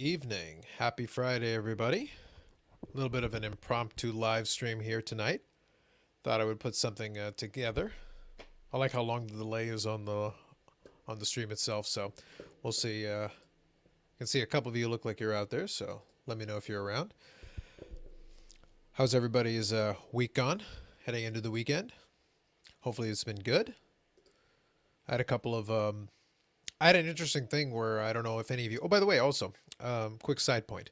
evening. Happy Friday, everybody. A little bit of an impromptu live stream here tonight. Thought I would put something together. I like how long the delay is on the stream itself, so we'll see. I can see a couple of you look like you're out there, so let me know if you're around. How's everybody's week gone? Heading into the weekend. Hopefully it's been good. I had a couple of I had an interesting thing where I don't know if any of you. Oh, by the way, also, quick side point.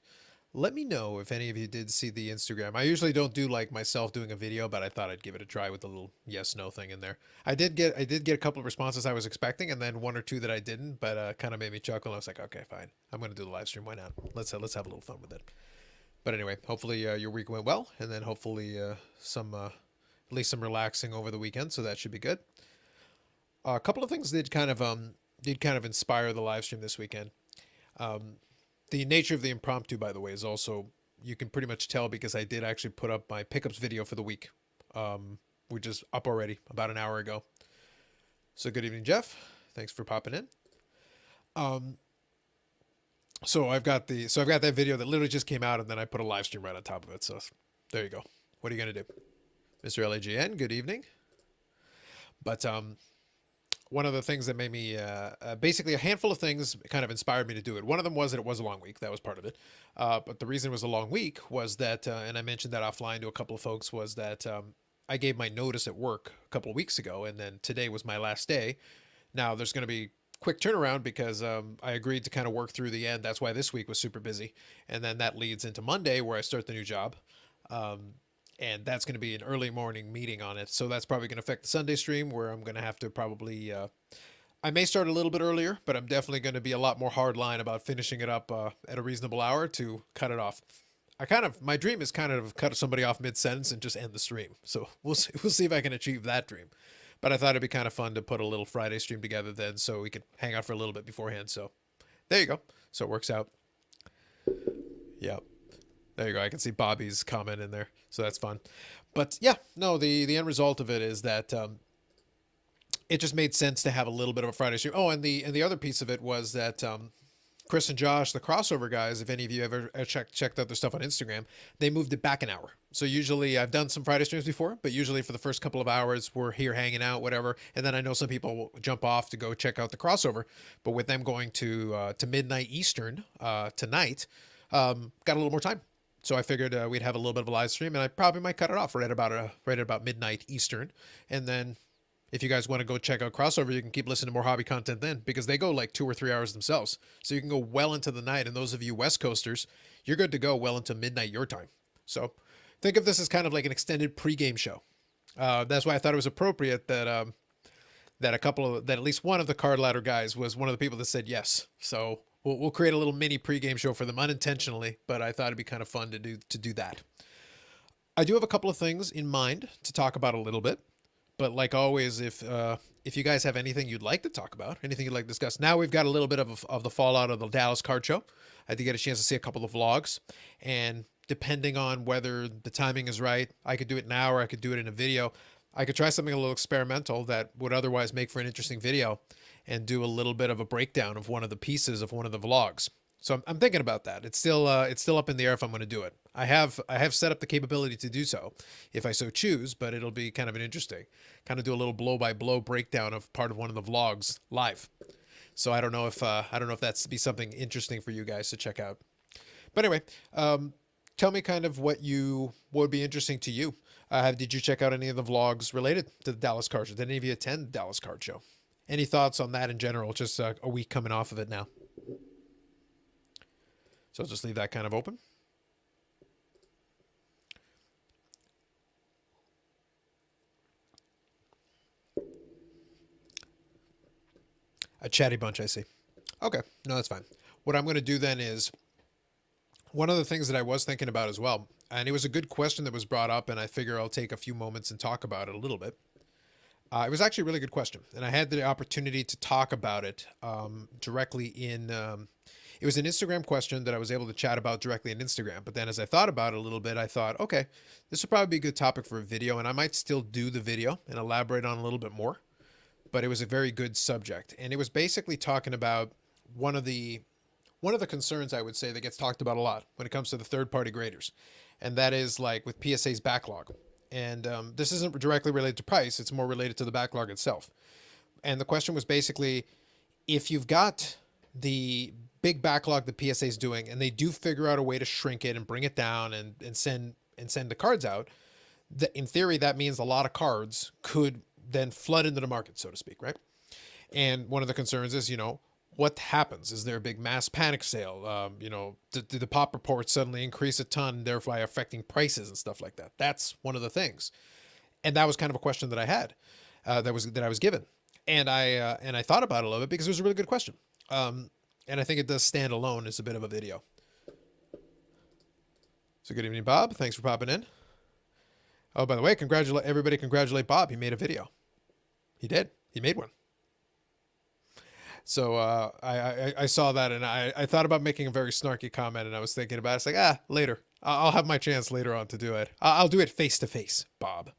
Let me know if any of you did see the Instagram. I usually don't do like myself doing a video, but I thought I'd give it a try with a little yes no thing in there. I did get a couple of responses I was expecting, and then one or two that I didn't, but kind of made me chuckle. And I was like, okay, fine, I'm gonna do the live stream. Why not? Let's have a little fun with it. But anyway, hopefully your week went well, and then hopefully some at least some relaxing over the weekend. So that should be good. A couple of things did kind of inspire the live stream this weekend. The nature of the impromptu, by the way, is also, you can pretty much tell because I did actually put up my pickups video for the week, which is up already about an hour ago. So good evening, Jeff. Thanks for popping in. So I've got that video that literally just came out, and then I put a live stream right on top of it. So there you go. What are you gonna do, Mr. LAGN? Good evening. But one of the things that made me basically a handful of things kind of inspired me to do it. One of them was that it was a long week. That was part of it. But the reason it was a long week was that, and I mentioned that offline to a couple of folks, was that I gave my notice at work a couple of weeks ago, and then today was my last day. Now there's going to be quick turnaround because I agreed to kind of work through the end. That's why this week was super busy. And then that leads into Monday where I start the new job. And that's going to be an early morning meeting on it. So that's probably going to affect the Sunday stream where I'm going to have to probably, I may start a little bit earlier, but I'm definitely going to be a lot more hard line about finishing it up at a reasonable hour to cut it off. My dream is kind of cut somebody off mid-sentence and just end the stream. So we'll see if I can achieve that dream. But I thought it'd be kind of fun to put a little Friday stream together then so we could hang out for a little bit beforehand. So there you go. So it works out. Yeah. There you go. I can see Bobby's comment in there, so that's fun. But yeah, no, the end result of it is that it just made sense to have a little bit of a Friday stream. Oh, and the other piece of it was that Chris and Josh, the crossover guys, if any of you ever checked out their stuff on Instagram, they moved it back an hour. So usually I've done some Friday streams before, but usually for the first couple of hours we're here hanging out, whatever, and then I know some people will jump off to go check out the crossover. But with them going to midnight Eastern tonight, got a little more time. So I figured we'd have a little bit of a live stream, and I probably might cut it off right at about midnight Eastern. And then if you guys want to go check out crossover, you can keep listening to more hobby content then, because they go like 2 or 3 hours themselves. So you can go well into the night. And those of you West Coasters, you're good to go well into midnight your time. So think of this as kind of like an extended pregame show. That's why I thought it was appropriate that that at least one of the card ladder guys was one of the people that said yes. So we'll create a little mini pregame show for them unintentionally, but I thought it'd be kind of fun to do that. I do have a couple of things in mind to talk about a little bit, but like always, if you guys have anything you'd like to talk about, anything you'd like to discuss, now we've got a little bit of the fallout of the Dallas card show. I did get a chance to see a couple of vlogs, and depending on whether the timing is right, I could do it now or I could do it in a video. I could try something a little experimental that would otherwise make for an interesting video and do a little bit of a breakdown of one of the pieces of one of the vlogs. So I'm thinking about that. It's still up in the air if I'm going to do it. I have set up the capability to do so if I so choose, but it'll be kind of an interesting, kind of do a little blow by blow breakdown of part of one of the vlogs live. So I don't know if that's be something interesting for you guys to check out. But anyway, tell me kind of what would be interesting to you. Did you check out any of the vlogs related to the Dallas Card Show? Did any of you attend the Dallas Card Show? Any thoughts on that in general? Just a week coming off of it now. So I'll just leave that kind of open. A chatty bunch, I see. Okay, no, that's fine. What I'm going to do then is, one of the things that I was thinking about as well, and it was a good question that was brought up, and I figure I'll take a few moments and talk about it a little bit. It was actually a really good question, and I had the opportunity to talk about it directly in... it was an Instagram question that I was able to chat about directly on Instagram, but then as I thought about it a little bit, I thought, okay, this would probably be a good topic for a video, and I might still do the video and elaborate on a little bit more, but it was a very good subject, and it was basically talking about one of the one of the concerns I would say that gets talked about a lot when it comes to the third-party graders, and that is like with PSA's backlog. And this isn't directly related to price; it's more related to the backlog itself. And the question was basically, if you've got the big backlog the PSA is doing, and they do figure out a way to shrink it and bring it down and send the cards out, in theory that means a lot of cards could then flood into the market, so to speak, right? And one of the concerns is, what happens? Is there a big mass panic sale? Do the pop reports suddenly increase a ton, thereby affecting prices and stuff like that? That's one of the things. And that was kind of a question that I had, that I was given. And I thought about it a little bit because it was a really good question. And I think it does stand alone as a bit of a video. So good evening, Bob. Thanks for popping in. Oh, by the way, congratulate Bob. He made a video. He did. He made one. So I saw that, and I thought about making a very snarky comment, and I was thinking about it. It's like, later. I'll have my chance later on to do it. I'll do it face to face, Bob,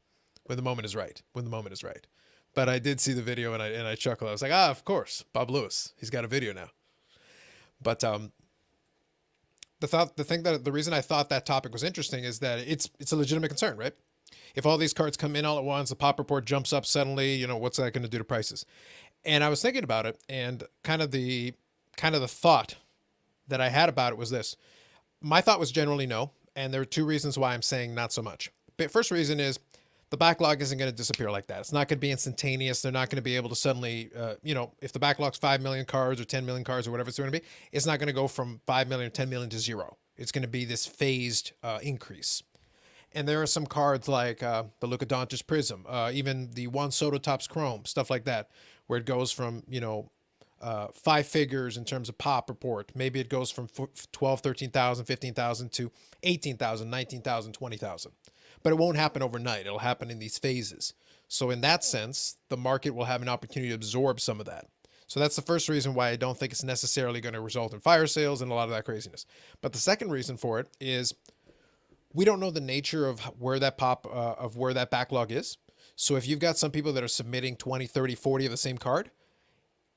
when the moment is right. When the moment is right. But I did see the video, and I chuckled. I was like, of course, Bob Lewis. He's got a video now. But the reason I thought that topic was interesting is that it's a legitimate concern, right? If all these cards come in all at once, the pop report jumps up suddenly, what's that going to do to prices? And I was thinking about it, and kind of the thought that I had about it was this. My thought was generally no, and there are two reasons why I'm saying not so much. But first reason is the backlog isn't going to disappear like that. It's not going to be instantaneous. They're not going to be able to suddenly, if the backlog's 5 million cards or 10 million cards or whatever it's going to be, it's not going to go from 5 million or 10 million to zero. It's going to be this phased increase. And there are some cards like the Luka Doncic Prism, even the Juan Soto Topps Chrome, stuff like that, where it goes from, 5 figures in terms of pop report. Maybe it goes from 12, 13,000, 15,000 to 18,000, 19,000, 20,000. But it won't happen overnight. It'll happen in these phases. So in that sense, the market will have an opportunity to absorb some of that. So that's the first reason why I don't think it's necessarily going to result in fire sales and a lot of that craziness. But the second reason for it is we don't know the nature of where that backlog is. So if you've got some people that are submitting 20, 30, 40 of the same card,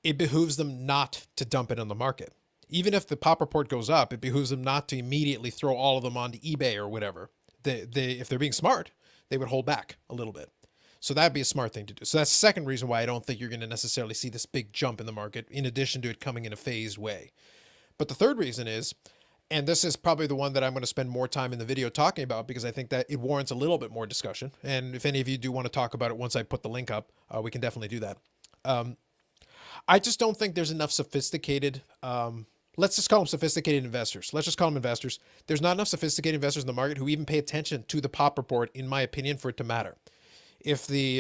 it behooves them not to dump it on the market. Even if the pop report goes up, it behooves them not to immediately throw all of them onto eBay or whatever. If they're being smart, they would hold back a little bit. So that'd be a smart thing to do. So that's the second reason why I don't think you're going to necessarily see this big jump in the market, in addition to it coming in a phased way. But the third reason is, and this is probably the one that I'm going to spend more time in the video talking about because I think that it warrants a little bit more discussion. And if any of you do want to talk about it once I put the link up, we can definitely do that. I just don't think there's enough sophisticated, let's just call them sophisticated investors. Let's just call them investors. There's not enough sophisticated investors in the market who even pay attention to the pop report, in my opinion, for it to matter. If the,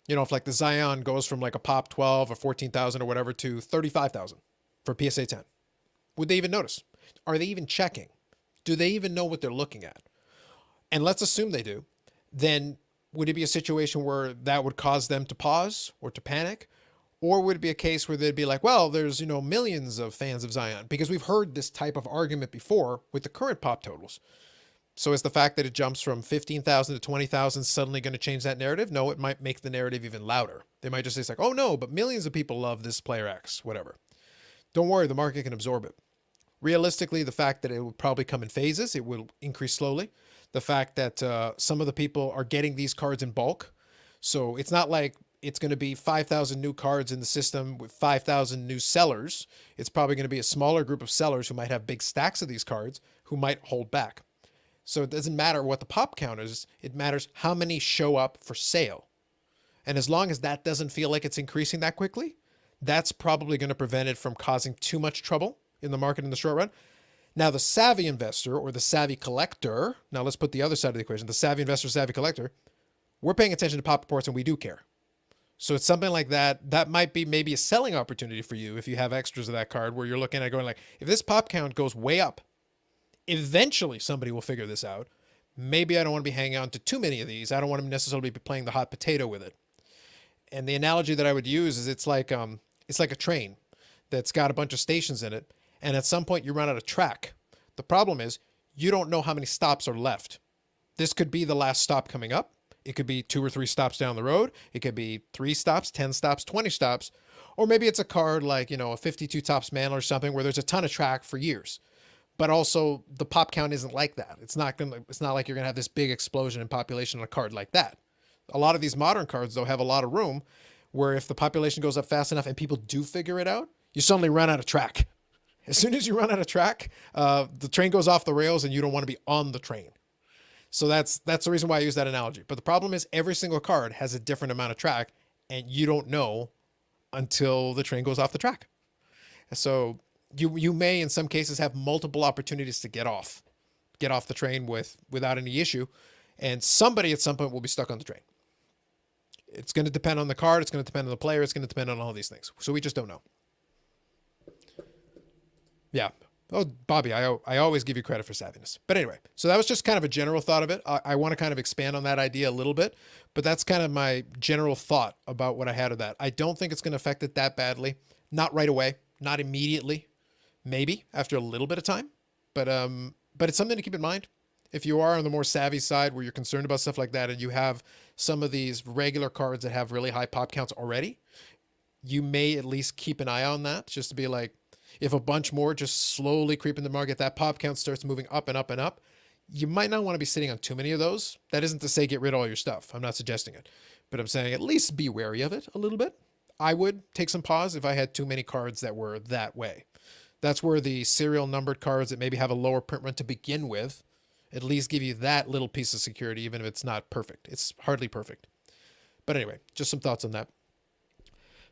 if like the Zion goes from like a pop 12 or 14,000 or whatever to 35,000 for PSA 10, would they even notice? Are they even checking? Do they even know what they're looking at? And let's assume they do. Then would it be a situation where that would cause them to pause or to panic? Or would it be a case where they'd be like, well, there's, millions of fans of Zion? Because we've heard this type of argument before with the current pop totals. So is the fact that it jumps from 15,000 to 20,000 suddenly going to change that narrative? No, it might make the narrative even louder. They might just say, it's like, oh no, but millions of people love this player X, whatever. Don't worry, the market can absorb it. Realistically, the fact that it will probably come in phases, it will increase slowly. The fact that some of the people are getting these cards in bulk. So it's not like it's going to be 5,000 new cards in the system with 5,000 new sellers. It's probably going to be a smaller group of sellers who might have big stacks of these cards who might hold back. So it doesn't matter what the pop count is. It matters how many show up for sale. And as long as that doesn't feel like it's increasing that quickly, that's probably going to prevent it from causing too much trouble in the market in the short run. Now, the savvy investor or the savvy collector, now let's put the other side of the equation, the savvy investor, savvy collector, we're paying attention to pop reports and we do care. So it's something like that. That might be maybe a selling opportunity for you if you have extras of that card where you're looking at going like, if this pop count goes way up, eventually somebody will figure this out. Maybe I don't want to be hanging on to too many of these. I don't want to necessarily be playing the hot potato with it. And the analogy that I would use is it's like a train that's got a bunch of stations in it. And at some point you run out of track. The problem is you don't know how many stops are left. This could be the last stop coming up. It could be 2 or 3 stops down the road. It could be 3 stops, 10 stops, 20 stops. Or maybe it's a card like, a 52 tops man or something where there's a ton of track for years. But also the pop count isn't like that. It's not like you're gonna have this big explosion in population on a card like that. A lot of these modern cards though have a lot of room where if the population goes up fast enough and people do figure it out, you suddenly run out of track. As soon as you run out of track, the train goes off the rails and you don't want to be on the train. So that's the reason why I use that analogy. But the problem is every single card has a different amount of track and you don't know until the train goes off the track. So you may in some cases have multiple opportunities to get off the train without any issue, and somebody at some point will be stuck on the train. It's going to depend on the card, it's going to depend on the player, it's going to depend on all these things. So we just don't know. Yeah. Oh, Bobby, I always give you credit for savviness. But anyway, so that was just kind of a general thought of it. I want to kind of expand on that idea a little bit, but that's kind of my general thought about what I had of that. I don't think it's going to affect it that badly. Not right away, not immediately. Maybe after a little bit of time, but it's something to keep in mind. If you are on the more savvy side where you're concerned about stuff like that and you have some of these regular cards that have really high pop counts already, you may at least keep an eye on that just to be like, if a bunch more just slowly creep in the market, that pop count starts moving up and up and up, you might not want to be sitting on too many of those. That isn't to say get rid of all your stuff. I'm not suggesting it, but I'm saying at least be wary of it a little bit. I would take some pause if I had too many cards that were that way. That's where the serial numbered cards that maybe have a lower print run to begin with at least give you that little piece of security, even if it's not perfect. It's hardly perfect. But anyway, just some thoughts on that.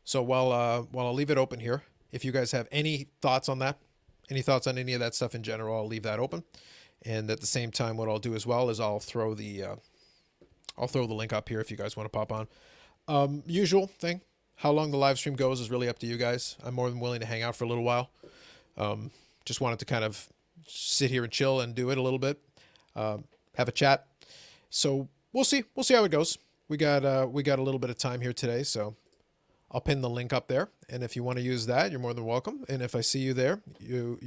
So while I'll leave it open here, if you guys have any thoughts on that, any thoughts on any of that stuff in general, I'll leave that open. And at the same time, what I'll do as well is I'll throw the link up here if you guys want to pop on. Usual thing, how long the live stream goes is really up to you guys. I'm more than willing to hang out for a little while. Just wanted to kind of sit here and chill and do it a little bit, have a chat. So we'll see how it goes. We got a little bit of time here today, so I'll pin the link up there. And if you want to use that, you're more than welcome. And if I see you there, you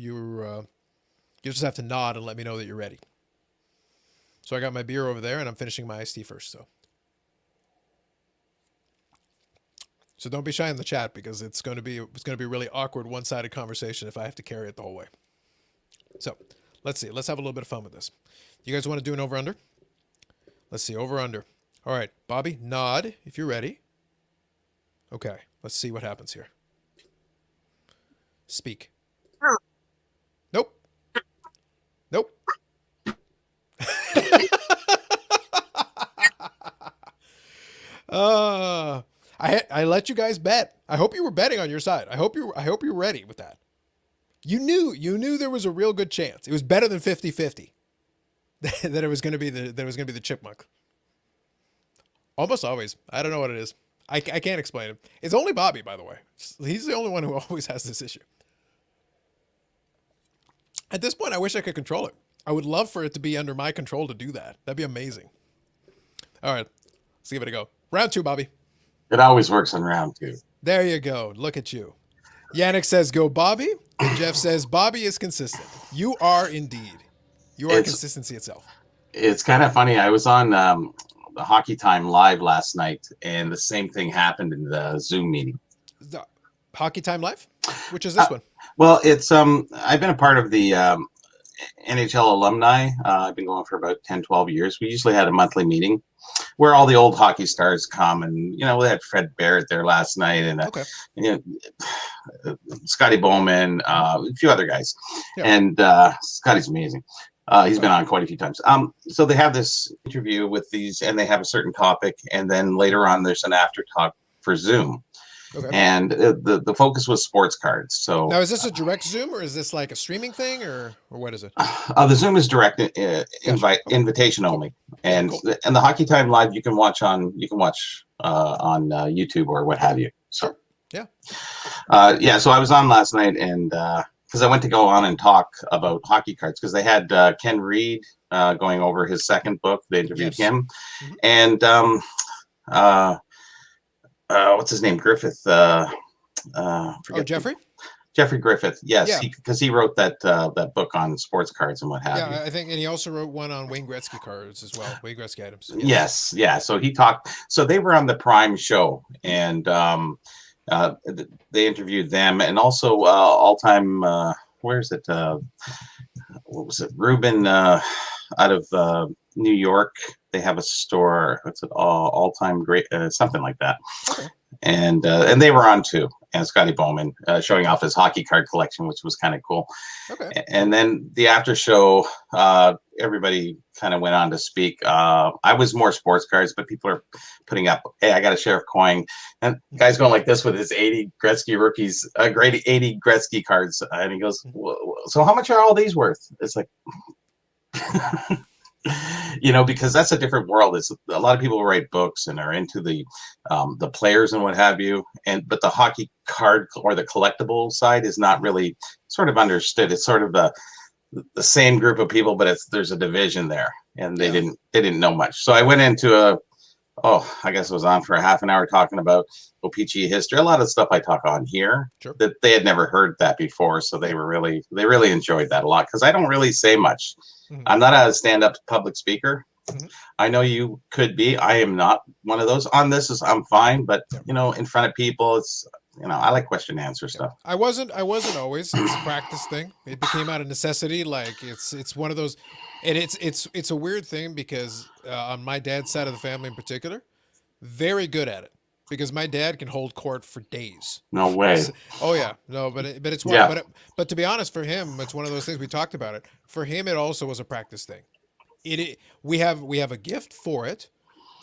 just have to nod and let me know that you're ready. So I got my beer over there and I'm finishing my iced tea first. So don't be shy in the chat because it's going to be a really awkward one-sided conversation if I have to carry it the whole way. So let's see. Let's have a little bit of fun with this. You guys want to do an over-under? Let's see. Over-under. All right. Bobby, nod if you're ready. Okay. Let's see what happens here. Speak. Nope. Nope. I let you guys bet. I hope you were betting on your side. I hope you're ready with that. You knew there was a real good chance. It was better than 50-50 that it was going to be the chipmunk. Almost always. I don't know what it is. I can't explain it. It's only Bobby, by the way. He's the only one who always has this issue. At this point, I wish I could control it. I would love for it to be under my control to do that. That'd be amazing. All right. Let's give it a go. Round 2, Bobby. It always works in round 2. There you go. Look at you. Yannick says, go Bobby. And Jeff says, Bobby is consistent. You are indeed. You are consistency itself. It's kind of funny. I was on the Hockey Time Live last night, and the same thing happened in the Zoom meeting. The Hockey Time Live? Which is this one? Well, it's I've been a part of the NHL alumni. I've been going for about 10, 12 years. We usually had a monthly meeting where all the old hockey stars come, and we had Fred Barrett there last night, and Scotty Bowman, a few other guys, and Scotty's amazing. He's been on quite a few times. So they have this interview with these, and they have a certain topic, and then later on there's an after talk for Zoom. Okay. And the focus was sports cards. So now, is this a direct Zoom or is this like a streaming thing or what is it? The Zoom is direct invitation only, and and the Hockey Time Live you can watch on YouTube or what have you. So yeah. So I was on last night, and because I went to go on and talk about hockey cards because they had Ken Reed going over his second book. They interviewed him, and what's his name? Griffith. Jeffrey? Jeffrey Griffith. Yes, because he wrote that book on sports cards and what have you. Yeah, I think, and he also wrote one on Wayne Gretzky cards as well. Wayne Gretzky items. Yes. Yeah. So he talked. So they were on the Prime show, and They interviewed them, and also all-time. Where is it? What was it? Ruben out of New York. They have a store. What's it? All-time great, something like that. Okay. And they were on too. And Scotty Bowman showing off his hockey card collection, which was kind of cool. Okay. And then the after show, everybody kind of went on to speak. I was more sports cards, but people are putting up, hey, I got a Sheriff coin. And the guy's going like this with his 80 Gretzky rookies, great 80 Gretzky cards. And he goes, well, so how much are all these worth? It's like, because that's a different world. It's a lot of people write books and are into the players and what have you. But the hockey card or the collectible side is not really sort of understood. It's sort of the same group of people, but there's a division there, and they didn't know much. So I went into I guess it was on for a half an hour talking about O-Pee-Chee history. A lot of stuff I talk on here that they had never heard that before. So they really enjoyed that a lot, because I don't really say much. Mm-hmm. I'm not a stand-up public speaker. Mm-hmm. I know you could be. I am not one of those. On this, I'm fine, but in front of people, it's I like question and answer stuff. I wasn't always. It's a practice thing. It became out of necessity. Like it's one of those, and it's a weird thing because on my dad's side of the family in particular, very good at it, because my dad can hold court for days. No way. Oh yeah, no, but it's one. But to be honest, for him, it's one of those things. We talked about it. For him, it also was a practice thing. We have a gift for it,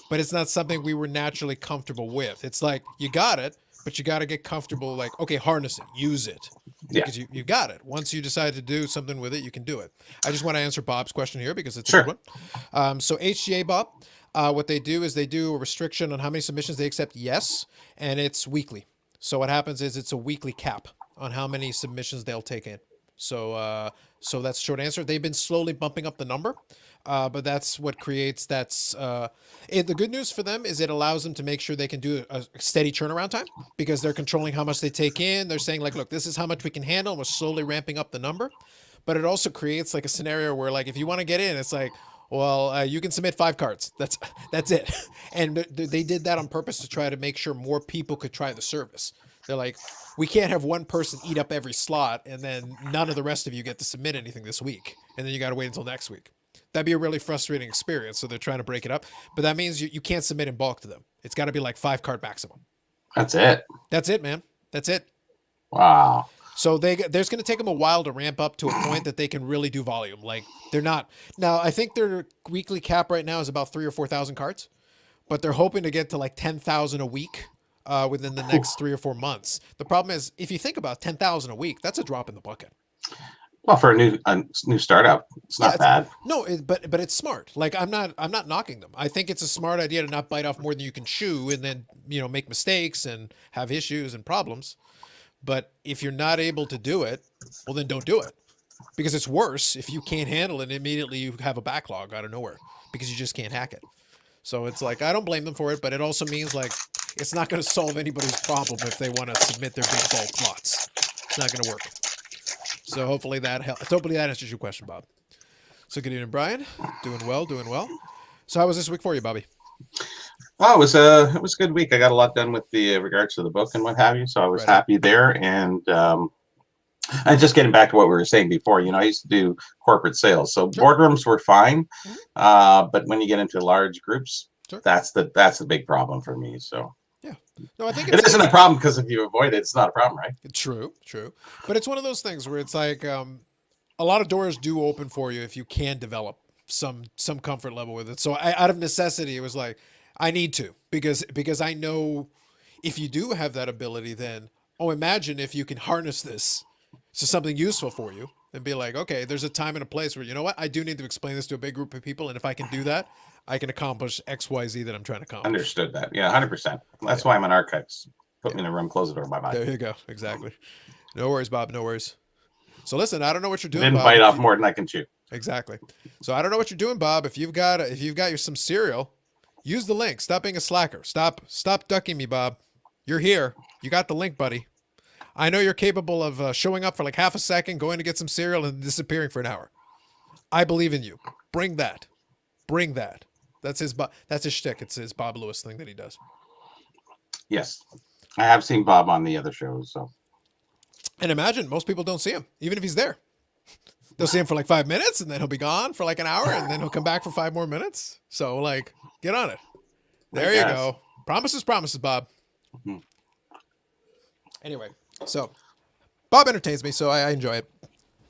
but it's not something we were naturally comfortable with. It's like you got it, but you got to get comfortable. Like, okay, harness it, use it, because you got it. Once you decide to do something with it, you can do it. I just want to answer Bob's question here because it's a good one. So HGA, Bob, what they do is they do a restriction on how many submissions they accept. Yes, and it's weekly. So what happens is it's a weekly cap on how many submissions they'll take in. So so that's the short answer. They've been slowly bumping up the number. But that's what creates the good news for them is it allows them to make sure they can do a steady turnaround time, because they're controlling how much they take in. They're saying like, look, this is how much we can handle. We're slowly ramping up the number. But it also creates like a scenario where, like, if you want to get in, it's like, well, you can submit 5 cards. That's it. And they did that on purpose to try to make sure more people could try the service. They're like, we can't have one person eat up every slot and then none of the rest of you get to submit anything this week. And then you got to wait until next week. That'd be a really frustrating experience. So they're trying to break it up. But that means you can't submit in bulk to them. It's got to be like 5 card maximum. That's it. That's it, man. That's it. Wow. So there's going to take them a while to ramp up to a point that they can really do volume. Like, they're not. Now, I think their weekly cap right now is about 3,000 or 4,000 cards. But they're hoping to get to like 10,000 a week within the next 3 or 4 months. The problem is, if you think about 10,000 a week, that's a drop in the bucket. Well, for a new startup, it's not bad. No, but it's smart. Like, I'm not knocking them. I think it's a smart idea to not bite off more than you can chew, and then make mistakes and have issues and problems. But if you're not able to do it, well, then don't do it, because it's worse if you can't handle it and immediately you have a backlog out of nowhere because you just can't hack it. So it's like, I don't blame them for it, but it also means like it's not going to solve anybody's problem if they want to submit their big bulk lots. It's not going to work. So hopefully that helps. Hopefully that answers your question, Bob. So good evening, Brian. Doing well. So how was this week for you, Bobby? Oh, it was a good week. I got a lot done with the regards to the book and what have you. So I was happy there. And just getting back to what we were saying before, I used to do corporate sales. So boardrooms were fine. But when you get into large groups, that's the big problem for me. So. Yeah. No, I think it isn't a problem, because if you avoid it, it's not a problem, right? True. But it's one of those things where it's like a lot of doors do open for you if you can develop some comfort level with it. So out of necessity, it was like, I need to, because I know if you do have that ability, then, imagine if you can harness this to something useful for you and be like, okay, there's a time and a place where, you know what, I do need to explain this to a big group of people. And if I can do that, I can accomplish X, Y, Z that I'm trying to accomplish. Understood that. Yeah, 100%. That's why I'm an archivist. Put me in a room, close the door, bye-bye. There you go. Exactly. No worries, Bob. No worries. So listen, I don't know what you're doing, Didn't Bob. bite off more than I can chew. Exactly. So I don't know what you're doing, Bob. If you've got some cereal, use the link. Stop being a slacker. Stop ducking me, Bob. You're here. You got the link, buddy. I know you're capable of showing up for like half a second, going to get some cereal, and disappearing for an hour. I believe in you. Bring that. That's his shtick. It's his Bob Lewis thing that he does. Yes. I have seen Bob on the other shows, so. And imagine most people don't see him, even if he's there. They'll see him for like 5 minutes and then he'll be gone for like an hour and then he'll come back for 5 more minutes. So like, get on it. There you go. Promises, promises, Bob. Mhm. Anyway, so Bob entertains me, so I enjoy it.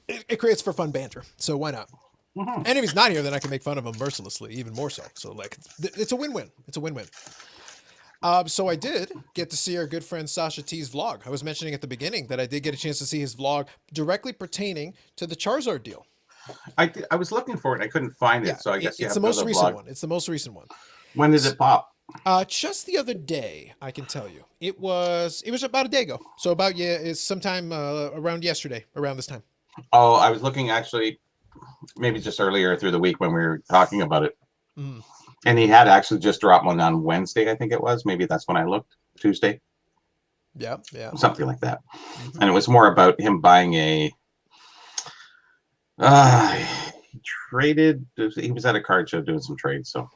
It creates for fun banter, so why not? Mhm. And if he's not here, then I can make fun of him mercilessly, even more so. So like, it's a win-win. It's a win-win. So I did get to see our good friend Sasha T's vlog. I was mentioning at the beginning that I did get a chance to see his vlog directly pertaining to the Charizard deal. I was looking for it and I couldn't find it, Yeah, so I guess you it's have the most another recent vlog. one. It's the most recent one. When did it pop? Just the other day, I can tell you, it was about a day ago. So about it's sometime around yesterday, around this time. Oh, I was looking actually, maybe just earlier through the week when we were talking about it. Mm. And he had actually just dropped one on Wednesday, I think it was. Maybe that's when I looked. Tuesday. Yeah, yeah. Something like that. Mm-hmm. And it was more about him buying a. He traded. He was at a card show doing some trades, so.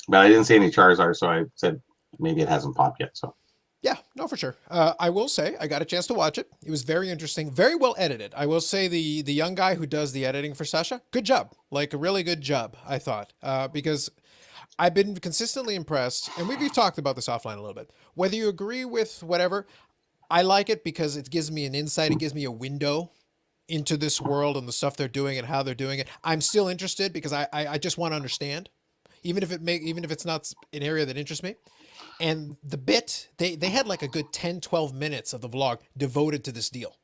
But I didn't see any Charizard, so I said maybe it hasn't popped yet. So. Yeah, no, for sure. I will say I got a chance to watch it. It was very interesting, very well edited. I will say the young guy who does the editing for Sasha, good job, like a really good job, I thought, because I've been consistently impressed, and we've talked about this offline a little bit. Whether you agree with whatever, I like it because it gives me an insight, it gives me a window into this world and the stuff they're doing and how they're doing it. I'm still interested because I just want to understand, even if it's not an area that interests me. And the bit, they had like a good 10, 12 minutes of the vlog devoted to this deal.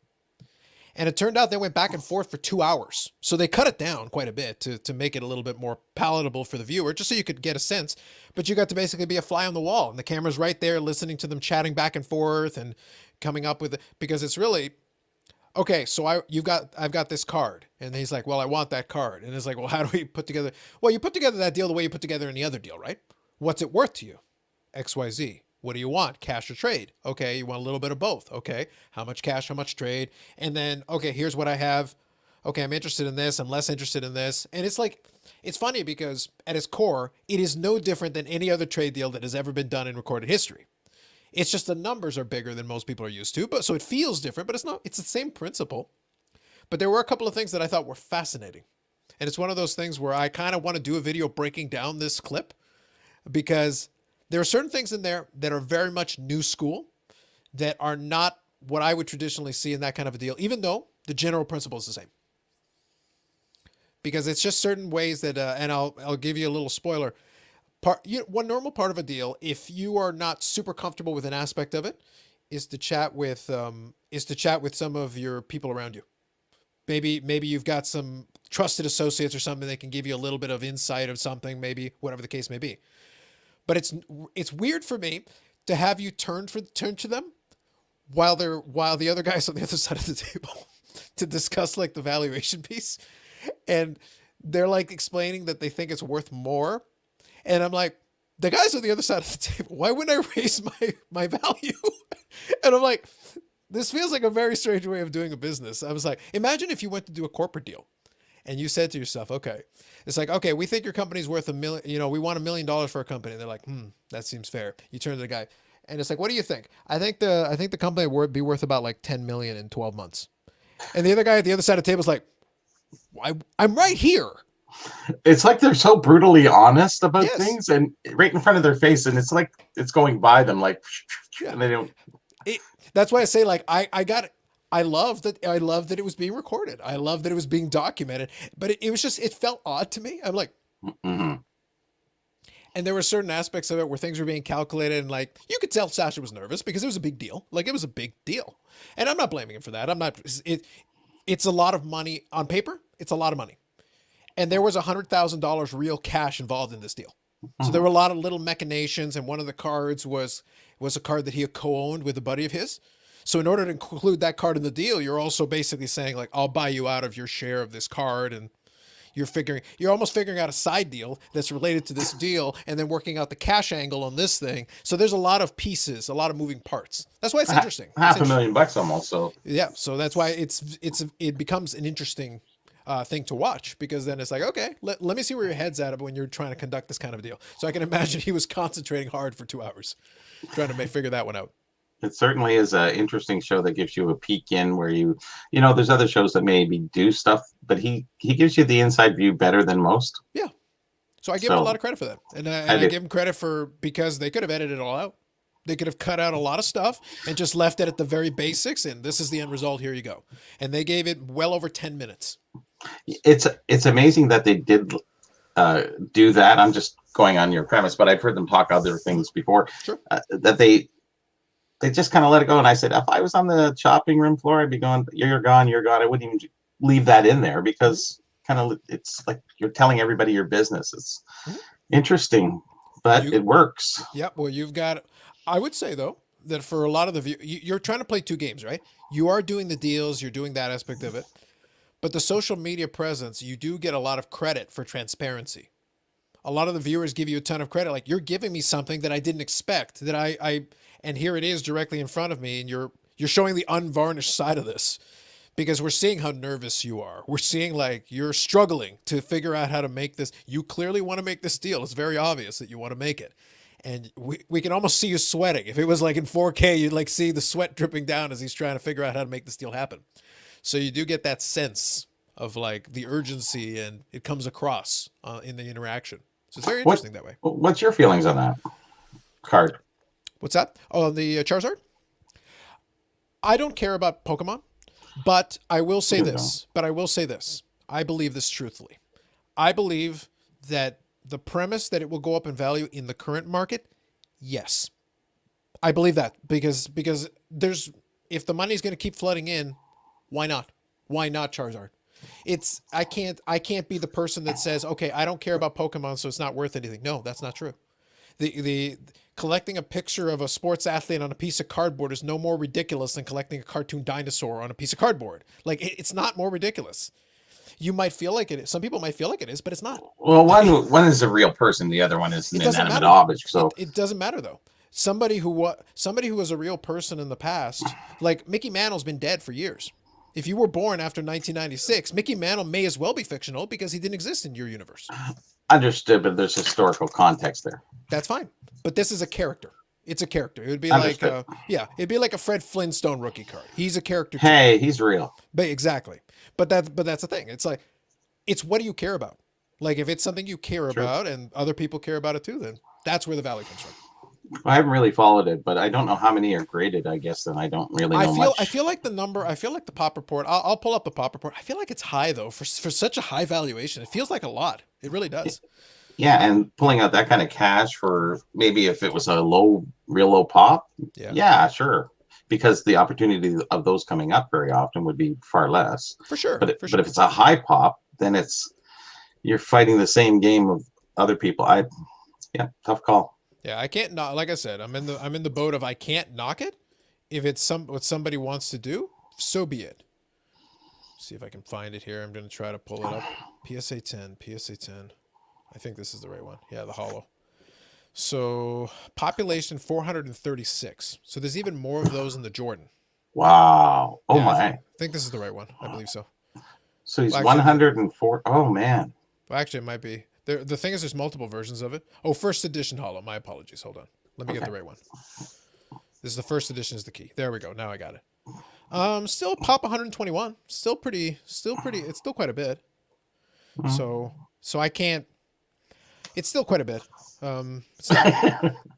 And it turned out they went back and forth for 2 hours. So they cut it down quite a bit to make it a little bit more palatable for the viewer, just so you could get a sense. But you got to basically be a fly on the wall. And the camera's right there listening to them chatting back and forth and coming up with it. Because it's really, okay, so I've got this card. And he's like, well, I want that card. And it's like, well, how do we put together? Well, you put together that deal the way you put together any other deal, right? What's it worth to you? XYZ. What do you want? Cash or trade? Okay, you want a little bit of both. Okay, how much cash, how much trade? And then, okay, here's what I have. Okay, I'm interested in this. I'm less interested in this. And it's like, it's funny because at its core, it is no different than any other trade deal that has ever been done in recorded history. It's just the numbers are bigger than most people are used to, but so it feels different, but it's not, it's the same principle. But there were a couple of things that I thought were fascinating. And it's one of those things where I kind of want to do a video breaking down this clip because there are certain things in there that are very much new school that are not what I would traditionally see in that kind of a deal, even though the general principle is the same. Because it's just certain ways that, and I'll give you a little spoiler. One normal part of a deal, if you are not super comfortable with an aspect of it, is to chat with some of your people around you. Maybe you've got some trusted associates or something that can give you a little bit of insight of something, maybe whatever the case may be. But it's weird for me to have you turn to them while the other guy's on the other side of the table to discuss like the valuation piece, and they're like explaining that they think it's worth more, and I'm like, the guy's on the other side of the table. Why wouldn't I raise my value? And I'm like, this feels like a very strange way of doing a business. I was like, imagine if you went to do a corporate deal. And you said to yourself, okay, it's like, okay, we think your company's worth $1 million, we want $1 million for a company. And they're like, that seems fair. You turn to the guy and it's like, what do you think? I think the company would be worth about like 10 million in 12 months. And the other guy at the other side of the table is like, I'm right here. It's like they're so brutally honest about Yes. things and right in front of their face. And it's like, it's going by them like, Yeah. and they don't. That's why I say like, I got it. I love that it was being recorded. I love that it was being documented, but it was just, it felt odd to me. I'm like, Mm-hmm. and there were certain aspects of it where things were being calculated and like, you could tell Sasha was nervous because it was a big deal. Like it was a big deal. And I'm not blaming him for that. It's a lot of money on paper. It's a lot of money. And there was $100,000 real cash involved in this deal. So there were a lot of little machinations. And one of the cards was a card that he had co-owned with a buddy of his. So in order to include that card in the deal, you're also basically saying like, I'll buy you out of your share of this card. And you're almost figuring out a side deal that's related to this deal and then working out the cash angle on this thing. So there's a lot of pieces, a lot of moving parts. That's why it's interesting. $500,000 almost. So yeah. So that's why it becomes an interesting thing to watch because then it's like, okay, let me see where your head's at when you're trying to conduct this kind of deal. So I can imagine he was concentrating hard for 2 hours trying to figure that one out. It certainly is an interesting show that gives you a peek in where there's other shows that maybe do stuff, but he gives you the inside view better than most. Yeah. So I give him a lot So of credit for that. I And I do. give him credit because they could have edited it all out. They could have cut out a lot of stuff and just left it at the very basics. And this is the end result. Here you go. And they gave it well over 10 minutes. It's amazing that they did do that. I'm just going on your premise, but I've heard them talk other things before Sure. that they just kind of let it go. And I said, if I was on the chopping room floor, I'd be going, you're gone, you're gone. I wouldn't even leave that in there because kind of it's like you're telling everybody your business. It's interesting, but it works. Yep. Well, I would say though, that for a lot of you're trying to play two games, right? You are doing the deals, you're doing that aspect of it. But the social media presence, you do get a lot of credit for transparency. A lot of the viewers give you a ton of credit. Like you're giving me something that I didn't expect that and here it is directly in front of me. And you're showing the unvarnished side of this because we're seeing how nervous you are. We're seeing like you're struggling to figure out how to make this. You clearly want to make this deal. It's very obvious that you want to make it. And we can almost see you sweating. If it was like in 4K, you'd like see the sweat dripping down as he's trying to figure out how to make this deal happen. So you do get that sense of like the urgency and it comes across in the interaction. So it's very interesting that way. What's your feelings on that card? What's that? Oh, on the Charizard? I don't care about Pokemon, but I will say this. I believe this truthfully. I believe that the premise that it will go up in value in the current market, yes. I believe that because if the money's going to keep flooding in, why not? Why not Charizard? I can't be the person that says, okay, I don't care about Pokemon, so it's not worth anything. No, that's not true. The collecting a picture of a sports athlete on a piece of cardboard is no more ridiculous than collecting a cartoon dinosaur on a piece of cardboard. Like it's not more ridiculous. You might feel like it is. Some people might feel like it is, but it's not. Well, one is a real person, the other one is an inanimate object. So it doesn't matter though. Somebody who was a real person in the past, like Mickey Mantle's been dead for years. If you were born after 1996, Mickey Mantle may as well be fictional because he didn't exist in your universe. Understood, but there's historical context there. That's fine. But this is a character. It's a character. It would be Understood. it'd be like a Fred Flintstone rookie card. He's a character. Hey, he's real. But exactly. But that's the thing. It's like, it's what do you care about? Like if it's something you care about and other people care about it too, then that's where the value comes from. I haven't really followed it, but I don't know how many are graded. I guess then I don't really know much. I feel like the pop report. I'll pull up the pop report. I feel like it's high though for such a high valuation. It feels like a lot. It really does. Yeah, and pulling out that kind of cash for maybe if it was a real low pop. Yeah, sure. Because the opportunity of those coming up very often would be far less. For sure. But if it's a high pop, then you're fighting the same game of other people. Tough call. Yeah, I can't not. Like I said, I'm in the boat of I can't knock it. If it's what somebody wants to do, so be it. See if I can find it here. I'm going to try to pull it up. PSA 10. I think this is the right one. Yeah, the hollow. So population 436. So there's even more of those in the Jordan. Wow. Oh yeah, my. I think this is the right one. I believe so. So he's 104. Oh man. Well, actually, it might be. The thing is, there's multiple versions of it. Oh, first edition hollow. My apologies. Hold on. Let me get the right one. This is the first edition is the key. There we go. Now I got it. Still pop 121. Still pretty. It's still quite a bit. So I can't. It's still quite a bit.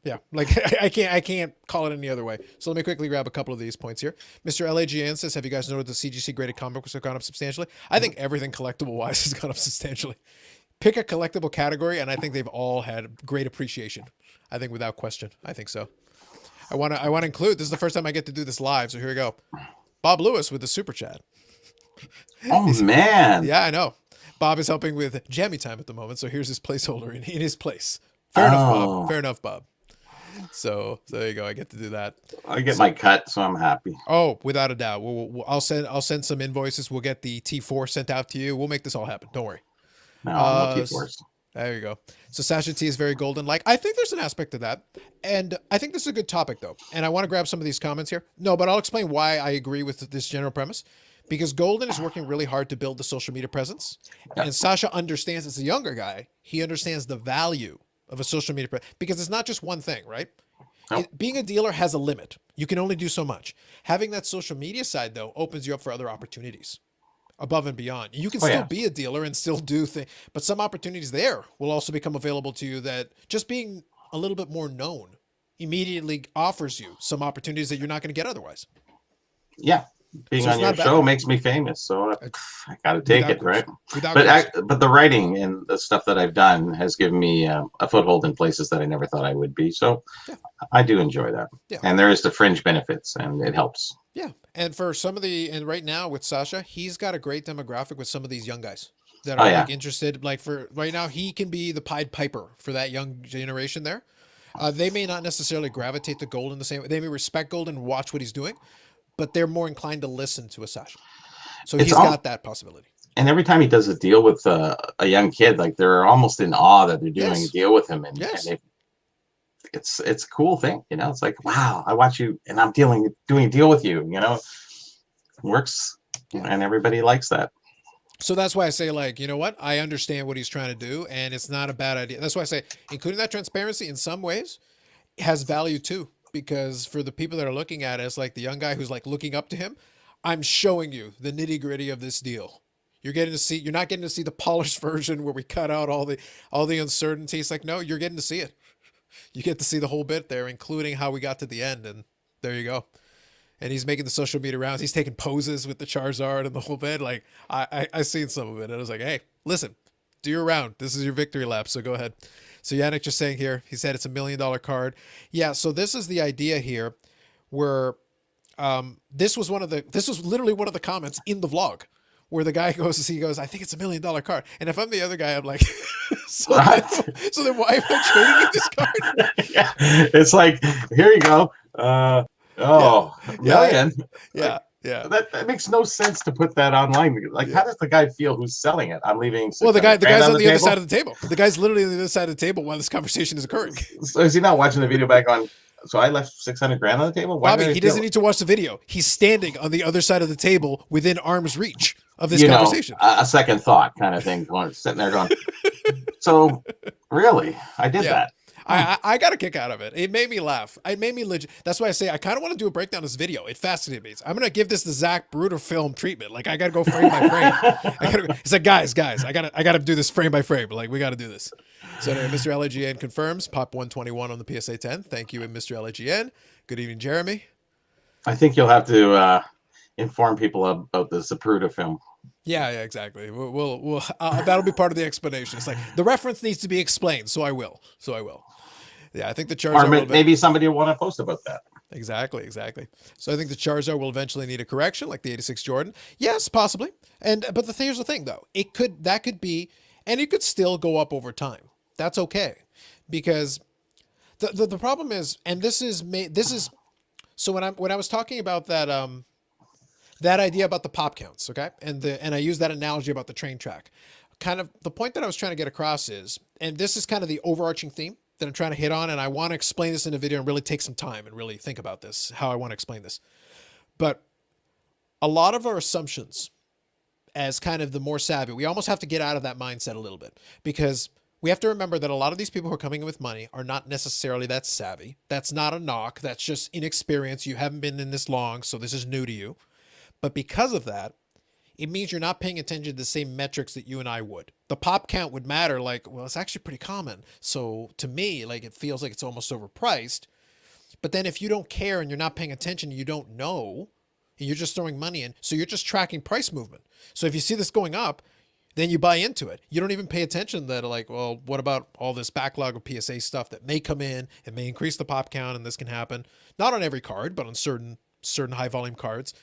Yeah, like I can't call it any other way. So let me quickly grab a couple of these points here. Mr. LAGN says, have you guys noted the CGC graded comic books have gone up substantially? I think everything collectible wise has gone up substantially. Pick a collectible category, and I think they've all had great appreciation. I think without question. I think so. I want to include, this is the first time I get to do this live, so here we go. Bob Lewis with the super chat. Oh, man. Yeah, I know. Bob is helping with Jammy Time at the moment, so here's his placeholder in his place. Fair enough, Bob. Fair enough, Bob. So there you go. I get to do that. I get my cut, so I'm happy. Oh, without a doubt. I'll send some invoices. We'll get the T4 sent out to you. We'll make this all happen. Don't worry. No T4s. There you go. So Sasha T is very golden. Like, I think there's an aspect of that. And I think this is a good topic, though. And I want to grab some of these comments here. No, but I'll explain why I agree with this general premise. Because Golden is working really hard to build the social media presence. Yeah. And Sasha understands, as a younger guy, he understands the value of a social media presence. Because it's not just one thing, right? Nope. being a dealer has a limit. You can only do so much. Having that social media side, though, opens you up for other opportunities above and beyond. You can Oh still yeah. be a dealer and still do things, but some opportunities there will also become available to you that just being a little bit more known immediately offers you some opportunities that you're not going to get otherwise. Yeah. Being So it's on not your a bad show thing. makes me famous, so I got to take Without it, right? question. Without question. But the writing and the stuff that I've done has given me a foothold in places that I never thought I would be. So Yeah. I do enjoy that. Yeah. And there is the fringe benefits, and it helps. Yeah. And for some of and right now with Sasha, he's got a great demographic with some of these young guys that Oh are yeah. like interested. Like for right now, he can be the Pied Piper for that young generation there. They may not necessarily gravitate to gold in the same way. They may respect gold and watch what he's doing, but they're more inclined to listen to a Sasha. So It's he's all, got that possibility. and every time he does a deal with a young kid, like they're almost in awe that they're doing a Yes. deal with him, and Yes. it's a cool thing, you know. It's like, wow, I watch you, and I'm doing a deal with you, you know. Works, Yeah. and everybody likes that. So that's why I say, like, you know what? I understand what he's trying to do, and it's not a bad idea. That's why I say, including that transparency in some ways has value too, because for the people that are looking at it, it's like the young guy who's like looking up to him. I'm showing you the nitty gritty of this deal. You're not getting to see the polished version where we cut out all the uncertainty. It's like, no, you're getting to see it. You get to see the whole bit there, including how we got to the end, and there you go. And he's making the social media rounds. He's taking poses with the Charizard and the whole bit. Like I seen some of it, and I was like, hey, listen, do your round. This is your victory lap, so go ahead. So Yannick just saying here, he said it's $1 million card. Yeah, so this is the idea here, where this was literally one of the comments in the vlog, where the guy goes, I think it's $1 million card. And if I'm the other guy, I'm like, so, then why am I trading in this card? Yeah. It's like, here you go. Million. Yeah. Like, yeah. that makes no sense to put that online. Like, how does the guy feel who's selling it? I'm leaving. Well, the guy's on the other table? side of the table. The guy's literally on the other side of the table while this conversation is occurring. So is he not watching the video back on? So I left 600 grand on the table. Why Bobby, he doesn't need to watch the video. He's standing on the other side of the table within arm's reach of this conversation. A second thought kind of thing, sitting there going. So, really, I did that. I got a kick out of it. It made me laugh. It made me legit. That's why I say I kind of want to do a breakdown of this video. It fascinated me. I'm gonna give this the Zach Bruder film treatment. Like I gotta go frame by frame. It's like guys, I gotta do this frame by frame. Like we gotta do this. So anyway, Mr. LAGN confirms Pop 121 on the PSA 10. Thank you, Mr. LAGN. Good evening, Jeremy. I think you'll have to inform people about the Zapruder film. Yeah, exactly. We'll that'll be part of the explanation. It's like the reference needs to be explained, so I will. Yeah, I think the Charizard. Or maybe somebody will want to post about that. Exactly. So I think the Charizard will eventually need a correction, like the 86 Jordan. Yes, possibly. But here's the thing, though. It could still go up over time. That's okay, because the problem is, and this is so when I was talking about that idea about the pop counts, okay, and I use that analogy about the train track. Kind of the point that I was trying to get across is, and this is kind of the overarching theme that I'm trying to hit on, and I want to explain this in a video and really take some time and really think about this, how I want to explain this. But a lot of our assumptions, as kind of the more savvy, we almost have to get out of that mindset a little bit, because we have to remember that a lot of these people who are coming in with money are not necessarily that savvy. That's not a knock. That's just inexperience. You haven't been in this long, so this is new to you. But because of that, it means you're not paying attention to the same metrics that you and I would. The pop count would matter, like, well, it's actually pretty common. So to me, like, it feels like it's almost overpriced. But then if you don't care and you're not paying attention, you don't know, and you're just throwing money in, so you're just tracking price movement. So if you see this going up, then you buy into it. You don't even pay attention that, like, well, what about all this backlog of PSA stuff that may come in and may increase the pop count, and this can happen, not on every card, but on certain high volume cards.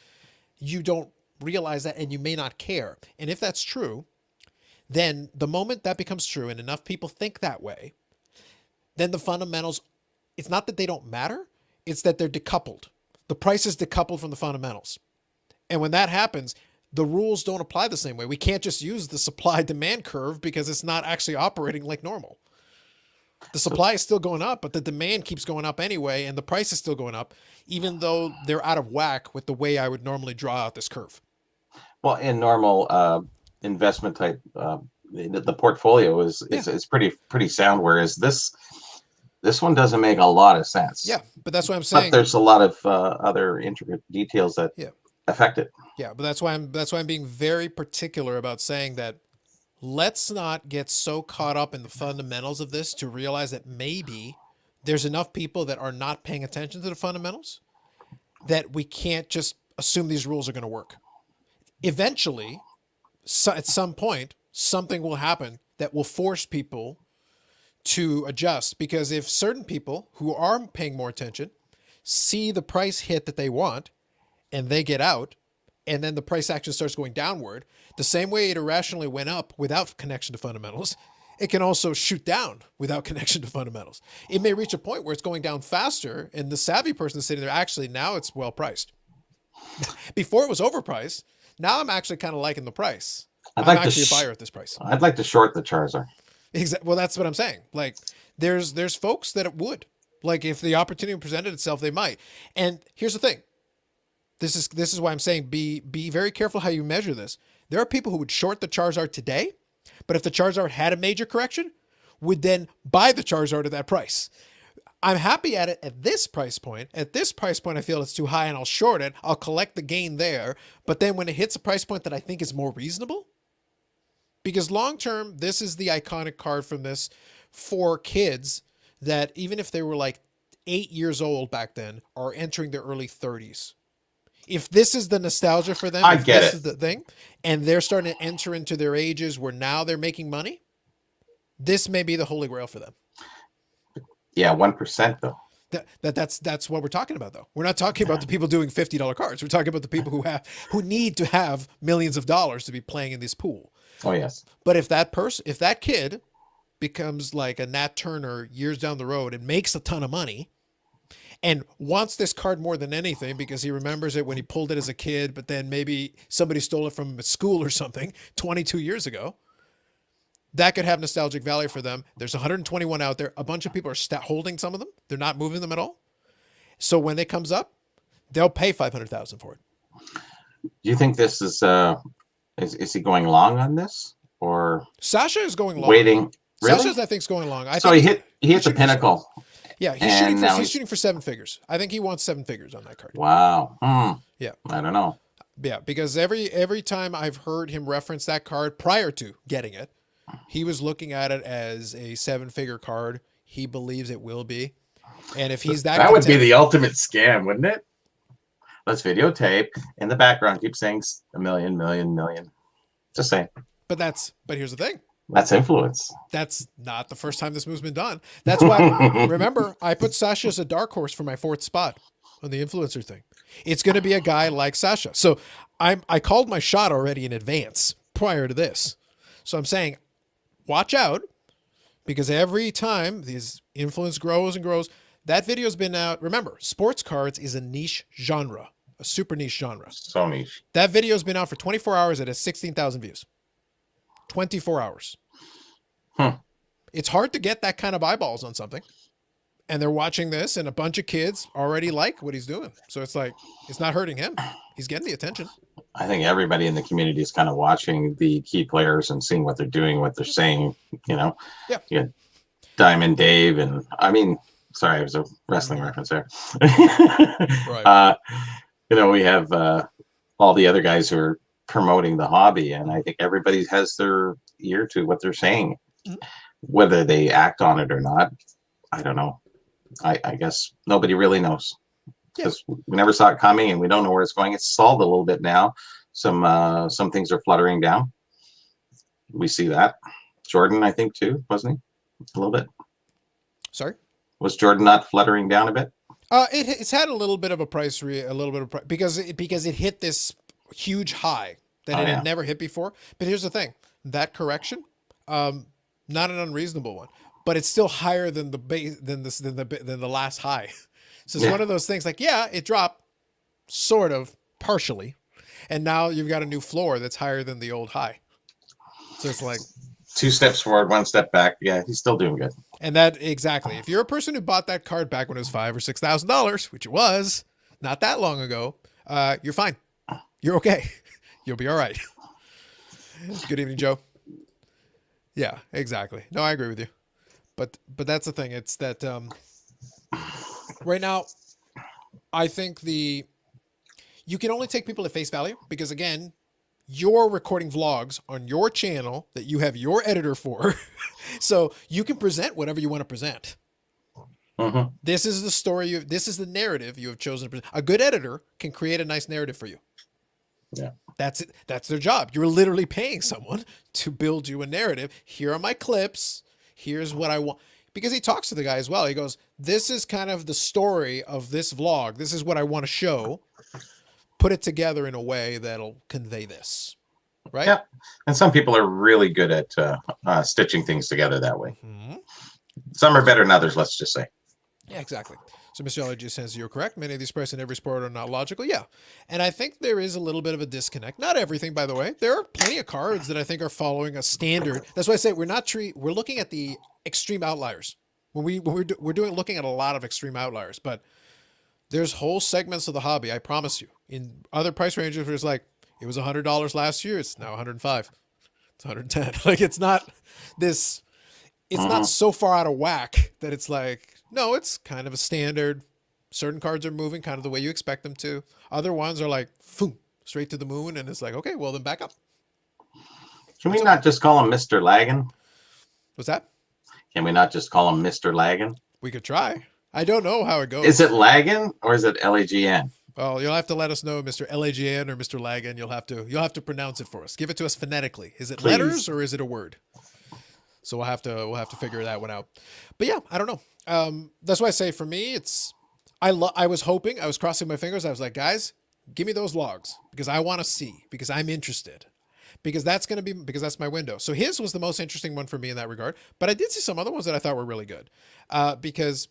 You don't realize that, and you may not care. And if that's true, then the moment that becomes true and enough people think that way, then the fundamentals, it's not that they don't matter, it's that they're decoupled. The price is decoupled from the fundamentals. And when that happens, the rules don't apply the same way. We can't just use the supply demand curve because it's not actually operating like normal. The supply is still going up, but the demand keeps going up anyway, and the price is still going up, even though they're out of whack with the way I would normally draw out this curve. Well, in normal investment type, the portfolio is pretty sound. Whereas this, This one doesn't make a lot of sense. Yeah, but that's what I'm But saying. there's a lot of other intricate details that Yeah, affect it. yeah, but that's why I'm being very particular about saying that let's not get so caught up in the fundamentals of this to realize that maybe there's enough people that are not paying attention to the fundamentals that we can't just assume these rules are going to work. Eventually, at some point, something will happen that will force people to adjust, because if certain people who are paying more attention see the price hit that they want and they get out, and then the price action starts going downward, the same way it irrationally went up without connection to fundamentals, it can also shoot down without connection to fundamentals. It may reach a point where it's going down faster, and the savvy person is sitting there, actually, now it's well priced. Before it was overpriced. Now I'm actually kind of liking the price. I'm actually a buyer at this price. I'd like to short the Charizard. Well, that's what I'm saying. Like, there's folks that it would. Like, if the opportunity presented itself, they might. And here's the thing. This is why I'm saying be very careful how you measure this. There are people who would short the Charizard today, but if the Charizard had a major correction, would then buy the Charizard at that price. I'm happy at it at this price point. At this price point, I feel it's too high and I'll short it. I'll collect the gain there. But then when it hits a price point that I think is more reasonable, because long term, this is the iconic card from this for kids that even if they were like 8 years old back then are entering their early 30s. If this is the nostalgia for them, if this is the thing, and they're starting to enter into their ages where now they're making money, this may be the holy grail for them. Yeah, 1% though. That's what we're talking about, though. We're not talking about the people doing $50 cards. We're talking about the people who need to have millions of dollars to be playing in this pool. Oh yes. But if that kid becomes like a Nat Turner years down the road and makes a ton of money and wants this card more than anything because he remembers it when he pulled it as a kid, but then maybe somebody stole it from him at school or something 22 years ago, that could have nostalgic value for them. There's 121 out there. A bunch of people are holding some of them. They're not moving them at all. So when it comes up, they'll pay $500,000 for it. Do you think this is he going long on this, or Sasha is going long? Waiting. Really? Sasha's, I think, is going long. So he hit the pinnacle. Yeah, he's shooting for 7 figures. I think he wants 7 figures on that card. Wow. Yeah. I don't know. Yeah, because every time I've heard him reference that card prior to getting it, he was looking at it as a 7-figure card. He believes it will be. And if he's that would be the ultimate scam, wouldn't it? Let's videotape in the background. Keep saying a million, million, million. Just saying. But here's the thing. That's influence. That's not the first time this move's been done. That's why, remember, I put Sasha as a dark horse for my 4th spot on the influencer thing. It's going to be a guy like Sasha. So I called my shot already in advance prior to this. So I'm saying, watch out, because every time these influence grows and grows, that video's been out. Remember, sports cards is a niche genre, a super niche genre. So niche. That video's been out for 24 hours. It has 16,000 views. 24 hours. It's hard to get that kind of eyeballs on something. And they're watching this, and a bunch of kids already like what he's doing. So it's like, it's not hurting him. He's getting the attention. I think everybody in the community is kind of watching the key players and seeing what they're doing, what they're saying, Yeah. You got Diamond Dave, and sorry, it was a wrestling reference there. Right. We have all the other guys who are promoting the hobby, and I think everybody has their ear to what they're saying. Whether they act on it or not, I don't know. I guess nobody really knows, because we never saw it coming, and we don't know where it's going. It's stalled a little bit now. Some things are fluttering down. We see that. Jordan, I think, too, wasn't he? A little bit. Sorry? Was Jordan not fluttering down a bit? It's had a little bit of a price, because it hit this huge high that it had never hit before. But here's the thing: that correction, not an unreasonable one, but it's still higher than the base than the last high. So it's one of those things. Like, it dropped, sort of partially, and now you've got a new floor that's higher than the old high. So it's like 2 steps forward, 1 step back. Yeah, he's still doing good. And that exactly. If you're a person who bought that card back when it was $5,000 or $6,000, which it was not that long ago, you're fine. You're okay. You'll be all right. Good evening, Joe. Yeah, exactly. No, I agree with you. But that's the thing. It's that right now, I think you can only take people at face value because again, you're recording vlogs on your channel that you have your editor for, so you can present whatever you want to present. Mm-hmm. This is the story. This is the narrative you have chosen to present. A good editor can create a nice narrative for you. Yeah. That's it. That's their job. You're literally paying someone to build you a narrative. Here are my clips. Here's what I want. Because he talks to the guy as well. He goes, this is kind of the story of this vlog. This is what I want to show. Put it together in a way that'll convey this. Right? Yeah. And some people are really good at stitching things together that way. Mm-hmm. Some are better than others, let's just say. Yeah, exactly. So Mr. Allergy says you're correct. Many of these prices in every sport are not logical. Yeah. And I think there is a little bit of a disconnect. Not everything, by the way. There are plenty of cards that I think are following a standard. That's why I say we're looking at the extreme outliers. We're looking at a lot of extreme outliers, but there's whole segments of the hobby, I promise you, in other price ranges where it's like, it was $100 last year. It's now 105. It's 110. Like it's not this, it's not so far out of whack that it's like, no, it's kind of a standard. Certain cards are moving kind of the way you expect them to. Other ones are like, boom, straight to the moon. And it's like, okay, well then back up. Can we not just call him Mr. Laggin? What's that? Can we not just call him Mr. Laggin? We could try. I don't know how it goes. Is it Laggin or is it L-A-G-N? Well, you'll have to let us know, Mr. L-A-G-N or Mr. Lagan. You'll have to pronounce it for us. Give it to us phonetically. Is it letters or is it a word? So we'll have to figure that one out. But yeah, I don't know. That's why I say for me, I was hoping, I was crossing my fingers. I was like, guys, give me those logs because I want to see, because I'm interested, because that's my window. So his was the most interesting one for me in that regard. But I did see some other ones that I thought were really good because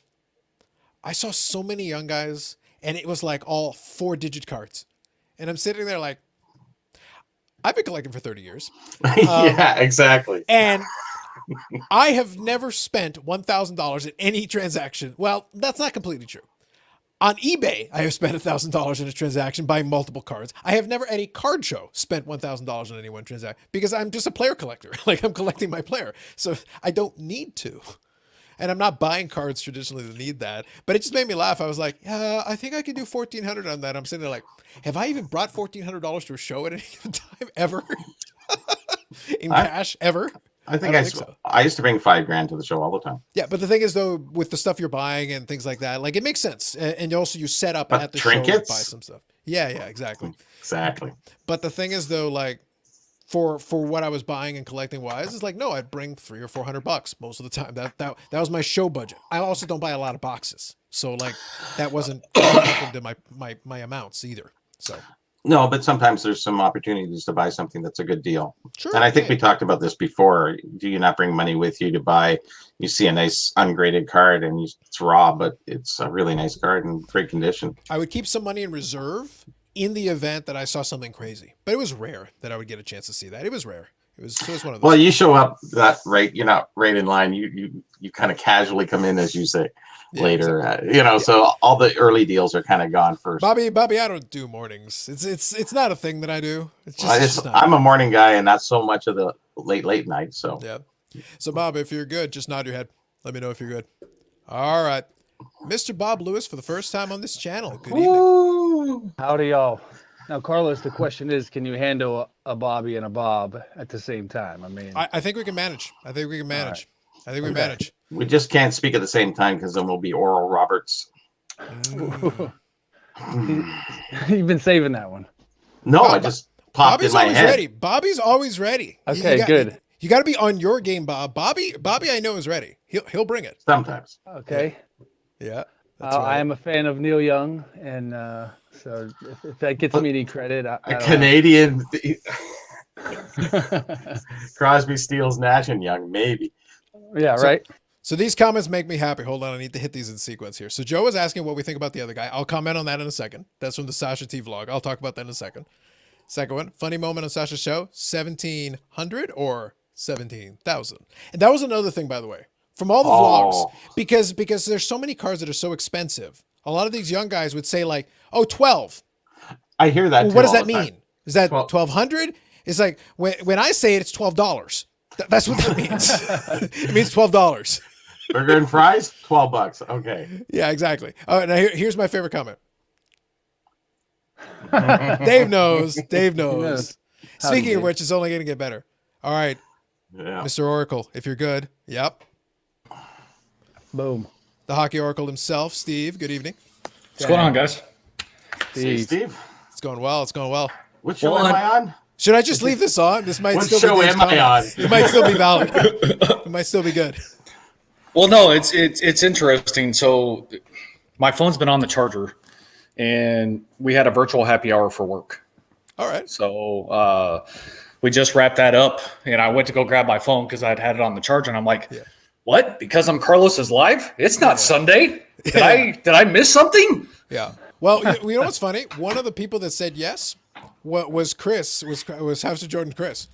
I saw so many young guys and it was like all 4-digit cards. And I'm sitting there like, I've been collecting for 30 years. Yeah, exactly. And I have never spent $1,000 in any transaction. Well, that's not completely true. On eBay, I have spent $1,000 in a transaction buying multiple cards. I have never at a card show spent $1,000 on any one transaction because I'm just a player collector. Like I'm collecting my player. So I don't need to. And I'm not buying cards traditionally that need that. But it just made me laugh. I was like, yeah, I think I could do $1,400 on that. I'm sitting there like, have I even brought $1,400 to a show at any given time ever? In cash ever? I think I used to bring $5,000 to the show all the time. Yeah, but the thing is, though, with the stuff you're buying and things like that, like it makes sense. And also you set up at the trinkets? show to buy some stuff. Yeah, exactly. Exactly. But the thing is, though, like for what I was buying and collecting wise, it's like, no, I'd bring $300 or $400 most of the time. That was my show budget. I also don't buy a lot of boxes. So like that wasn't into my amounts either. So. No, but sometimes there's some opportunities to buy something that's a good deal. Sure, and I think we talked about this before. Do you not bring money with you to buy? You see a nice ungraded card and it's raw, but it's a really nice card in great condition. I would keep some money in reserve in the event that I saw something crazy, but it was rare that I would get a chance to see that. It was rare. It was one of those. Well, you show up that right. You're not right in line. You kind of casually come in, as you say. Later, exactly. So all the early deals are kind of gone first. Bobby, I don't do mornings. It's not a thing that I do. I'm a morning guy and not so much of the late night. So yeah. So Bob, if you're good, just nod your head. Let me know if you're good. All right, Mr. Bob Lewis for the first time on this channel. Good evening. Howdy, y'all. Now, Carlos, the question is, can you handle a Bobby and a Bob at the same time? I mean, I think we can manage. I think we manage. We just can't speak at the same time because then we'll be Oral Roberts. You've been saving that one. No, I just popped Bobby's in my always head. Ready. Bobby's always ready. Okay, good. You got to be on your game, Bob. Bobby, I know is ready. He'll bring it. Sometimes. Okay. Yeah. Right. I am a fan of Neil Young, and so if that gets me any credit, a Canadian. Crosby, Stills, Nash, and Young, maybe. Yeah, right. So these comments make me happy. Hold on, I need to hit these in sequence here. So Joe is asking what we think about the other guy. I'll comment on that in a second. That's from the Sasha T vlog. I'll talk about that in a second. Second one, funny moment on Sasha's show, 1,700 or 17,000. And that was another thing, by the way, from all the vlogs, because there's so many cards that are so expensive. A lot of these young guys would say like, oh, 12. I hear that. Well, what does that mean? Is that 1,200? It's like when I say it, it's $12. That's what that means. It means $12. Burger and fries, $12. Okay. Yeah, exactly. Oh, now here's my favorite comment. Dave knows. Dave knows. knows. Howdy, Speaking of Dave. which, it's only going to get better. All right, Yeah. Mr. Oracle, if you're good. Yep. Boom. The hockey Oracle himself, Steve. Good evening. What's going on, guys? See, Steve, It's going well. It's going well. which show Well, am I on? Should I just leave this on? This might What still show be Dave's am I comment. on? It might still be valid. It might still be good. Well, no, it's interesting. So my phone's been on the charger, and we had a virtual happy hour for work. All right. So we just wrapped that up, and I went to go grab my phone because I'd had it on the charger, and I'm like, Yeah. "What? Because I'm Carlos's live? It's not Sunday. Did Yeah. I miss something?" Yeah. Well, you know what's funny? One of the people that said yes was Chris, was House of Jordan Chris.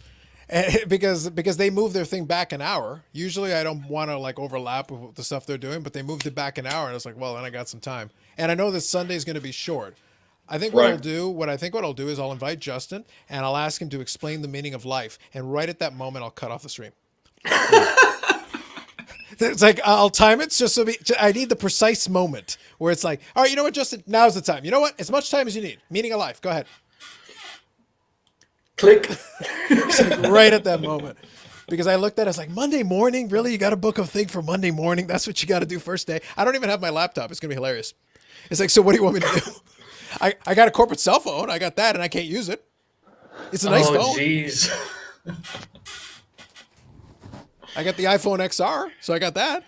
And because they moved their thing back an hour. Usually I don't want to like overlap with the stuff they're doing, but they moved it back an hour, and I was like, well, then I got some time. And I know this Sunday's going to be short. I think what Right. I'll do is I'll invite Justin and I'll ask him to explain the meaning of life. And right at that moment, I'll cut off the stream. It's like I'll time it just so I need the precise moment where it's like, all right, you know what, Justin, now's the time. You know what? As much time as you need. Meaning of life. Go ahead. Click. It's like right at that moment. Because I looked at it, I was like, Monday morning? Really? You got to book a thing for Monday morning? That's what you got to do first day? I don't even have my laptop. It's going to be hilarious. It's like, so what do you want me to do? I got a corporate cell phone. I got that, and I can't use it. It's a nice Oh, phone. jeez. I got the iPhone XR, so I got that.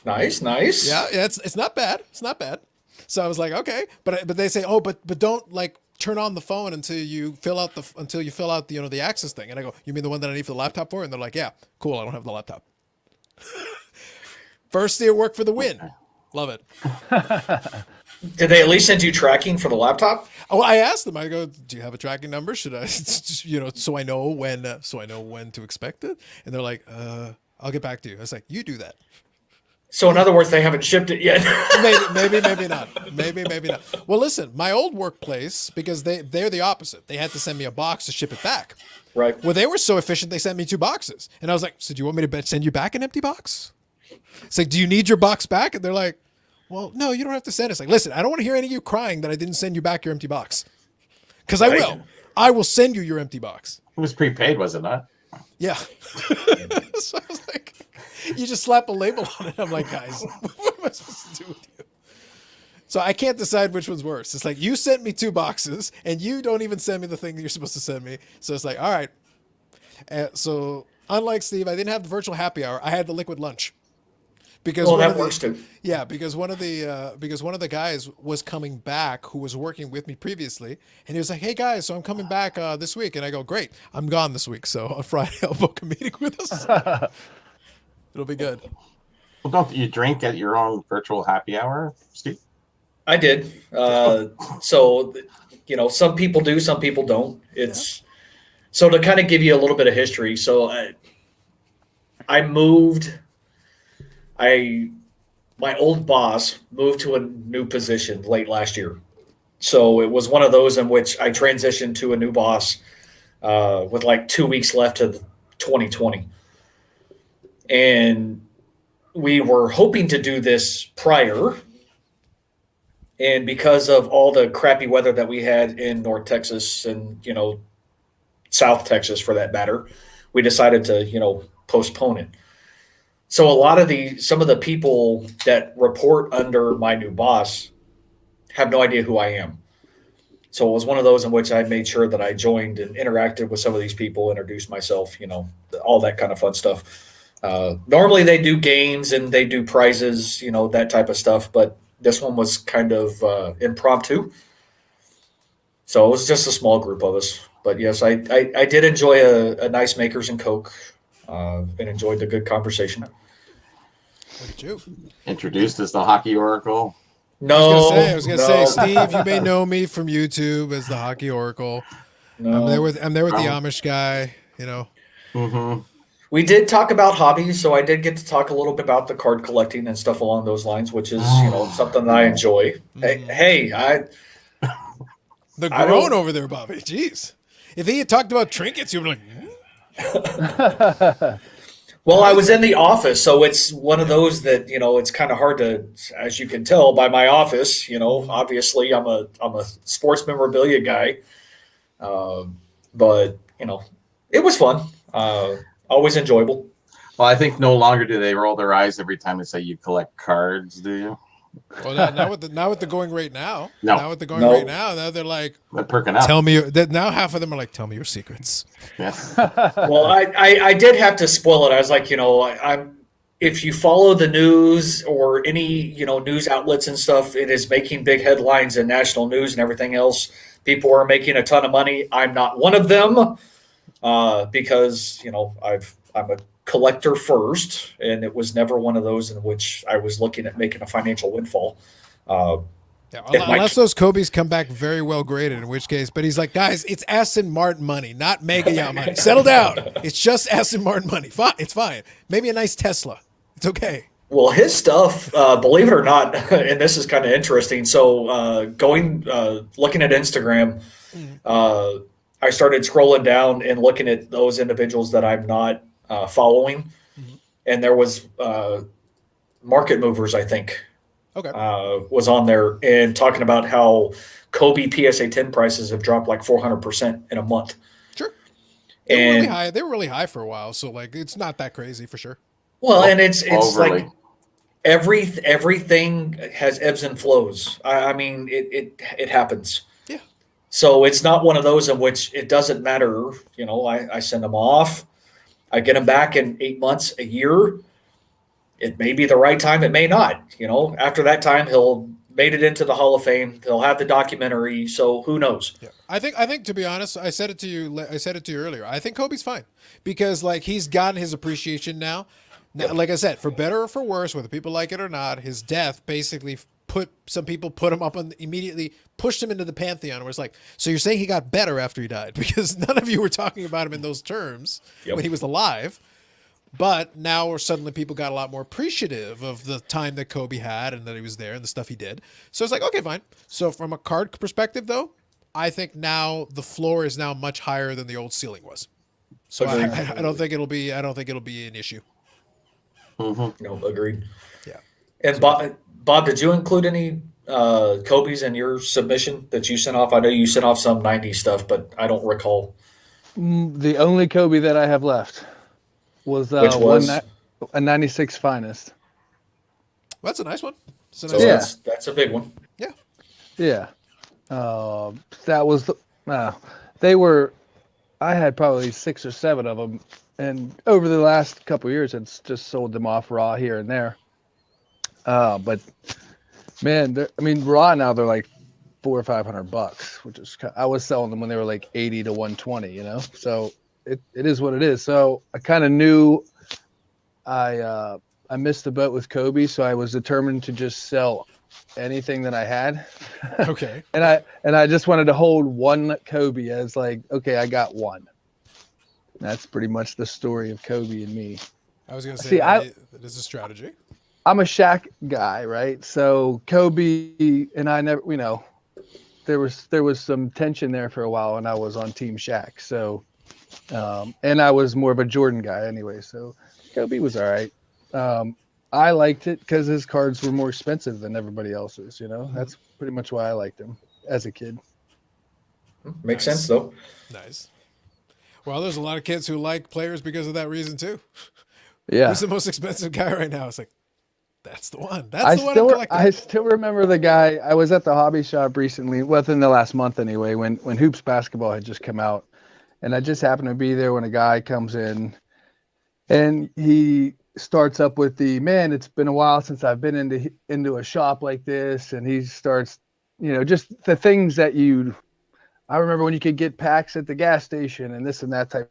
Nice. Yeah, it's not bad. It's not bad. So I was like, okay, but they say, oh, but don't like turn on the phone until you fill out the the access thing. And I go, you mean the one that I need for the laptop for? And they're like, yeah, cool. I don't have the laptop. First day of work for the win. Love it. Did they at least send you tracking for the laptop? Oh, I asked them. I go, do you have a tracking number? Should I, so I know when to expect it? And they're like, I'll get back to you. I was like, you do that. So in other words, they haven't shipped it yet. Maybe not. Maybe not. Well, listen, my old workplace, because they're the opposite. They had to send me a box to ship it back. Right. Well, they were so efficient, they sent me 2 boxes. And I was like, so do you want me to send you back an empty box? It's like, do you need your box back? And they're like, well, no, you don't have to send it. It's like, listen, I don't want to hear any of you crying that I didn't send you back your empty box. Because Right. I will send you your empty box. It was prepaid, was it not? Yeah. So I was like, you just slap a label on it. I'm like, guys, what am I supposed to do with you? So I can't decide which one's worse. It's like, you sent me 2 boxes and you don't even send me the thing that you're supposed to send me. So it's like, all right. So unlike Steve, I didn't have the virtual happy hour. I had the liquid lunch. Because Well, one that of the- works too. Yeah, because one of the guys was coming back who was working with me previously, and he was like, "Hey guys, so I'm coming back this week," and I go, "Great, I'm gone this week, so on Friday I'll book a meeting with us. It'll be good." Well, don't you drink at your own virtual happy hour, Steve? I did. So, some people do, some people don't. It's so to kind of give you a little bit of history. So I moved. My old boss moved to a new position late last year. So it was one of those in which I transitioned to a new boss with like 2 weeks left of 2020. And we were hoping to do this prior. And because of all the crappy weather that we had in North Texas and, South Texas for that matter, we decided to, postpone it. So some of the people that report under my new boss have no idea who I am. So it was one of those in which I made sure that I joined and interacted with some of these people, introduced myself, all that kind of fun stuff. Normally they do games and they do prizes, that type of stuff, but this one was kind of impromptu. So it was just a small group of us. But yes, I did enjoy a nice Makers and Coke and enjoyed the good conversation. Look at you. Introduced as the Hockey Oracle. No, I was gonna say, no, Steve, you may know me from YouTube as the Hockey Oracle. no. I'm there with the Amish guy. Mm-hmm. We did talk about hobbies, so I did get to talk a little bit about the card collecting and stuff along those lines, which is something that I enjoy. Hey, The I groan don't- over there, Bobby. Jeez, if he had talked about trinkets, you'd be like, Well, I was in the office, so it's one of those that it's kind of hard to, as you can tell by my office. Obviously, I'm a sports memorabilia guy, but it was fun. Always enjoyable. Well, I think no longer do they roll their eyes every time they say you collect cards, do you? Well, not with the going rate now. No. Not with the going No. rate now they're like, They're perking up. tell me. Now half of them are like, tell me your secrets. Yes. Well, I did have to spoil it. I was like, I'm if you follow the news or any news outlets and stuff, it is making big headlines in national news and everything else. People are making a ton of money. I'm not one of them because I'm a collector first, and it was never one of those in which I was looking at making a financial windfall. Yeah, unless those Kobe's come back very well graded, in which case, but he's like, guys, it's Aston Martin money, not Mega Yacht money. Settle down. It's just Aston Martin money. Fine, it's fine. Maybe a nice Tesla. It's okay. Well, his stuff, believe it or not, and this is kind of interesting. So, looking at Instagram, I started scrolling down and looking at those individuals that I'm not following, and there was Market Movers, I think. Okay. Was on there and talking about how Kobe PSA 10 prices have dropped like 400% in a month. Sure. They were really And high. They were really high for a while, so like it's not that crazy for sure. well, and it's Overly. like everything has ebbs and flows. I mean, it happens. Yeah. So it's not one of those in which it doesn't matter. I send them off. I get them back in 8 months, a year. It may be the right time. It may not. After that time, he'll made it into the Hall of Fame. He'll have the documentary. So who knows? Yeah. I think to be honest, I said it to you earlier. I think Kobe's fine because like he's gotten his appreciation now. Now, like I said, for better or for worse, whether people like it or not, his death basically put him up on immediately pushed him into the pantheon. Where it's like, so you're saying he got better after he died because none of you were talking about him in those terms when he was alive. But now suddenly people got a lot more appreciative of the time that Kobe had and that he was there and the stuff he did. So it's like, okay, fine. So from a card perspective, though, I think now the floor is now much higher than the old ceiling was. So I don't think it'll be an issue. Mm-hmm. No, agreed. Yeah. And Bob, did you include any Kobe's in your submission that you sent off? I know you sent off some 90s stuff, but I don't recall. The only Kobe that I have left was, Which was a 96 finest. Well, that's a nice one. So Yeah. that's a big one. Yeah. Yeah. That was I had probably 6 or 7 of them, and over the last couple of years, it's just sold them off raw here and there. But man, raw now they're like $400 or $500, which is I was selling them when they were like 80 to 120, So it is what it is. So I kind of knew I missed the boat with Kobe, so I was determined to just sell anything that I had. Okay. and I just wanted to hold one Kobe as like, okay, I got one. That's pretty much the story of Kobe and me. I was going to say, See, that is a strategy. I'm a Shaq guy, right? So Kobe and I never, there was some tension there for a while, and I was on Team Shaq. So, and I was more of a Jordan guy anyway. So Kobe was all right. I liked it because his cards were more expensive than everybody else's. That's pretty much why I liked him as a kid. Makes sense, though. Nice. Well, there's a lot of kids who like players because of that reason too. Yeah. Who's the most expensive guy right now? It's like, that's the one. That's the one I'm collecting. I still remember the guy. I was at the hobby shop recently, within the last month anyway, when Hoops basketball had just come out, and I just happened to be there when a guy comes in, and he starts up with man, it's been a while since I've been into a shop like this, and he starts, just the things that I remember when you could get packs at the gas station and this and that type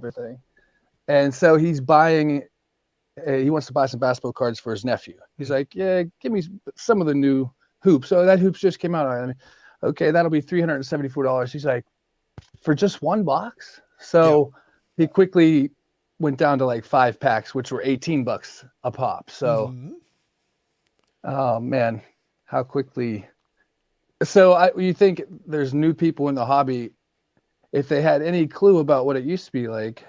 of thing. And so he's buying. He wants to buy some basketball cards for his nephew. He's like, yeah, give me some of the new hoops. So that hoops just came out. Okay, that'll be $374. He's like, for just one box? So he quickly went down to like 5 packs, which were $18 a pop. So, oh man, how quickly. So you think there's new people in the hobby, if they had any clue about what it used to be like,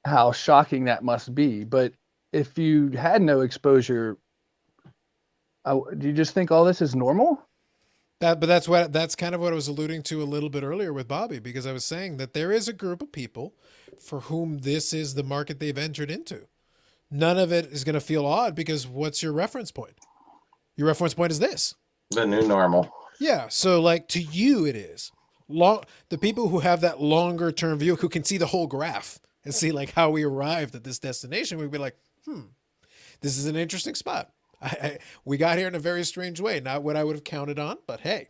how shocking that must be. But if you had no exposure, do you just think all this is normal? But that's kind of what I was alluding to a little bit earlier with Bobby, because I was saying that there is a group of people for whom this is the market they've entered into. None of it is going to feel odd, because what's your reference point? Your reference point is this. The new normal. Yeah. So like to you, it is the people who have that longer term view, who can see the whole graph and see like how we arrived at this destination, we'd be like, this is an interesting spot. We got here in a very strange way, not what I would have counted on, but hey.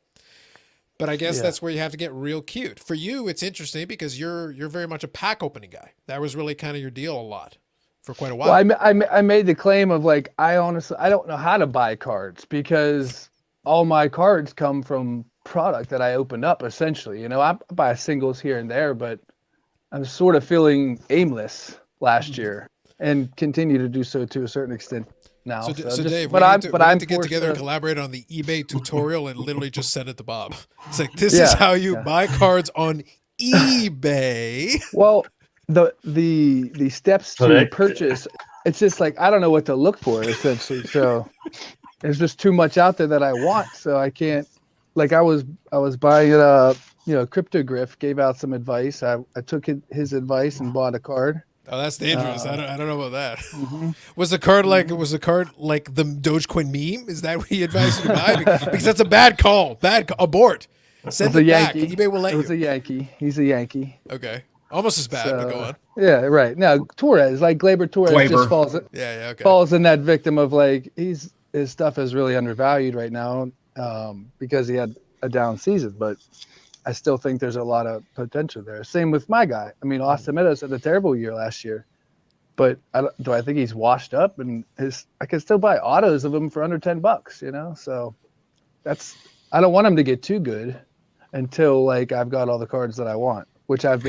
But I guess that's where you have to get real cute. For you, it's interesting because you're very much a pack opening guy. That was really kind of your deal a lot for quite a while. Well, I made the claim of like, I don't know how to buy cards, because all my cards come from product that I opened up essentially. I buy singles here and there, but I'm sort of feeling aimless last year and continue to do so to a certain extent now. So just, Dave, but we need to get forced together and collaborate on the eBay tutorial and literally just send it to Bob. It's like, this is how you buy cards on eBay. Well, the steps to purchase, it's just like, I don't know what to look for essentially. So there's just too much out there that I want. So I can't, like I was buying Cryptogriff gave out some advice. I took his advice and bought a card. Oh, that's dangerous. I don't know about that. Mm-hmm. Was the card like the Dogecoin meme? Is that what he advised you to buy? Because that's a bad call. Abort. Send it back. eBay will let you. It was a Yankee. He's a Yankee. Okay. Almost as bad, but go on. Yeah, right. Now Torres, like Gleyber Torres, just falls in that victim of like his stuff is really undervalued right now because he had a down season, but I still think there's a lot of potential there. Same with my guy. I mean, Austin Meadows had a terrible year last year, but do I think he's washed up? And I can still buy autos of him for under $10, So I don't want him to get too good until like I've got all the cards that I want, which I've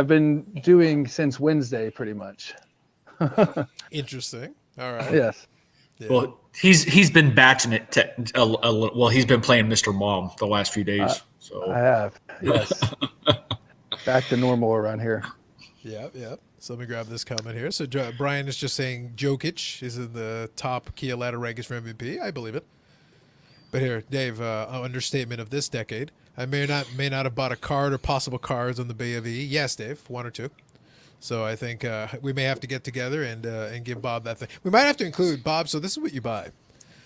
been doing since Wednesday, pretty much. Interesting. All right. Yes. Yeah. Well, he's been batching it a little. Well, he's been playing Mr. Mom the last few days. So I have. Yes. Back to normal around here. Yep. So let me grab this comment here. So Brian is just saying Jokic is in the top Kia ladder rankings for MVP. I believe it. But here, Dave, understatement of this decade. I may not have bought a card or possible cards on the Bay of E. Yes, Dave, one or two. So I think we may have to get together and give Bob that thing. We might have to include Bob. So this is what you buy.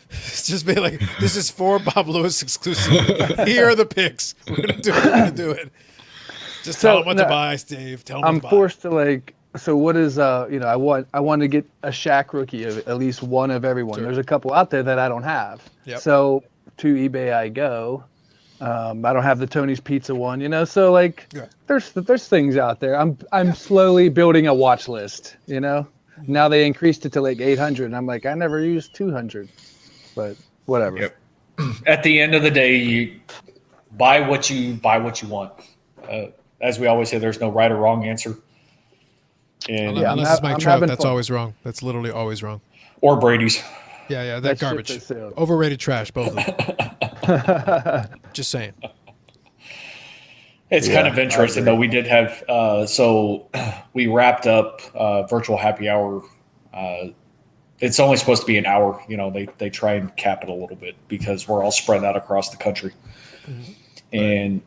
It's just be like, this is for Bob Lewis exclusively. Here are the picks. We're gonna do it. Just tell him what to buy, Dave. Tell him. I'm what to buy. forced to like. So what is I want to get a Shaq rookie of at least one of everyone. Sure. There's a couple out there that I don't have. Yep. So to eBay I go. I don't have the Tony's Pizza one, So like, there's things out there. I'm slowly building a watch list, Now they increased it to like 800, and I'm like, I never used 200, but whatever. Yep. At the end of the day, you buy what you want. As we always say, there's no right or wrong answer. And unless it's Mike Trout, that's always wrong. That's literally always wrong. Or Brady's. Yeah, that garbage. Overrated trash, both of them. Just saying. It's kind of interesting, though. We did have so we wrapped up virtual happy hour. It's only supposed to be an hour. They try and cap it a little bit because we're all spread out across the country. Mm-hmm. And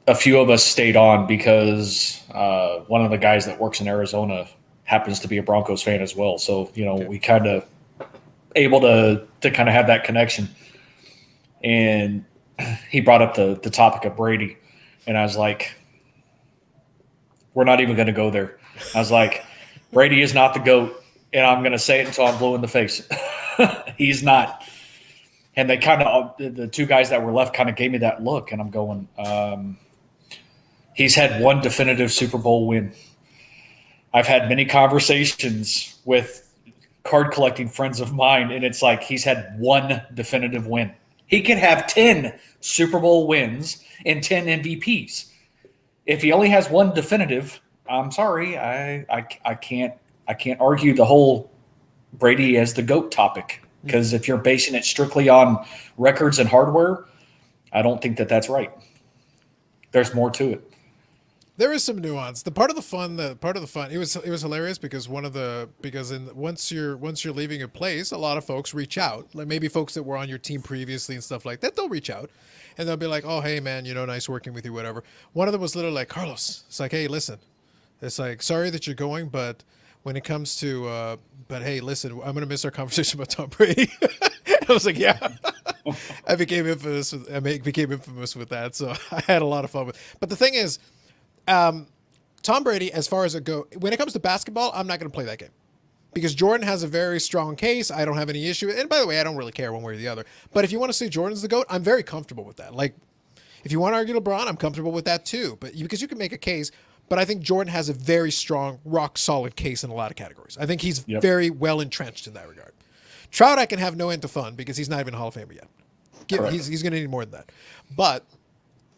a few of us stayed on because one of the guys that works in Arizona happens to be a Broncos fan as well. So, we kind of able to kind of have that connection. And he brought up the topic of Brady. And I was like, we're not even going to go there. I was like, Brady is not the GOAT. And I'm going to say it until I'm blue in the face. He's not. And they kind of, the two guys that were left kind of gave me that look. And I'm going, he's had one definitive Super Bowl win. I've had many conversations with card collecting friends of mine, and it's like he's had one definitive win. He could have 10 Super Bowl wins and 10 MVPs. If he only has one definitive, I'm sorry, I can't argue the whole Brady as the GOAT topic, because if you're basing it strictly on records and hardware, I don't think that that's right. There's more to it. There is some nuance. The part of the fun, it was hilarious because once you're leaving a place, a lot of folks reach out. Like maybe folks that were on your team previously and stuff like that, they'll reach out and they'll be like, "Oh, hey man, nice working with you, whatever." One of them was literally like, "Carlos, it's like, hey, listen, it's like, sorry that you're going, but when it comes to, but hey, listen, I'm gonna miss our conversation about Tom Brady." I was like, "Yeah." I became infamous with that, so I had a lot of fun with. But the thing is, Tom Brady, as far as when it comes to basketball, I'm not going to play that game because Jordan has a very strong case. I don't have any issue. And by the way, I don't really care one way or the other. But if you want to say Jordan's the GOAT, I'm very comfortable with that. Like, if you want to argue LeBron, I'm comfortable with that too. But because you can make a case, but I think Jordan has a very strong, rock solid case in a lot of categories. I think he's very well entrenched in that regard. Trout, I can have no end to fun because he's not even a Hall of Famer yet. He's going to need more than that. But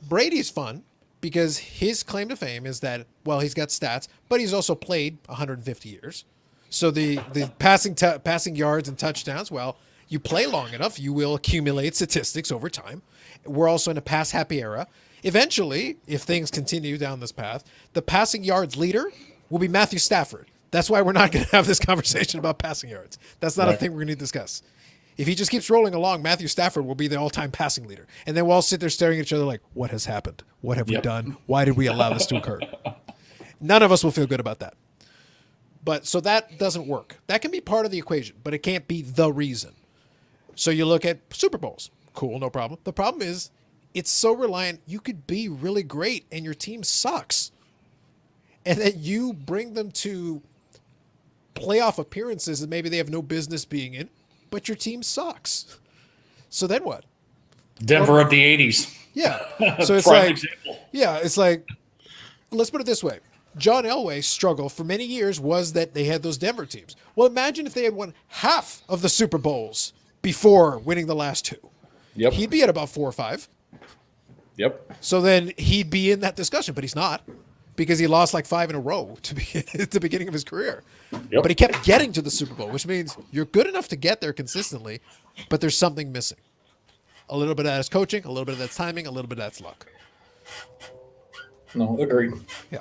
Brady's fun because his claim to fame is that, well, he's got stats, but he's also played 150 years. So the passing yards and touchdowns, well, you play long enough, you will accumulate statistics over time. We're also in a pass-happy era. Eventually, if things continue down this path, the passing yards leader will be Matthew Stafford. That's why we're not going to have this conversation about passing yards. That's not a thing we're going to discuss. If he just keeps rolling along, Matthew Stafford will be the all-time passing leader. And then we'll all sit there staring at each other like, what has happened? What have we done? Why did we allow this to occur? None of us will feel good about that. But so that doesn't work. That can be part of the equation, but it can't be the reason. So you look at Super Bowls. Cool, no problem. The problem is it's so reliant. You could be really great and your team sucks. And then you bring them to playoff appearances that maybe they have no business being in, but your team sucks. So then what? Denver of the 80s. Yeah. So it's Prime like, example. yeah, it's like, let's put it this way. John Elway's struggle for many years was that they had those Denver teams. Well, imagine if they had won half of the Super Bowls before winning the last two. Yep. He'd be at about 4 or 5. Yep. So then he'd be in that discussion, but he's not because he lost like 5 in a row at the beginning of his career. Yep. But he kept getting to the Super Bowl, which means you're good enough to get there consistently, but there's something missing. A little bit of that's coaching, a little bit of that's timing, a little bit of that's luck. No, agreed. Yeah.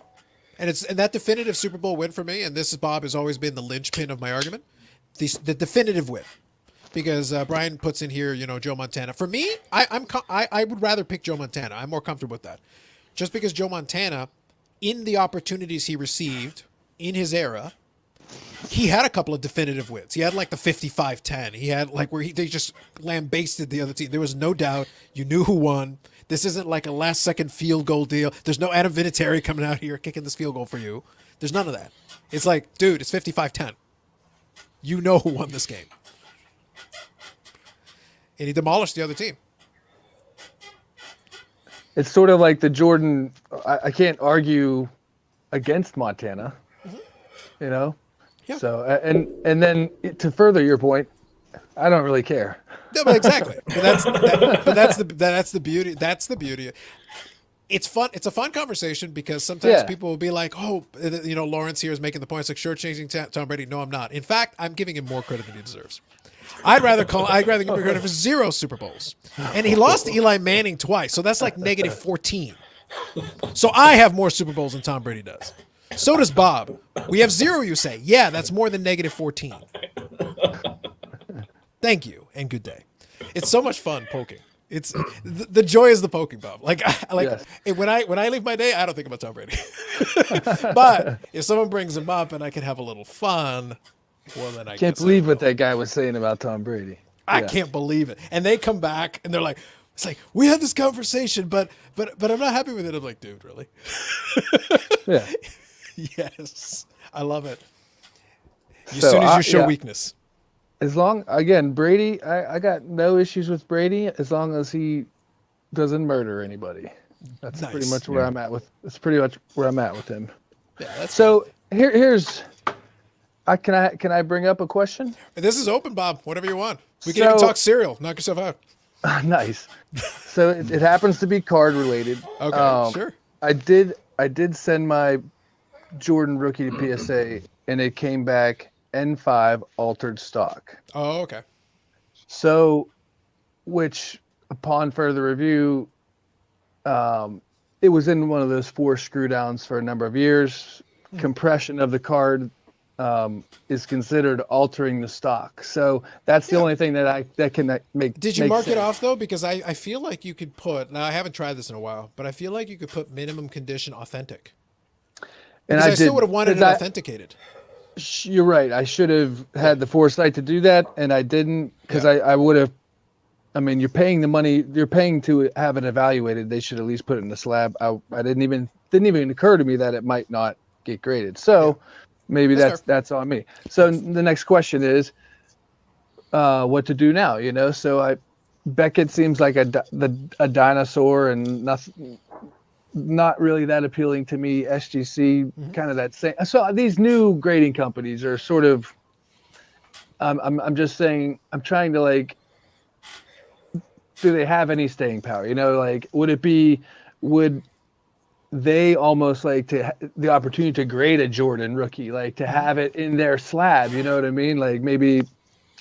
And that definitive Super Bowl win for me, and this is, Bob, has always been the linchpin of my argument, the definitive win. Because Brian puts in here, Joe Montana. For me, I would rather pick Joe Montana. I'm more comfortable with that. Just because Joe Montana, in the opportunities he received in his era, he had a couple of definitive wins. He had like the 55-10. He had like where they just lambasted the other team. There was no doubt. You knew who won. This isn't like a last-second field goal deal. There's no Adam Vinatieri coming out here kicking this field goal for you. There's none of that. It's like, dude, it's 55-10. You know who won this game. And he demolished the other team. It's sort of like the Jordan. I can't argue against Montana, Yeah. So and then to further your point, I don't really care. No, but exactly. But that's the beauty. That's the beauty. It's fun. It's a fun conversation because sometimes people will be like, "Oh, Lawrence here is making the points like shortchanging Tom Brady." No, I'm not. In fact, I'm giving him more credit than he deserves. I'd rather give him credit for 0 Super Bowls, and he lost to Eli Manning twice, so that's like -14. So I have more Super Bowls than Tom Brady does. So does Bob. We have 0, you say. Yeah, that's more than -14. Thank you, and good day. It's so much fun poking. It's the joy is the poking, Bob. When I leave my day, I don't think about Tom Brady. But if someone brings him up and I can have a little fun, well, then I can't believe what that guy was saying about Tom Brady. I can't believe it. And they come back and they're like, it's like, we had this conversation, but I'm not happy with it. I'm like, dude, really? Yeah. Yes. I love it. As soon as you show weakness. As long, again, Brady, I got no issues with Brady as long as he doesn't murder anybody. That's Nice. pretty much where I'm at with. That's pretty much where I'm at with him. Yeah, that's So here's. Can I bring up a question? This is open, Bob. Whatever you want. We can even talk cereal. Knock yourself out. Nice. So it happens to be card related. Okay, sure. I did send my Jordan rookie to PSA, and it came back N5 altered stock. Oh, okay. So, which upon further review, it was in one of those forced screw downs for a number of years. Compression of the card is considered altering the stock. So that's the only thing that can make. Did you make mark it sense. off though? Because I feel like you could put, now I haven't tried this in a while, but I feel like you could put minimum condition authentic. And Because I still did- would have wanted it that- authenticated. You're right. I should have had the foresight to do that, and I didn't, because I would have. I mean, you're paying the money. You're paying to have it evaluated. They should at least put it in the slab. I didn't even occur to me that it might not get graded. So maybe That's that's on me. So the next question is, what to do now? You know, so Beckett seems like a dinosaur and nothing. Not really that appealing to me. SGC, kind of that same. So these new grading companies are sort of. I'm just saying. I'm trying to like. Do they have any staying power? You know, like would they almost like the opportunity to grade a Jordan rookie, like to have it in their slab? You know what I mean? Like maybe.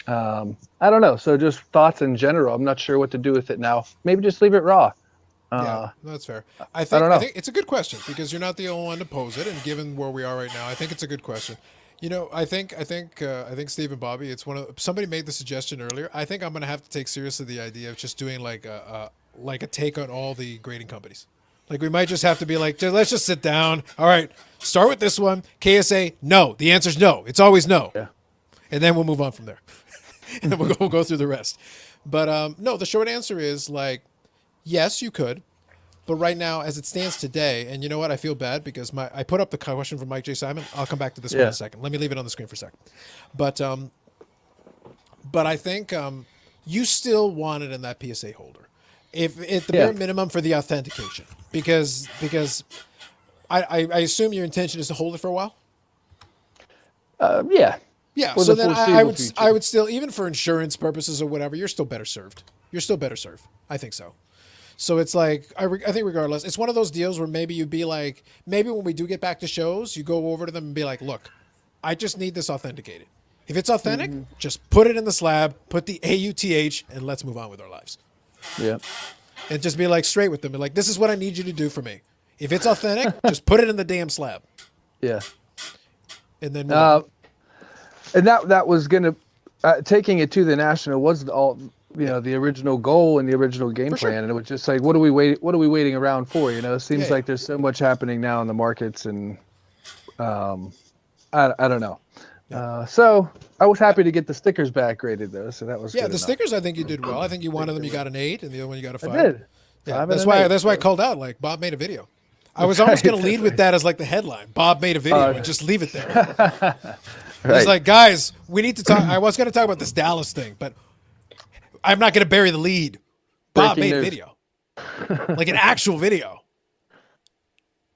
I don't know. So just thoughts in general. I'm not sure what to do with it now. Maybe just leave it raw. Yeah, that's fair. I don't know. think it's a good question because you're not the only one to pose it, and given where we are right now, I think it's a good question. You know, I think Steve and Bobby, it's somebody made the suggestion earlier. I think I'm gonna have to take seriously the idea of just doing like a take on all the grading companies. Like we might just have to be like, let's just sit down. All right, start with this one. KSA, no. The answer's no. It's always no. Yeah. And then we'll move on from there, and then we'll go through the rest. But no, the short answer is like. Yes, you could, but right now, as it stands today, and you know what? I feel bad because I put up the question from Mike J. Simon. I'll come back to this one in a second. Let me leave it on the screen for a second. But I think you still want it in that PSA holder, if at the bare minimum for the authentication, because I assume your intention is to hold it for a while. Yeah. Yeah. For So the then foreseeable future. I would still, even for insurance purposes or whatever, you're still better served. I think so. So it's like, I think regardless, it's one of those deals where maybe you'd be like, maybe when we do get back to shows, you go over to them and be like, look, I just need this authenticated. If it's authentic, just put it in the slab, put the AUTH, and let's move on with our lives. Yeah. And just be like straight with them. Be like, this is what I need you to do for me. If it's authentic, just put it in the damn slab. Yeah. And then move on. And that was gonna taking it to the national was the original goal and the original game For plan, sure. and it was just like, what are we waiting around for? You know, it seems Yeah. like there's so much happening now in the markets, and I don't know. So I was happy to get the stickers back graded though, so that was Yeah, good the enough. stickers, I think you did well. I think you wanted them, you got an 8, and the other one you got a 5. I did. Yeah, 5 that's and an why 8. that's why I called out. Like Bob made a video. I was almost going to lead with that as like the headline. Bob made a video and just leave it there. He's like, guys, we need to talk. I was going to talk about this Dallas thing, but I'm not going to bury the lead. Bob Breaking made a news. video, like an actual video.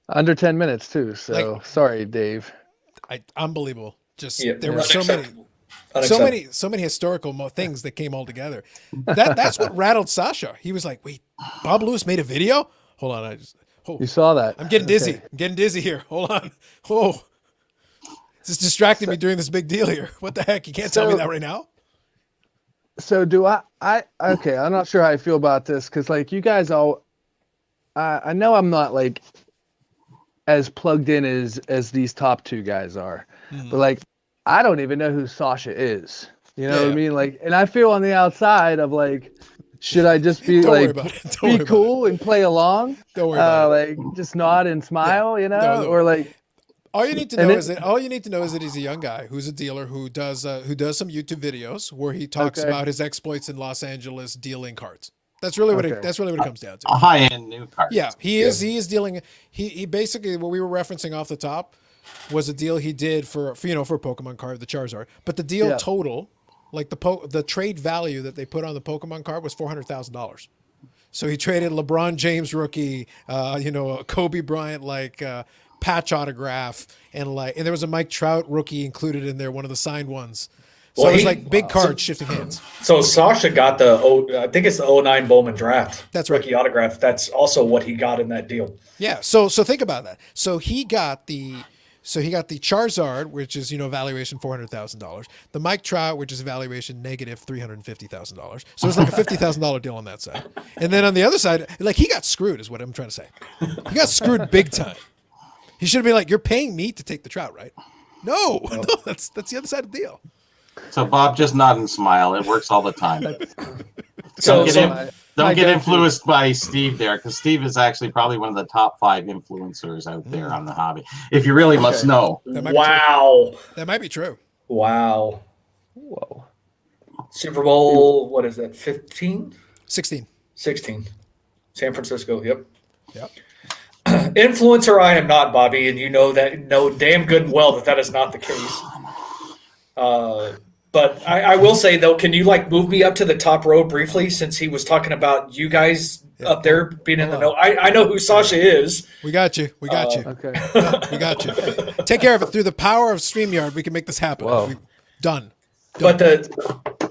Under 10 minutes too. So sorry, Dave. Unbelievable. Just Yeah, there were so many. Unacceptable. So many historical things that came all together. That's what rattled Sasha. He was like, "Wait, Bob Lewis made a video? Hold on, You saw that. I'm getting dizzy. Okay. I'm getting dizzy here. Hold on. Oh, this is distracting me during this big deal here. What the heck? You can't tell me that right now." So do I okay, I'm not sure how I feel about this because like you guys all I know I'm not like as plugged in as these top two guys are. But like I don't even know who Sasha is. You know what Yeah. I mean? Like and I feel on the outside of like should I just be Don't worry like about it. Don't worry be about cool and play along? Don't worry about it. Like just nod and smile, you know? No. Or like All you need to And know it- is that he's a young guy who's a dealer who does some YouTube videos where he talks Okay. about his exploits in Los Angeles dealing cards. That's really what Okay. it comes down to. A high-end new car. Yeah, he is dealing. He basically what we were referencing off the top was a deal he did for a Pokemon card, the Charizard. But the deal Yeah. total, like the trade value that they put on the Pokemon card was $400,000. So he traded LeBron James rookie, a Kobe Bryant patch autograph, and there was a Mike Trout rookie included in there, one of the signed ones. So Well, it was he- like big cards shifting hands. So Sasha got I think it's the 09 Bowman draft. That's right. Rookie autograph. That's also what he got in that deal. Yeah. So think about that. So he got the So he got the Charizard, which is, valuation $400,000. The Mike Trout, which is valuation negative $350,000. So it's like a $50,000 deal on that side. And then on the other side, like he got screwed, is what I'm trying to say. He got screwed big time. He should have been like, "You're paying me to take the Trout, right?" No, that's the other side of the deal. So Bob, just nod and smile. It works all the time. So, Don't get influenced by Steve there, because Steve is actually probably one of the top 5 influencers out there on the hobby. If you really must know. wow. That might be true. Wow. Whoa. Super Bowl, what is that, 15? 16. 16. San Francisco, yep. Yep. Influencer I am not, Bobby, and you know damn good and well that is not the case. But I will say, though, can you move me up to the top row briefly, since he was talking about you guys up there being in the know? I know who Sasha is. We got you. We got you. Okay. Yeah, we got you. Take care of it. Through the power of StreamYard, we can make this happen. Whoa. Done. But the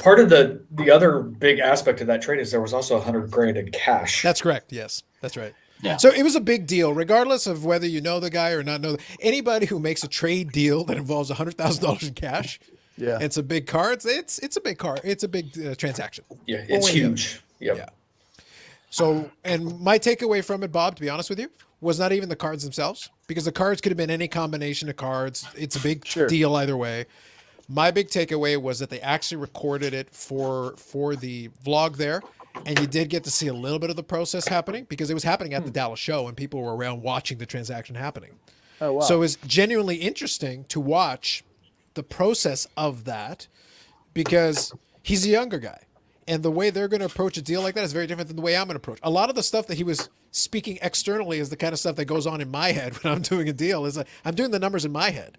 part of the other big aspect of that trade is there was also $100,000 in cash. That's correct. Yes, that's right. Yeah. So it was a big deal, regardless of whether you know the guy or not know. Anybody who makes a trade deal that involves $100,000 in cash, Yeah. it's a big card. It's a big card. It's a big transaction. Yeah, it's huge. Yep. Yeah. So, and my takeaway from it, Bob, to be honest with you, was not even the cards themselves, because the cards could have been any combination of cards. It's a big deal either way. My big takeaway was that they actually recorded it for the vlog there. And you did get to see a little bit of the process happening, because it was happening at the Dallas show and people were around watching the transaction happening. Oh, wow. So it was genuinely interesting to watch the process of that, because he's a younger guy. And the way they're going to approach a deal like that is very different than the way I'm going to approach. A lot of the stuff that he was speaking externally is the kind of stuff that goes on in my head when I'm doing a deal. Is like, I'm doing the numbers in my head.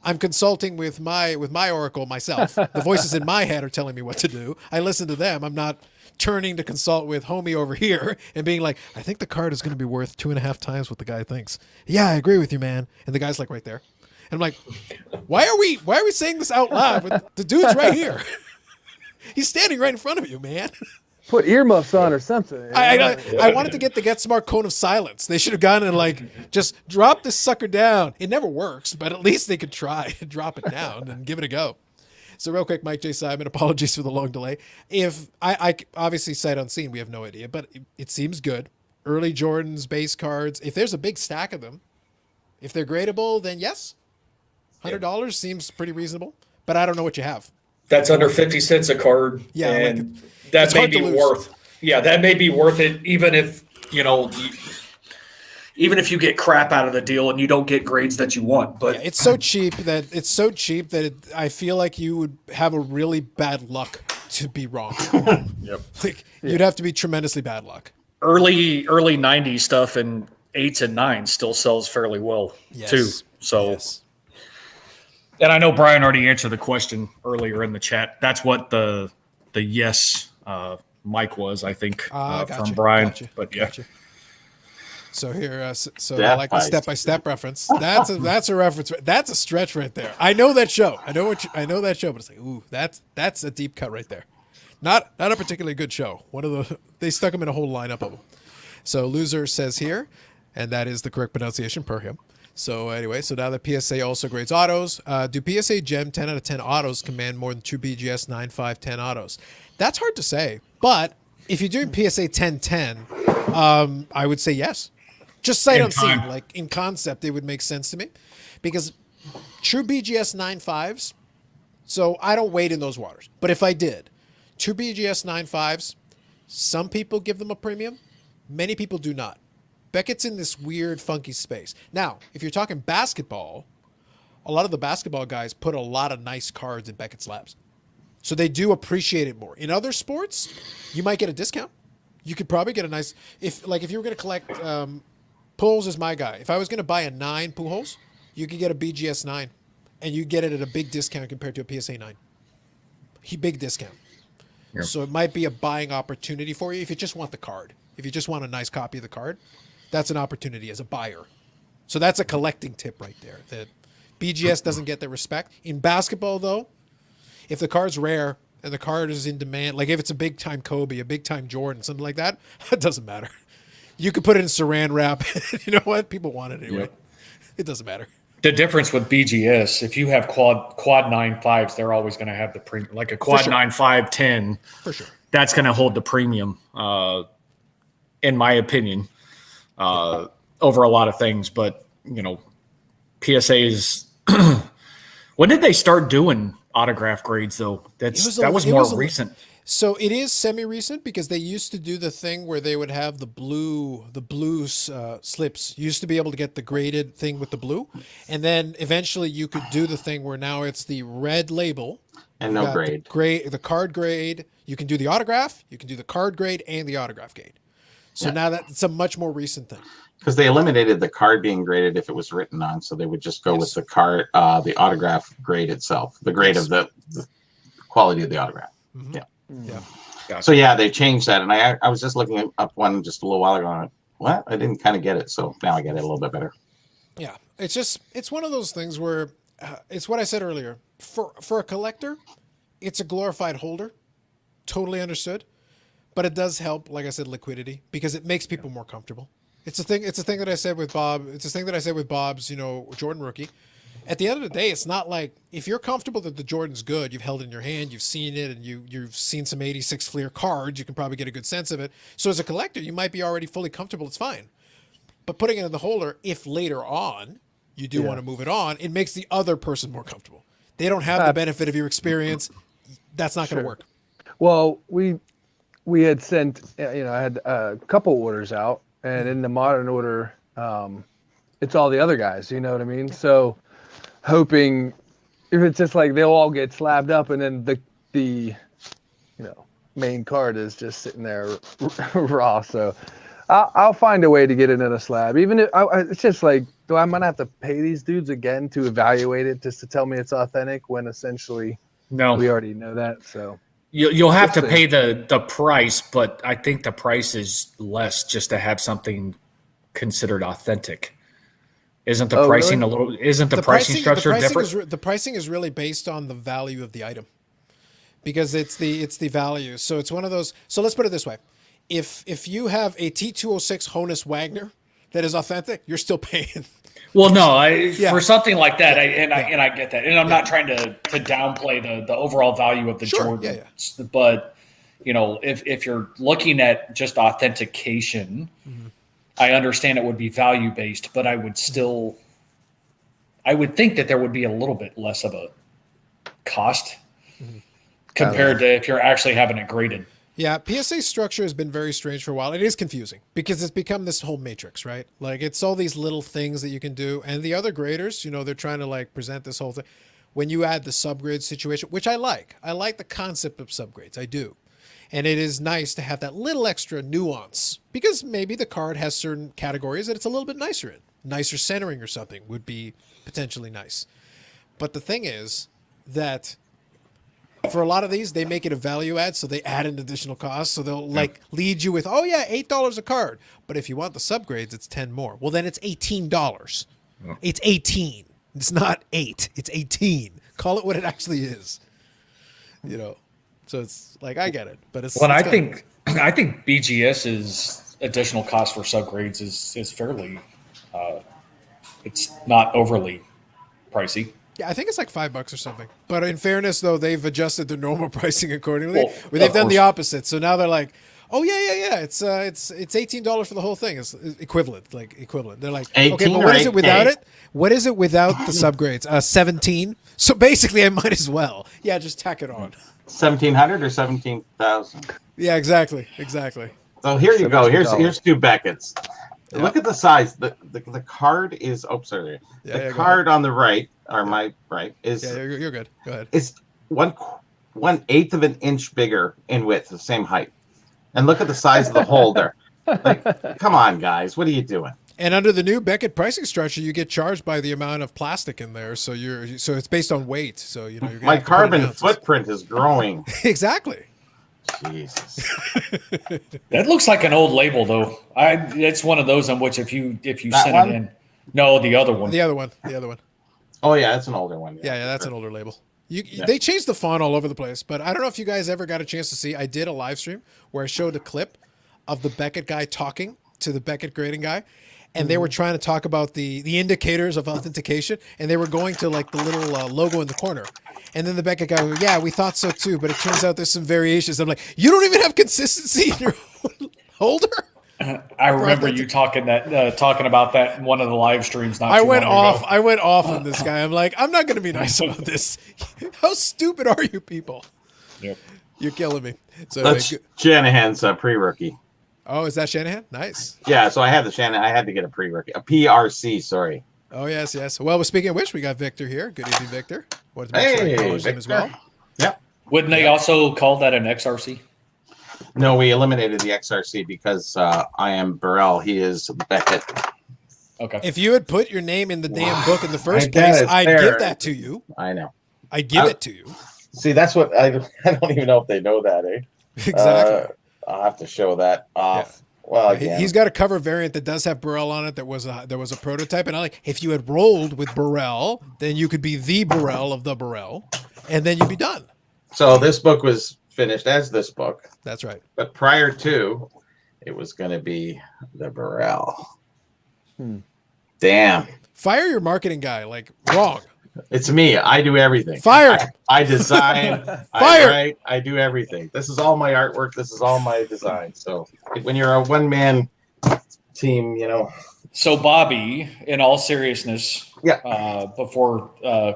I'm consulting with my oracle myself. The voices in my head are telling me what to do. I listen to them. I'm not turning to consult with homie over here and being like, I think the card is going to be worth 2.5 times what the guy thinks. Yeah, I agree with you, man. And the guy's like right there. And I'm like, why are we saying this out loud? The dude's right here. He's standing right in front of you, man. Put earmuffs on or something. I wanted to get the Get Smart cone of silence. They should have gone and just drop this sucker down. It never works, but at least they could try and drop it down and give it a go. So real quick, Mike J. Simon, apologies for the long delay. If I obviously sight unseen, we have no idea, but it seems good. Early Jordan's base cards, if there's a big stack of them, if they're gradable, then yes. $100 seems pretty reasonable, but I don't know what you have. That's under 50 cents a card. Yeah, and that may be worth. Yeah, that may be worth it, even if even if you get crap out of the deal and you don't get grades that you want. But it's so cheap that I feel like you would have a really bad luck to be wrong. Yep. You'd have to be tremendously bad luck. Early 90s stuff and 8s and 9s still sells fairly well too. So. Yes. And I know Brian already answered the question earlier in the chat. That's what the yes mic was, I think, from Brian. Gotcha, but yeah. gotcha. So here, I like the step-by-step reference. That's a reference. That's a stretch right there. I know that show. I know that show, but it's like, ooh, that's a deep cut right there. Not a particularly good show. They stuck him in a whole lineup of them. So loser says here, and that is the correct pronunciation per him. So anyway, now that PSA also grades autos, do PSA Gem 10 out of 10 autos command more than 2 BGS 9, 5, 10 autos? That's hard to say, but if you're doing PSA 10-10, I would say yes. Just sight unseen, in concept, it would make sense to me, because true BGS 9.5s. So I don't wade in those waters, but if I did, 2 BGS 9.5s, some people give them a premium, many people do not. Beckett's in this weird, funky space. Now, if you're talking basketball, a lot of the basketball guys put a lot of nice cards in Beckett's labs. So they do appreciate it more. In other sports, you might get a discount. You could probably get a nice, if you were going to collect, Pujols is my guy. If I was going to buy a 9 Pujols, you could get a BGS 9, and you get it at a big discount compared to a PSA 9. Big discount. Yep. So it might be a buying opportunity for you if you just want the card. If you just want a nice copy of the card, that's an opportunity as a buyer. So that's a collecting tip right there. That BGS doesn't get the respect. In basketball, though, if the card's rare and the card is in demand, like if it's a big-time Kobe, a big-time Jordan, something like that, it doesn't matter. You could put it in saran wrap. You know what? People want it anyway. Yep. It doesn't matter. The difference with BGS, if you have quad 9.5s, they're always going to have the premium. Like a quad 9.5 10, For sure. that's going to hold the premium, in my opinion, over a lot of things. But PSAs. When did they start doing autograph grades though? That was more recent. So it is semi-recent because they used to do the thing where they would have the blue slips. You used to be able to get the graded thing with the blue, and then eventually you could do the thing where now it's the red label and no grade. The card grade. You can do the autograph. You can do the card grade and the autograph grade. So now that's a much more recent thing. Because they eliminated the card being graded if it was written on, so they would just go with the card, the autograph grade itself, the grade of the quality of the autograph. Mm-hmm. Yeah. Yeah. Gotcha. So yeah, they changed that, and I was just looking up one just a little while ago. And I went, what? I didn't kind of get it, so now I get it a little bit better. Yeah, it's one of those things where it's what I said earlier. For a collector, it's a glorified holder. Totally understood, but it does help, like I said, liquidity because it makes people more comfortable. It's a thing. It's a thing that I said with Bob. It's a thing that I said with Bob's, Jordan rookie. At the end of the day, it's not like if you're comfortable that the Jordan's good, you've held it in your hand, you've seen it, and you've seen some 86 Fleer cards, you can probably get a good sense of it. So as a collector, you might be already fully comfortable. It's fine. But putting it in the holder, if later on you do want to move it on, it makes the other person more comfortable. They don't have the benefit of your experience. That's not going to work. Well, we had sent, I had a couple orders out, and in the modern order, it's all the other guys. You know what I mean? So hoping if it's just like they'll all get slabbed up, and then the main card is just sitting there raw. So I'll find a way to get it in a slab. Even if it's just like, do I might have to pay these dudes again to evaluate it just to tell me it's authentic when essentially we already know that. So. You'll have to pay the price, but I think the price is less just to have something considered authentic. Isn't the pricing really? a little? Isn't the pricing structure different? The pricing is really based on the value of the item, because it's the value. So it's one of those. So let's put it this way: if you have a T206 Honus Wagner that is authentic, you're still paying. Well, no, for something like that, I get that, and I'm not trying to downplay the overall value of the Jordan. Yeah. But if you're looking at just authentication, I understand it would be value based, but I would think that there would be a little bit less of a cost compared to if you're actually having it graded. Yeah, PSA structure has been very strange for a while. It is confusing because it's become this whole matrix, right? Like it's all these little things that you can do. And the other graders, they're trying to like present this whole thing. When you add the subgrade situation, which I like the concept of subgrades. I do. And it is nice to have that little extra nuance because maybe the card has certain categories that it's a little bit nicer in. Nicer centering or something would be potentially nice. But the thing is that for a lot of these, they make it a value add, so they add an additional cost. So they'll lead you with, oh yeah, $8 a card. But if you want the subgrades, it's 10 more. Well, then it's $18. It's 18. It's not 8. It's 18. Call it what it actually is. So it's like I get it, but it's. Well, I think BGS's additional cost for subgrades is fairly. It's not overly pricey. Yeah, I think it's like $5 or something. But in fairness, though, they've adjusted their normal pricing accordingly. Well, they've done the opposite. So now they're like, oh yeah. It's $18 for the whole thing. It's equivalent. They're like, okay, but what is it without it? What is it without the subgrades? 17. So basically, I might as well. Yeah, just tack it on. 1,700 or 17,000. Yeah, exactly. So here you go. Here's two Beckett's. Yep. Look at the size. The card is. Oh, sorry. The card on the right, or my right, is. Yeah, you're good. Go ahead. It's 1/8 of an inch bigger in width, the same height. And look at the size of the holder. Like, come on, guys, what are you doing? And under the new Beckett pricing structure, you get charged by the amount of plastic in there. So it's based on weight. So you're my carbon footprint is growing. Exactly. Jesus. That looks like an old label, though. It's one of those on which if you send it in. No, the other one. The other one. Oh yeah, that's an older one. Yeah, that's an older label. They changed the font all over the place, but I don't know if you guys ever got a chance to see. I did a live stream where I showed a clip of the Beckett guy talking to the Beckett grading guy, and they were trying to talk about the indicators of authentication, and they were going to like the little logo in the corner. And then the Beckett guy goes, yeah, we thought so too, but it turns out there's some variations. I'm like, you don't even have consistency in your holder? I remember you talking about that in one of the live streams. I went off on this guy. I'm like, I'm not going to be nice about this. How stupid are you people? Yep. You're killing me. So That's Shanahan's pre-rookie. Oh, is that Shanahan? Nice. Yeah, so I had the Shanahan. I had to get a pre-rookie, a PRC. Sorry. Oh yes. Well, speaking of which, we got Victor here. Good evening, Victor. Wanted to make sure I acknowledge him as well. Yep. Wouldn't they also call that an XRC? No, we eliminated the XRC because I am Burrell. He is Beckett. Okay. If you had put your name in the damn book in the first place, I'd give that to you. I know. I'd give it to you. See, that's what I don't even know if they know that, eh? Exactly. I'll have to show that off. Yeah. Well, again, He's got a cover variant that does have Burrell on it. There was a prototype, and I like if you had rolled with Burrell, then you could be the Burrell of the Burrell, and then you'd be done. So this book was finished as this book, That's right. but prior to, it was going to be the Burrell. Damn. Fire your marketing guy. Like wrong. It's me. I do everything. Fire him. I design. I Fire. write. I do everything. This is all my artwork. This is all my design. So when you're a one-man team, you know. So Bobby, in all seriousness, Yeah. before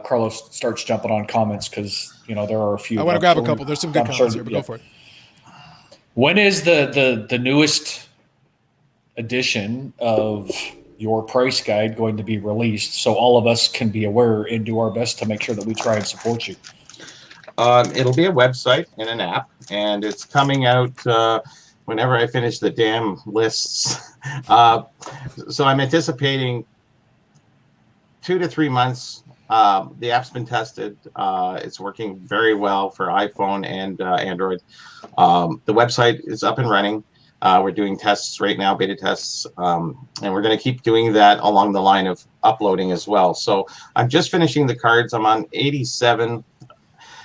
Carlos starts jumping on comments, because there are a few. I want to grab a couple. There's some good comments here, but go for it. When is the newest edition of your price guide going to be released, so all of us can be aware and do our best to make sure that we try and support you? It'll be a website and an app, and it's coming out whenever I finish the damn lists. So I'm anticipating 2 to 3 months. The app's been tested. It's working very well for iPhone and Android. The website is up and running. We're doing tests right now, beta tests, and we're going to keep doing that along the line of uploading as well. So I'm just finishing the cards. I'm on 87.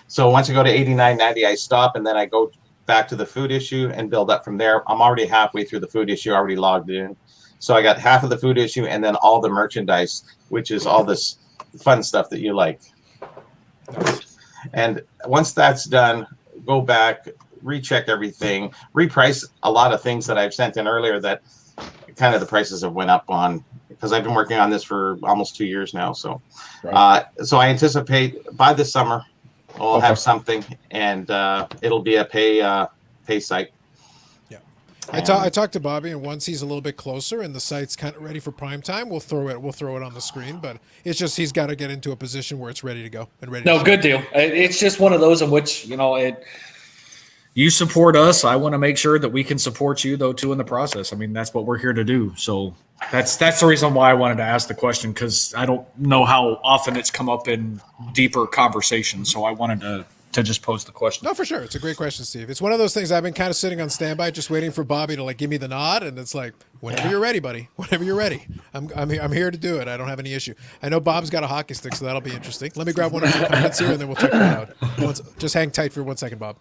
So once I go to 89, 90, I stop, and then I go back to the food issue and build up from there. I'm already halfway through the food issue, already logged in. So I got half of the food issue and then all the merchandise, which is all this fun stuff that you like. And once that's done, go back, recheck everything, reprice a lot of things that I've sent in earlier that kind of the prices have went up on, because I've been working on this for almost 2 years now. So, so I anticipate by the summer we'll have something, and it'll be a pay site. Yeah, I talked to Bobby, and once he's a little bit closer and the site's kind of ready for prime time, we'll throw it on the screen. But it's just he's got to get into a position where it's ready to go and ready. No, good deal. It's just one of those in which you support us. I want to make sure that we can support you, though, too, in the process. I mean, that's what we're here to do. So that's the reason why I wanted to ask the question, because I don't know how often it's come up in deeper conversations. So I wanted to just pose the question. No, for sure. It's a great question, Steve. It's one of those things I've been kind of sitting on standby, just waiting for Bobby to give me the nod. And it's like, whenever you're ready, buddy, whenever you're ready, I'm here to do it. I don't have any issue. I know Bob's got a hockey stick, so that'll be interesting. Let me grab one of your comments here, and then we'll check that out. Just hang tight for 1 second, Bob.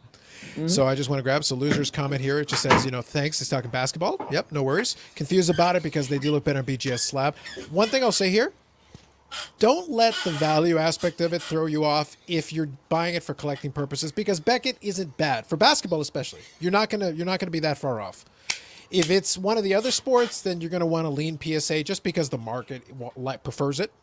So I just want to grab loser's comment here. It just says, thanks. He's talking basketball. Yep, no worries. Confused about it because they do look better on BGS slab. One thing I'll say here, don't let the value aspect of it throw you off if you're buying it for collecting purposes, because Beckett isn't bad for basketball, especially. You're not gonna be that far off. If it's one of the other sports, then you're gonna want to lean PSA just because the market prefers it.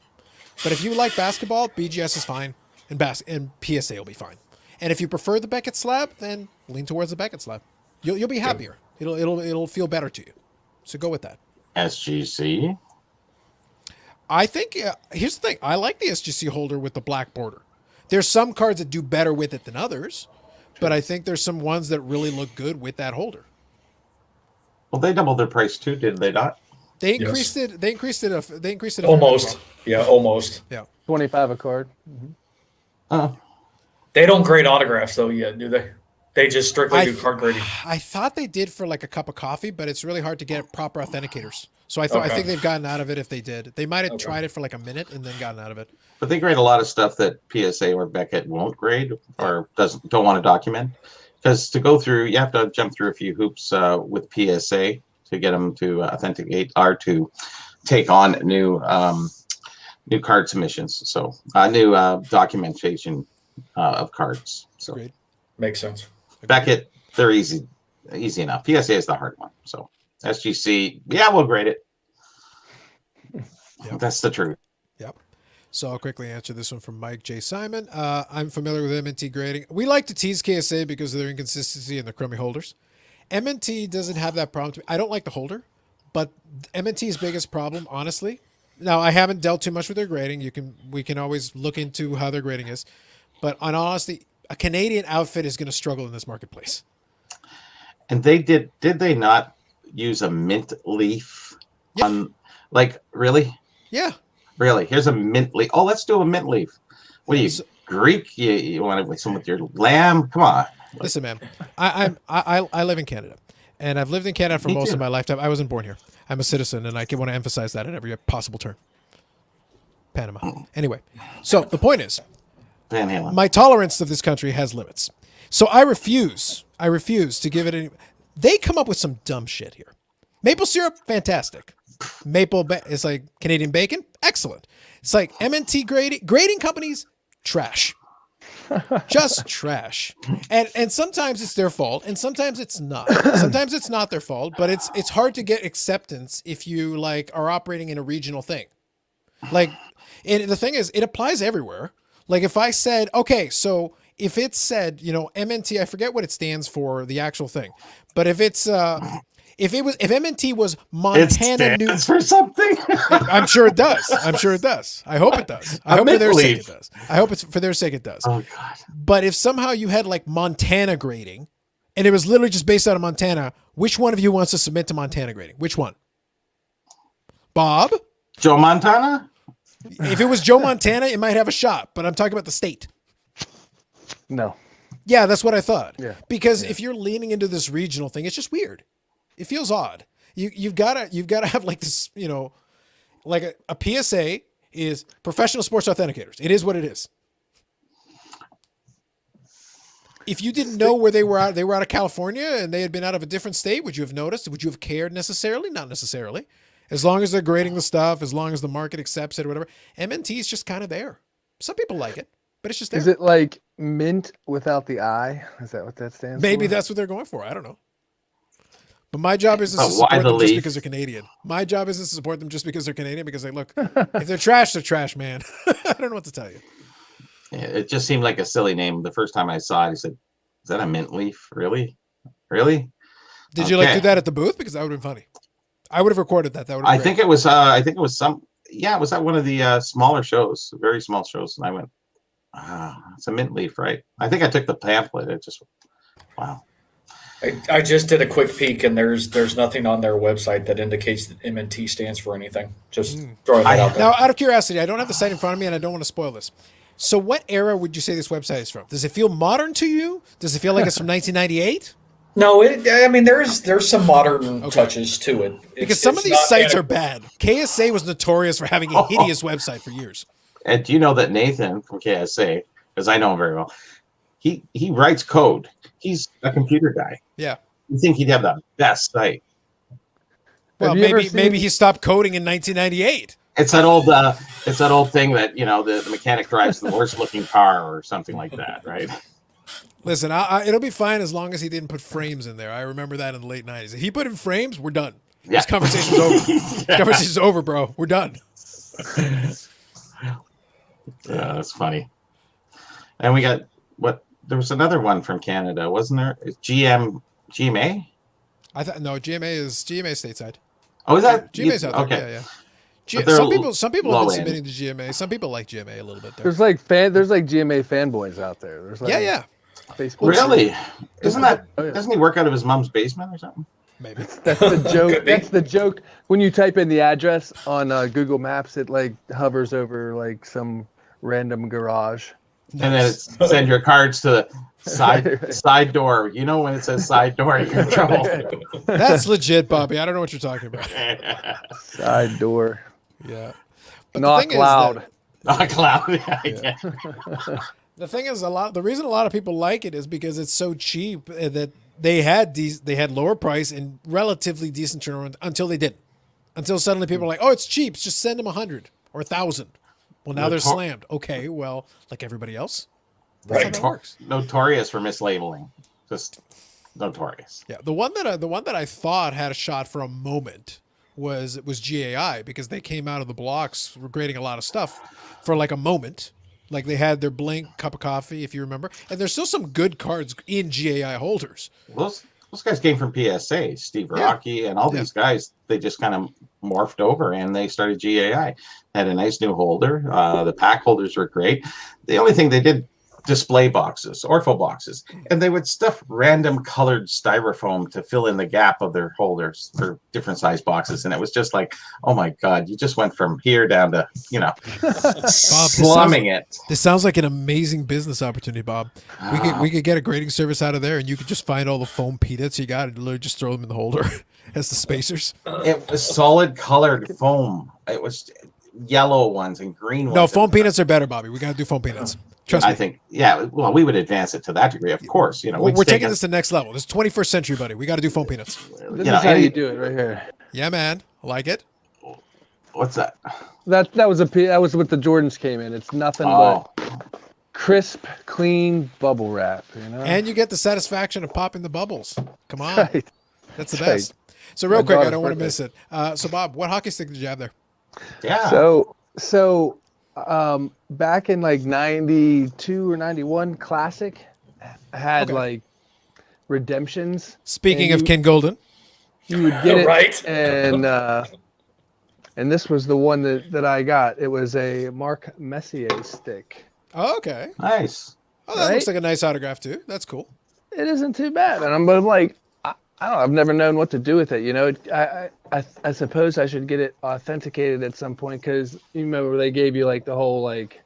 But if you like basketball, BGS is fine, and PSA will be fine. And if you prefer the Beckett slab, then lean towards the Beckett slab. You'll be happier. It'll feel better to you. So go with that. SGC. I think here's the thing. I like the SGC holder with the black border. There's some cards that do better with it than others, but I think there's some ones that really look good with that holder. Well, they doubled their price too, did they not? They increased it. They increased it. Almost. Yeah, almost. Yeah. 25 a card. They don't grade autographs though yet, do they? They just strictly do card grading. I thought they did for like a cup of coffee, but it's really hard to get proper authenticators. So I think they've gotten out of it. If they did, they might have tried it for like a minute and then gotten out of it. But they grade a lot of stuff that PSA or Beckett won't grade or don't want to document, because to go through, you have to jump through a few hoops with PSA to get them to authenticate or to take on new card submissions. So new documentation of cards. So Agreed. Makes sense. Beckett, they're easy enough. PSA is the hard one. So SGC, yeah, we'll grade it. Yep. That's the truth. Yep. So I'll quickly answer this one from Mike J. Simon. I'm familiar with M&T grading. We like to tease KSA because of their inconsistency and their crummy holders. M&T doesn't have that problem. I don't like the holder, but M&T's biggest problem, honestly. Now, I haven't dealt too much with their grading. We can always look into how their grading is. But on honesty, a Canadian outfit is going to struggle in this marketplace. And they did they not use a mint leaf on, like, really? Yeah. Really? Here's a mint leaf. Oh, let's do a mint leaf. What are you, Greek? You want to with some with your lamb? Come on. Listen, man, I live in Canada, and I've lived in Canada for most of my lifetime. I wasn't born here. I'm a citizen, and I want to emphasize that in every possible turn. Panama. Anyway, so the point is, Van Halen. my tolerance of this country has limits. So I refuse to give it any. They come up with some dumb shit here. Maple syrup, fantastic. It's like Canadian bacon, excellent. It's like M&T grading companies, trash. Just trash. And sometimes it's their fault, and sometimes it's not. Sometimes it's not their fault, but it's hard to get acceptance if you like are operating in a regional thing. Like, and the thing is, it applies everywhere. Like if I said, okay, so if it said, MNT, I forget what it stands for, the actual thing, but if it's if MNT was Montana New for something. I'm sure it does. I hope it does. I hope for their sake it does. I hope it's for their sake it does. Oh God. But if somehow you had like Montana grading and it was literally just based out of Montana, which one of you wants to submit to Montana grading? Which one? Bob? Joe Montana? If it was Joe Montana, it might have a shot, but I'm talking about the state. No. Yeah, that's what I thought. Yeah. Because if you're leaning into this regional thing, it's just weird. It feels odd. You've gotta have like this, like a PSA is professional sports authenticators. It is what it is. If you didn't know where they were out of California and they had been out of a different state, would you have noticed? Would you have cared necessarily? Not necessarily. As long as they're grading the stuff, as long as the market accepts it or whatever, MNT is just kind of there. Some people like it, but it's just there. Is it like mint without the I? Is that what that stands Maybe for? that's what they're going for. I don't know. But my job isn't to But why support the them just leaf? because they're Canadian. My job isn't to support them just because they're Canadian, because they look, if they're trash, man. I don't know what to tell you. Yeah, it just seemed like a silly name. The first time I saw it, I said, "Is that a mint leaf? Really? Really?" Did you like do that at the booth? Because that would have been funny. I would have recorded that. That would have been I think it was. I think it was some. Yeah, it was at one of the smaller shows, very small shows, and I went, "It's a mint leaf, right?" I think I took the pamphlet. It just, wow. I just did a quick peek, and there's nothing on their website that indicates that MNT stands for anything. Just throwing that out there. Now, out of curiosity, I don't have the site in front of me, and I don't want to spoil this. So, what era would you say this website is from? Does it feel modern to you? Does it feel like it's from 1998? No, there's some modern touches to it. Because some of these sites are bad. KSA was notorious for having a hideous website for years. And do you know that Nathan from KSA, because I know him very well, he writes code. He's a computer guy. Yeah. You think he'd have the best site? Well, Have you ever maybe he stopped coding in 1998. It's that old thing that the mechanic drives the worst looking car or something like that, right? Listen, it'll be fine as long as he didn't put frames in there. I remember that in the late 90s. If he put in frames, we're done. Yeah. This conversation's over. This conversation's over, bro. We're done. Yeah, that's funny. And we got there was another one from Canada, wasn't there? It's GMA? I thought no, GMA is stateside. Oh, is that GMA's out there. Okay. Yeah. But they're Some people have low been end. submitting to GMA. Some people like GMA a little bit there. There's like GMA fanboys out there. There's like Yeah. Facebook. Really? Isn't that Oh, yeah. doesn't he work out of his mom's basement or something? Maybe. That's the joke. Could be. That's the joke. When you type in the address on Google Maps, it like hovers over like some random garage. And then it's send your cards to the side door. You know when it says side door, you're in trouble. That's legit, Bobby. I don't know what you're talking about. Side door. Yeah. But Not the thing loud. Is Not cloud. Yeah. the thing is, the reason a lot of people like it is because it's so cheap that they had lower price and relatively decent turnaround until they didn't. Until suddenly people are like, oh, it's cheap. Just send them 100 or 1,000. Well, now they're Notor- slammed. Okay, well, like everybody else. That's how Right. that works. Notorious for mislabeling. Just notorious. Yeah, the one that I thought had a shot for a moment was GAI, because they came out of the blocks grading a lot of stuff for like a moment. Like they had their Blink cup of coffee, if you remember, and there's still some good cards in GAI holders. Those guys came from PSA, Steve Yeah. Rocky, and all Yeah. these guys. They just kind of morphed over and they started GAI. Had a nice new holder. The pack holders were great. The only thing they did, display boxes, ortho boxes, and they would stuff random colored styrofoam to fill in the gap of their holders for different size boxes. And it was just like, oh my God, you just went from here down to, slumming it. This sounds like an amazing business opportunity, Bob. We could get a grading service out of there, and you could just find all the foam peanuts you got and literally just throw them in the holder as the spacers. It was solid colored foam. It was yellow ones and green ones. No, foam peanuts are better, Bobby. We got to do foam peanuts. Trust me. I think, yeah. Well, we would advance it to that degree, of course. We're taking this to the next level. This is 21st century, buddy. We got to do foam peanuts. This is how you do it right here. Yeah, man. I like it. What's that? That was what the Jordans came in. It's nothing but crisp, clean bubble wrap. And you get the satisfaction of popping the bubbles. Come on. Right. That's the Right. best. So real My quick, I daughter's don't want to birthday. miss it. So Bob, what hockey stick did you have there? Yeah. So back in like 92 or 91 Classic had Okay. like redemptions. Speaking And of Ken Golden. You would get it, Right. and this was the one that I got. It was a Mark Messier stick. Oh, okay. Nice. Oh, that Right? looks like a nice autograph too. That's cool. It isn't too bad, and I'm like, I don't know. I've never known what to do with it. I suppose I should get it authenticated at some point, because you remember they gave you like the whole like,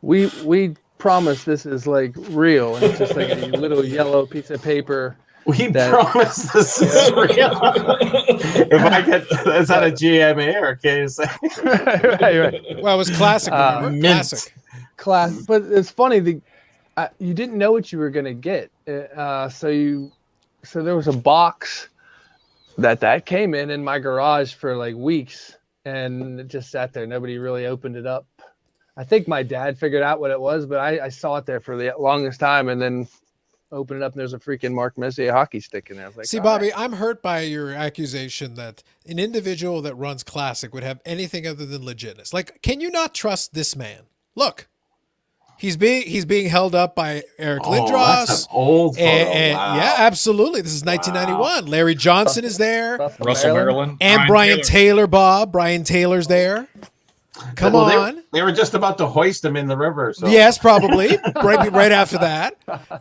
we promise this is like real, and it's just like a little yellow piece of paper. We promise this is real. If I get, is that a GMA or a KSA? right. Well, it was classic. Remember? Mint. Classic. Class, but it's funny. You didn't know what you were gonna get, so there was a box that came in my garage for like weeks, and it just sat there. Nobody really opened it up. I think my dad figured out what it was, but I saw it there for the longest time, and then open it up and there's a freaking Mark Messier hockey stick in there. I was like, See, all Bobby, right. I'm hurt by your accusation that an individual that runs Classic would have anything other than legitness. Like, can you not trust this man? Look, he's being held up by Eric Lindros. That's an old photo. And Wow. yeah, absolutely. This is 1991. Larry Johnson is there, Russell Maryland. and Brian Taylor. Bob, Brian Taylor's there. Come Well, on. They were just about to hoist him in the river. So. Yes, probably right after that.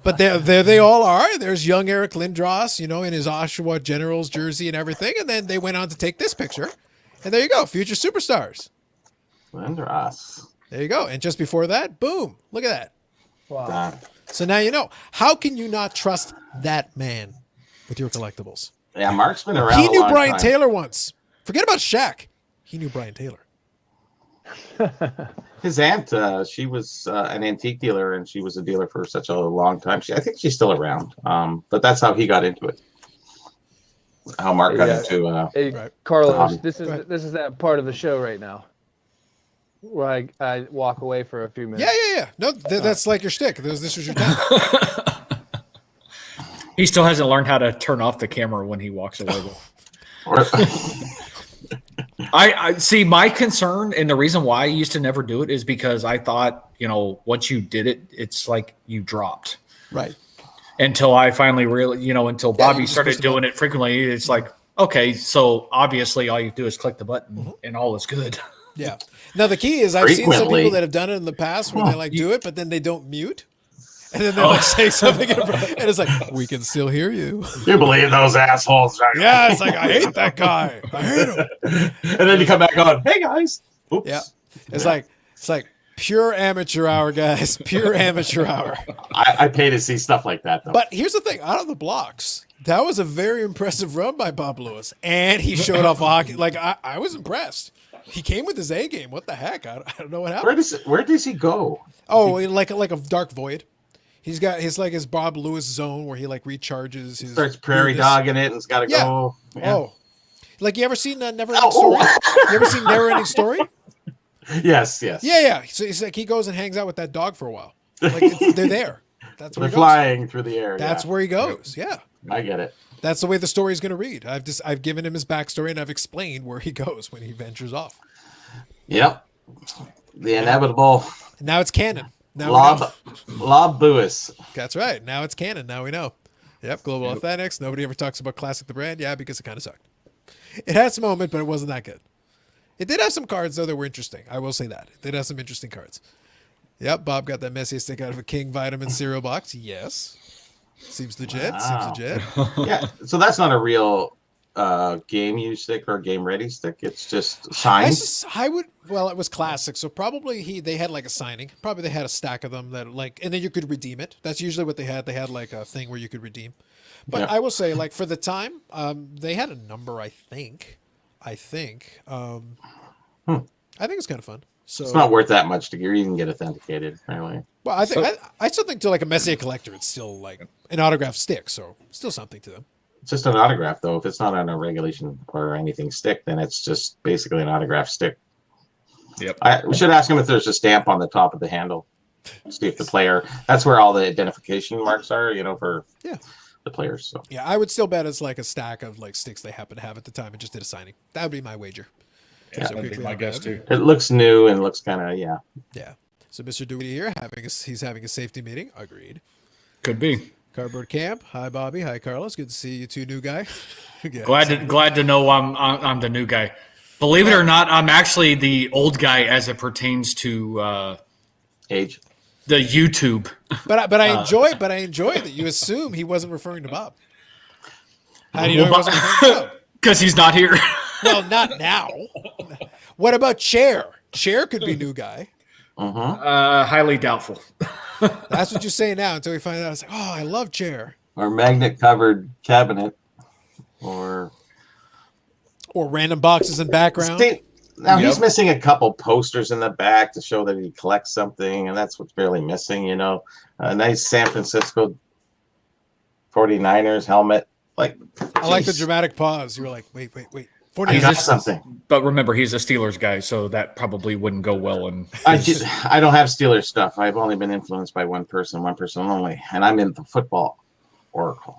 But there they all are. There's young Eric Lindros, in his Oshawa Generals jersey and everything. And then they went on to take this picture. And there you go, future superstars. Lindros. There you go. And just before that, boom, look at that. Wow. So now you know. How can you not trust that man with your collectibles? Yeah, Mark's been around. He a knew long Brian time. Taylor once. Forget about Shaq. He knew Brian Taylor. His aunt, she was an antique dealer, and she was a dealer for such a long time. I think she's still around. But that's how he got into it. How Mark got Yeah. into. Hey, Right. Carlos, Go this ahead. is that part of the show right now where I walk away for a few minutes. Yeah. No, that's like your shtick. This was your time. He still hasn't learned how to turn off the camera when he walks away. Or- I see my concern, and the reason why I used to never do it is because I thought, once you did it, it's like you dropped. Right. Until I finally really, until you Bobby just started push the doing it frequently, it's like, okay, so obviously all you do is click the button and all is good. Yeah. Now the key is I've seen some Frequently. people that have done it in the past where they do it, but then they don't mute. And then they say something, and it's like, we can still hear you. you believe those assholes, right? Yeah, it's like, I hate that guy. I hate him. And then you come back on, hey guys. Oops. Yeah. It's like pure amateur hour, guys. Pure amateur hour. I pay to see stuff like that, though. But here's the thing, out of the blocks, that was a very impressive run by Bob Lewis. And he showed off hockey. Like, I was impressed. He came with his A game. What the heck? I don't know what happened. Where does he go? Oh, like a dark void. He's got his Bob Lewis zone where he like recharges his Starts prairie weirdness. dogging it and it's got to Yeah. go. Yeah. Oh, Like, you ever seen Never Ending Oh. Story? You ever seen Never Ending Story? Yes. Yeah. So it's like he goes and hangs out with that dog for a while. Like, they're there. That's where They're he goes. flying through the air. That's where he goes. Yeah. I get it. That's the way the story is going to read. I've given him his backstory and I've explained where he goes when he ventures off. Yep. The inevitable And now it's canon. Now we know. Lob Lewis. That's right. Now it's canon. Now we know. Yep. Global Authentics. Nobody ever talks about Classic the brand. Yeah, because it kind of sucked. It had some moment, but it wasn't that good. It did have some cards though that were interesting. I will say that. It did have some interesting cards. Yep. Bob got that messiest stick out of a King Vitamin cereal box. Yes. Seems legit. Wow. Seems legit. Yeah. So that's not a real game use stick or game ready stick. It's just signed. I would. Well, it was classic, so probably they had like a signing. Probably they had a stack of them that like, and then you could redeem it. That's usually what they had. They had like a thing where you could redeem. But Yeah. I will say, like for the time, they had a number. I think. I think it's kind of fun. So It's not worth that much to even get authenticated. Anyway. well, I think I still think to like a Messier collector, it's still like an autographed stick. So still something to them. It's just an autograph, though. If it's not on a regulation or anything stick, then it's just basically an autograph stick. Yep. We should ask him if there's a stamp on the top of the handle. See if the player. That's where all the identification marks are, for the players. So Yeah, I would still bet it's like a stack of like sticks they happen to have at the time and just did a signing. That would be my wager. Yeah, So that'd be quickly my on guess that. too. it looks new and looks kind of Yeah. So Mr. Dewey here he's having a safety meeting. Agreed. Could be. Cardboard Camp. Hi Bobby. Hi Carlos. Good to see you two new guy. Yeah. Glad to know I'm the new guy. Believe it or not, I'm actually the old guy as it pertains to age. the YouTube. But I enjoy that you assume he wasn't referring to Bob. How do you know he wasn't referring to Bob? Because he's not here. Well, not now. What about Chair? Chair could be new guy. Highly doubtful. That's what you say now until we find out. It's like, oh, I love Chair. Or magnet covered cabinet. Or random boxes in background. Now Yep. he's missing a couple posters in the back to show that he collects something, and that's what's really missing. A nice San Francisco 49ers helmet. Like, I like the geez, dramatic pause. You were like, wait. I 49 got something. But remember, he's a Steelers guy, so that probably wouldn't go well. And I don't have Steelers stuff. I've only been influenced by one person only, and I'm in the football oracle.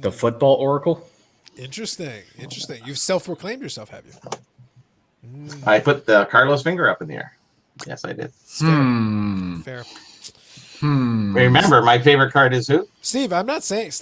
the football oracle. Interesting. You've self-proclaimed yourself, have you? I put the Carlos finger up in the air. Yes, I did. Fair. Remember, my favorite card is who? Steve, I'm not saying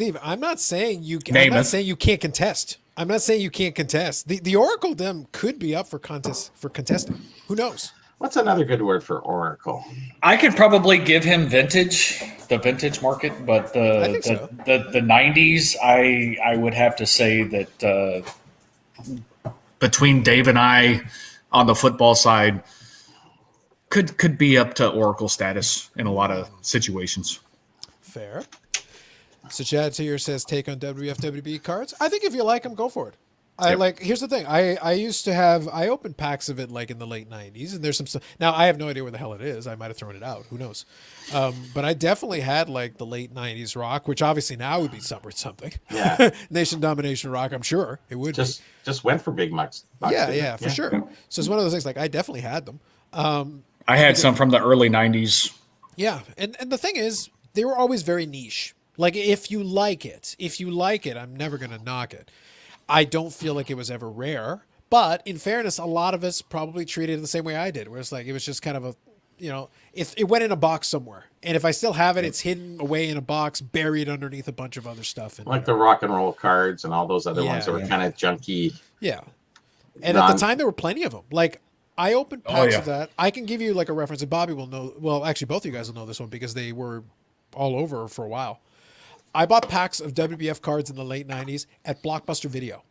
you Name I'm not it. saying you can't contest. I'm not saying you can't contest. The Oracle them could be up for contesting. Who knows? What's another good word for oracle? I could probably give him the vintage market, but I think so. the 90s, I would have to say that between Dave and I on the football side could be up to Oracle status in a lot of situations. Fair. So Chad here says take on WWF WB cards. I think if you like them, go for it. Here's the thing. I opened packs of it like in the late 90s, and there's some stuff. Now I have no idea where the hell it is. I might have thrown it out. Who knows? But I definitely had like the late 90s rock, which obviously now would be something. Yeah. Nation Domination rock, I'm sure it would be. Just went for big bucks. Yeah, for sure. So it's one of those things like I definitely had them. I had some from the early 90s. Yeah, and the thing is, they were always very niche. Like if you like it, I'm never going to knock it. I don't feel like it was ever rare, but in fairness, a lot of us probably treated it the same way I did, where it's like it was just kind of a, if it went in a box somewhere, and if I still have it, it's hidden away in a box, buried underneath a bunch of other stuff. And Like the rock and roll cards and all those other ones that were kind of junky. Yeah, and at the time there were plenty of them. Like I opened packs of that. I can give you like a reference, and Bobby will know. Well, actually, both of you guys will know this one because they were all over for a while. I bought packs of WBF cards in the late 90s at Blockbuster Video.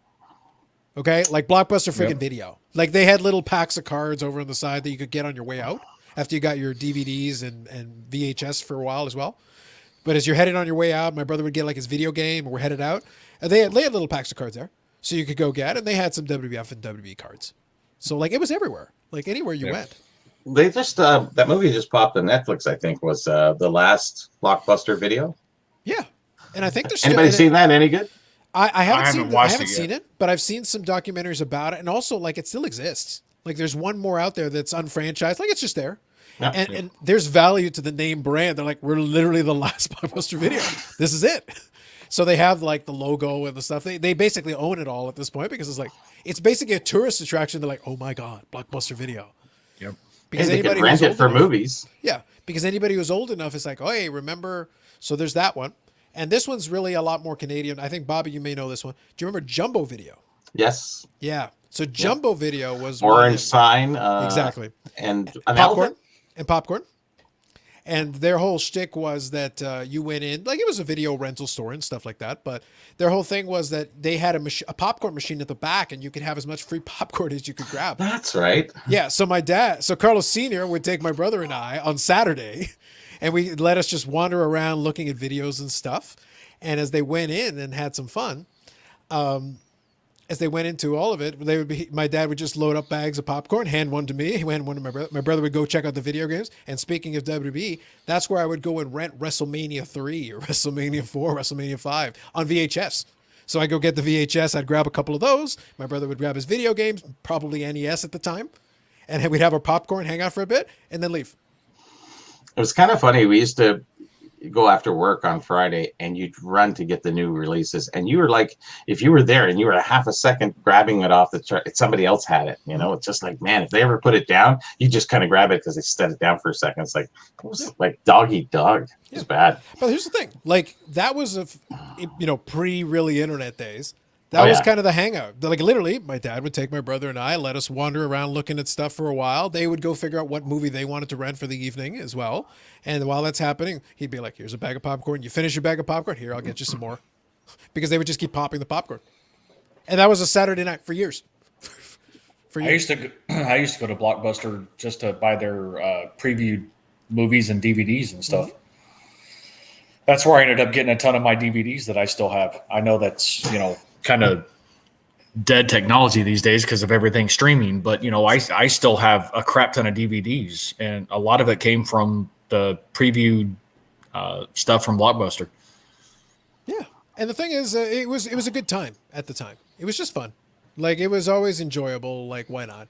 Okay? Like Blockbuster freaking Video. Like they had little packs of cards over on the side that you could get on your way out after you got your DVDs and VHS for a while as well. But as you're headed on your way out, my brother would get like his video game and we're headed out. And they had little packs of cards there. So you could go get, and they had some WBF and WB cards. So like it was everywhere. Like anywhere you went. They just, that movie just popped on Netflix, I think, was the last Blockbuster Video. Yeah. And I think there's Anybody seen that? Any good? I haven't haven't seen I watched haven't it yet. seen it, but I've seen some documentaries about it, and also like it still exists. Like there's one more out there that's unfranchised. Like it's just there. Yeah. And there's value to the name brand. They're like, we're literally the last Blockbuster Video. This is it. So they have like the logo and the stuff. They basically own it all at this point because it's basically a tourist attraction. They're like, oh my God, Blockbuster Video. Yep. Because And they could anybody rent who's it old for enough- movies. Yeah, because anybody who's old enough is like, oh, hey, remember? So there's that one. And this one's really a lot more Canadian. I think, Bobby, you may know this one. Do you remember Jumbo Video? Yes. Yeah. So Jumbo Video was one Orange of- sign. Exactly. And an Popcorn. elephant. And popcorn. And their whole shtick was that you went in, like it was a video rental store and stuff like that. But their whole thing was that they had a popcorn machine at the back and you could have as much free popcorn as you could grab. That's right. Yeah. So Carlos Sr. would take my brother and I on Saturday and we let us just wander around looking at videos and stuff. And as they went in and had some fun, as they went into all of it, my dad would just load up bags of popcorn, hand one to me, hand one to my brother. My brother would go check out the video games. And speaking of WWE, that's where I would go and rent WrestleMania 3 or WrestleMania 4, WrestleMania 5 on VHS. So I'd go get the VHS, I'd grab a couple of those. My brother would grab his video games, probably NES at the time. And we'd have our popcorn, hang out for a bit, and then leave. It was kind of funny. We used to go after work on Friday and you'd run to get the new releases. And you were like, if you were there and you were a half a second grabbing it off the truck, somebody else had it. You know, it's just like, man, if they ever put it down, you just kind of grab it because they set it down for a second. It's like, it was like dog eat dog. It's bad. But here's the thing. Like, that was, pre-really internet days. That was kind of the hangout. Like, literally, my dad would take my brother and I, let us wander around looking at stuff for a while. They would go figure out what movie they wanted to rent for the evening as well. And while that's happening, he'd be like, here's a bag of popcorn. You finish your bag of popcorn? Here, I'll get you some more. Because they would just keep popping the popcorn. And that was a Saturday night for years. For I years. used to go to Blockbuster just to buy their previewed movies and DVDs and stuff. That's where I ended up getting a ton of my DVDs that I still have. I know that's, kind of dead technology these days because of everything streaming, but I still have a crap ton of DVDs, and a lot of it came from the previewed stuff from Blockbuster. Yeah. And the thing is, it was a good time at the time. It was just fun. Like, it was always enjoyable. Like, why not?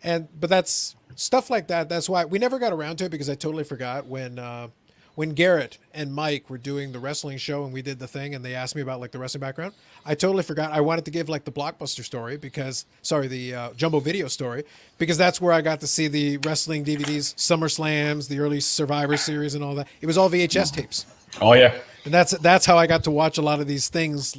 But that's stuff like that. That's why we never got around to it, because I totally forgot when Garrett and Mike were doing the wrestling show and we did the thing and they asked me about like the wrestling background. I totally forgot. I wanted to give like the Blockbuster story the Jumbo Video story, because that's where I got to see the wrestling DVDs, SummerSlams, the early Survivor Series and all that. It was all VHS tapes. Oh yeah. And that's how I got to watch a lot of these things.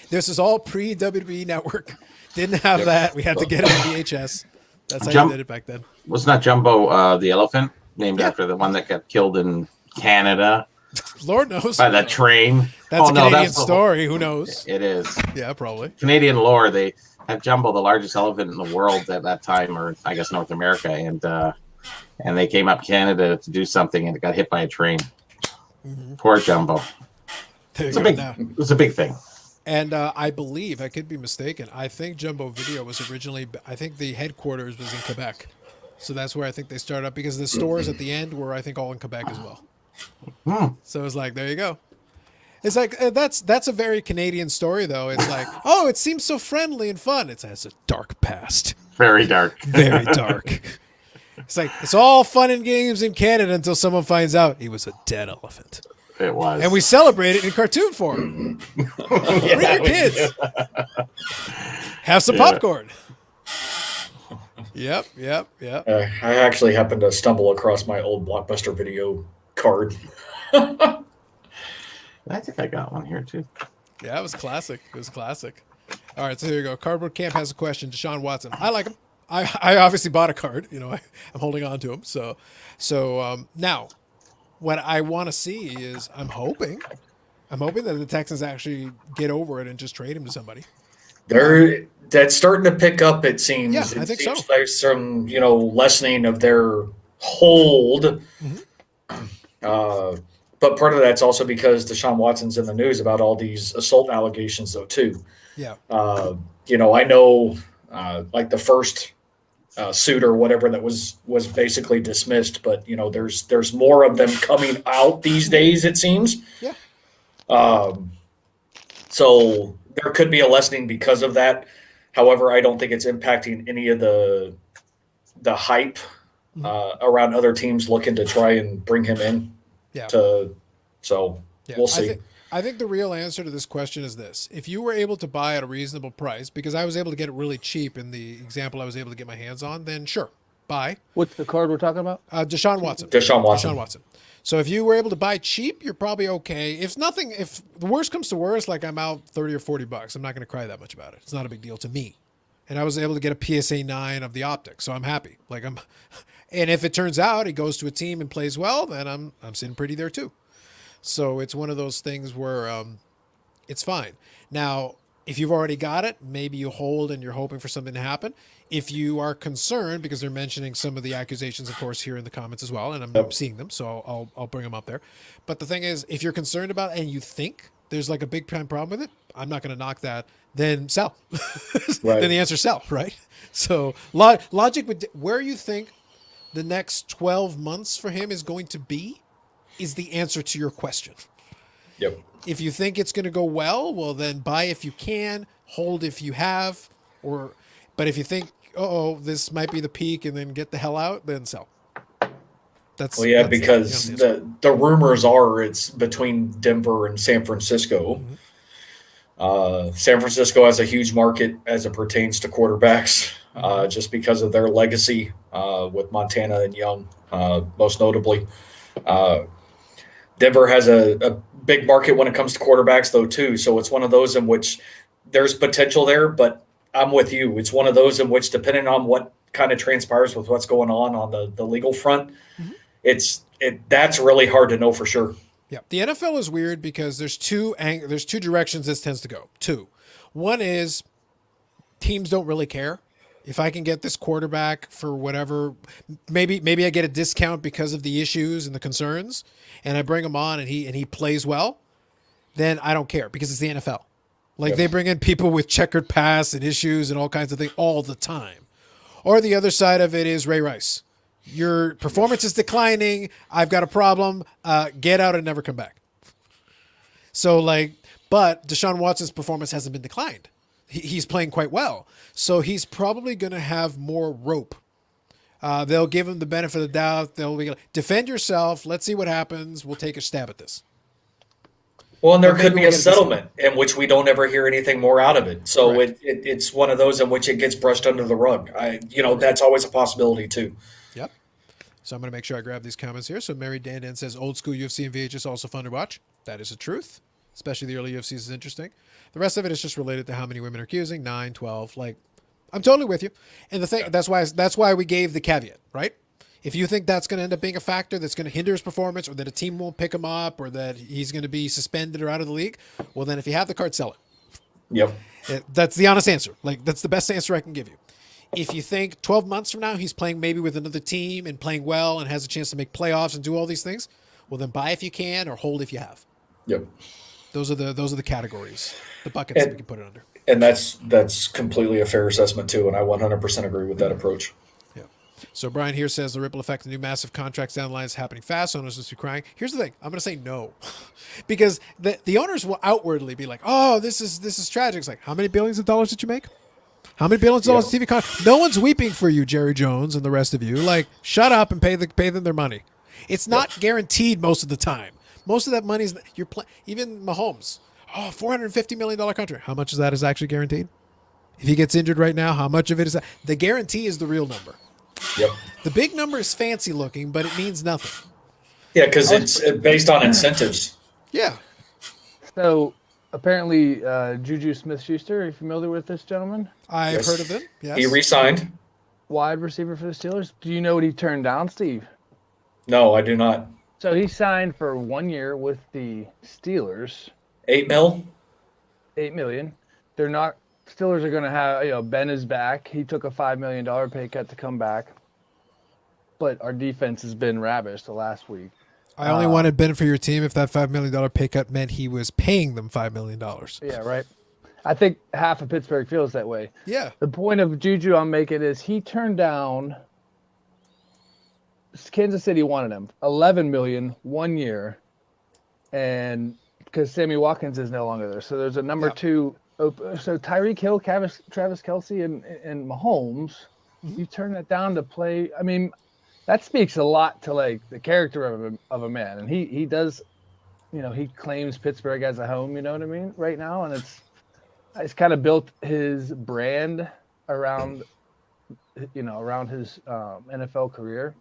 This is all pre-WWE Network. Didn't have that. We had to get it on VHS. That's how you did it back then. Wasn't that Jumbo the elephant, named after the one that got killed in Canada? Lord knows. By that train. That's a Canadian the whole- Who knows? It is. Yeah, probably. Canadian lore, they had Jumbo, the largest elephant in the world at that time, or I guess North America, and they came up Canada to do something and it got hit by a train. Poor Jumbo. There It you go. Now. was a big thing. And I believe, I could be mistaken, I think Jumbo Video was originally, I think the headquarters was in Quebec. So that's where I think they started up, because the stores at the end were, I think, all in Quebec as well. So it's like, there you go. It's like, that's a very Canadian story, though. It's like, oh, it seems so friendly and fun. It has a dark past. Very dark. Very dark. It's like, it's all fun and games in Canada until someone finds out he was a dead elephant. It was. And we celebrate it in cartoon form. Bring your kids. Have some popcorn. Yep. I actually happened to stumble across my old Blockbuster Video card. I think I got one here too. Yeah, it was classic. All right, so here you go. Cardboard Camp has a question. Deshaun Watson. I like him. I obviously bought a card. I'm holding on to him. So now, what I want to see is I'm hoping that the Texans actually get over it and just trade him to somebody. That's starting to pick up, it seems. Yeah, I think so. There's some, lessening of their hold. But part of that's also because Deshaun Watson's in the news about all these assault allegations, though, too. Yeah. I know like the first suit or whatever that was basically dismissed, but there's more of them coming out these days, it seems. Yeah. So there could be a lessening because of that. However, I don't think it's impacting any of the hype around other teams looking to try and bring him in. Yeah. So Yeah. we'll see. I think the real answer to this question is this. If you were able to buy at a reasonable price, because I was able to get it really cheap in the example I was able to get my hands on, then sure, buy. What's the card we're talking about? Deshaun Watson. Deshaun Watson. So if you were able to buy cheap, you're probably okay. If the worst comes to worst, like I'm out 30 or 40 bucks, I'm not going to cry that much about it. It's not a big deal to me. And I was able to get a PSA 9 of the optic, so I'm happy. And if it turns out he goes to a team and plays well, then I'm sitting pretty there too. So it's one of those things where it's fine. Now, if you've already got it, maybe you hold and you're hoping for something to happen. If you are concerned, because they're mentioning some of the accusations, of course, here in the comments as well, and I'm seeing them, so I'll bring them up there. But the thing is, if you're concerned about it and you think there's like a big time problem with it, I'm not going to knock that. Then sell. Right. Then the answer is sell, right? So logic would where you think the next 12 months for him is going to be is the answer to your question. Yep. If you think it's going to go well, then buy if you can, hold if you have, but if you think, this might be the peak and then get the hell out, then sell. Because the rumors are it's between Denver and San Francisco. Mm-hmm. San Francisco has a huge market as it pertains to quarterbacks, just because of their legacy with Montana and Young, most notably. Denver has a big market when it comes to quarterbacks, though, too. So it's one of those in which there's potential there, but I'm with you. It's one of those in which, depending on what kind of transpires with what's going on the legal front, that's really hard to know for sure. Yeah, the NFL is weird because there's two directions this tends to go. Two, one is teams don't really care. If I can get this quarterback for whatever, maybe I get a discount because of the issues and the concerns, and I bring him on and he plays well, then I don't care because it's the NFL. They bring in people with checkered past and issues and all kinds of things all the time. Or the other side of it is Ray Rice. Your performance is declining. I've got a problem. Get out and never come back. So but Deshaun Watson's performance hasn't been declined. He's playing quite well. So he's probably going to have more rope. They'll give him the benefit of the doubt. They'll be defend yourself. Let's see what happens. We'll take a stab at this. Well, and there could be a settlement in which we don't ever hear anything more out of it. So right. It's one of those in which it gets brushed under the rug. That's always a possibility too. Yep. So I'm going to make sure I grab these comments here. So Mary Dan says, old school UFC and VHS also fun to watch. That is the truth. Especially the early UFCs is interesting. The rest of it is just related to how many women are accusing, 9, 12. I'm totally with you. And the thing, that's why we gave the caveat, right? If you think that's going to end up being a factor that's going to hinder his performance, or that a team won't pick him up, or that he's going to be suspended or out of the league, well, then if you have the card, sell it. Yep. That's the honest answer. That's the best answer I can give you. If you think 12 months from now he's playing maybe with another team and playing well and has a chance to make playoffs and do all these things, well, then buy if you can or hold if you have. Yep. Those are the categories, the buckets that we can put it under. And that's completely a fair assessment too, and I 100% agree with that approach. Yeah. So Brian here says the ripple effect of new massive contracts down the line is happening fast. Owners must be crying. Here's the thing. I'm going to say no, because the owners will outwardly be like, "Oh, this is tragic." It's like, how many billions of dollars did you make? How many billions of dollars TV contracts? No one's weeping for you, Jerry Jones, and the rest of you. Shut up and pay them their money. It's not guaranteed most of the time. Most of that money is even Mahomes. Oh, $450 million contract. How much of that is actually guaranteed? If he gets injured right now, how much of it is that? The guarantee is the real number. Yep. The big number is fancy looking, but it means nothing. Yeah, because it's based on incentives. Yeah. So apparently, Juju Smith-Schuster, are you familiar with this gentleman? I've heard of him. Yes. He re-signed. Wide receiver for the Steelers. Do you know what he turned down, Steve? No, I do not. So he signed for 1 year with the Steelers. $8 million. $8 million. They're not. Steelers are going to have. Ben is back. He took a $5 million pay cut to come back. But our defense has been ravished the last week. I only wanted Ben for your team if that $5 million pay cut meant he was paying them $5 million. Yeah, right. I think half of Pittsburgh feels that way. Yeah. The point of Juju I'm making is he turned down. Kansas City wanted him $11 million 1 year, and because Sammy Watkins is no longer there, so there's a number two So Tyreek Hill, Travis Kelsey, and Mahomes, you turn that down to play. I mean, that speaks a lot to like the character of a man, and he does, he claims Pittsburgh as a home. You know what I mean? Right now, and it's kind of built his brand around, around his NFL career.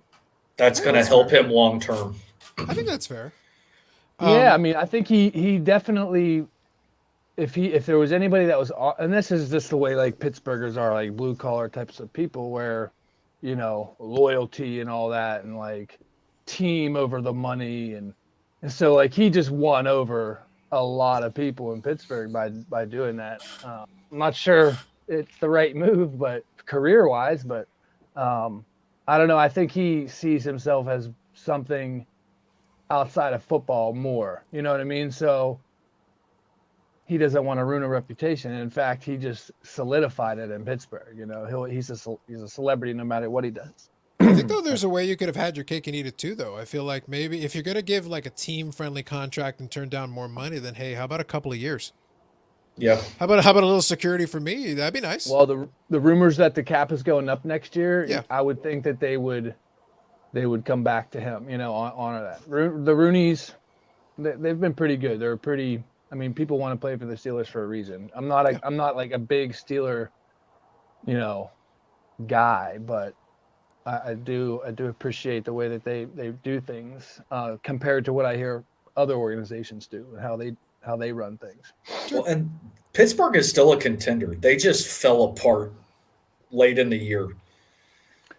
That's going to help him long term. I think that's fair. Yeah, I mean, I think he definitely, if there was anybody that was, and this is just the way like Pittsburghers are, like blue collar types of people, where, loyalty and all that, and like team over the money, and so like he just won over a lot of people in Pittsburgh by doing that. I'm not sure it's the right move, but career wise, but I don't know. I think he sees himself as something outside of football more. You know what I mean? So he doesn't want to ruin a reputation. And in fact, he just solidified it in Pittsburgh. He's a celebrity no matter what he does. I think though there's a way you could have had your cake and eat it too. Though I feel like maybe if you're gonna give like a team friendly contract and turn down more money, then hey, how about a couple of years? Yeah. How about a little security for me? That'd be nice. Well, the rumors that the cap is going up next year, Yeah. I would think that they would come back to him. Honor that. The Rooneys, they've been pretty good. They're pretty. I mean, people want to play for the Steelers for a reason. I'm not like a big Steeler, guy, but I do appreciate the way that they do things compared to what I hear other organizations do and how they run things. Well, and Pittsburgh is still a contender. They just fell apart late in the year.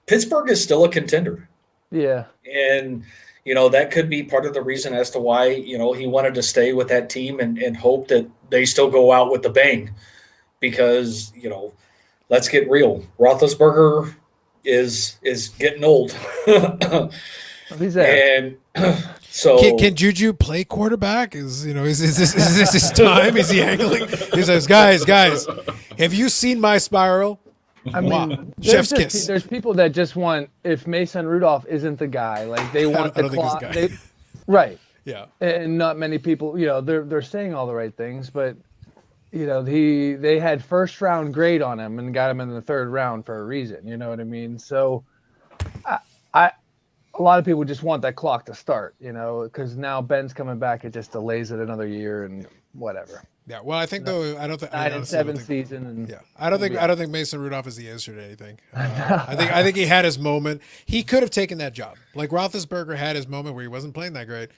Pittsburgh is still a contender. Yeah. And, that could be part of the reason as to why, he wanted to stay with that team and hope that they still go out with the bang. Because, let's get real. Roethlisberger is getting old. He's there. And so can Juju play quarterback? Is this his time? Is he angling? He says, guys, have you seen my spiral? I mean, Chef's kiss. There's people that just want, if Mason Rudolph isn't the guy, like they want I the don't think clock. he's the guy. Right. Yeah. And not many people, they're saying all the right things, but they had first round grade on him and got him in the third round for a reason. You know what I mean? So, a lot of people just want that clock to start, because now Ben's coming back. It just delays it another year and whatever. Yeah. Well, I think though I don't think 9-7 season. And yeah, I don't think Mason Rudolph is the answer to anything. I think he had his moment. He could have taken that job. Like Roethlisberger had his moment where he wasn't playing that great.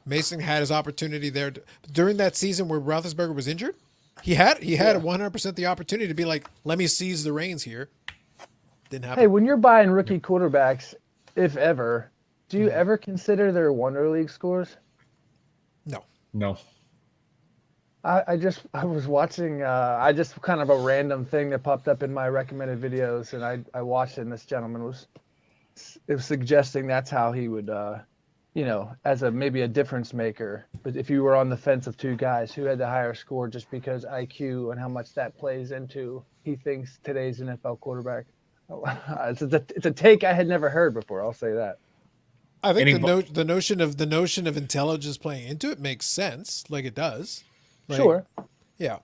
Mason had his opportunity there during that season where Roethlisberger was injured. He had 100% the opportunity to be like, let me seize the reins here. Didn't happen. Hey, when you're buying rookie quarterbacks, if ever, do you ever consider their Wonder League scores? no. I was watching I just kind of a random thing that popped up in my recommended videos, and I watched it, and this gentleman was suggesting that's how he would as maybe a difference maker. But if you were on the fence of two guys who had the higher score, just because IQ and how much that plays into he thinks today's NFL quarterback. It's a take I had never heard before. I'll say that. I think the notion of intelligence playing into it makes sense. Like it does. Like, Sure. Yeah.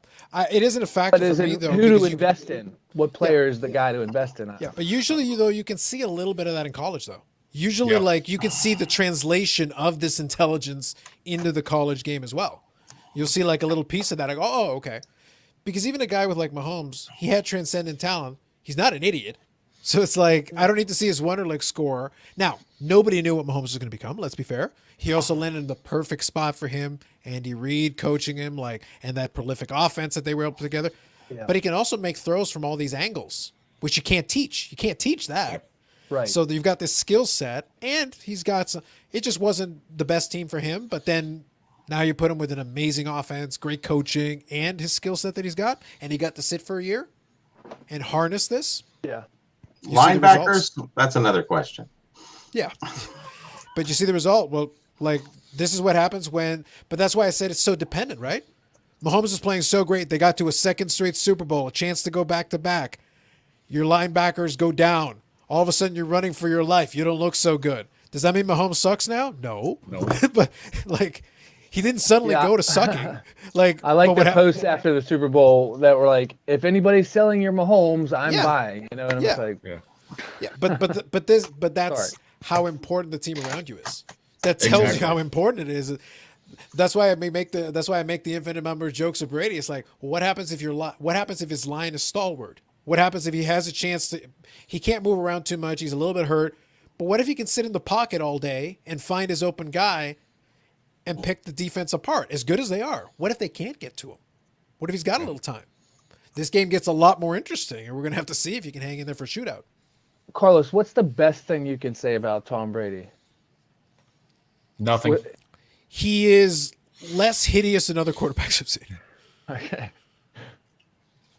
It isn't a factor But for me though. who to because invest in? What player is the guy to invest in? Yeah, but usually you can see a little bit of that in college though. Usually like you can see the translation of this intelligence into the college game as well. You'll see like a little piece of that. I go, oh, okay. Because even a guy with like Mahomes, he had transcendent talent. He's not an idiot. So it's like, I don't need to see his Wonder League score. Now, nobody knew what Mahomes was going to become. Let's be fair. He also landed in the perfect spot for him. Andy Reid coaching him, and that prolific offense that they were able to put together. Yeah. But he can also make throws from all these angles, which you can't teach. You can't teach that. Right. So you've got this skill set, and he's got some. It just wasn't the best team for him. But then now you put him with an amazing offense, great coaching, and his skill set that he's got, and he got to sit for a year and harness this. Yeah. Linebackers, that's another question. Yeah. But you see the result. Well, this is what happens but that's why I said it's so dependent, right? Mahomes is playing so great. They got to a second straight Super Bowl, a chance to go back to back. Your linebackers go down. All of a sudden you're running for your life. You don't look so good. Does that mean Mahomes sucks now? No. No. But He didn't suddenly Yeah. go to sucking. Like I like but the what hap- posts after the Super Bowl that were like, if anybody's selling your Mahomes, I'm Yeah. buying. You know, and I'm just Yeah. like, Yeah, but that's Sorry. how important the team around you is. That tells Exactly. you how important it is. That's why I make the infinite number of jokes of Brady. It's like, what happens if what happens if his line is stalwart? What happens if he has a chance to? He can't move around too much. He's a little bit hurt. But what if he can sit in the pocket all day and find his open guy and pick the defense apart? As good as they are, what if they can't get to him? What if he's got a little time? This game gets a lot more interesting, and we're gonna have to see if you can hang in there for a shootout. Carlos, what's the best thing you can say about Tom Brady? Nothing. He is less hideous than other quarterbacks I've seen. Okay.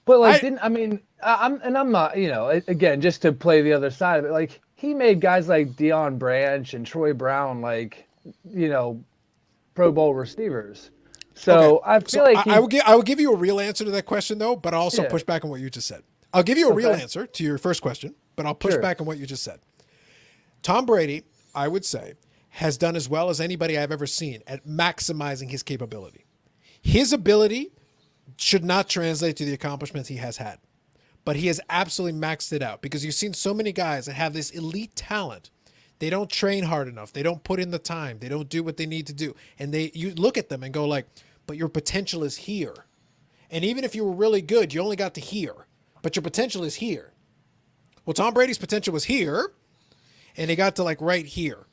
But like, I'm not, again, just to play the other side of it. Like, he made guys like Deion Branch and Troy Brown, like, Pro Bowl receivers. So Okay. I feel like I will give you a real answer to that question though, but I'll also Yeah. push back on what you just said. I'll give you a real Okay. answer to your first question, but I'll push Sure. back on what you just said. Tom Brady, I would say, has done as well as anybody I've ever seen at maximizing his capability. His ability should not translate to the accomplishments he has had, but he has absolutely maxed it out because you've seen so many guys that have this elite talent. They don't train hard enough. They don't put in the time. They don't do what they need to do. And you look at them and go like, but your potential is here. And even if you were really good, you only got to here, but your potential is here. Well, Tom Brady's potential was here and he got to like right here.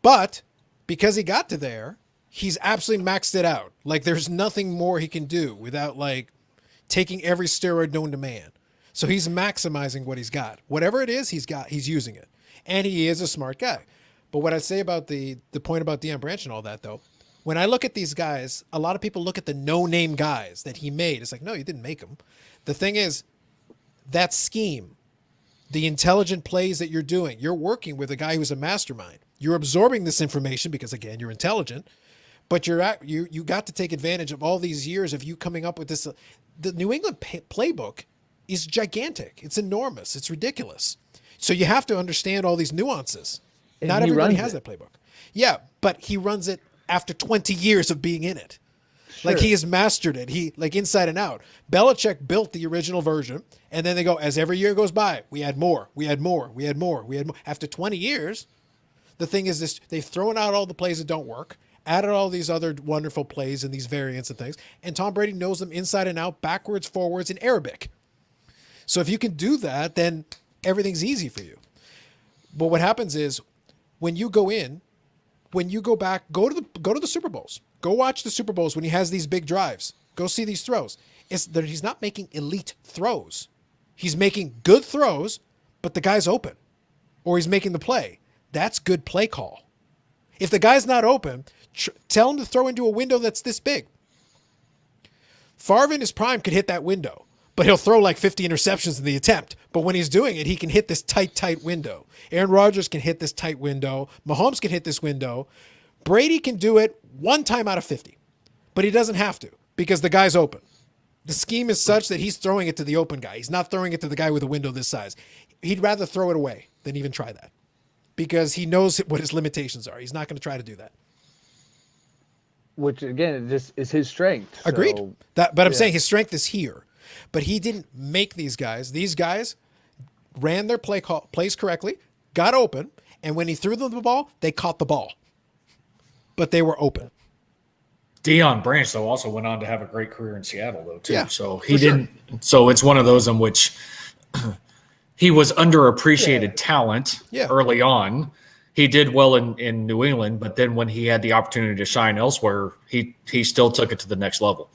But because he got to there, he's absolutely maxed it out. Like there's nothing more he can do without like taking every steroid known to man. So he's maximizing what he's got. Whatever it is, he's using it. And he is a smart guy. But what I say about the point about Deion Branch and all that though, when I look at these guys, a lot of people look at the no-name guys that he made. It's like, no, you didn't make them. The thing is, that scheme, the intelligent plays that you're doing, you're working with a guy who's a mastermind. You're absorbing this information because again, you're intelligent, but you got to take advantage of all these years of you coming up with this. The New England playbook is gigantic. It's enormous. It's ridiculous. So you have to understand all these nuances. And Not he everybody runs has it. that playbook. Yeah, but he runs it after 20 years of being in it. Like Sure. he has mastered it. He like inside and out. Belichick built the original version, and then they go, as every year goes by, we add more, we add more, we add more, we add more. After 20 years, the thing is this: they've thrown out all the plays that don't work, added all these other wonderful plays and these variants and things, and Tom Brady knows them inside and out, backwards, forwards, in Arabic. So if you can do that, then everything's easy for you. But what happens is when you go in, when you go back, go to the Super Bowls. Go watch the Super Bowls when he has these big drives. Go see these throws. It's that he's not making elite throws. He's making good throws, but the guy's open. Or he's making the play. That's good play call. If the guy's not open, tell him to throw into a window that's this big. Favre in his prime could hit that window, but he'll throw like 50 interceptions in the attempt. But when he's doing it, he can hit this tight window. Aaron Rodgers can hit this tight window. Mahomes can hit this window. Brady can do it one time out of 50, but he doesn't have to because the guy's open. The scheme is such that he's throwing it to the open guy. He's not throwing it to the guy with a window this size. He'd rather throw it away than even try that because he knows what his limitations are. He's not going to try to do that. which again, it just is his strength. Agreed. So, But I'm yeah. saying his strength is here. But he didn't make these guys. These guys ran their plays correctly, got open, and when he threw them the ball, they caught the ball. But they were open. Deion Branch, though, also went on to have a great career in Seattle, though, too. Yeah, So he for sure. didn't. So it's one of those in which he was underappreciated talent Yeah. early on. He did well in New England, but then when he had the opportunity to shine elsewhere, he still took it to the next level.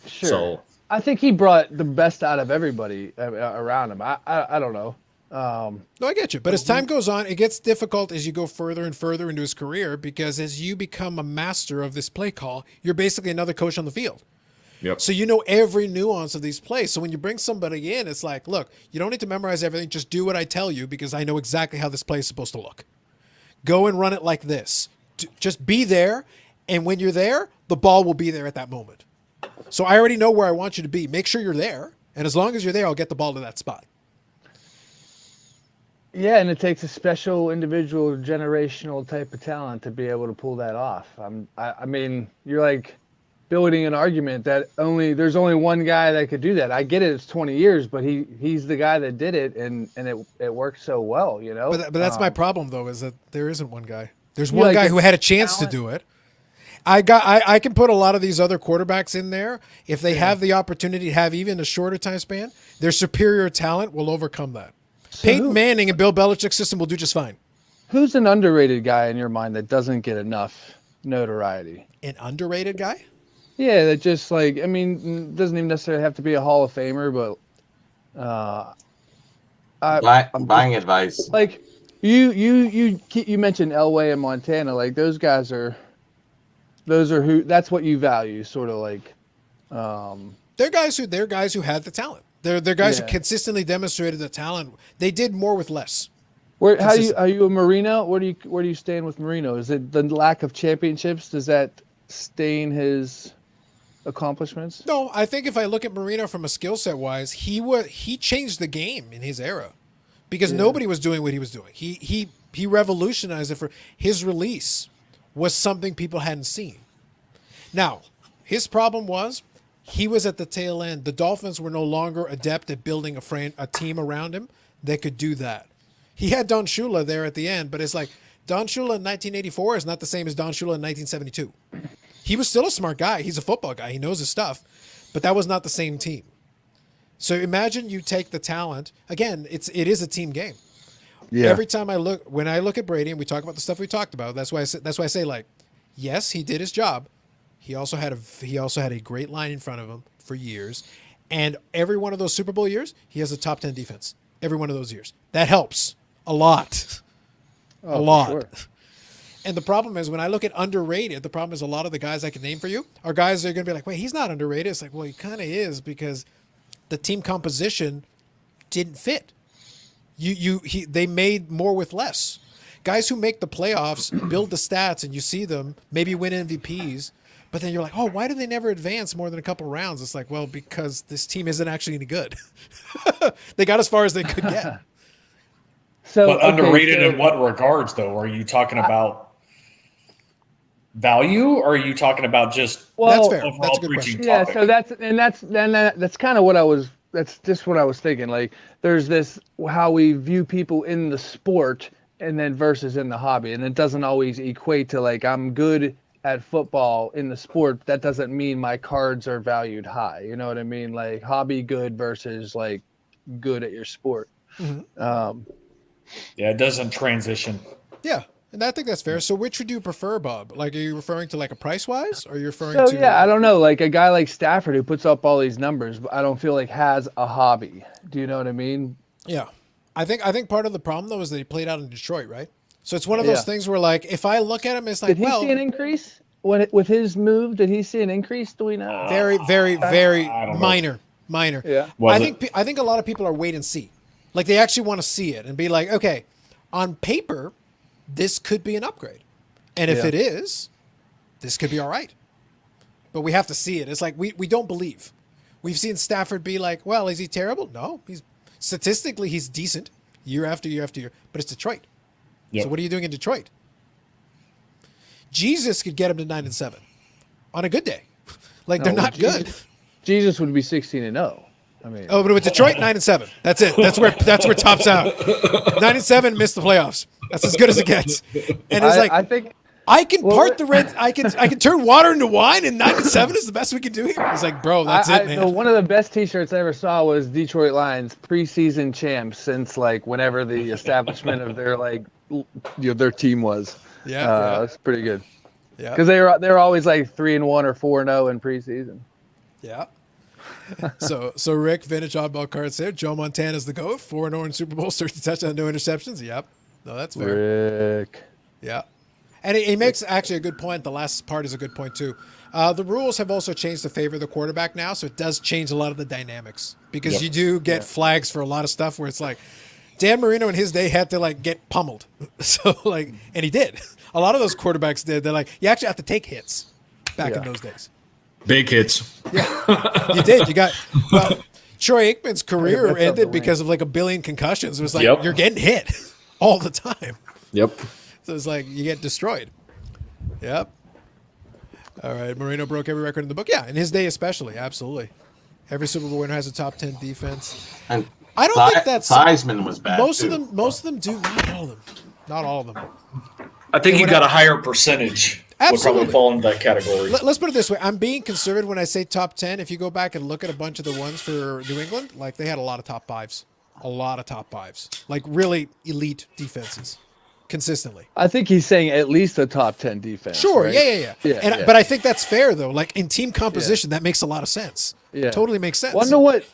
Sure. So I think he brought the best out of everybody around him. I don't know. No, I get you. But as time goes on, it gets difficult as you go further and further into his career because as you become a master of this play call, you're basically another coach on the field. yep. So you know every nuance of these plays. So when you bring somebody in, it's like, look, you don't need to memorize everything. Just do what I tell you because I know exactly how this play is supposed to look. Go and run it like this. Just be there. And when you're there, the ball will be there at that moment. So I already know where I want you to be. Make sure you're there. And as long as you're there, I'll get the ball to that spot. Yeah, and it takes a special individual generational type of talent to be able to pull that off. I mean, you're like building an argument that there's only one guy that could do that. I get it, it's 20 years, but he's the guy that did it, and it worked so well, you know. But that's my problem though, is that there isn't one guy. There's Yeah, one like guy the who had a chance to talent- do it. I can put a lot of these other quarterbacks in there if they have the opportunity to have even a shorter time span. Their superior talent will overcome that. Peyton Manning and Bill Belichick's system will do just fine. Who's an underrated guy in your mind that doesn't get enough notoriety? An underrated guy? Yeah, that just like, I mean, doesn't even necessarily have to be a Hall of Famer, but Buying advice. like you mentioned Elway and Montana, like those are that's what you value, sort of like. They're guys who had the talent. They're guys Yeah. who consistently demonstrated the talent. They did more with less. Are you a Marino? Where do you stand with Marino? Is it the lack of championships? Does that stain his accomplishments? No, I think if I look at Marino from a skill set wise, he changed the game in his era because nobody was doing what he was doing. He revolutionized it. For his release was something people hadn't seen. Now, his problem was he was at the tail end. The Dolphins were no longer adept at building a team around him that could do that. He had Don Shula there at the end, but it's like Don Shula in 1984 is not the same as Don Shula in 1972. He was still a smart guy. He's a football guy. He knows his stuff, but that was not the same team. So imagine you take the talent. Again, it is a team game. Yeah. Every time when I look at Brady and we talk about the stuff we talked about, that's why I say like, yes, he did his job. He also had a great line in front of him for years, and every one of those Super Bowl years, he has a top 10 defense. Every one of those years. That helps a lot. A lot. Sure. And the problem is when I look at underrated, the problem is a lot of the guys I can name for you are guys that are going to be like, wait, he's not underrated. It's like, well, he kind of is because the team composition didn't fit. They made more with less. Guys who make the playoffs build the stats and you see them maybe win MVPs, but then you're like, oh, why do they never advance more than a couple rounds? It's like, well, because this team isn't actually any good. They got as far as they could get. But underrated in what regards, though? Are you talking about value, or are you talking about just That's fair. overall That's a good preaching question. Yeah, topic? so that's kind of what that's just what I was thinking. Like there's this how we view people in the sport and then versus in the hobby, and it doesn't always equate to like I'm good at football in the sport. That doesn't mean my cards are valued high. You know what I mean? Like hobby good versus like good at your sport. Mm-hmm. Yeah, it doesn't transition. Yeah. And I think that's fair. So which would you prefer, Bob? Like, are you referring to like a price wise, or are you referring So to? yeah, I don't know. Like a guy like Stafford who puts up all these numbers, but I don't feel like has a hobby. Do you know what I mean? Yeah. I think part of the problem though is that he played out in Detroit, right? So it's one of those things where like if I look at him, it's like, Did he see an increase with his move? Did he see an increase? Do we know? very, very, very I don't know. minor. Yeah. I think a lot of people are wait and see. Like they actually want to see it and be like, okay, on paper, this could be an upgrade. And if Yeah. it is, this could be all right. But we have to see it. It's like we don't believe. We've seen Stafford be like, well, is he terrible? No. Statistically he's decent year after year after year. But it's Detroit. Yep. So what are you doing in Detroit? Jesus could get him to 9-7 on a good day. Like they're No, not good. Jesus would be 16-0. I mean, Oh, but with Detroit, 9-7. That's it. That's where tops out. 9-7, missed the playoffs. That's as good as it gets. And it's like I think I can part the red. I can turn water into wine, and 9-7 is the best we can do here. It's like, bro, that's it, man. one of the best T-shirts I ever saw was Detroit Lions preseason champs since like whenever the establishment of their like their team was. Yeah. That's pretty good. Yeah. Because they're always like 3-1 or 4-0 in preseason. Yeah. So Rick, vintage oddball cards there. Joe Montana's the GOAT. 4-0 in Super Bowl, 30 touchdowns, no interceptions. Yep. No, that's fair. Rick. Yeah. And he makes actually a good point. The last part is a good point, too. The rules have also changed to favor the quarterback now, so it does change a lot of the dynamics because you do get flags for a lot of stuff where it's like Dan Marino in his day had to like get pummeled. So like, and he did. A lot of those quarterbacks did. They're like, you actually have to take hits back in those days. Big hits. Yeah, you did. You got, well, Troy Aikman's career That's out the ended way. because of like a billion concussions. It was like, Yep. you're getting hit. all the time. Yep. So it's like you get destroyed. Yep. All right. Moreno broke every record in the book. Yeah, in his day especially. Absolutely. Every Super Bowl winner has a top 10 defense. And I don't think that's Theismann was bad. most too. of them. Most of them do. Not all of them. Not all of them. I think he got a higher percentage. Would Absolutely. probably fall into that category. Let's put it this way. I'm being conservative when I say top 10. If you go back and look at a bunch of the ones for New England, like they had a lot of top fives. A lot of top fives. Like really elite defenses. Consistently. I think he's saying at least a top 10 defense. Sure. right? Yeah. Yeah. But I think that's fair though. Like in team composition, that makes a lot of sense. Yeah. Totally makes sense. Wonder what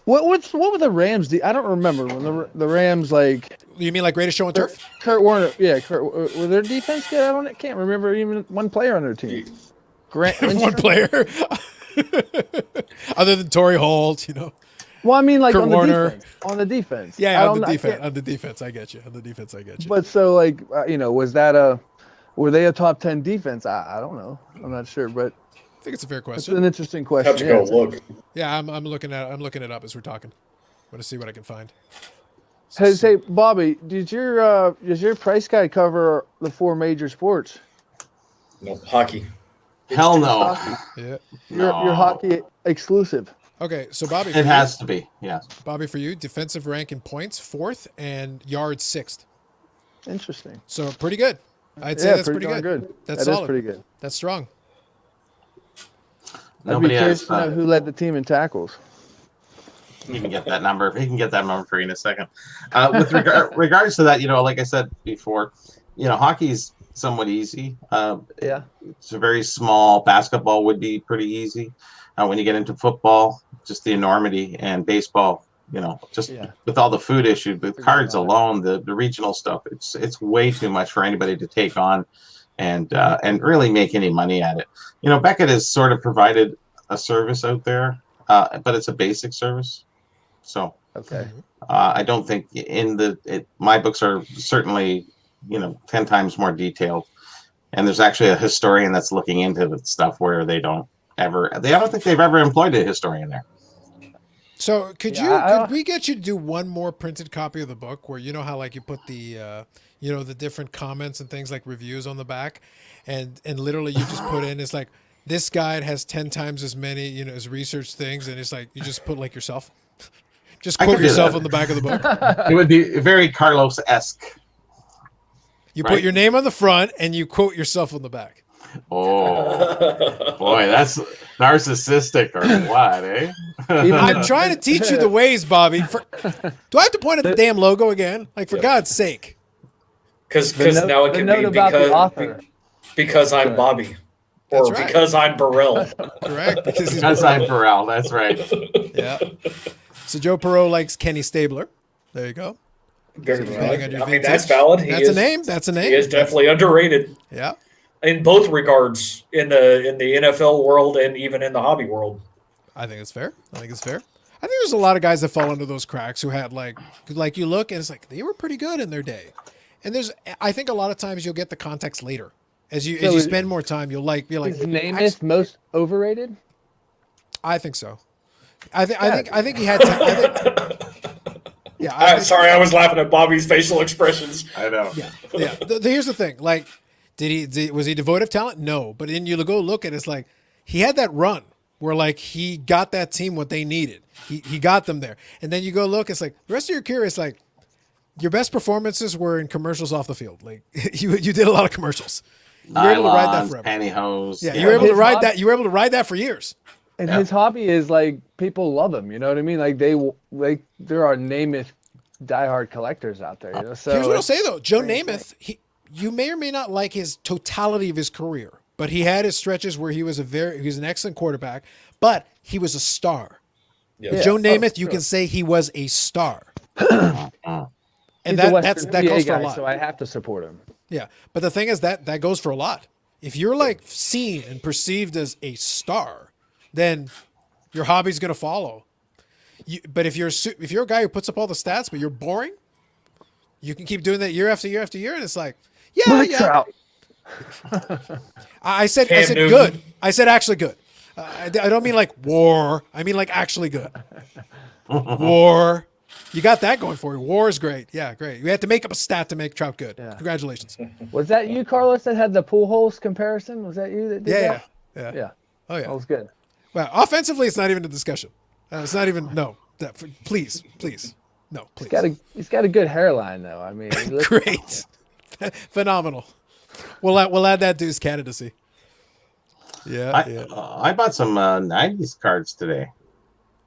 were the Rams? I don't remember when the Rams like You mean like greatest show on turf? Kurt Warner. Yeah, was their defense good? I can't remember even one player on their team. Grant One player. Other than Torrey Holt, you know. Well, I mean, like Kurt on Warner. on the defense. Yeah, I on don't- the I defense. can't- On the defense, I get you. On the defense, I get you. But so like were they a top 10 defense? I don't know. I'm not sure, but I think it's a fair it's question. an interesting question. Have to Yeah, go it's- look. Yeah, I'm looking it up as we're talking. I'm gonna see what I can find. Hey, Bobby, does your price guide cover the 4 major sports? No, hockey. Hell no. Yeah. Your hockey exclusive. Okay, so Bobby, It has to be. Yes. Bobby, for you, defensive rank in points 4th and yards 6th. Interesting. So pretty good. I'd say Yeah, that's pretty darn good. That's That is solid. pretty good. That's strong. I'd be Nobody curious has. to know who led the team in tackles. You can get that number. He can get that number for you in a second. With regards to that, like I said before, hockey's somewhat easy. Yeah. It's a very small. Basketball would be pretty easy. When you get into football, just the enormity, and baseball, just Yeah. with all the food issues, with Forget cards about it. alone, the regional stuff, it's way too much for anybody to take on, and really make any money at it. Beckett has sort of provided a service out there, but it's a basic service. So Okay. I don't think my books are certainly 10 times more detailed, and there's actually a historian that's looking into the stuff where I don't think they've ever employed a historian there. So could Yeah, we get you to do one more printed copy of the book where how like you put the the different comments and things like reviews on the back, and literally you just put in, it's like this guide has 10 times as many as research things, and it's like you just put like yourself, just I quote could do yourself that. on the back of the book. It would be very Carlos-esque. You Right. put your name on the front and you quote yourself on the back. Oh boy, that's narcissistic or what, eh? I'm trying to teach you the ways, Bobby. Do I have to point at the damn logo again? Like, for God's sake. Because The note- now it the can note be about the author. because I'm Bobby. That's Or right. because I'm Burrell. Correct? Because he's That's I'm Pharrell. That's right. yeah. So Joe Perot likes Kenny Stabler. There you go. Very Depending on valid. your I mean, vintage. that's valid. That's a name. That's a name. He is definitely underrated Yeah. in both regards, in the NFL world and even in the hobby world. I think it's fair. I think there's a lot of guys that fall into those cracks who had like you look and it's like they were pretty good in their day. And I think a lot of times you'll get the context later. As you spend more time, you'll be like, Is Namath most overrated? I think so. I think he had time. Yeah. Sorry, I was laughing at Bobby's facial expressions. I know. Yeah. Here's the thing. Like, was he devoid of talent? No. But then you go look at it, it's like he had that run where like he got that team what they needed. He got them there. And then you go look, it's like the rest of your career is like your best performances were in commercials off the field. Like you did a lot of commercials. You were able to ride that Nylons, forever. pantyhose. Yeah, you were able to His ride hobby- that. You were able to ride that for years. And Yeah. his hobby is like people love him. You know what I mean? Like there are Namath diehard collectors out there. So Here's what I'll say though, Joe Namath. You may or may not like his totality of his career, but he had his stretches where he was an excellent quarterback, but he was a star. Yeah. Joe Oh, Namath, you sure. can say he was a star, Uh, and he's a that Western goes PA for a guy, lot. so I have to support him. Yeah, but the thing is that goes for a lot. If you're like seen and perceived as a star, then your hobby's gonna follow. But if you're a guy who puts up all the stats, but you're boring, you can keep doing that year after year after year, and it's like, Mike yeah. Trout. I said Newton. good. I said actually good. I don't mean like war. I mean like actually good. War. You got that going for you. War is great. Yeah, great. You had to make up a stat to make Trout good. Yeah. Congratulations. Was that you, Carlos, that had the pool holes comparison? Was that you that did Yeah, that? yeah. Yeah. Oh, yeah. That was good. Well, offensively, it's not even a discussion. It's not even, no. Please. No, please. He's got a good hairline, though. I mean, he looks- Great. Phenomenal. We'll add that to his candidacy. Yeah, I bought some 90s cards today.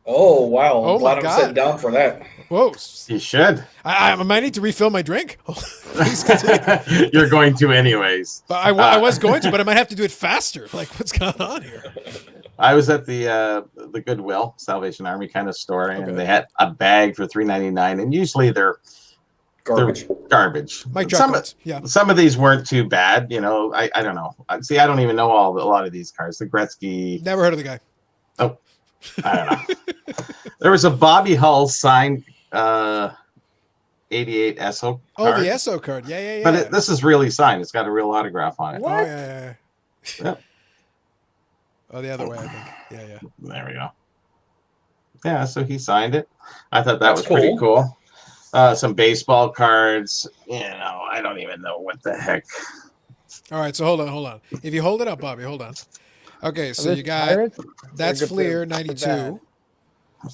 Oh wow! Oh, Glad my I'm God. sitting down for that. Whoa. You should. I might need to refill my drink. Please continue. You're going to anyways. But I was going to, but I might have to do it faster. Like, what's going on here? I was at the Goodwill Salvation Army kind of store, and Okay. they had a bag for $3.99, and usually they're Garbage. garbage. Mike drop cards. Yeah. Some of these weren't too bad, you know. I don't know. See, I don't even know a lot of these cards. The Gretzky. Never heard of the guy. Oh, I don't know. There was a Bobby Hull signed 88 SO Oh, card. the SO card. Yeah. But this is really signed. It's got a real autograph on it. Oh, yeah. Yep. Oh, the other way, I think. Yeah. There we go. Yeah, so he signed it. I thought that That's was pretty cool. cool. Some baseball cards. You know, I don't even know what the heck. All right, so hold on. If you hold it up, Bobby, hold on. Okay, so Are you this got Pirates? that's They're good Fleer for 92. bad.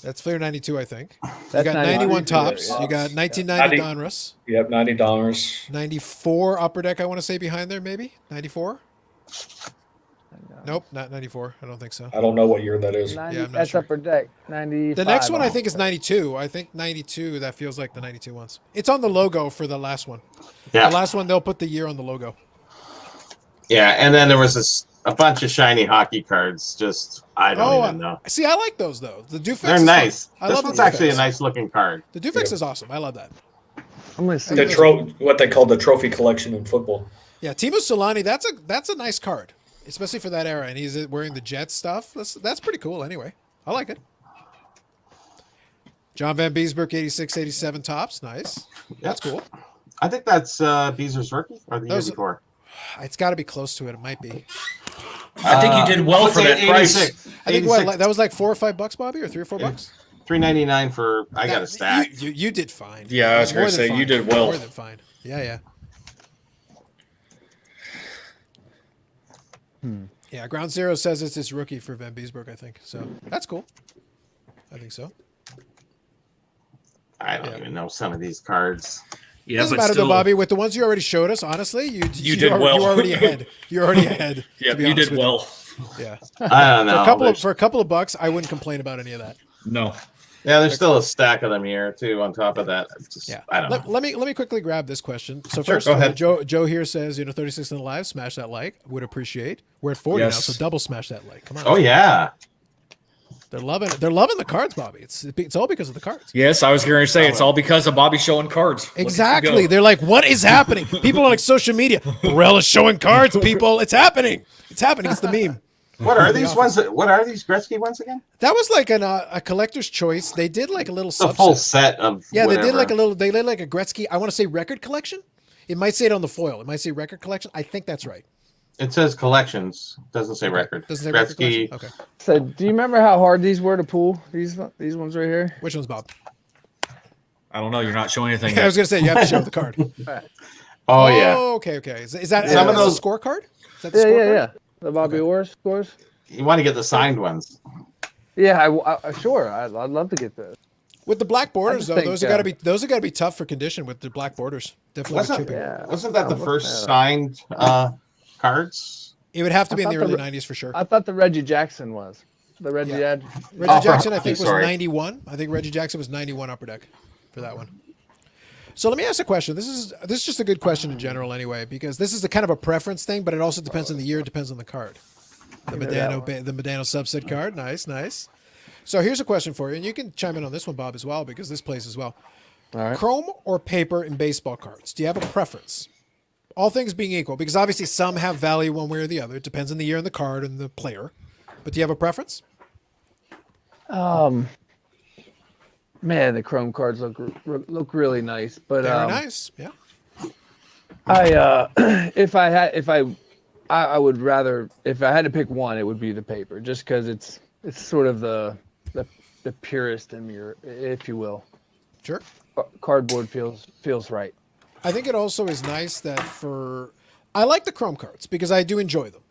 That's Fleer 92, I think. You That's got 91 Fleer, tops. yeah. You got 1990 Yeah. Donruss. Yep, $90. 94 Upper Deck, I want to say behind there, maybe? 94? Nope, not 94. I don't think so. I don't know what year that is. 90, Yeah, I'm not that's sure. Upper Deck. 95. The next one I on think is it. 92. I think 92, that feels like the 92 ones. It's on the logo for the last one. Yeah. The last one, they'll put the year on the logo. Yeah, and then there was a bunch of shiny hockey cards. Just, I don't even know. See, I like those, though. The Dufix They're is fun. nice. I This love one's the actually a Dufix. nice looking card. The Dufix Yeah. is awesome. I love that. I'm going to see. What they call the trophy collection in football. Yeah, Timo Solani, that's a nice card, especially for that era. And he's wearing the Jets stuff. That's pretty cool anyway. I like it. John Van Beesbrook, 86, 87 tops. Nice. That's cool. I think that's Beezer's rookie or the year Those- before. It's got to be close to it. It might be. I think you did well let's for say that price. 86. I think 86. that was like $4 or $5, Bobby, or $3 or $4 bucks. $3.99 for I got a stack. You did fine. Yeah, I was More gonna than say, fine. you did well. More than fine. Yeah. Yeah, Ground Zero says it's his rookie for Van Beesbrook, I think. So that's cool. I think so. I don't even know some of these cards. Yeah, Doesn't matter though, Bobby. With the ones you already showed us, honestly, you did well. You're already ahead. You're already ahead. Yeah, to be you honest did with well. Yeah. I don't know. For a couple of bucks, I wouldn't complain about any of that. No. Yeah, there's still a stack of them here too. On top of that, it's just, Yeah. I don't know. Let me quickly grab this question. So Sure, first, go ahead. Joe here says, 36 in the live, smash that like. Would appreciate. We're at 40 Yes. now, so double smash that like. Come on. Oh yeah, They're loving the cards, Bobby. It's all because of the cards. Yes, I was going to say it's all because of Bobby showing cards. Look at you Exactly. go. They're like, what is happening? People on like social media. Burrell is showing cards, people. It's happening. It's happening. It's the meme. what are these ones? What are these Gretzky ones again? That was like a collector's choice. They did like a little The full subset. set of Yeah, whatever. they did like a Gretzky, I want to say record collection. It might say it on the foil. It might say record collection. I think that's right. It says collections. Doesn't say record. Doesn't say record Gretzky. collection? Okay. So, do you remember how hard these were to pull? These ones right here. Which one's Bob? I don't know. You're not showing anything. I was going to say, you have to show the card. Oh yeah. Okay. Is that Some of the those- scorecard? Is that the Yeah, scorecard? yeah. The Bobby Orr scores. You want to get the signed ones. Yeah, I sure. I'd love to get those. With the black borders, just though, think, those are got to be tough for condition with the black borders. Definitely Wasn't, chipping. Yeah. wasn't that the I'll first look that signed cards? It would have to I be in the thought early the- 90s for sure. I thought the Reggie Jackson was the Reggie. Yeah. Ad- Reggie Oh, Jackson, I think, was sorry. 91. I think Reggie Jackson was 91 upper deck for that one. So let me ask a question. This is just a good question in general, anyway, because this is a kind of a preference thing, but it also depends on the year. It depends on the card. The Medano subset card, nice. So here's a question for you, and you can chime in on this one, Bob, as well, because this plays as well. All right. Chrome or paper in baseball cards? Do you have a preference? All things being equal, because obviously some have value one way or the other. It depends on the year and the card and the player. But do you have a preference? Man, the Chrome cards look really nice, but Very nice. Yeah. I would rather, if I had to pick one, it would be the paper, just because it's sort of the purest in your, if you will. Sure. Cardboard feels right. I think it also is nice that I like the chrome cards because I do enjoy them,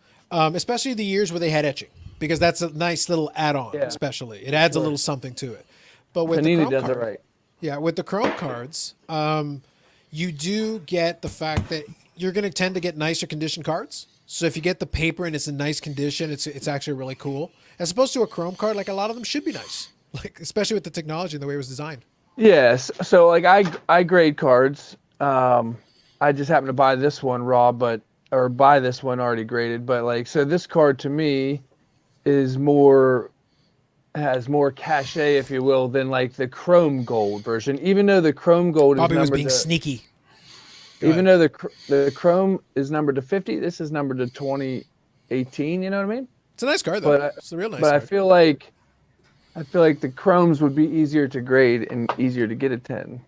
especially the years where they had etching because that's a nice little add-on. Yeah, Especially it adds a sure. little something to it. But with the Panini chrome does it card, right. yeah, with the chrome cards, you do get the fact that you're going to tend to get nicer condition cards. So if you get the paper and it's in nice condition, it's actually really cool. As opposed to a chrome card, like a lot of them should be nice, like especially with the technology and the way it was designed. Yes. So like I grade cards. I just happened to buy this one raw, or buy this one already graded. But like, so this card to me is has more cachet, if you will, than like the chrome gold version. Even though the chrome gold Bobby is was numbered being sneaky. even though the chrome is numbered to 50, this is numbered to 2018. You know what I mean? It's a nice card though. But It's a real nice but card. I feel like the chromes would be easier to grade and easier to get a 10.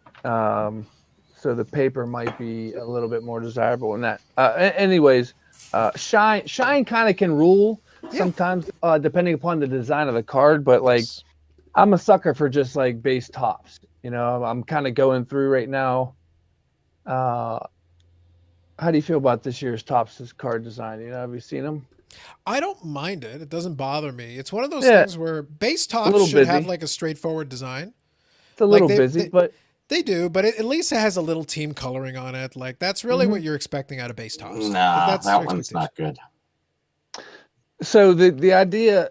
So the paper might be a little bit more desirable in that. Anyways, shine kind of can rule sometimes, depending upon the design of the card. But like, Yes. I'm a sucker for just like base tops. You know, I'm kind of going through right now. How do you feel about this year's tops card design? You know, have you seen them? I don't mind it. It doesn't bother me. It's one of those Yeah. things where base tops little should have busy. like a straightforward design. It's a Like little they- busy, they- but They do, but at least it has a little team coloring on it. Like that's really Mhm. what you're expecting out of base tops. Nah, That's that your one's not expectation. good. so the idea,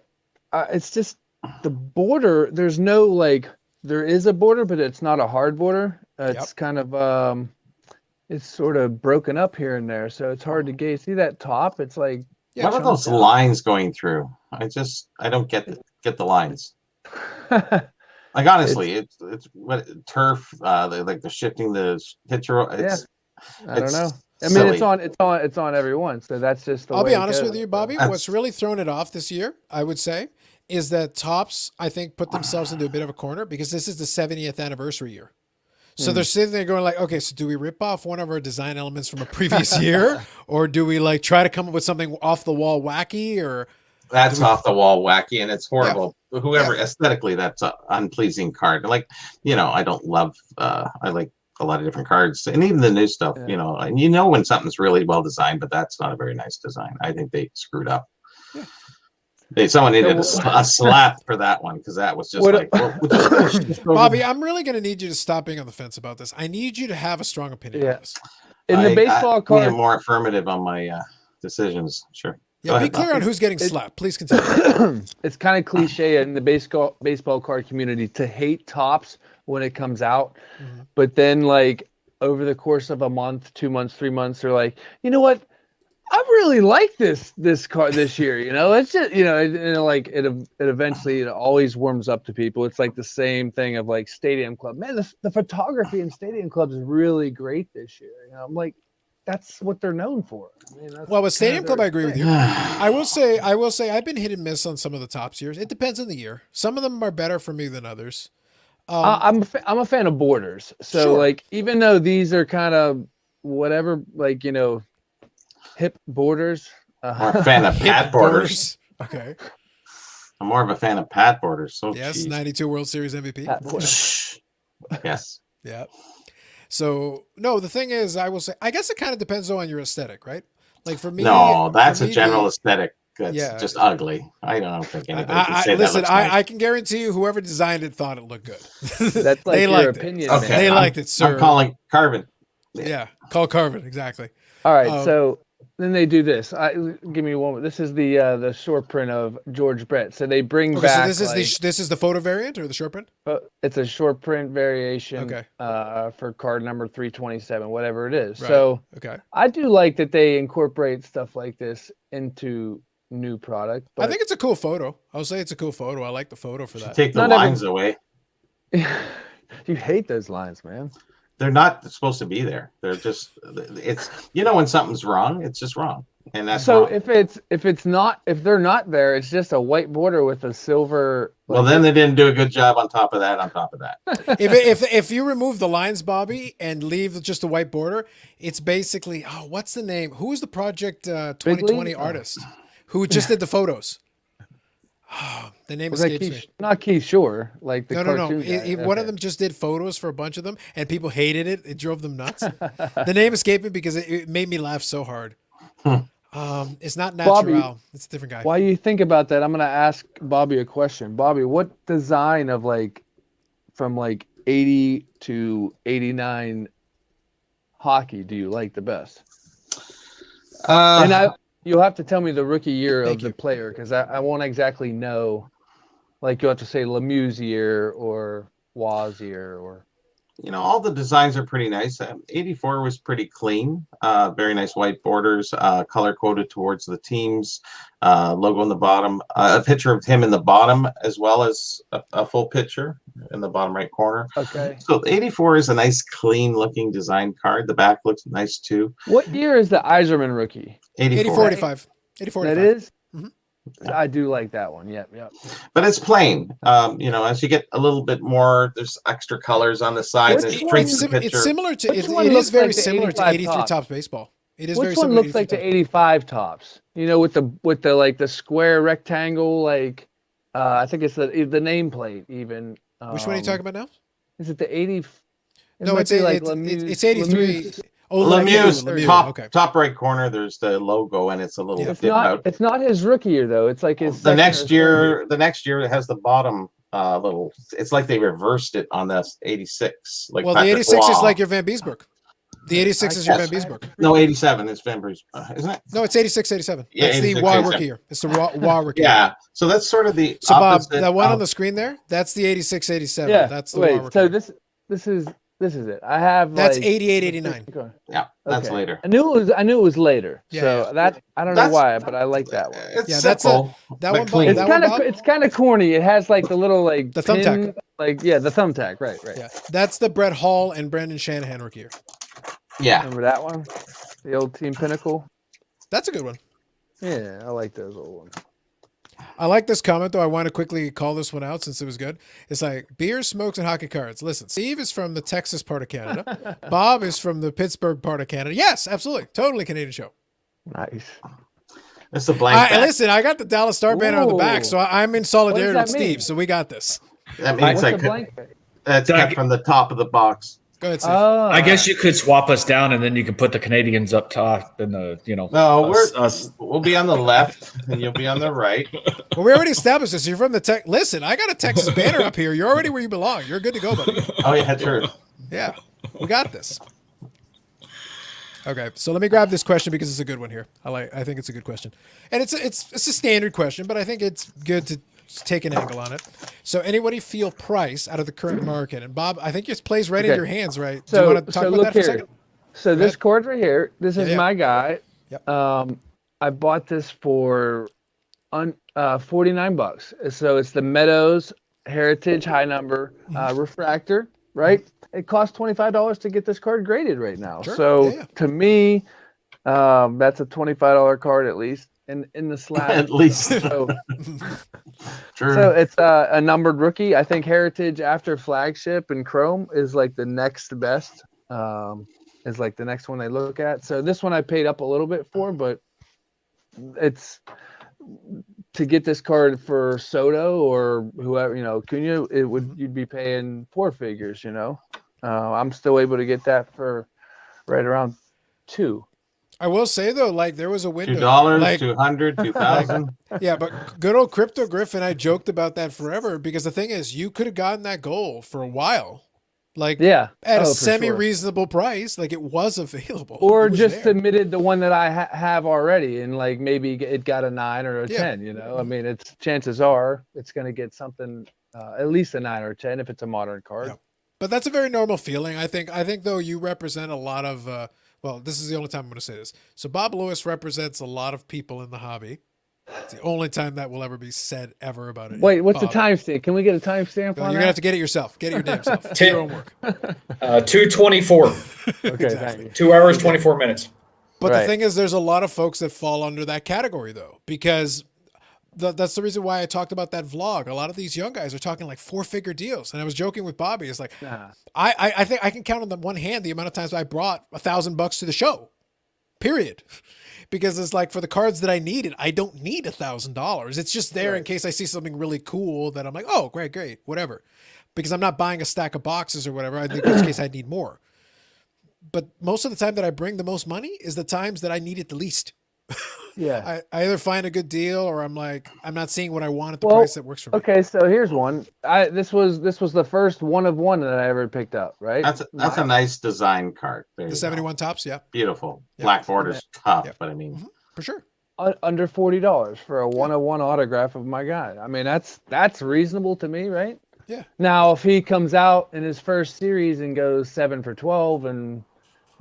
it's just the border. There's no like, there is a border, but it's not a hard border. It's kind of it's sort of broken up here and there, so it's hard to gauge. See that top? It's like Yeah, What are those chunks. lines going through? I don't get the lines. Like honestly, it's what turf, like they're shifting the picture. It's I don't it's know. I mean, silly. it's on everyone, so that's just the I'll way be it honest goes. with you, Bobby. That's- What's really thrown it off this year, I would say, is that tops, I think, put themselves into a bit of a corner because this is the 70th anniversary year. So they're sitting there going like, okay, so do we rip off one of our design elements from a previous year, or do we like try to come up with something off the wall wacky, or That's off the wall wacky and it's horrible. Whoever aesthetically, that's an unpleasing card. Like, I don't love. I like a lot of different cards, and even the new stuff. Yeah. And when something's really well designed, but that's not a very nice design. I think they screwed up. Yeah. Someone needed a slap for that one because that was just What- like, well, Bobby, I'm really going to need you to stop being on the fence about this. I need you to have a strong opinion Yeah. on this. In the baseball I card, am more affirmative on my decisions. Sure. Yeah, Go be ahead, clear Bob. on who's getting slapped. Please continue. it's kind of cliche in the baseball card community to hate tops when it comes out, Mhm. but then like over the course of a month, 2 months, 3 months, they're like, you know what? I really like this card this year. It's just it eventually it always warms up to people. It's like the same thing of like Stadium Club. Man, the photography in Stadium Club is really great this year. I'm like, that's what they're known for. I mean, that's Well, with kind Stadium of Club, their I agree with thing. you. I will say, I've been hit and miss on some of the tops years. It depends on the year. Some of them are better for me than others. I'm a fan of borders. So Sure. like, even though these are kind of whatever, like, hip borders. More a fan of Pat Borders. Okay. I'm more of a fan of Pat Borders. So Yes, geez. 92 World Series MVP. Pat Borders. Shh. Yes. Yeah. So no, the thing is, I will say, I guess it kind of depends though on your aesthetic, right? Like for me, No, that's for a me, general aesthetic. That's Yeah. just ugly. I don't think anybody can say listen, that looks nice. I can guarantee you, whoever designed it thought it looked good. That's like they your liked opinion. Okay, man. They I'm- liked it, sir. I'm calling Carvin. Yeah, call Carvin exactly. All right, Um, so then they do this. Give me one. This is the short print of George Brett. So they bring Okay, so back. this is this is the photo variant or the short print? it's a short print variation. Okay. For card number 327, whatever it is. Right. So Okay, I do like that they incorporate stuff like this into new product. I But think it's a cool photo. I'll say it's a cool photo. I like the photo for that. Take the Not every- lines away. you hate those lines, man. They're not supposed to be there. They're just it's when something's wrong, it's just wrong. And that's So wrong. if they're not there, it's just a white border with a silver. Well, then they didn't do a good job on top of that, If you remove the lines, Bobby, and leave just the white border, it's basically what's the name? Who is the Project 2020 League? artist who just did the photos? The name Was that escapes me. Keith? Not Keith Shore, like the No. cartoon guy. One of Okay. them just did photos for a bunch of them, and people hated it. It drove them nuts. The name escaped me because it made me laugh so hard. It's not Bobby, natural. It's a different guy. While you think about that, I'm gonna ask Bobby a question. Bobby, what design of like from like 80 to 89 hockey do you like the best? And you'll have to tell me the rookie year Thank of the you. player because I won't exactly know. Like you'll have to say Lemieux's year or Waz's year or. all the designs are pretty nice. 84 was pretty clean. Very nice white borders, color coded towards the teams, logo on the bottom, a picture of him in the bottom as well as a full picture in the bottom right corner. Okay. So 84 is a nice, clean looking design card. The back looks nice too. What year is the Iserman rookie? 84. 80-45. 80-45. That is? Mhm. I do like that one. Yep. But it's plain. As you get a little bit more, there's extra colors on the side. Which There's one- straight to the It's picture. similar to Which it, one it is looks very like the similar to 85 83 Topps? Tops baseball. It is very Which one similar looks to like 83 the 85 tops? You know, with the like the square rectangle, like I think it's the nameplate even. Which one are you talking about now? Is it the 80? No, might it's be it's 83. Lemieux's. Oh, Lemieux's Lemieux. Okay. top right corner. There's the logo, and it's a little Yeah. dip out. It's not his rookie year though. It's like his The second next or third year, it has the bottom little. It's like they reversed it on the 86. Like Well, the Patrick 86 is Waugh. like your Van Beesbrook. The 86 is your Van Beesbrook. No, 87 is Vanber's, isn't it? No, it's 86, 87. Yeah, That's the 86, Waugh 87. rookie year. It's the Waugh rookie year. Yeah. So that's sort of the So Bob, opposite. that one on of- the screen there, that's the 86, 87. Yeah. That's the Waugh Wait. rookie So year. this is it. I have That's like 88, 89. Yeah, that's Okay. later. I knew it was later. Yeah, so yeah. that I don't know That's- why, but I like that one. It's Yeah, that's simple, that but one, clean. Bob, that one, Bob? It's kind of corny. It has like the little like The pin, thumbtack. like the thumbtack. Right. Yeah, that's the Brett Hall and Brendan Shanahan rookie year. Yeah. Remember that one? The old Team Pinnacle. That's a good one. Yeah, I like those old ones. I like this comment, though. I want to quickly call this one out since it was good. It's like beer, smokes, and hockey cards. Listen, Steve is from the Texas part of Canada. Bob is from the Pittsburgh part of Canada. Yes, absolutely. Totally Canadian show. Nice. It's a blank. back. Listen, I got the Dallas Star banner on the back, Ooh. so I'm in solidarity What with does that mean? Steve, so we got this. That means What's the blank? that's Doug- cut from the top of the box. Go ahead, Steve. I guess you could swap us down, and then you can put the Canadians up top, and No, us. we'll be on the left, and you'll be on the right. Well, we already established this. You're from the Tech. Listen, I got a Texas banner up here. You're already where you belong. You're good to go, buddy. Oh yeah, true. Yeah, we got this. Okay, so let me grab this question because it's a good one here. I think it's a good question, and it's a standard question, but I think it's good to take an angle on it. So, anybody feel price out of the current market? And Bob, I think it plays right in Okay. your hands, right? Do So, you want to talk about look that for a here. second? So this ahead. cord right here, this is Yeah. my guy. Yep. I bought this for $49. So it's the Meadows Heritage High Number refractor, right? It costs $25 to get this card graded right now. Sure. So Yeah. to me, that's a $25 card at least in the slab. At least. So, True. so it's a numbered rookie. I think Heritage after Flagship and Chrome is like the next best. Is like the next one they look at. So this one I paid up a little bit for, but it's to get this card for Soto or whoever, Cunha, you'd be paying four figures, I'm still able to get that for right around $2. I will say though, like there was a window. $2, like, 200, 2,000. yeah, but good old Crypto Griff and I joked about that forever because the thing is, you could have gotten that goal for a while, like Yeah. at a for sure. semi-reasonable price. Like it was available, Or It was just there. submitted the one that I have already, and like maybe it got a 9 or a Yeah. 10. I mean, it's chances are it's going to get something at least a 9 or a 10 if it's a modern card. Yeah. But that's a very normal feeling. I think though you represent a lot of well, this is the only time I'm going to say this. So Bob Lewis represents a lot of people in the hobby. It's the only time that will ever be said ever about it. Wait, what's Bob. the timestamp? Can we get a timestamp No, on you're gonna have to get it yourself. Get it your damn self. Do your own work. 2:24, Okay, Exactly. thank you. 2 hours 24 minutes. But the Right. thing is, there's a lot of folks that fall under that category though, because that's the reason why I talked about that vlog. A lot of these young guys are talking like 4-figure deals, and I was joking with Bobby. It's like Nah. I think I can count on the one hand the amount of times I brought $1,000 to the show period. Because it's like, for the cards that I needed, I don't need $1,000. It's just there in case I see something really cool that I'm like, oh, great, whatever. Because I'm not buying a stack of boxes or whatever. I think in which case I need more. But most of the time that I bring the most money is the times that I need it the least. Yeah. I either find a good deal, or I'm like, I'm not seeing what I want at the price that works for me. Okay, so here's one. This was the first one of one that I ever picked up, right? That's a nice design card. There The you 71 tops, yeah. Beautiful. Yeah. Black border's tough, Yeah. but I mean, For sure. Under $40 for a 101 autograph of my guy. I mean, that's reasonable to me, right? Yeah. Now, if he comes out in his first series and goes 7 for 12 and,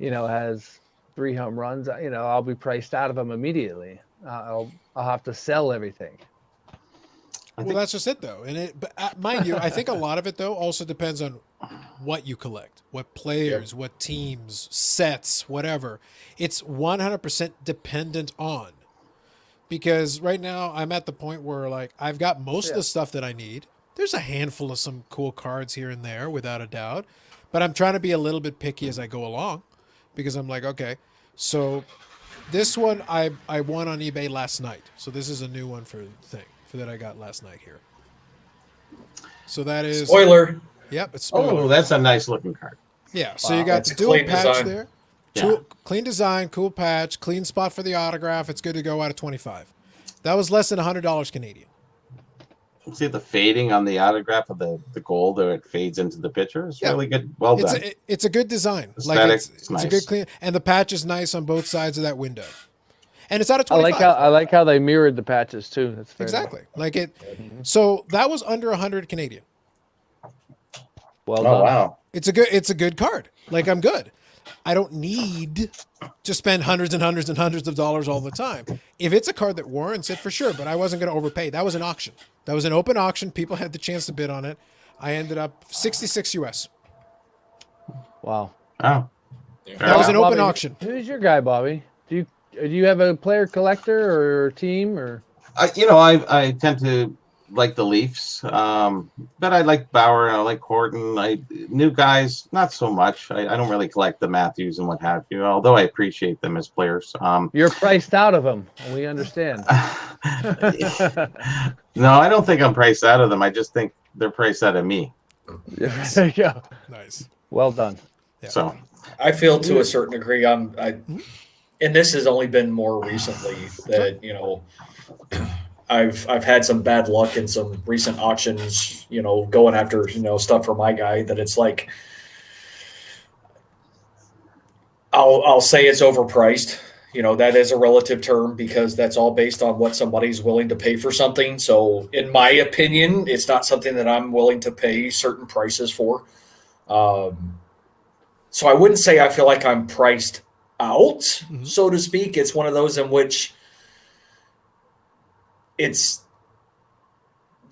has 3 home runs, I'll be priced out of him immediately. I'll have to sell everything. Well, that's just it, though. And mind you, I think a lot of it, though, also depends on what you collect, what players, what teams, sets, whatever. It's 100% dependent on. Because right now I'm at the point where, like, I've got most of the stuff that I need. There's a handful of some cool cards here and there, without a doubt. But I'm trying to be a little bit picky as I go along. Because I'm like, okay, so this one I won on eBay last night. So this is a new one for that I got last night here. So that is Spoiler. Yep, it's spoiler. oh, that's a nice looking card. Yeah, so you got It's a dual clean patch design. there. Yeah. Clean design, cool patch, clean spot for the autograph. It's good to go out of 25. That was less than $100 Canadian. See the fading on the autograph of the gold, or it fades into the picture. It's really good. Well done. It's a good design. Aesthetic, It's nice. a good clean, and the patch is nice on both sides of that window. And it's out of 25. I like how they mirrored the patches too. That's fair enough. Exactly. Like it. So that was under 100 Canadian. Well Oh done. wow. It's a good card. Like, I'm good. I don't need to spend hundreds and hundreds and hundreds of dollars all the time. If it's a card that warrants it, for sure, but I wasn't going to overpay. That was an auction. That was an open auction. People had the chance to bid on it. I ended up 66 US. Wow. Oh, That was an open Bobby, auction. Who's your guy, Bobby? Do you have a player collector or team or? I tend to like the Leafs, but I like Bauer and I like Horton. New guys, not so much. I don't really collect the Matthews and what have you, although I appreciate them as players. You're priced out of them. We understand. No, I don't think I'm priced out of them. I just think they're priced out of me. There you go. Nice. Well done. Yeah. So I feel to a certain degree, and this has only been more recently that, I've had some bad luck in some recent auctions, going after, stuff for my guy, that it's like, I'll say it's overpriced. That is a relative term because that's all based on what somebody's willing to pay for something. So in my opinion, it's not something that I'm willing to pay certain prices for. So I wouldn't say I feel like I'm priced out, so to speak. It's one of those in which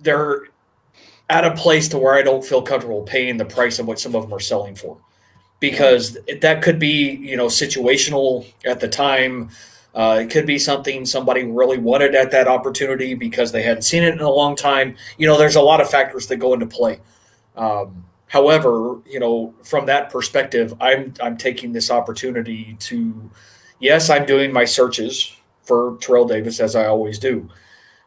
they're at a place to where I don't feel comfortable paying the price of what some of them are selling for, because that could be, situational at the time. It could be something somebody really wanted at that opportunity because they hadn't seen it in a long time. There's a lot of factors that go into play. However, from that perspective, I'm taking this opportunity to, yes, I'm doing my searches for Terrell Davis as I always do,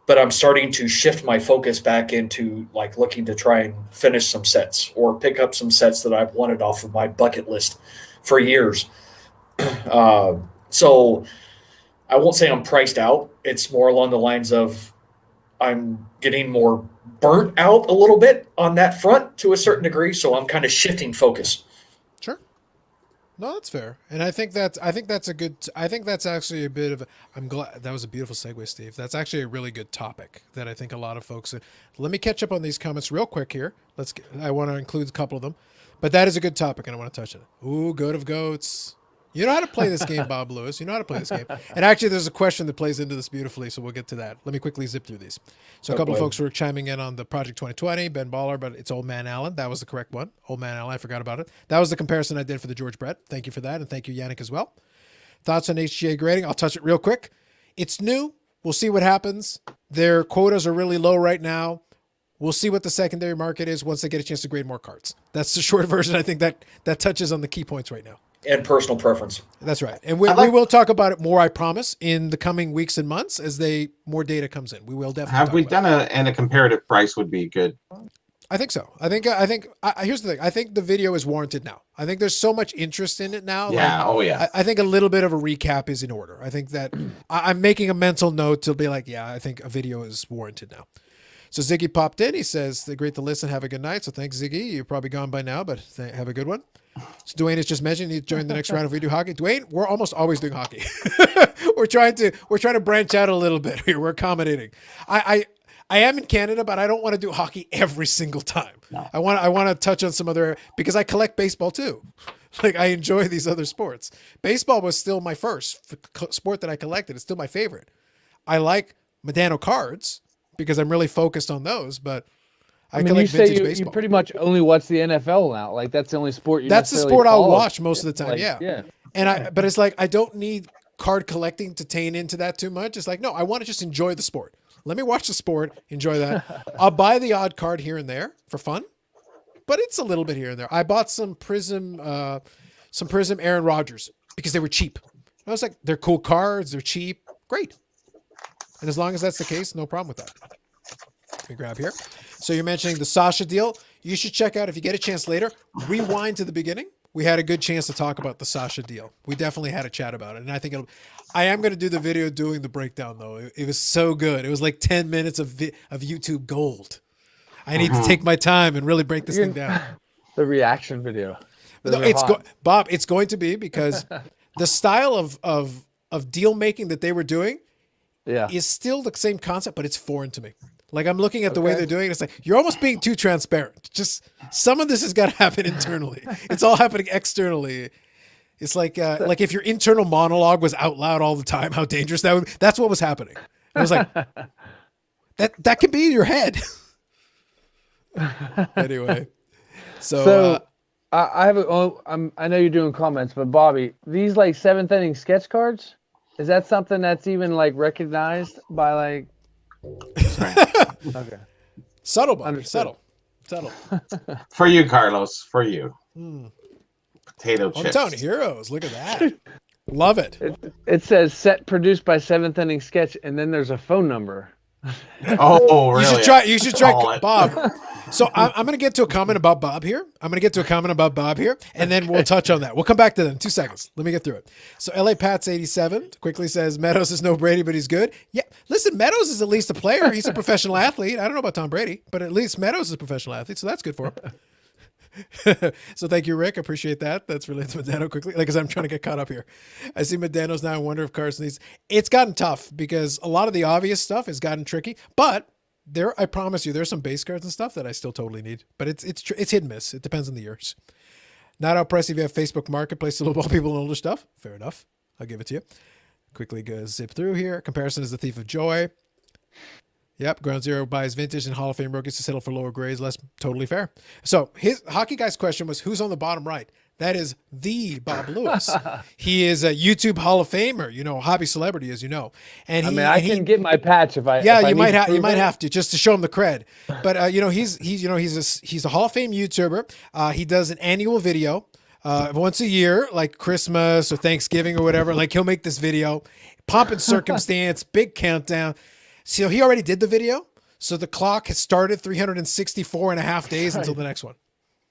but I'm starting to shift my focus back into like looking to try and finish some sets or pick up some sets that I've wanted off of my bucket list for years. So I won't say I'm priced out. It's more along the lines of I'm getting more burnt out a little bit on that front to a certain degree. So I'm kind of shifting focus. Sure. No, that's fair. And I think that's actually a bit of I'm glad that was a beautiful segue, Steve. That's actually a really good topic that I think a lot of folks let me catch up on these comments real quick here. I want to include a couple of them. But that is a good topic and I want to touch on it. Ooh, goat of goats. You know how to play this game, Bob Lewis. You know how to play this game. And actually, there's a question that plays into this beautifully, so we'll get to that. Let me quickly zip through these. So a couple of folks were chiming in on the Project 2020, Ben Baller, but it's Old Man Allen. That was the correct one. Old Man Allen, I forgot about it. That was the comparison I did for the George Brett. Thank you for that, and thank you, Yannick, as well. Thoughts on HGA grading? I'll touch it real quick. It's new. We'll see what happens. Their quotas are really low right now. We'll see what the secondary market is once they get a chance to grade more cards. That's the short version. I think that touches on the key points right now. and personal preference. That's right. And we will talk about it more, I promise, in the coming weeks and months as more data comes in. We will definitely Have talk we about done a comparative price would be good. I think so. I think here's the thing. I think the video is warranted now. I think there's so much interest in it now. Yeah. Oh yeah. I think a little bit of a recap is in order. I think that I'm making a mental note to be like, yeah, I think a video is warranted now. So Ziggy popped in. He says, "They're great to listen. Have a good night." So thanks, Ziggy. You're probably gone by now, but have a good one. So Dwayne has just mentioned he'd join the next round if we do hockey. Dwayne, we're almost always doing hockey. we're trying to branch out a little bit here. We're accommodating. I am in Canada, but I don't want to do hockey every single time. No. I want to touch on some other, because I collect baseball too. Like, I enjoy these other sports. Baseball was still my first sport that I collected. It's still my favorite. I like Medano cards because I'm really focused on those, but I mean, collect you say vintage baseball. you pretty much only watch the NFL now. Like, that's the only sport you. That's the sport I'll watch most of the time. Like, yeah. Yeah. And but it's like, I don't need card collecting to tane into that too much. It's like, no, I want to just enjoy the sport. Let me watch the sport, enjoy that. I'll buy the odd card here and there for fun, but it's a little bit here and there. I bought some Prism Aaron Rodgers because they were cheap. I was like, they're cool cards, they're cheap, great. And as long as that's the case, no problem with that. Let me grab here. So you're mentioning the Sasha deal. You should check out, if you get a chance later, rewind to the beginning. We had a good chance to talk about the Sasha deal. We definitely had a chat about it. And I think I am going to do the video doing the breakdown, though. It was so good. It was like 10 minutes of YouTube gold. I need to take my time and really break this thing down. The reaction video. No, Bob, it's going to be, because the style of deal making that they were doing is still the same concept, but it's foreign to me. Like, I'm looking at the way they're doing it. It's like, you're almost being too transparent. Just some of this has got to happen internally. It's all happening externally. It's like if your internal monologue was out loud all the time, how dangerous that would be. That's what was happening. I was like, that could be in your head. Anyway, so I have I know you're doing comments, but Bobby, these like 7th inning sketch cards, is that something that's even like recognized by like? Okay. Subtle, Bobby. Understood. Subtle. For you, Carlos. For you. Potato chips. Hometown heroes. Look at that. Love it. It says set produced by 7th inning sketch, and then there's a phone number. Oh, really? You should try Bob. So I'm going to get to a comment about Bob here. And then we'll touch on that. We'll come back to that in 2 seconds. Let me get through it. So LA Pats 87 quickly says, Meadows is no Brady, but he's good. Yeah, listen, Meadows is at least a player. He's a professional athlete. I don't know about Tom Brady, but at least Meadows is a professional athlete, so that's good for him. So thank you, Rick. Appreciate that. That's related to Medano quickly, because I'm trying to get caught up here. I see Medano's now. I wonder if Carson needs. It's gotten tough because a lot of the obvious stuff has gotten tricky, but I promise you, there's some base cards and stuff that I still totally need, but it's hit and miss. It depends on the years. Not out pricey if you have Facebook Marketplace to lowball people and older stuff. Fair enough. I'll give it to you. Quickly go zip through here. Comparison is the thief of joy. Yep. Ground Zero buys vintage and Hall of Fame rookies to settle for lower grades. Less totally fair. So his hockey guy's question was, who's on the bottom right? That is the Bob Lewis. He is a YouTube Hall of Famer, hobby celebrity, as you know. And I can get my patch if I. Yeah, if I you might have. prove You might it. have to, just to show him the cred. But he's a Hall of Fame YouTuber. He does an annual video once a year, like Christmas or Thanksgiving or whatever. Like, he'll make this video, pomp and circumstance, big countdown. So he already did the video. So the clock has started 364 and a half days until the next one.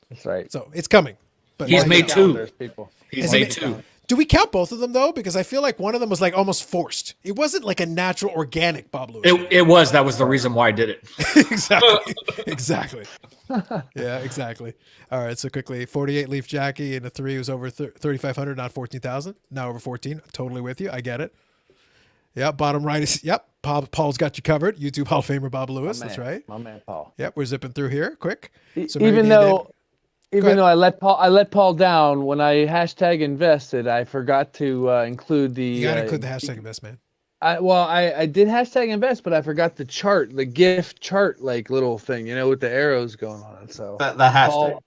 That's right. So it's coming. But He's made two. There's people. He's made two. Do we count both of them, though? Because I feel like one of them was like almost forced. It wasn't like a natural, organic Bob Lewis. It was. That was the reason why I did it. Exactly. Yeah, exactly. All right, so quickly, 48 Leaf Jackie and the 3 was over 3,500, not 14,000. Now over 14. Totally with you. I get it. Yep, bottom right is, Paul's got you covered. YouTube Hall of Famer Bob Lewis. That's right. My man, Paul. Yep, we're zipping through here quick. So Even though I let Paul down when I #invested, I forgot to include the. You got to include the hashtag invest, man. I did #invest, but I forgot the chart, the gift chart, like little thing, with the arrows going on it. So The hashtag. Paul,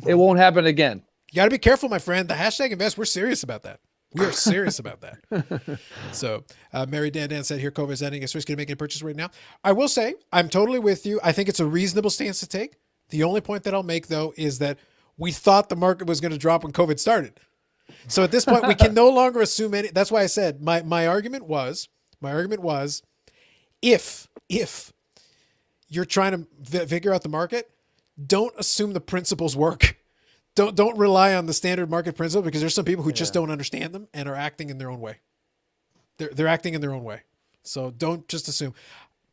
it won't happen again. You got to be careful, my friend. The hashtag invest, we're serious about that. We are serious about that. So Mary Dan said here, COVID is ending. It's risky to make a purchase right now. I will say, I'm totally with you. I think it's a reasonable stance to take. The only point that I'll make, though, is that we thought the market was going to drop when COVID started. So at this point, we can no longer assume any. That's why I said my argument was if you're trying to figure out the market, don't assume the principles work. Don't rely on the standard market principle, because there's some people who just don't understand them and are acting in their own way. They're acting in their own way. So don't just assume.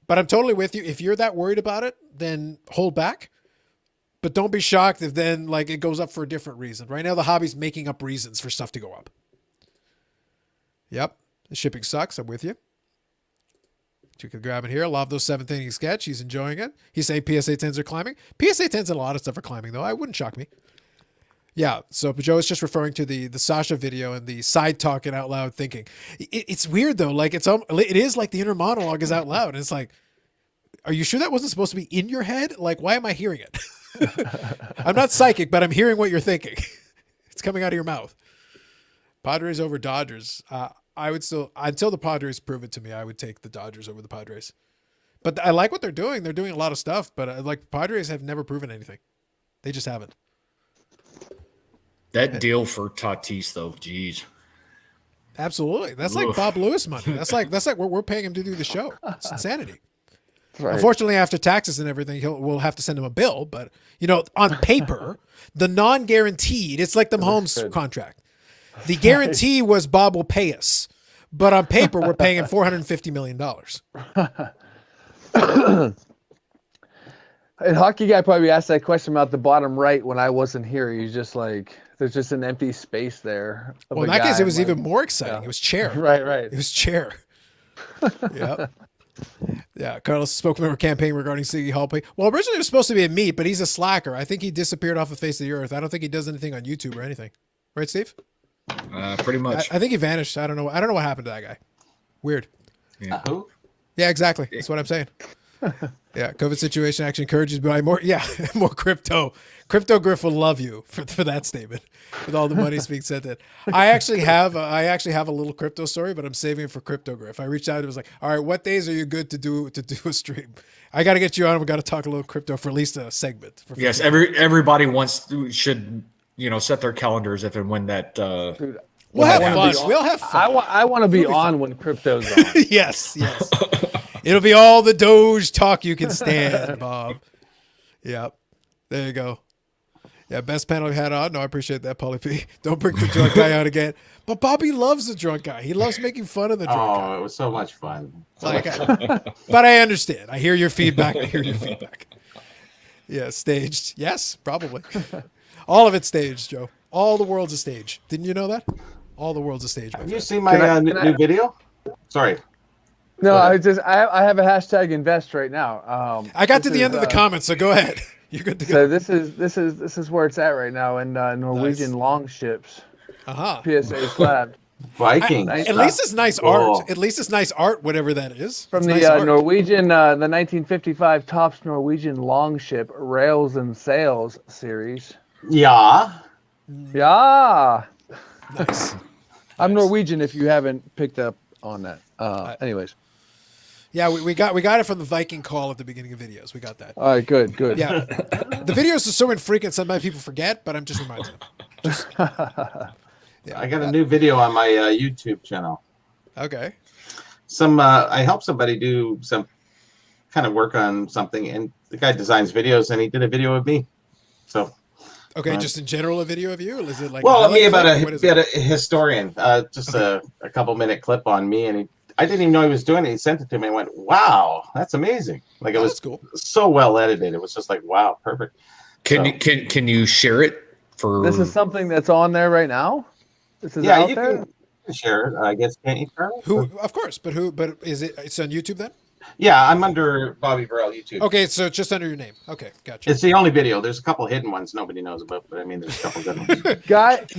But I'm totally with you. If you're that worried about it, then hold back. But don't be shocked if then like it goes up for a different reason. Right now, the hobby's making up reasons for stuff to go up. Yep. The shipping sucks. I'm with you. You can grab it here. Love those 7th inning sketch. He's enjoying it. He's saying PSA 10s are climbing. PSA 10s and a lot of stuff are climbing, though. I wouldn't shock me. Yeah. So Joe is just referring to the Sasha video and the side talking out loud thinking. It's weird though. Like it is like the inner monologue is out loud. And it's like, are you sure that wasn't supposed to be in your head? Like, why am I hearing it? I'm not psychic, but I'm hearing what you're thinking. It's coming out of your mouth. Padres over Dodgers. I would still, until the Padres prove it to me, I would take the Dodgers over the Padres. But I like what they're doing. They're doing a lot of stuff, but like Padres have never proven anything. They just haven't. That deal for Tatis, though, geez. Absolutely. That's like Bob Lewis money. That's like we're paying him to do the show. It's insanity. Right. Unfortunately, after taxes and everything, we'll have to send him a bill. But, on paper, the non-guaranteed, it's like the Mahomes contract. The guarantee was Bob will pay us. But on paper, we're paying him $450 million. And Hockey Guy probably asked that question about the bottom right when I wasn't here. He's just like, there's just an empty space there. Well, in that case, it was even more exciting. Yeah. It was chair. Right. It was chair. Yeah. Yeah. Carlos spoke about our campaign regarding City Hall play. Well, originally it was supposed to be a meet, but he's a slacker. I think he disappeared off the face of the earth. I don't think he does anything on YouTube or anything. Right, Steve? Pretty much. I think he vanished. I don't know what happened to that guy. Weird. Yeah. Who? Yeah, exactly. That's what I'm saying. Yeah, COVID situation actually encourages buy more. Yeah, more crypto. Crypto Griff will love you for that statement. With all the money being sent in, I actually have a little crypto story, but I'm saving it for Crypto Griff. I reached out and was like, all right, what days are you good to do a stream? I got to get you on. We got to talk a little crypto for at least a segment. Yes, everybody should set their calendars if and when that. We'll have fun. We'll have fun. I want to be on when crypto's on. Yes. It'll be all the Doge talk you can stand, Bob. Yeah. There you go. Yeah, best panel we had on. No, I appreciate that, Paulie P. Don't bring the drunk guy out again. But Bobby loves the drunk guy. He loves making fun of the drunk guy. Oh, it was so much fun. But I understand. I hear your feedback. Yeah, staged. Yes, probably. All of it's staged, Joe. All the world's a stage. Didn't you know that? All the world's a stage. Have you seen my new video? Sorry. No, I have a hashtag invest right now. I got to the end of the comments, so go ahead. You're good to go. So this is where it's at right now in Norwegian Longships. PSA slab. Vikings. At least it's nice art. At least it's nice art, whatever that is. From the Norwegian, the 1955 Topps Norwegian Longship Rails and Sails series. Yeah. Yeah. Nice. I'm Norwegian. If you haven't picked up on that. Anyways. Yeah, we got it from the Viking call at the beginning of videos. We got that. All right, good. Yeah, the videos are so infrequent. Sometimes people forget, but I'm just reminding them. I got a new video on my YouTube channel. Okay. I helped somebody do some kind of work on something, and the guy designs videos, and he did a video of me. So. Okay, just in general, a video of you, or is it like? Well, about a historian. Just a couple-minute clip on me, and I didn't even know he was doing it. He sent it to me and went, "Wow, that's amazing!" Like it was cool. So well edited. It was just like, "Wow, perfect." Can you share it for? This is something that's on there right now. This is out there. Can share it. I guess can't you, Charlie? Of course, but who? But is it? It's on YouTube then? Yeah, I'm under Bobby Burrell YouTube. Okay, so it's just under your name. Okay, gotcha. It's the only video. There's a couple hidden ones nobody knows about, but I mean, there's a couple good ones.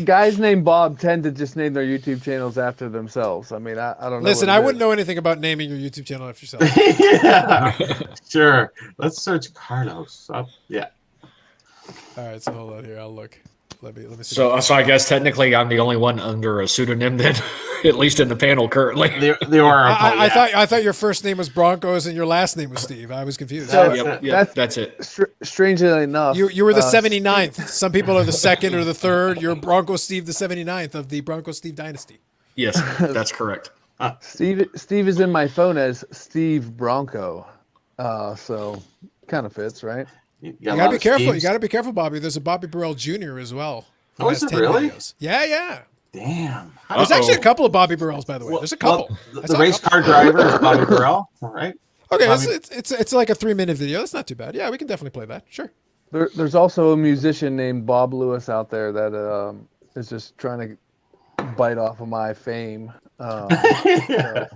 Guys named Bob tend to just name their YouTube channels after themselves. I mean, I don't know. Listen, I wouldn't know anything about naming your YouTube channel after yourself. Yeah, sure. Let's search Carlos. Yeah. All right, so hold on here. I'll look. Let me see. So I guess technically I'm the only one under a pseudonym then, at least in the panel currently. There are. I thought your first name was Broncos and your last name was Steve. I was confused. So- That's it. Strangely enough, You were the 79th. Some people are the second or the third. You're Bronco Steve the 79th of the Bronco Steve dynasty. Yes, that's correct. Steve is in my phone as Steve Bronco, so kind of fits, right? You You gotta be careful. You gotta be careful, Bobby. There's a Bobby Burrell Jr. as well. who Oh, has is it 10 really? videos. Yeah. Damn. There's actually a couple of Bobby Burrells, by the way. There's a couple. Well, I the saw a race couple. car driver is Bobby Burrell, all right? Okay, Bobby- it's like a 3-minute video. That's not too bad. Yeah, we can definitely play that. Sure. There's also a musician named Bob Lewis out there that is just trying to bite off of my fame. So,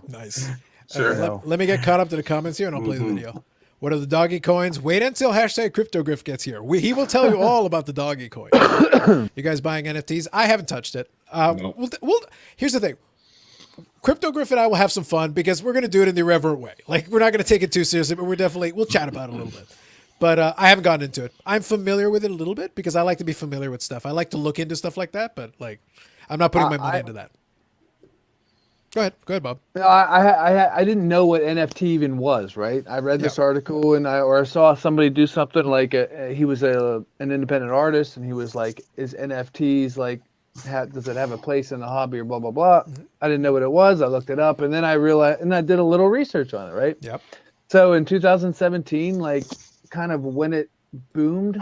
Nice. Sure. Let me get caught up to the comments here and I'll play the video. What are the doggy coins? Wait until hashtag CryptoGriff gets here. He will tell you all about the doggy coins. You guys buying NFTs? I haven't touched it. No. Here's the thing. CryptoGriff and I will have some fun because we're going to do it in the irreverent way. Like, we're not going to take it too seriously, but we'll chat about it a little bit. But I haven't gotten into it. I'm familiar with it a little bit because I like to be familiar with stuff. I like to look into stuff like that, but like, I'm not putting my money into that. Go ahead, Bob. no, I didn't know what NFT even was, right? I read this article and I saw somebody do something like he was an independent artist and he was like, is NFTs like, does it have a place in the hobby or blah, blah, blah. Mm-hmm. I didn't know what it was. I looked it up and then I realized, and I did a little research on it, right? Yep. So in 2017, like kind of when it boomed,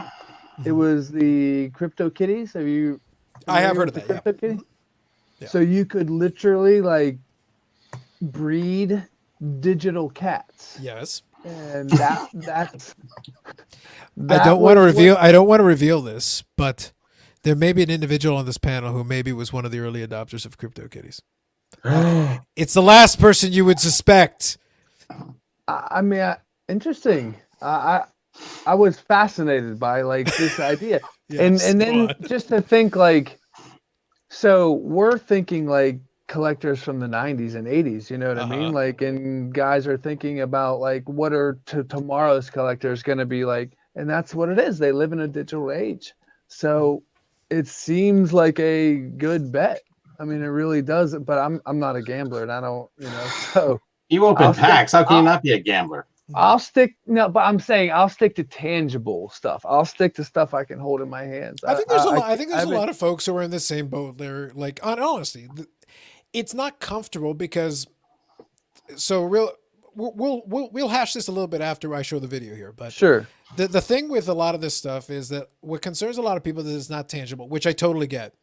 it was the crypto kitties. I have familiar heard with of the that, crypto kitty? Yeah. So you could literally like breed digital cats. Yes. And that's I don't want to reveal this, but there may be an individual on this panel who maybe was one of the early adopters of CryptoKitties. It's the last person you would suspect. I mean, interesting. I was fascinated by like this idea, Yes, and then go on. just to think like, so we're thinking like collectors from the 90s and 80s, you know what I Uh-huh. mean? Like, and guys are thinking about like what are tomorrow's collectors going to be like, and that's what it is. They live in a digital age, so it seems like a good bet. I mean, it really does. But I'm not a gambler, and I don't, so. You open I'll packs. How can you I'll- not be a gambler? But I'm saying I'll stick to tangible stuff. I'll stick to stuff I can hold in my hands. I think there's a lot of folks who are in the same boat. They're like, honestly, it's not comfortable because. So we'll hash this a little bit after I show the video here, but Sure. the thing with a lot of this stuff is that what concerns a lot of people is it's not tangible, which I totally get.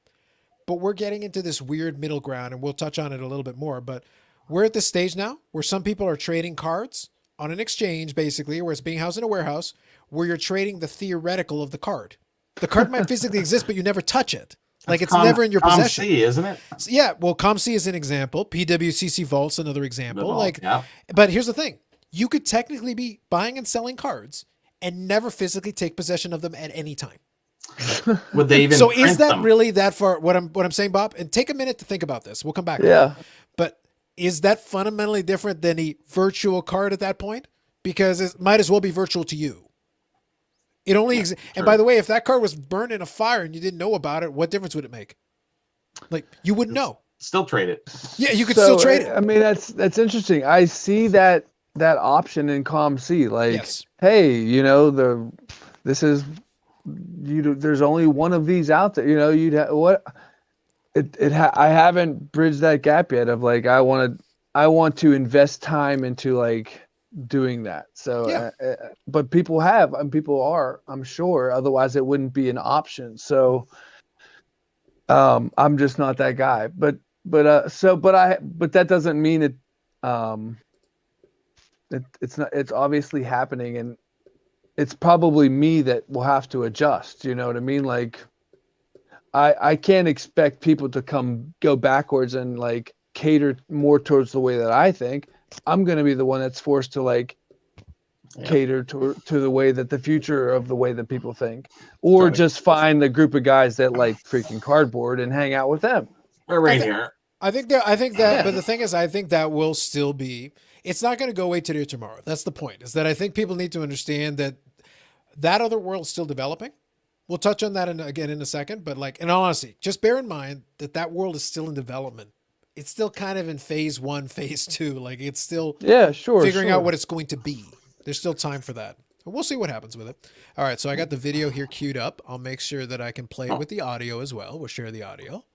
But we're getting into this weird middle ground, and we'll touch on it a little bit more. But we're at this stage now where some people are trading cards on an exchange, basically, where it's being housed in a warehouse, where you're trading the theoretical of the card. The card might physically exist, but you never touch it. Like it's never in your possession. ComC, isn't it? Yeah, well, ComC is an example. PWCC Vault's another example. Yeah. But here's the thing: you could technically be buying and selling cards and never physically take possession of them at any time. Would they even? So is print that them? really that far? What I'm saying, Bob? And take a minute to think about this. We'll come back. to Yeah. it. But is that fundamentally different than a virtual card at that point? Because it might as well be virtual to you. It only and by the way, if that card was burned in a fire and you didn't know about it, what difference would it make? Like you wouldn't know. Still trade it. Yeah, you could still trade it. I mean, that's interesting. I see that option in ComC. Like, Yes. hey, there's only one of these out there. I haven't bridged that gap yet of like I want to invest time into like doing that. So, Yeah. but people have and people are, I'm sure. Otherwise, it wouldn't be an option. So, I'm just not that guy. But that doesn't mean it. It's not. It's obviously happening, and it's probably me that will have to adjust. You know what I mean? Like, I can't expect people to go backwards and like cater more towards the way that I think. I'm going to be the one that's forced to like cater to the way that the future of the way that people think, or Totally. just find the group of guys that like freaking cardboard and hang out with them. We're right here. I think that, but the thing is, I think that will still be. It's not going to go away today or tomorrow. That's the point. Is that I think people need to understand that other world's still developing. We'll touch on that again in a second, but like, in all honesty, just bear in mind that world is still in development. It's still kind of in phase 1, phase 2. Like it's still figuring out what it's going to be. There's still time for that. We'll see what happens with it. All right, so I got the video here queued up. I'll make sure that I can play it with the audio as well. We'll share the audio.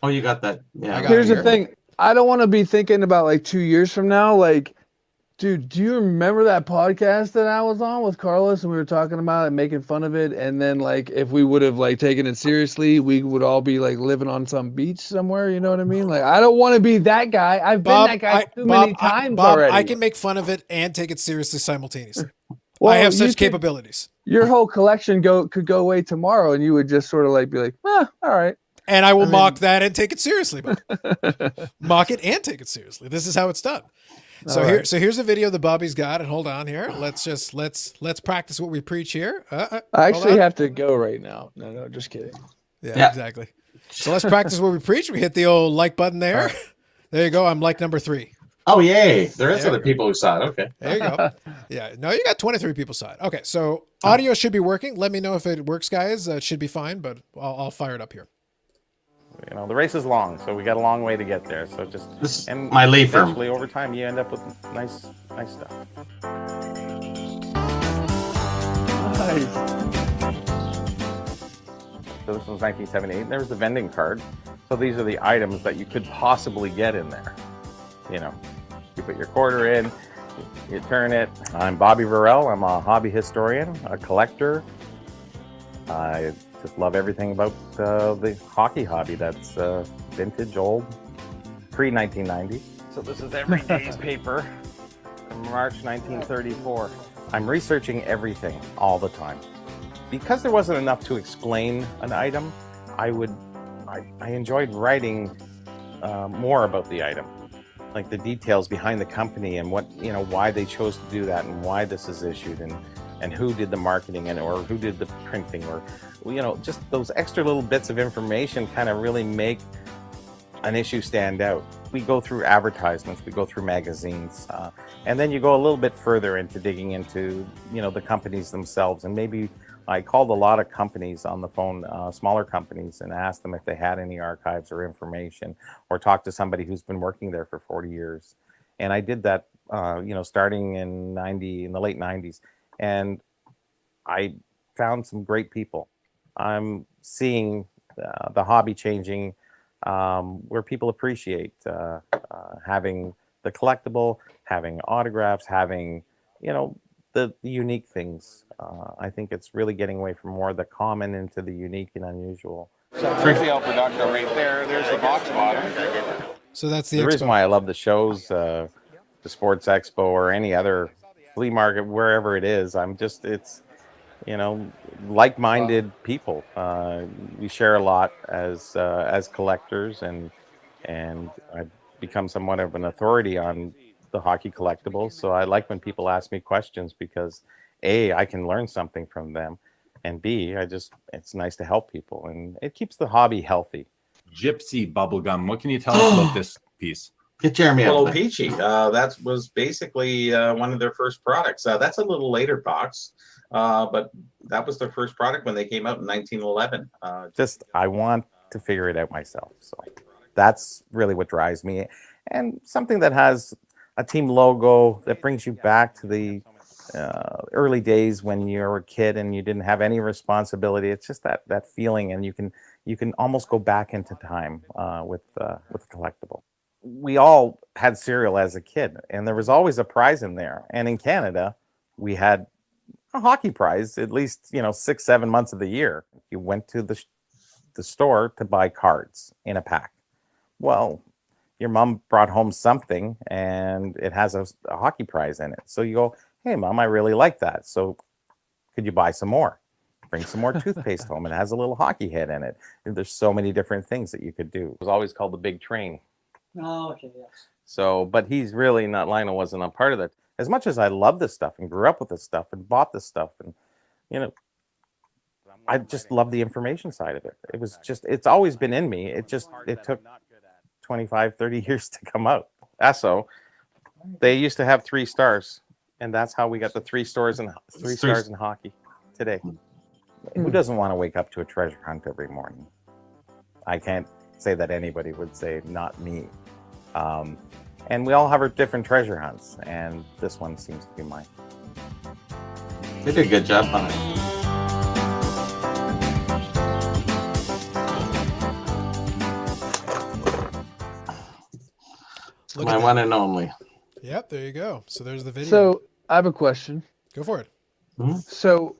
Oh, you got that? Yeah. Here's the thing. I don't want to be thinking about like 2 years from now. Like, dude, do you remember that podcast that I was on with Carlos and we were talking about it, making fun of it? And then like, if we would have like taken it seriously, we would all be like living on some beach somewhere. You know what I mean? Like, I don't want to be that guy. I've been that guy too many times already. I can make fun of it and take it seriously simultaneously. Well, I have such capabilities. Your whole collection could go away tomorrow, and you would just sort of like be like, all right. And I will mock that and take it seriously. Mock it and take it seriously. This is how it's done. So here's a video that Bobby's got, and hold on here. Let's practice what we preach here. I actually have to go right now. No, just kidding. Yeah, exactly. So let's practice what we preach. We hit the old like button there. Right. There you go. I'm like number 3. Oh, yay. There is other people who saw it. Okay. There you go. Yeah. No, you got 23 people saw it. Okay. So audio should be working. Let me know if it works, guys. It should be fine, but I'll fire it up here. You know, the race is long, so we got a long way to get there. So just and my lead firm. Eventually, over time, you end up with nice stuff. Nice. So this was 1978. There was the vending card. So these are the items that you could possibly get in there. You know, you put your quarter in, you turn it. I'm Bobby Varell. I'm a hobby historian, a collector. I just love everything about the hockey hobby. That's vintage, old, pre-1990. So this is every day's paper from March 1934. I'm researching everything all the time. Because there wasn't enough to explain an item, I enjoyed writing more about the item. Like the details behind the company and what, you know, why they chose to do that and why this is issued and who did the marketing or who did the printing, or, you know, just those extra little bits of information kind of really make an issue stand out. We go through advertisements, we go through magazines, and then you go a little bit further into digging into, you know, the companies themselves. And maybe I called a lot of companies on the phone, smaller companies, and asked them if they had any archives or information, or talked to somebody who's been working there for 40 years. And I did that, you know, starting in the late 90s. And I found some great people. I'm seeing the hobby changing, where people appreciate having the collectible, having autographs, having, you know, the unique things. I think it's really getting away from more of the common into the unique and unusual. So there's the El Producto right there. There's the box bottom. So that's the reason why I love the shows, the Sports Expo or any other flea market, wherever it is. It's, you know, like-minded people. We share a lot as collectors, and I've become somewhat of an authority on the hockey collectibles. So I like when people ask me questions, because A, I can learn something from them, and B, it's nice to help people, and it keeps the hobby healthy. Gypsy bubblegum. What can you tell us about this piece? Get Jeremy Little Peachy. That was basically one of their first products. That's a little later box, but that was their first product when they came out in 1911. I want to figure it out myself. So that's really what drives me. And something that has a team logo that brings you back to the early days when you were a kid and you didn't have any responsibility. It's just that feeling, and you can almost go back into time with a collectible. We all had cereal as a kid, and there was always a prize in there. And in Canada, we had a hockey prize at least, 6-7 months of the year. You went to the store to buy cards in a pack. Well, your mom brought home something and it has a hockey prize in it. So you go, hey, Mom, I really like that. So could you buy some more? Bring some more toothpaste home. It has a little hockey head in it. And there's so many different things that you could do. It was always called the Big Train. Oh, okay, yes. So, but he's really not, Lionel wasn't a part of that. As much as I love this stuff and grew up with this stuff and bought this stuff, and, I just love the information side of it. It was just, it's always been in me. It took 25, 30 years to come out. Esso, they used to have 3 stars, and that's how we got the 3 stars in hockey today. Who doesn't want to wake up to a treasure hunt every morning? I can't say that anybody would say not me. And we all have our different treasure hunts, and this one seems to be mine. They did a good job on it. Look My at one that. and only. Yep, there you go. So there's the video. So I have a question. Go for it. So,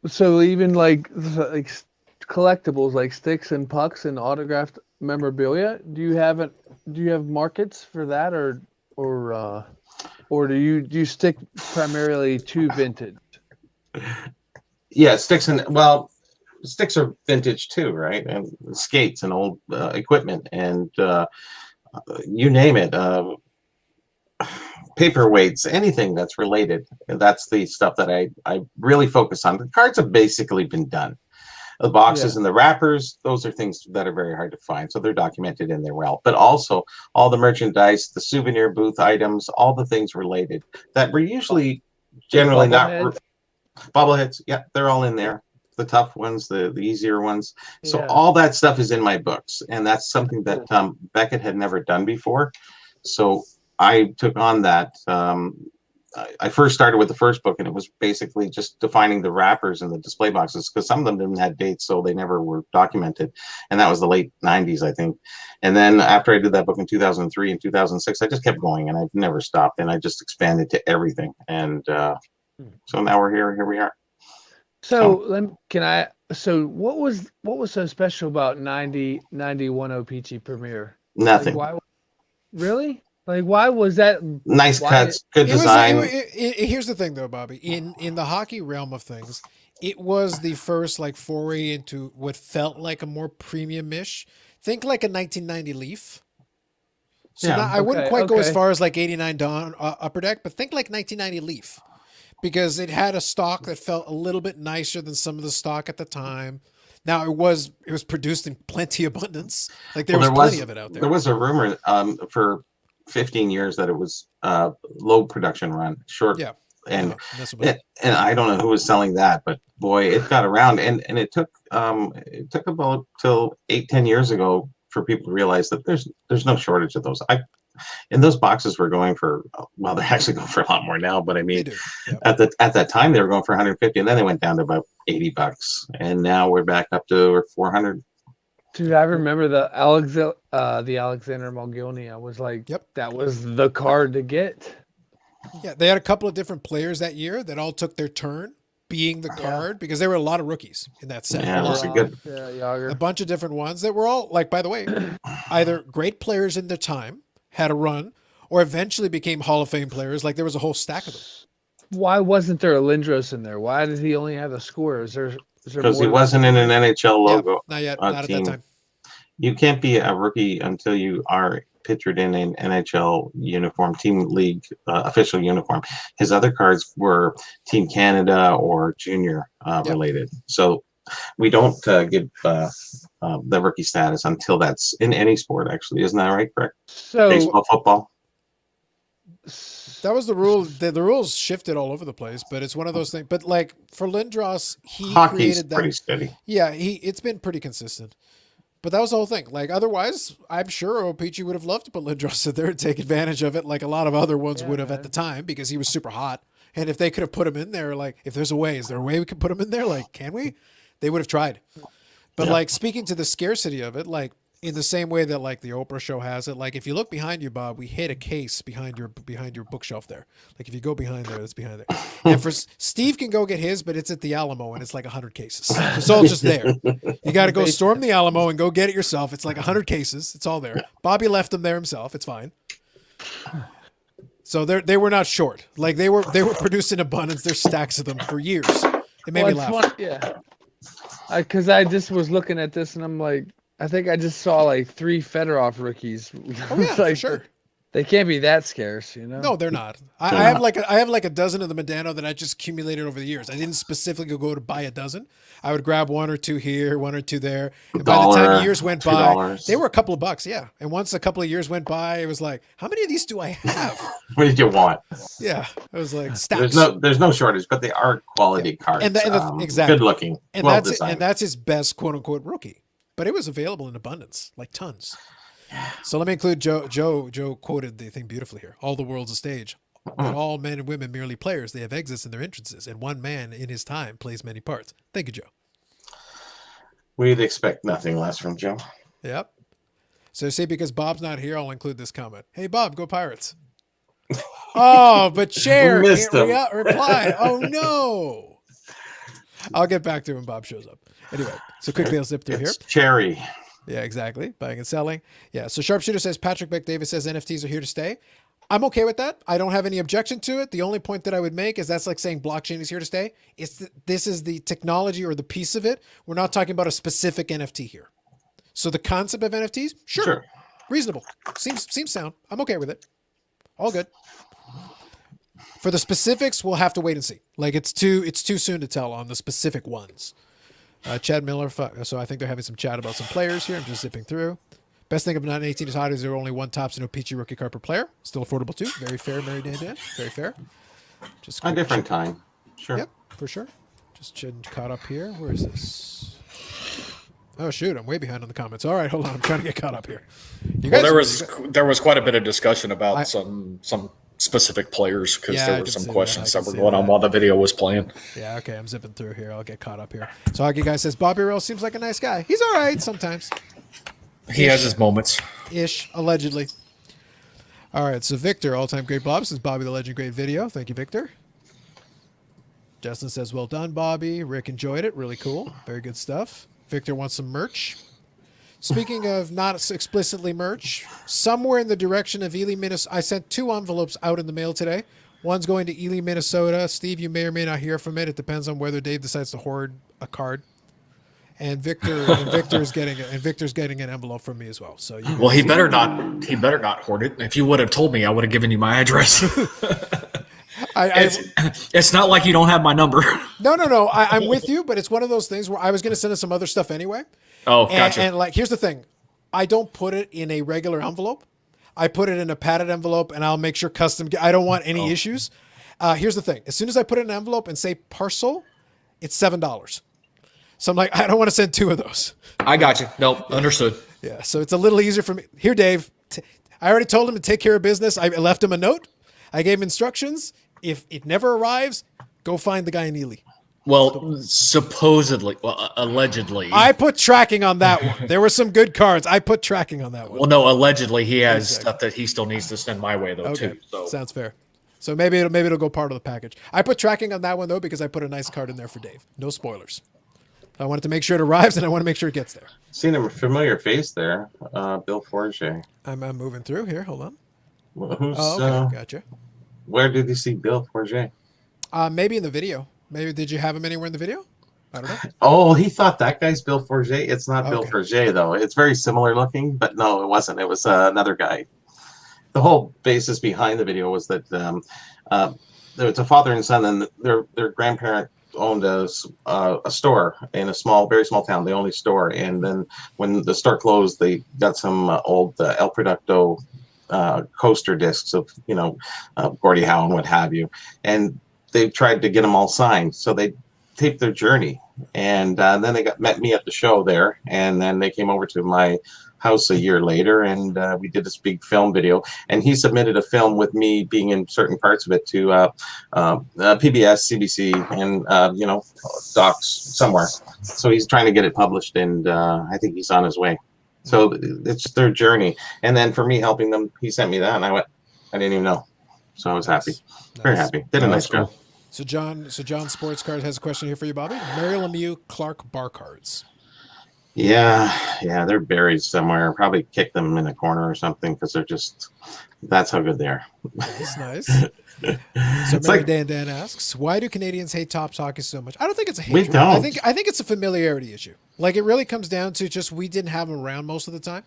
so even like collectibles like sticks and pucks and autographed memorabilia, do you have markets for that, or do you stick primarily to vintage? Yeah, sticks are vintage too, right? And skates and old equipment and you name it. Paperweights, anything that's related. And that's the stuff that I really focus on. The cards have basically been done. The boxes and the wrappers, those are things that are very hard to find. So they're documented in their well. But also all the merchandise, the souvenir booth items, all the things related that were usually generally not bobbleheads. Yeah, they're all in there. The tough ones, the easier ones. So all that stuff is in my books. And that's something that Beckett had never done before. So I took on that. I first started with the first book, and it was basically just defining the wrappers and the display boxes, because some of them didn't have dates, so they never were documented. And that was the late 90s, I think. And then after I did that book in 2003 and 2006, I just kept going, and I've never stopped. And I just expanded to everything. And so now we're here. Here we are. So So what was so special about 91 OPG Premiere? Nothing. Like, really? Like, why was that? Nice cuts, good design. Here's the thing, though, Bobby. In the hockey realm of things, it was the first like foray into what felt like a more premium-ish. Think like a 1990 Leaf. So Yeah. now, I wouldn't quite go as okay. far as like 89 Dawn Upper Deck, but think like 1990 Leaf, because it had a stock that felt a little bit nicer than some of the stock at the time. Now it was produced in plenty abundance. Like there was plenty of it out there. There was a rumor for 15 years that it was low production run, short. Yeah. And that's about it. and I don't know who was selling that, but boy, it got around, and it took about till 8-10 years ago for people to realize that there's no shortage of those. And those boxes were going for, well, they actually go for a lot more now, but I mean, at that time they were going for 150, and then they went down to about $80, and now we're back up to 400. Dude, I remember the Alexander Mogilny. I was like, that was the card to get. Yeah, they had a couple of different players that year that all took their turn being the card, because there were a lot of rookies in that set. Yeah, it was a bunch of different ones that were all, like, by the way, either great players in their time, had a run, or eventually became Hall of Fame players. Like there was a whole stack of them. Why wasn't there a Lindros in there? Why did he only have a score? Is there because he wasn't in an NHL logo. Not yet. Not team. at that time. You can't be a rookie until you are pictured in an NHL uniform, team league official uniform. His other cards were Team Canada or junior related. So we don't give the rookie status until that's in any sport, actually. Isn't that right? Correct? So baseball, football. That was the rule. The rules shifted all over the place, but it's one of those things. But like for Lindros, he Hockey's created that. Pretty steady. Yeah, it's been pretty consistent. But that was the whole thing. Like otherwise, I'm sure O-Pee-Chee would have loved to put Lindros in there and take advantage of it, like a lot of other ones would have at the time, because he was super hot. And if they could have put him in there, like if there's a way, is there a way we could put him in there? Like, can we? They would have tried. But like speaking to the scarcity of it, like in the same way that like the Oprah show has it, like if you look behind you, Bob, we hid a case behind your bookshelf there. Like if you go behind there, it's behind there. And for Steve can go get his, but it's at the Alamo and it's like 100 cases. So it's all just there. You got to go storm the Alamo and go get it yourself. It's like 100 cases. It's all there. Bobby left them there himself. It's fine. So they were not short. Like they were produced in abundance. There's stacks of them for years. It made me laugh. Yeah. Because I just was looking at this and I'm like, I think I just saw like 3 Fedorov rookies. Oh yeah, like, for sure. They can't be that scarce, you know. No, they're not. They're I have not. like I have like a dozen of the Medano that I just accumulated over the years. I didn't specifically go to buy a dozen. I would grab one or two here, one or two there. And by the time years went by, $2. they were a couple of bucks, yeah. And once a couple of years went by, it was like, how many of these do I have? What did you want? Yeah, it was like stacks. There's no shortage, but they are quality cards. Exactly. Good looking, And well that's designed. and that's his best quote unquote rookie. But it was available in abundance, like tons. So let me include Joe. Joe quoted the thing beautifully here. All the world's a stage. And all men and women merely players. They have exits in their entrances, and one man in his time plays many parts. Thank you, Joe. We'd expect nothing less from Joe. Yep. So see, because Bob's not here, I'll include this comment. Hey, Bob, go Pirates. Oh, but Cher Missed can't him. reply. Oh, no. I'll get back to him when Bob shows up. Anyway, so quickly I'll zip through here. It's cherry. Yeah, exactly. Buying and selling. Yeah. So Sharpshooter says Patrick Beck Davis says NFTs are here to stay. I'm okay with that. I don't have any objection to it. The only point that I would make is that's like saying blockchain is here to stay. This is the technology or the piece of it. We're not talking about a specific NFT here. So the concept of NFTs, sure. Reasonable. Seems sound. I'm okay with it. All good. For the specifics, we'll have to wait and see. Like it's too soon to tell on the specific ones. Chad Miller, so I think they're having some chat about some players here. I'm just zipping through. Best thing of 918 is hot is there are only one Topps and no Peachy rookie card per player. Still affordable too. Very fair, Mary Dan. Very fair. Just A different time. Sure. Yep, for sure. Just caught up here. Where is this? Oh shoot, I'm way behind on the comments. All right, hold on. I'm trying to get caught up here. Well, there was quite a bit of discussion about some specific players because there were some questions that were going on while the video was playing. Yeah, okay, I'm zipping through here. I'll get caught up here. So Hockey Guy says Bobby Roll seems like a nice guy. He's all right sometimes. He has his moments. Allegedly. All right, so Victor, all-time great Bob, says Bobby the Legend, great video. Thank you, Victor. Justin says, well done, Bobby. Rick enjoyed it. Really cool. Very good stuff. Victor wants some merch. Speaking of not explicitly merch, somewhere in the direction of Ely, Minnesota, I sent 2 envelopes out in the mail today. One's going to Ely, Minnesota. Steve, you may or may not hear from it. It depends on whether Dave decides to hoard a card. And Victor's getting an envelope from me as well. So he better not hoard it. If you would have told me, I would have given you my address. It's not like you don't have my number. No. I'm with you, but it's one of those things where I was going to send us some other stuff anyway. Oh, gotcha. And like, here's the thing. I don't put it in a regular envelope. I put it in a padded envelope, and I'll make sure custom. I don't want any issues. Here's the thing. As soon as I put it in an envelope and say parcel, it's $7. So I'm like, I don't want to send 2 of those. I got you. Nope, understood. Yeah, so it's a little easier for me. Here, Dave. I already told him to take care of business. I left him a note. I gave him instructions. If it never arrives, go find the guy in Ely. Well, allegedly. I put tracking on that one. There were some good cards. I put tracking on that one. Well, no, allegedly he has stuff that he still needs to send my way though too. So. Sounds fair. So maybe it'll go part of the package. I put tracking on that one though because I put a nice card in there for Dave. No spoilers. I wanted to make sure it arrives and I want to make sure it gets there. Seen a familiar face there, Bill Forget. I'm moving through here. Hold on. Well, Gotcha. Where did you see Bill Forget? Maybe in the video. Maybe did you have him anywhere in the video? I don't know. Oh, he thought that guy's Bill Forget. It's not Bill Forget though. It's very similar looking, but no, it wasn't. It was another guy. The whole basis behind the video was that there was a father and son, and their grandparent owned a store in a very small town. They owned a store, and then when the store closed, they got some old El Producto coaster discs of Gordie Howe and what have you, and they tried to get them all signed. So they taped their journey, and then they met me at the show there, and then they came over to my house a year later, and we did this big film video, and he submitted a film with me being in certain parts of it to PBS, CBC, and Docs somewhere. So he's trying to get it published, and I think he's on his way. So it's their journey, and then for me helping them, he sent me that, and I didn't even know, so I was happy, very happy. Did a nice job. So John Sports Card has a question here for you, Bobby. Mary Lemieux Clark bar cards. Yeah, they're buried somewhere. Probably kick them in a corner or something because that's how good they are. That's nice. So Mary Dan asks, why do Canadians hate Topps hockey so much? I don't think it's a hatred. We don't. I think it's a familiarity issue. Like it really comes down to just we didn't have them around most of the time.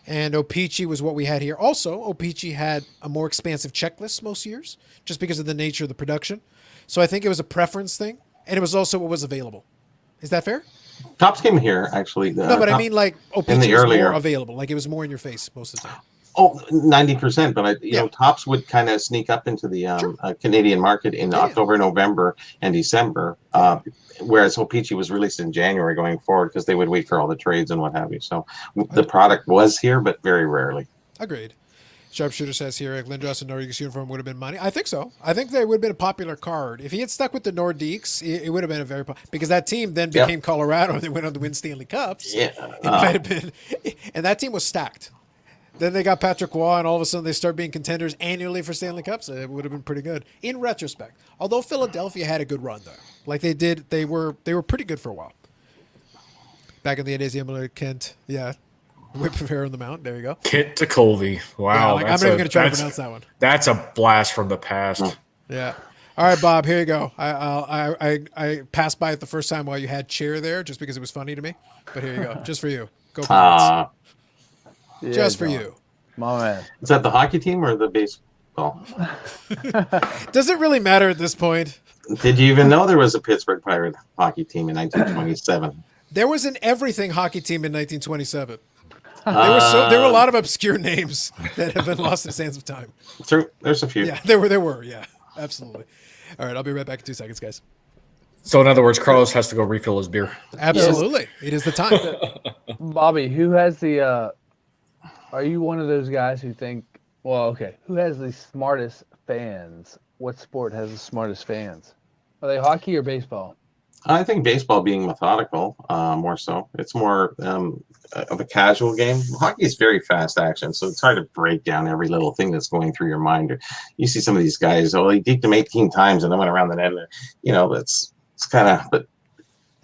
And O-Pee-Chee was what we had here. Also, O-Pee-Chee had a more expansive checklist most years, just because of the nature of the production. So I think it was a preference thing, and it was also what was available. Is that fair? Tops came here actually. No, but I mean like in O-Pee-Chee the was earlier. more available. Like it was more in your face most of the time. Oh, 90%, but you Yeah. know, Tops would kind of sneak up into the Canadian market in Yeah. October, November, and December, whereas O-Pee-Chee was released in January going forward because they would wait for all the trades and what have you. So the product was here, but very rarely. Agreed. Sharpshooter says here, Lindros and Nordiques uniform would have been money. I think so. I think they would have been a popular card. If he had stuck with the Nordiques, it would have been a very because that team then became Colorado and they went on to win Stanley Cups. Yeah. It might have been, and that team was stacked. Then they got Patrick Waugh, and all of a sudden they start being contenders annually for Stanley Cups. It would have been pretty good in retrospect. Although Philadelphia had a good run there, like they did, they were pretty good for a while. Back in the days, Emily Kent, Whip of hair on the mount. There you go. Kit to Colby. Wow. I'm not even going to try to pronounce that one. That's a blast from the past. Yeah. All right, Bob. Here you go. I passed by it the first time while you had chair there, just because it was funny to me. But here you go, just for you. Go Pirates. Yeah, just for John. you. My man. Is that the hockey team or the baseball? Does it really matter at this point? Did you even know there was a Pittsburgh Pirate hockey team in 1927? There was an everything hockey team in 1927. There were a lot of obscure names that have been lost in the sands of time. True. There's a few. Yeah, there were. Yeah, absolutely. All right, I'll be right back in 2 seconds, guys. So in other words, Carlos has to go refill his beer. Absolutely. It is the time. Bobby, who has the are you one of those guys who think, well, okay, who has the smartest fans? What sport has the smartest fans? Are they hockey or baseball? I think baseball being methodical, more so. It's more of a casual game. Hockey is very fast action, so it's hard to break down every little thing that's going through your mind. You see some of these guys, he deked them 18 times and then went around the net. You know, it's kind of, but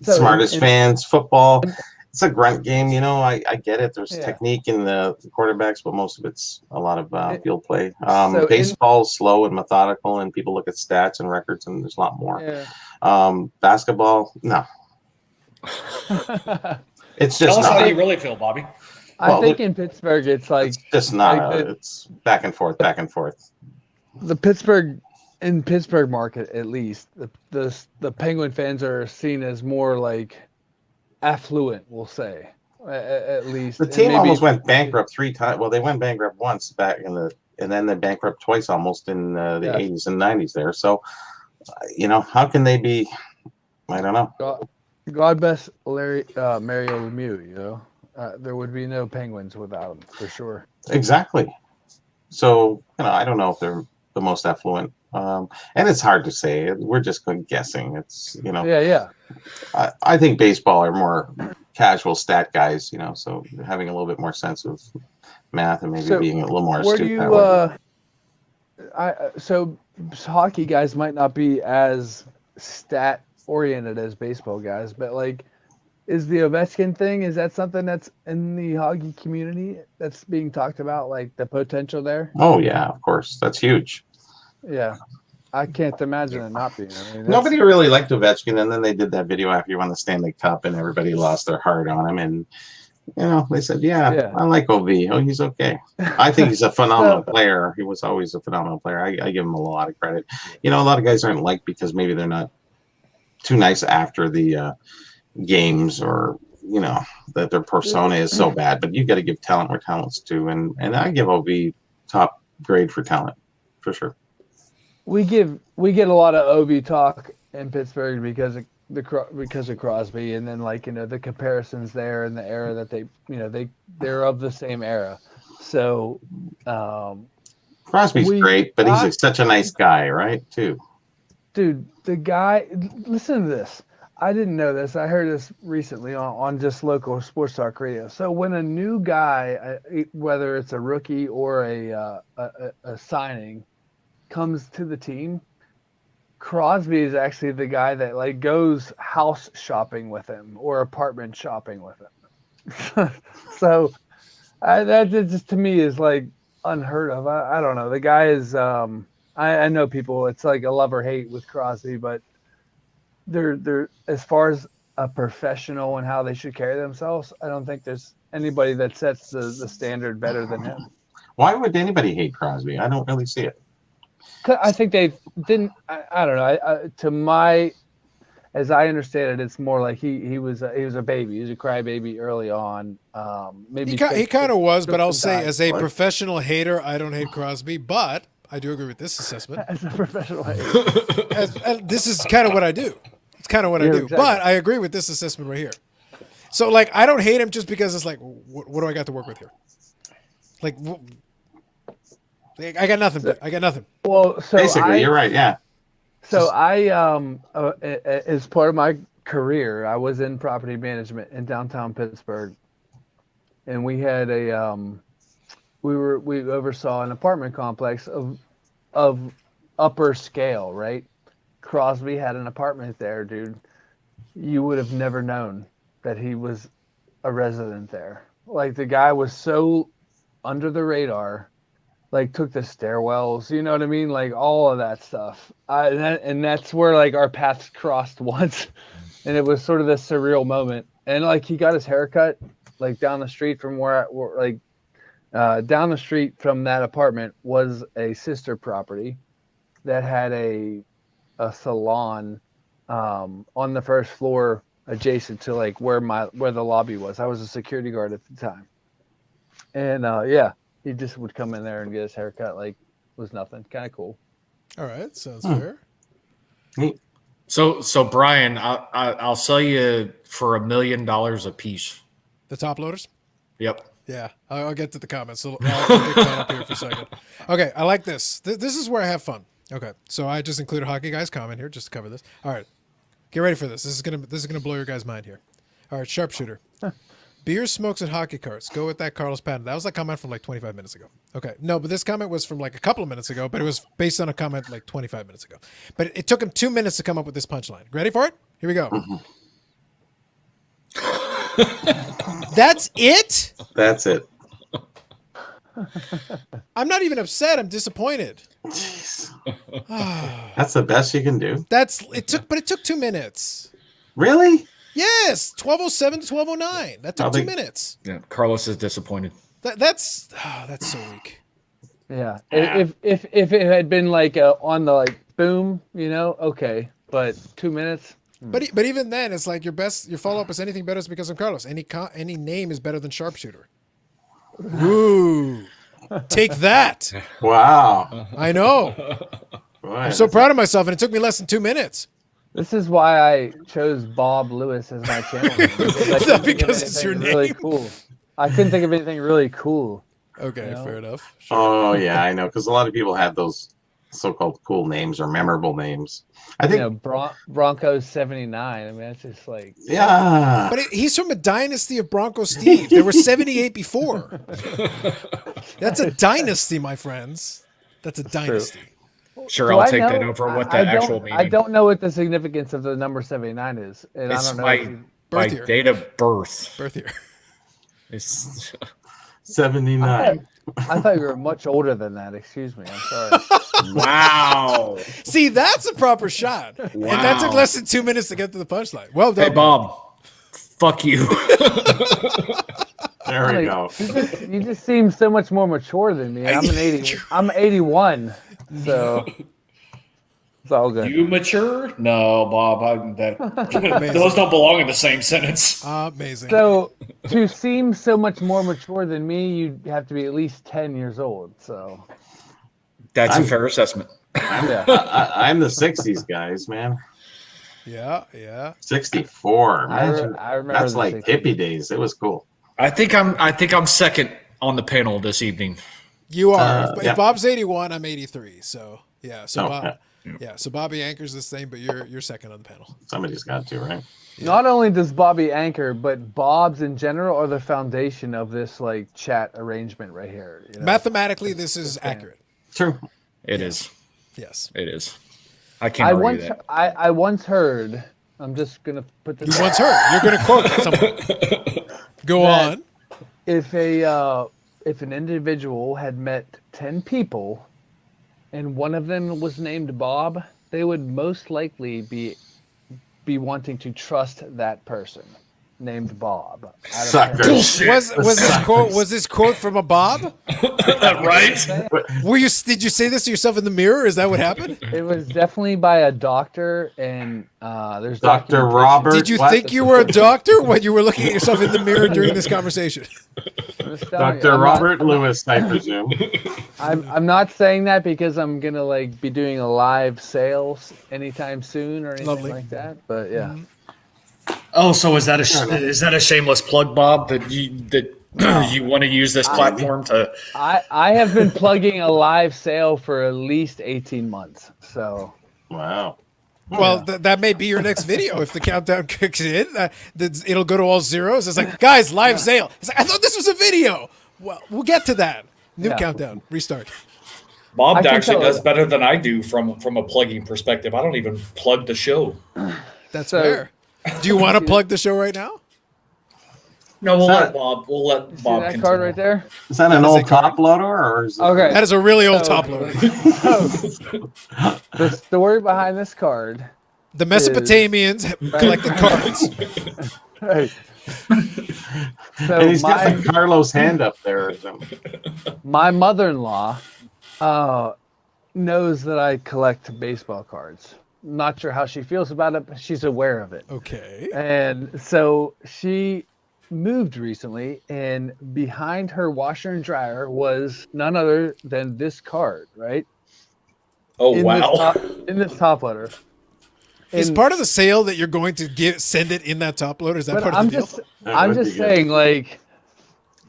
So smartest fans, football, it's a grunt game. You know, I get it. There's technique in the quarterbacks, but most of it's a lot of field play. Baseball's slow and methodical, and people look at stats and records, and there's a lot more. Yeah. Basketball, no. It's just Tell us not. how you really feel, Bobby. I think in Pittsburgh, it's like It's just not. like It's back and forth, back and forth. the Pittsburgh market, at least, the Penguin fans are seen as more like affluent, we'll say, at least. The team almost went bankrupt 3 times. Well, they went bankrupt once back and then they bankrupt twice almost in the 80s and 90s there. So, you know, how can they be? I don't know. God bless Mario Lemieux. You know, there would be no Penguins without him for sure. Exactly. So, you know, I don't know if they're the most affluent. And it's hard to say. We're just guessing. It's, you know. Yeah. I think baseball are more casual stat guys, you know, so having a little bit more sense of math and maybe being a little more astute that way. So hockey guys might not be as stat oriented as baseball guys, but like, is the Ovechkin thing, is that something that's in the hockey community that's being talked about, like the potential there? Oh yeah, of course. That's huge. Yeah. I can't imagine it not being. I mean, Nobody really liked Ovechkin, and then they did that video after he won the Stanley Cup, and everybody lost their heart on him. And you know, they said, "Yeah, I like Ov. Oh, he's okay." I think he's a phenomenal player. He was always a phenomenal player. I give him a lot of credit. You know, a lot of guys aren't liked because maybe they're not too nice after the games, or you know, that their persona is so bad. But you got to give talent where talent's due, and I give Ov top grade for talent for sure. We get a lot of OV talk in Pittsburgh because of Crosby, and then like, you know, the comparisons there and the era that they're of the same era. So Crosby's great, but he's such a nice guy, right? Too. Dude, the guy. Listen to this. I didn't know this. I heard this recently on just local sports talk radio. So when a new guy, whether it's a rookie or a signing, comes to the team, Crosby is actually the guy that like goes house shopping with him or apartment shopping with him. So that just to me is like unheard of. I don't know. The guy is I know people, it's like a love or hate with Crosby, but they're as far as a professional and how they should carry themselves, I don't think there's anybody that sets the standard better than him. Why would anybody hate Crosby? I don't really see it. 'Cause I think they didn't. I don't know. As I understand it, it's more like he was a baby. He was a crybaby early on. Maybe He kind of was, but I'll say time. as a professional hater, I don't hate Crosby, but I do agree with this assessment. As a professional hater. And this is kind of what I do. It's kind of what I do. Exactly. But I agree with this assessment right here. So, like, I don't hate him just because it's like, what do I got to work with here? Like, I got nothing. I got nothing. Well, so Basically, you're right. Yeah. So as part of my career, I was in property management in downtown Pittsburgh, and we had we oversaw an apartment complex of upper scale, right? Crosby had an apartment there, dude. You would have never known that he was a resident there. Like, the guy was so under the radar. Like, took the stairwells, you know what I mean? Like, all of that stuff. And that's where, like, our paths crossed once. And it was sort of this surreal moment. And, like, he got his haircut, like, down the street from down the street from that apartment was a sister property that had a salon on the first floor adjacent to, like, where the lobby was. I was a security guard at the time. And, yeah. He just would come in there and get his haircut like it was nothing. Kind of cool. All right, sounds fair. So Brian, I'll sell you for $1 million a piece. The top loaders? Yep. Yeah, I'll get to the comments. So I'll get that up here for a second. Okay, I like this. This is where I have fun. Okay, so I just included Hockey Guy's comment here just to cover this. All right, get ready for this. This is gonna blow your guys' mind here. All right, sharpshooter. Beer, smokes, and hockey carts. Go with that, Carlos Patton. That was a comment from like 25 minutes ago. Okay. No, but this comment was from like a couple of minutes ago, but it was based on a comment like 25 minutes ago. But it took him 2 minutes to come up with this punchline. Ready for it? Here we go. That's it? That's it. I'm not even upset. I'm disappointed. Jeez. That's the best you can do. But it took 2 minutes. Really? Yes, 12:07 to 12:09. That took 2 minutes. Yeah, Carlos is disappointed. That's so weak. Yeah. If it had been like on the like boom, you know, okay, but 2 minutes. But even then, it's like your follow up is anything better is because I'm Carlos. Any name is better than sharpshooter. Ooh, take that! Wow. I know. Boy, I'm so proud of myself, and it took me less than 2 minutes. This is why I chose Bob Lewis as my channel name. Because it's your name. Really cool. I couldn't think of anything really cool. Okay, You know? fair enough. Sure. Oh yeah, I know, because a lot of people have those so-called cool names or memorable names. I think, Broncos 79. I mean, that's just like yeah. But he's from a dynasty of Bronco Steve. There were 78 before. That's a dynasty, my friends. That's a dynasty. Sure, So I'll take that over what the actual meaning. I don't know what the significance of the number 79 is. And It's I don't know. my Birth year. date of birth. Birth year. It's 79. I thought you were much older than that. Excuse me. I'm sorry. wow. See, that's a proper shot. And that took less than 2 minutes to get to the punchline. Well done. Hey, Bob. Fuck you. There we go. You just seem so much more mature than me. I'm 81. So it's all good. You mature? No, Bob. Those don't belong in the same sentence. Amazing. So to seem so much more mature than me, you have to be at least 10 years old. So That's a fair assessment. I'm the 60s guys, man. Yeah. 64. I Imagine. remember That's the like 60s. hippie days. It was cool. I think I'm second on the panel this evening. You are. yeah. If Bob's 81, I'm 83. So yeah. So Okay. Bob, yeah. So Bobby anchors this thing, but you're second on the panel. Somebody's got to, right? Not only does Bobby anchor, but Bob's in general are the foundation of this like chat arrangement right here. You know? Mathematically, this is accurate. True. It is. Yes. It is. I can't argue that. I once heard. I'm just gonna put this. You once heard. You're going to quote someone. Go on. If an individual had met 10 people and one of them was named Bob, they would most likely be wanting to trust that person. named Bob. Out of Sucker. 10. Bullshit. Was this quote from a Bob? Right? Did you say this to yourself in the mirror? Is that what happened? It was definitely by a doctor, and there's Dr. documentation. Robert. Did you what? think you were a doctor when you were looking at yourself in the mirror during this conversation? I'm just telling you, Dr. I'm not- Robert Lewis, I presume. I'm not saying that because I'm gonna like be doing a live sales anytime soon or anything Lovely. like that. But yeah, Oh, so is that a shameless plug, Bob? That you want to use this platform to? I have been plugging a live sale for at least 18 months. So Wow. Well, that may be your next video if the countdown kicks in. It'll go to all zeros. It's like, guys, live sale. It's like, I thought this was a video. Well, we'll get to that. New Yeah. countdown. Restart. Bob I can actually tell- does better than I do from a plugging perspective. I don't even plug the show. That's So- fair. Do you want to plug the show right now? No, we'll Is let that- Bob. We'll let see Bob that continue. card right there? Is that an That is old a card. top loader or is it? Okay. That is a really old So- top loader. The story behind this card. The Mesopotamians collected cards. Right. So And he's got my, like Carlos' hand up there or something. my mother-in-law knows that I collect baseball cards. Not sure how she feels about it, but she's aware of it. Okay. And so she moved recently, and behind her washer and dryer was none other than this card, right? Oh in wow! in this top loader. Is And- part of the sale that you're going to send it in that top loader? Is that but part of I'm the deal? just That I'm would be just good. saying, like,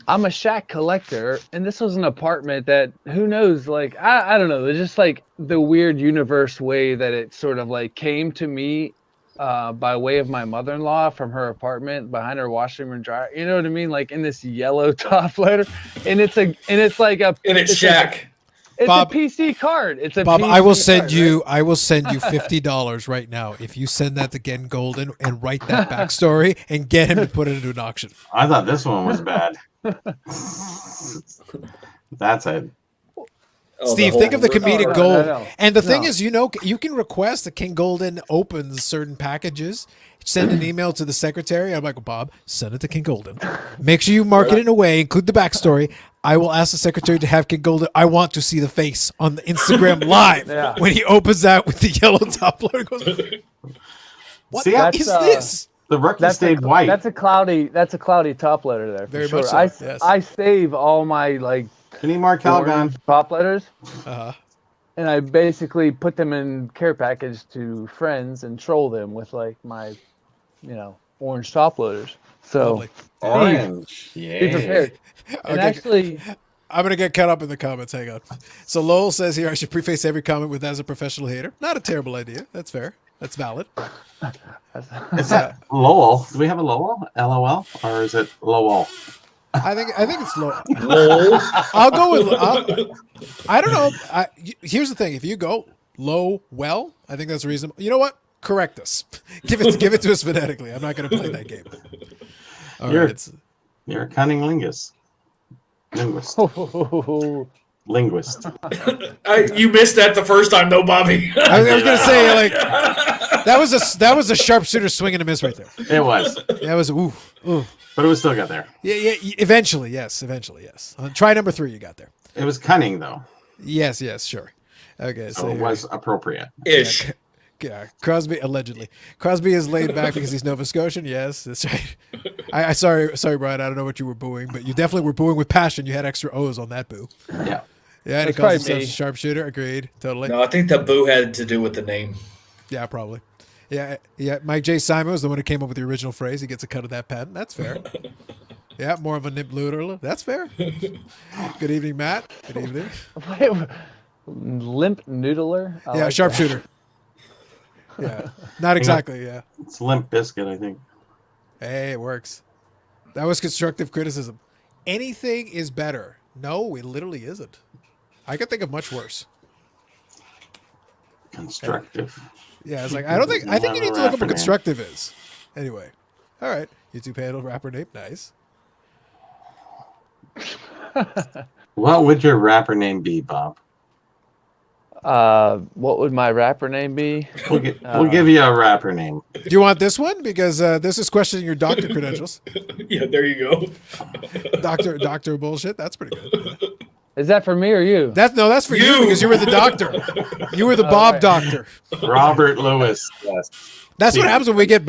I'm a shack collector, and this was an apartment that who knows, like, I don't know. It's just like the weird universe way that it sort of like came to me by way of my mother-in-law from her apartment behind her washroom and dryer. You know what I mean? Like in this yellow top loader, and it's like a And it's Shaq. it's Bob- a PC card. It's a Bob, PC I will card, send you. right? I will send you $50 right now if you send that to Ken Golden and write that backstory and get him to put it into an auction. I thought this one was bad. That's it. Oh, Steve, the think of the whole- comedic no, gold. no. And the thing No. is, you can request that King Golden opens certain packages. Send an email to the secretary. I'm like, Bob, send it to King Golden. Make sure you mark it in a way, include the backstory. I will ask the secretary to have King Golden. I want to see the face on the Instagram live Yeah. when he opens that with the yellow top loader. Goes, what See, is that's, this? The rookie That's stayed white. That's a cloudy top loader there. For Very sure. much so, yes. I save all my like Can you mark Calgon? orange top letters, Uh-huh. and I basically put them in care package to friends and troll them with like my, orange top loaders. So Lovely. Orange. be Yeah. prepared. And Okay. actually, I'm gonna get cut up in the comments. Hang on. So Lowell says here I should preface every comment with "as a professional hater." Not a terrible idea. That's fair. That's valid. Is that Lowell? Do we have a Lowell? LOL? Or is it Lowell? I think it's Lowell. Lol. I'll go with. I don't know. Here's the thing: if you go low, I think that's reasonable. You know what? Correct us. Give it to us phonetically. I'm not going to play that game. All You're- right. You're a cunning linguist. Linguist. Linguist. You missed that the first time, though, Bobby. I was going to say like that was a sharpshooter swing and a miss right there. It was. That was ooh. But it was still got there. Yeah. Eventually, yes. Try number 3. You got there. It was cunning, though. Yes. Sure. Okay. So So it was appropriate. Ish. Yeah, Crosby allegedly. Crosby is laid back because he's Nova Scotian. Yes, that's right. I sorry, Brian. I don't know what you were booing, but you definitely were booing with passion. You had extra O's on that boo. Yeah. Yeah, and he That's calls probably himself me. a sharpshooter. Agreed, totally. No, I think the boo had to do with the name. Yeah, probably. Yeah. Mike J. Simon was the one who came up with the original phrase. He gets a cut of that patent. That's fair. Yeah, more of a nip noodler. That's fair. Good evening, Matt. Good evening. limp noodler. I Yeah, like sharpshooter. Yeah, not exactly. Yeah. It's Limp Biscuit, I think. Hey, it works. That was constructive criticism. Anything is better. No, it literally isn't. I could think of much worse. Constructive. Yeah, it's like I think you need to look up what constructive is. Anyway. All right. YouTube handle rapper name. Nice. What would your rapper name be, Bob? What would my rapper name be? We'll give you a rapper name. Do you want this one? Because this is questioning your doctor credentials. Yeah, there you go. Doctor bullshit. That's pretty good. Is that for me or you? That's for you because you were the doctor. You were the Bob right. doctor. Robert Lewis. Yes. That's what happens when we get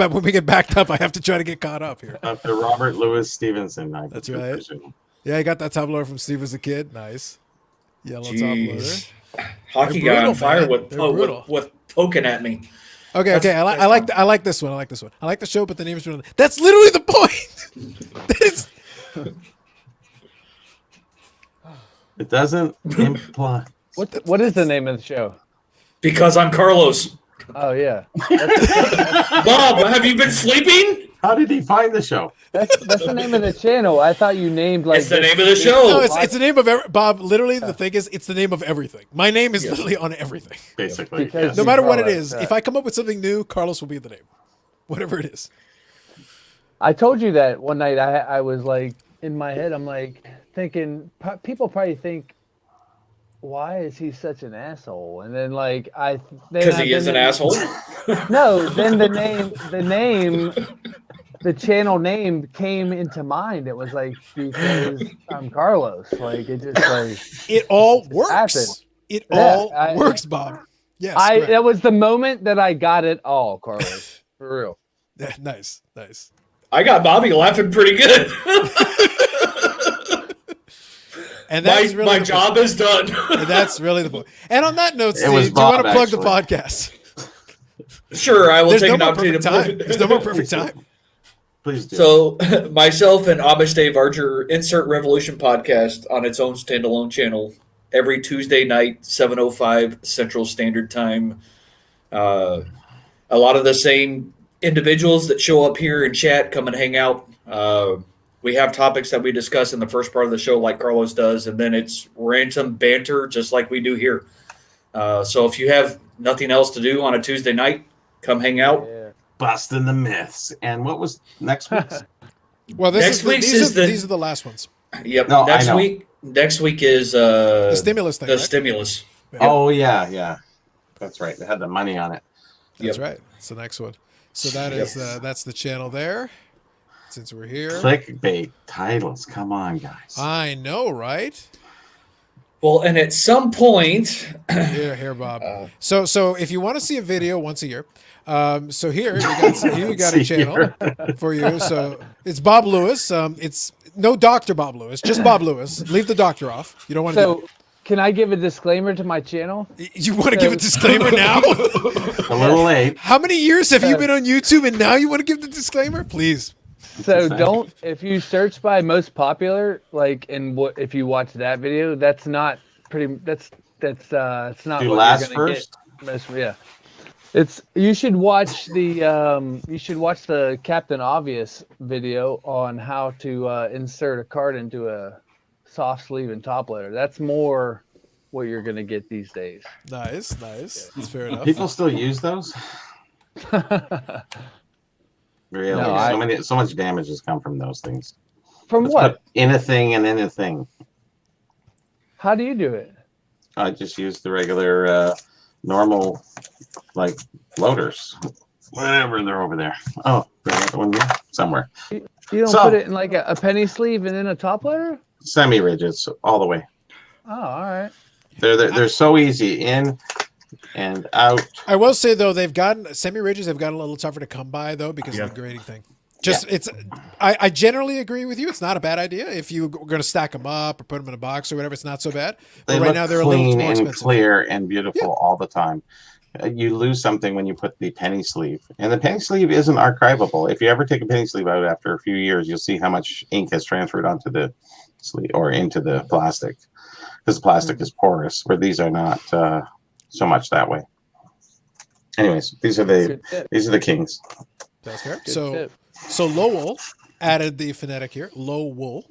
backed up. I have to try to get caught up here. Dr. Robert Louis Stevenson. That's right. Yeah, I got that top loader from Steve as a kid. Nice. Yellow top loader. Jeez. Hockey They're guy brutal, on fire man. with, They're brutal. with poking at me. Okay, That's I like this one. I like this one. I like the show, but the name's really. That's literally the point. That is. It doesn't imply. What is the name of the show? Because I'm Carlos. Oh yeah, Bob, have you been sleeping? How did he find the show? that's the name of the channel. I thought you named like It's the this- name of the show. No, it's the name of Bob. Literally, the thing is, it's the name of everything. My name is literally on everything. Basically. Because- Yes. No matter what it Carlos, is, if I come up with something new, Carlos will be the name, whatever it is. I told you that one night. I was like in my head. I'm like thinking people probably think, why is he such an asshole? And then like Because he is an asshole. No, then the channel name came into mind. It was like because I'm Carlos. Like it just like It all works. happened. It Yeah, all works, Bob. Yes. correct. that was the moment that I got it all, Carlos. For real. Yeah, nice. I got Bobby laughing pretty good. And that's really my the job point. is done. And that's really the point. And on that note, It was Steve, do you want to Bob, plug the actually. podcast? Sure, I will There's take no an more opportunity perfect to time. There's no more perfect time. Please do. So, myself and Amish Dave Archer insert Revolution podcast on its own standalone channel every Tuesday night, 7:05 Central Standard Time. A lot of the same individuals that show up here and chat come and hang out. We have topics that we discuss in the first part of the show, like Carlos does, and then it's random banter, just like we do here. So if you have nothing else to do on a Tuesday night, come hang out. Yeah. Busting the myths. And what was next week's? Well, Next week's these are the last ones. Yep. No, I know. Next week is The stimulus thing. the right? stimulus. Oh, yeah. That's right. They had the money on it. That's Yep. right. It's the next one. So that is that's the channel there. Since we're here, Clickbait titles. Come on, guys. I know, right? Well, and at some point, Here, Bob. So if you want to see a video once a year, so here you got a channel for you. So it's Bob Lewis. It's no Dr. Bob Lewis, just Bob Lewis. Leave the doctor off. You don't want to. So can I give a disclaimer to my channel? You want to give a disclaimer now? A little late. How many years have you been on YouTube and now you want to give the disclaimer? Please. So don't, if you search by most popular, like, and what if you watch that video, that's not pretty. That's it's not Do what last you're gonna first? get. Yeah, it's you should watch the Captain Obvious video on how to insert a card into a soft sleeve and top loader. That's more what you're gonna get these days. Nice. That's fair enough. People still use those? Really? No, So much damage has come from those things. From Let's what? put in a thing and in a thing. How do you do it? I just use the regular, normal, like loaders, whatever they're over there. Oh, there's another one here somewhere. You don't So- put it in like a penny sleeve and then a top loader? Semi-rigids all the way. Oh, all right. They're so easy in and out. I will say though, they've gotten semi-ridges have gotten a little tougher to come by though because of the grading thing. I generally agree with you. It's not a bad idea if you're going to stack them up or put them in a box or whatever. It's not so bad. They But right look now they're a little clean more and expensive. clear and beautiful all the time. You lose something when you put the penny sleeve, and the penny sleeve isn't archivable. If you ever take a penny sleeve out after a few years, you'll see how much ink has transferred onto the sleeve or into the plastic, because the plastic is porous. Where these are not so much that way. Anyways, these are Good tip. the kings. That's fair. Good So tip. so Lowell added the phonetic here. Low wool.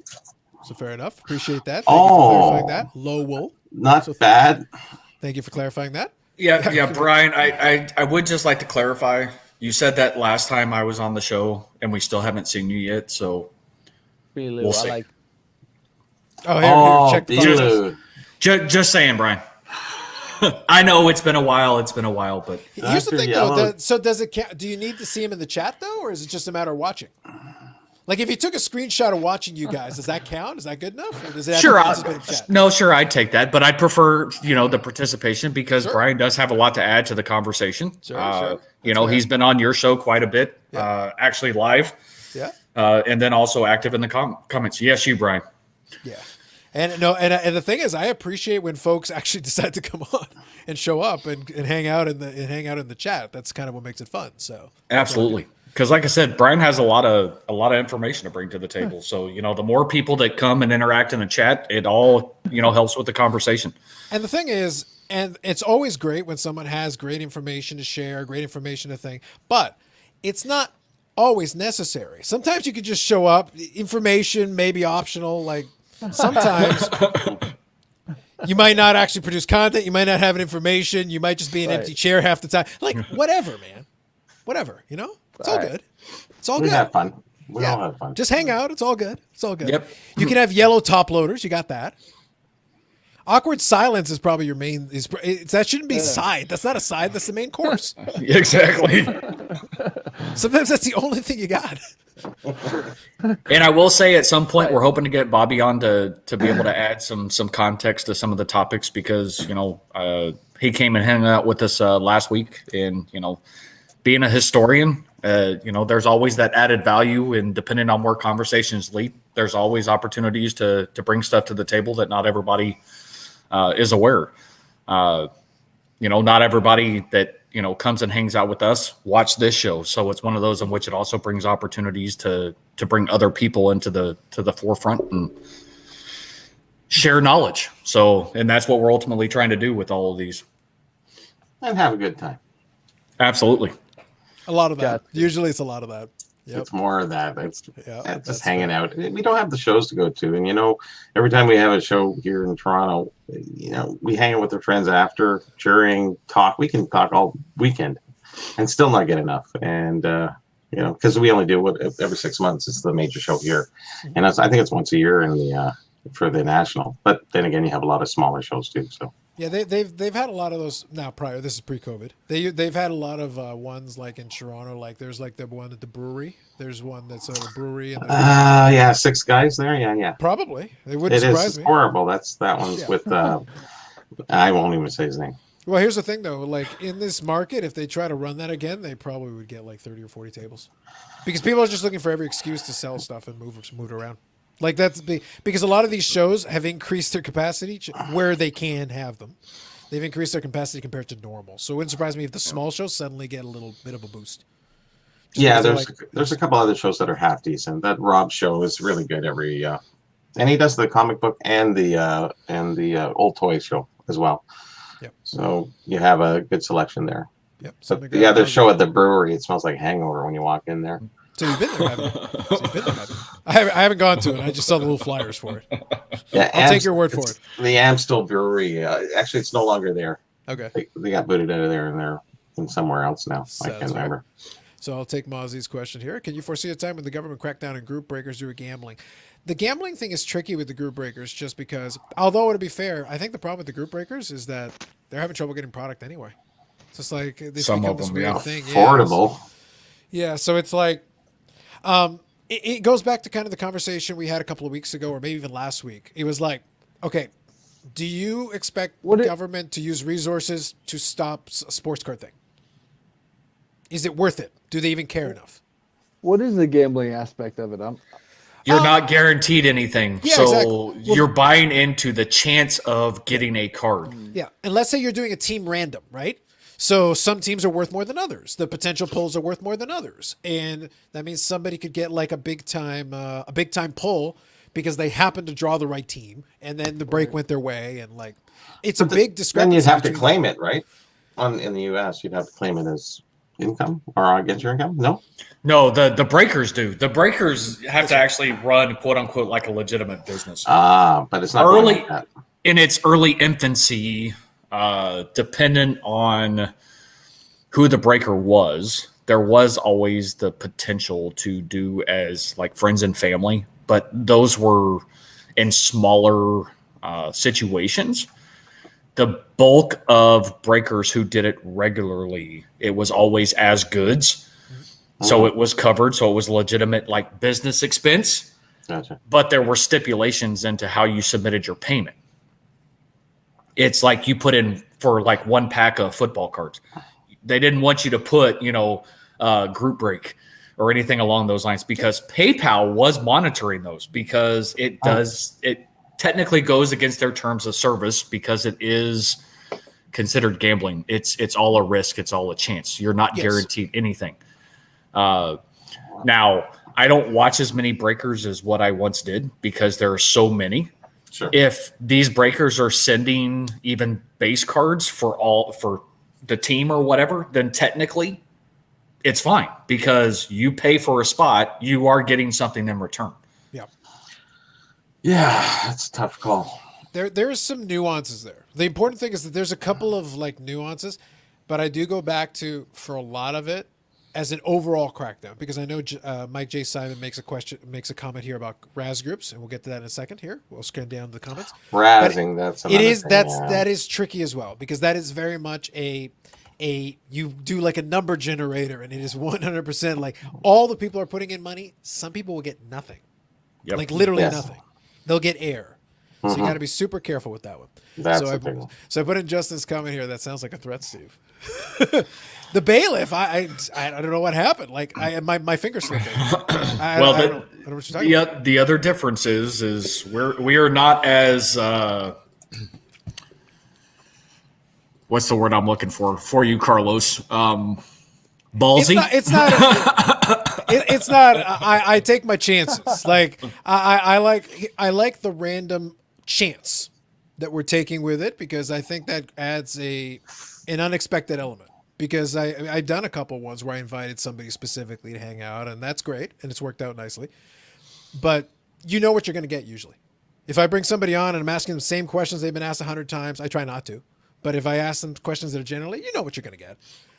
So fair enough. Appreciate that. Thank you for clarifying that. Low wool. Not So- bad. Thank you for clarifying that. yeah, Brian, I would just like to clarify. You said that last time I was on the show, and we still haven't seen you yet. So We'll We'll see. Oh, here, check the Belu. boxes. just saying, Brian. I know it's been a while. It's been a while, but Here's the Dr. thing, Yellow. though. So does it count? Do you need to see him in the chat though, or is it just a matter of watching? Like, if he took a screenshot of watching you guys, does that count? Is that good enough? Or does it have sure. to participate in chat? No, sure. I'd take that, but I'd prefer, the participation because Sure. Brian does have a lot to add to the conversation. Sure. That's He's been on your show quite a bit, Yeah. actually live. Yeah. And then also active in the comments. Yes, you, Brian. Yeah. And no, and the thing is, I appreciate when folks actually decide to come on and show up and hang out in the chat. That's kind of what makes it fun. So Absolutely. Because like I said, Brian has a lot of information to bring to the table. So, the more people that come and interact in the chat, it all, helps with the conversation. And the thing is, and it's always great when someone has great information to share, great information to think, but it's not always necessary. Sometimes you could just show up, information may be optional. Like sometimes you might not actually produce content. You might not have an information. You might just be an empty chair half the time. Like whatever, man, whatever, it's all good. It's all We good. have fun. We all have fun. Just hang out. It's all good. It's all good. Yep. You can have yellow top loaders. You got that. Awkward silence is probably your main. That shouldn't be side. That's not a side. That's the main course. Exactly. Sometimes that's the only thing you got. And I will say at some point, we're hoping to get Bobby on to be able to add some context to some of the topics because, he came and hung out with us last week and, being a historian, there's always that added value, and depending on where conversations lead, there's always opportunities to bring stuff to the table that not everybody is aware. Not everybody that comes and hangs out with us watch this show, so it's one of those in which it also brings opportunities to bring other people into the forefront and share knowledge. So, and that's what we're ultimately trying to do with all of these. And have a good time. Absolutely. A lot of that. Usually it's a lot of that. Yep. It's more of that. It's that's just hanging out. We don't have the shows to go to. And, every time we have a show here in Toronto, we hang out with our friends after, during, talk. We can talk all weekend and still not get enough. And, because we only do it every 6 months. It's the major show here. And I think it's once a year for the national. But then again, you have a lot of smaller shows too. So. Yeah, they've had a lot of those now. Prior, this is pre-COVID. They've had a lot of ones like in Toronto. Like there's like the one at the brewery. There's one that's at a brewery. And yeah, 6 guys there. Yeah. Probably it wouldn't surprise me. Horrible. That one's with. I won't even say his name. Well, here's the thing though. Like in this market, if they try to run that again, they probably would get like 30 or 40 tables, because people are just looking for every excuse to sell stuff and move it around. Like that's because a lot of these shows have increased their capacity where they can have them. They've increased their capacity compared to normal. So it wouldn't surprise me if the small shows suddenly get a little bit of a boost. Yeah, there's a couple other shows that are half decent. That Rob show is really good every, and he does the comic book and the old toy show as well. Yep. So you have a good selection there. Yep. But their show at the brewery, it smells like hangover when you walk in there. So you've been there, haven't you? I haven't gone to it. I just saw the little flyers for it. Yeah, I'll take your word for it. The Amstel Brewery, actually, it's no longer there. Okay. They got booted out of there, and they're in somewhere else now. I can't Sounds remember. So I'll take Mozzie's question here. Can you foresee a time when the government cracked down on group breakers due to gambling? The gambling thing is tricky with the group breakers just because, although to be fair, I think the problem with the group breakers is that they're having trouble getting product anyway. It's just like this becomes this weird thing. Affordable. Yeah, so it's like it goes back to kind of the conversation we had a couple of weeks ago, or maybe even last week. It was like, okay, do you expect government to use resources to stop a sports card thing? Is it worth it? Do they even care enough? What is the gambling aspect of it? You're not guaranteed anything. Yeah, so exactly. You're buying into the chance of getting a card. Yeah. And let's say you're doing a team random, right? So some teams are worth more than others. The potential pulls are worth more than others. And that means somebody could get like a big time pull because they happen to draw the right team. And then the break went their way. And like, it's a big discrepancy. Then you'd have to claim it, right? In the US, you'd have to claim it as income or against your income. No, the breakers do. The breakers have to actually run quote unquote like a legitimate business. But it's not early like that. In its early infancy. Dependent on who the breaker was, there was always the potential to do as like friends and family, but those were in smaller situations. the bulk of breakers who did it regularly, it was always as goods. So it was covered. So it was legitimate like business expense. Gotcha. But there were stipulations into how you submitted your payment. It's like you put in for like one pack of football cards. They didn't want you to put, group break or anything along those lines because PayPal was monitoring those because it technically goes against their terms of service because it is considered gambling. It's all a risk. It's all a chance. You're not guaranteed anything. Now, I don't watch as many breakers as what I once did because there are so many. Sure. If these breakers are sending even base cards for the team or whatever, then technically it's fine because you pay for a spot, you are getting something in return. Yeah, that's a tough call. There's some nuances there. The important thing is that there's a couple of like nuances, but I do go back to for a lot of it as an overall crackdown because I know Mike J. Simon makes a comment here about RAS groups, and we'll get to that in a second. Here, we'll scan down the comments. Razzing, that is tricky as well because that is very much a you do like a number generator, and it is 100% like all the people are putting in money. Some people will get nothing, like literally nothing. They'll get air. So you got to be super careful with that one. That's So I put in Justin's comment here. That sounds like a threat, Steve. The bailiff. I don't know what happened. Like my finger slipped. I don't know what you're talking about. The other difference is we are not as what's the word I'm looking for you, Carlos? Ballsy. It's not. I take my chances. Like I like the random chance that we're taking with it because I think that adds an unexpected element. Because I've done a couple ones where I invited somebody specifically to hang out, and that's great, and it's worked out nicely. But you know what you're going to get usually. If I bring somebody on and I'm asking them the same questions they've been asked 100 times, I try not to. But if I ask them questions that are generally, you know what you're going to get.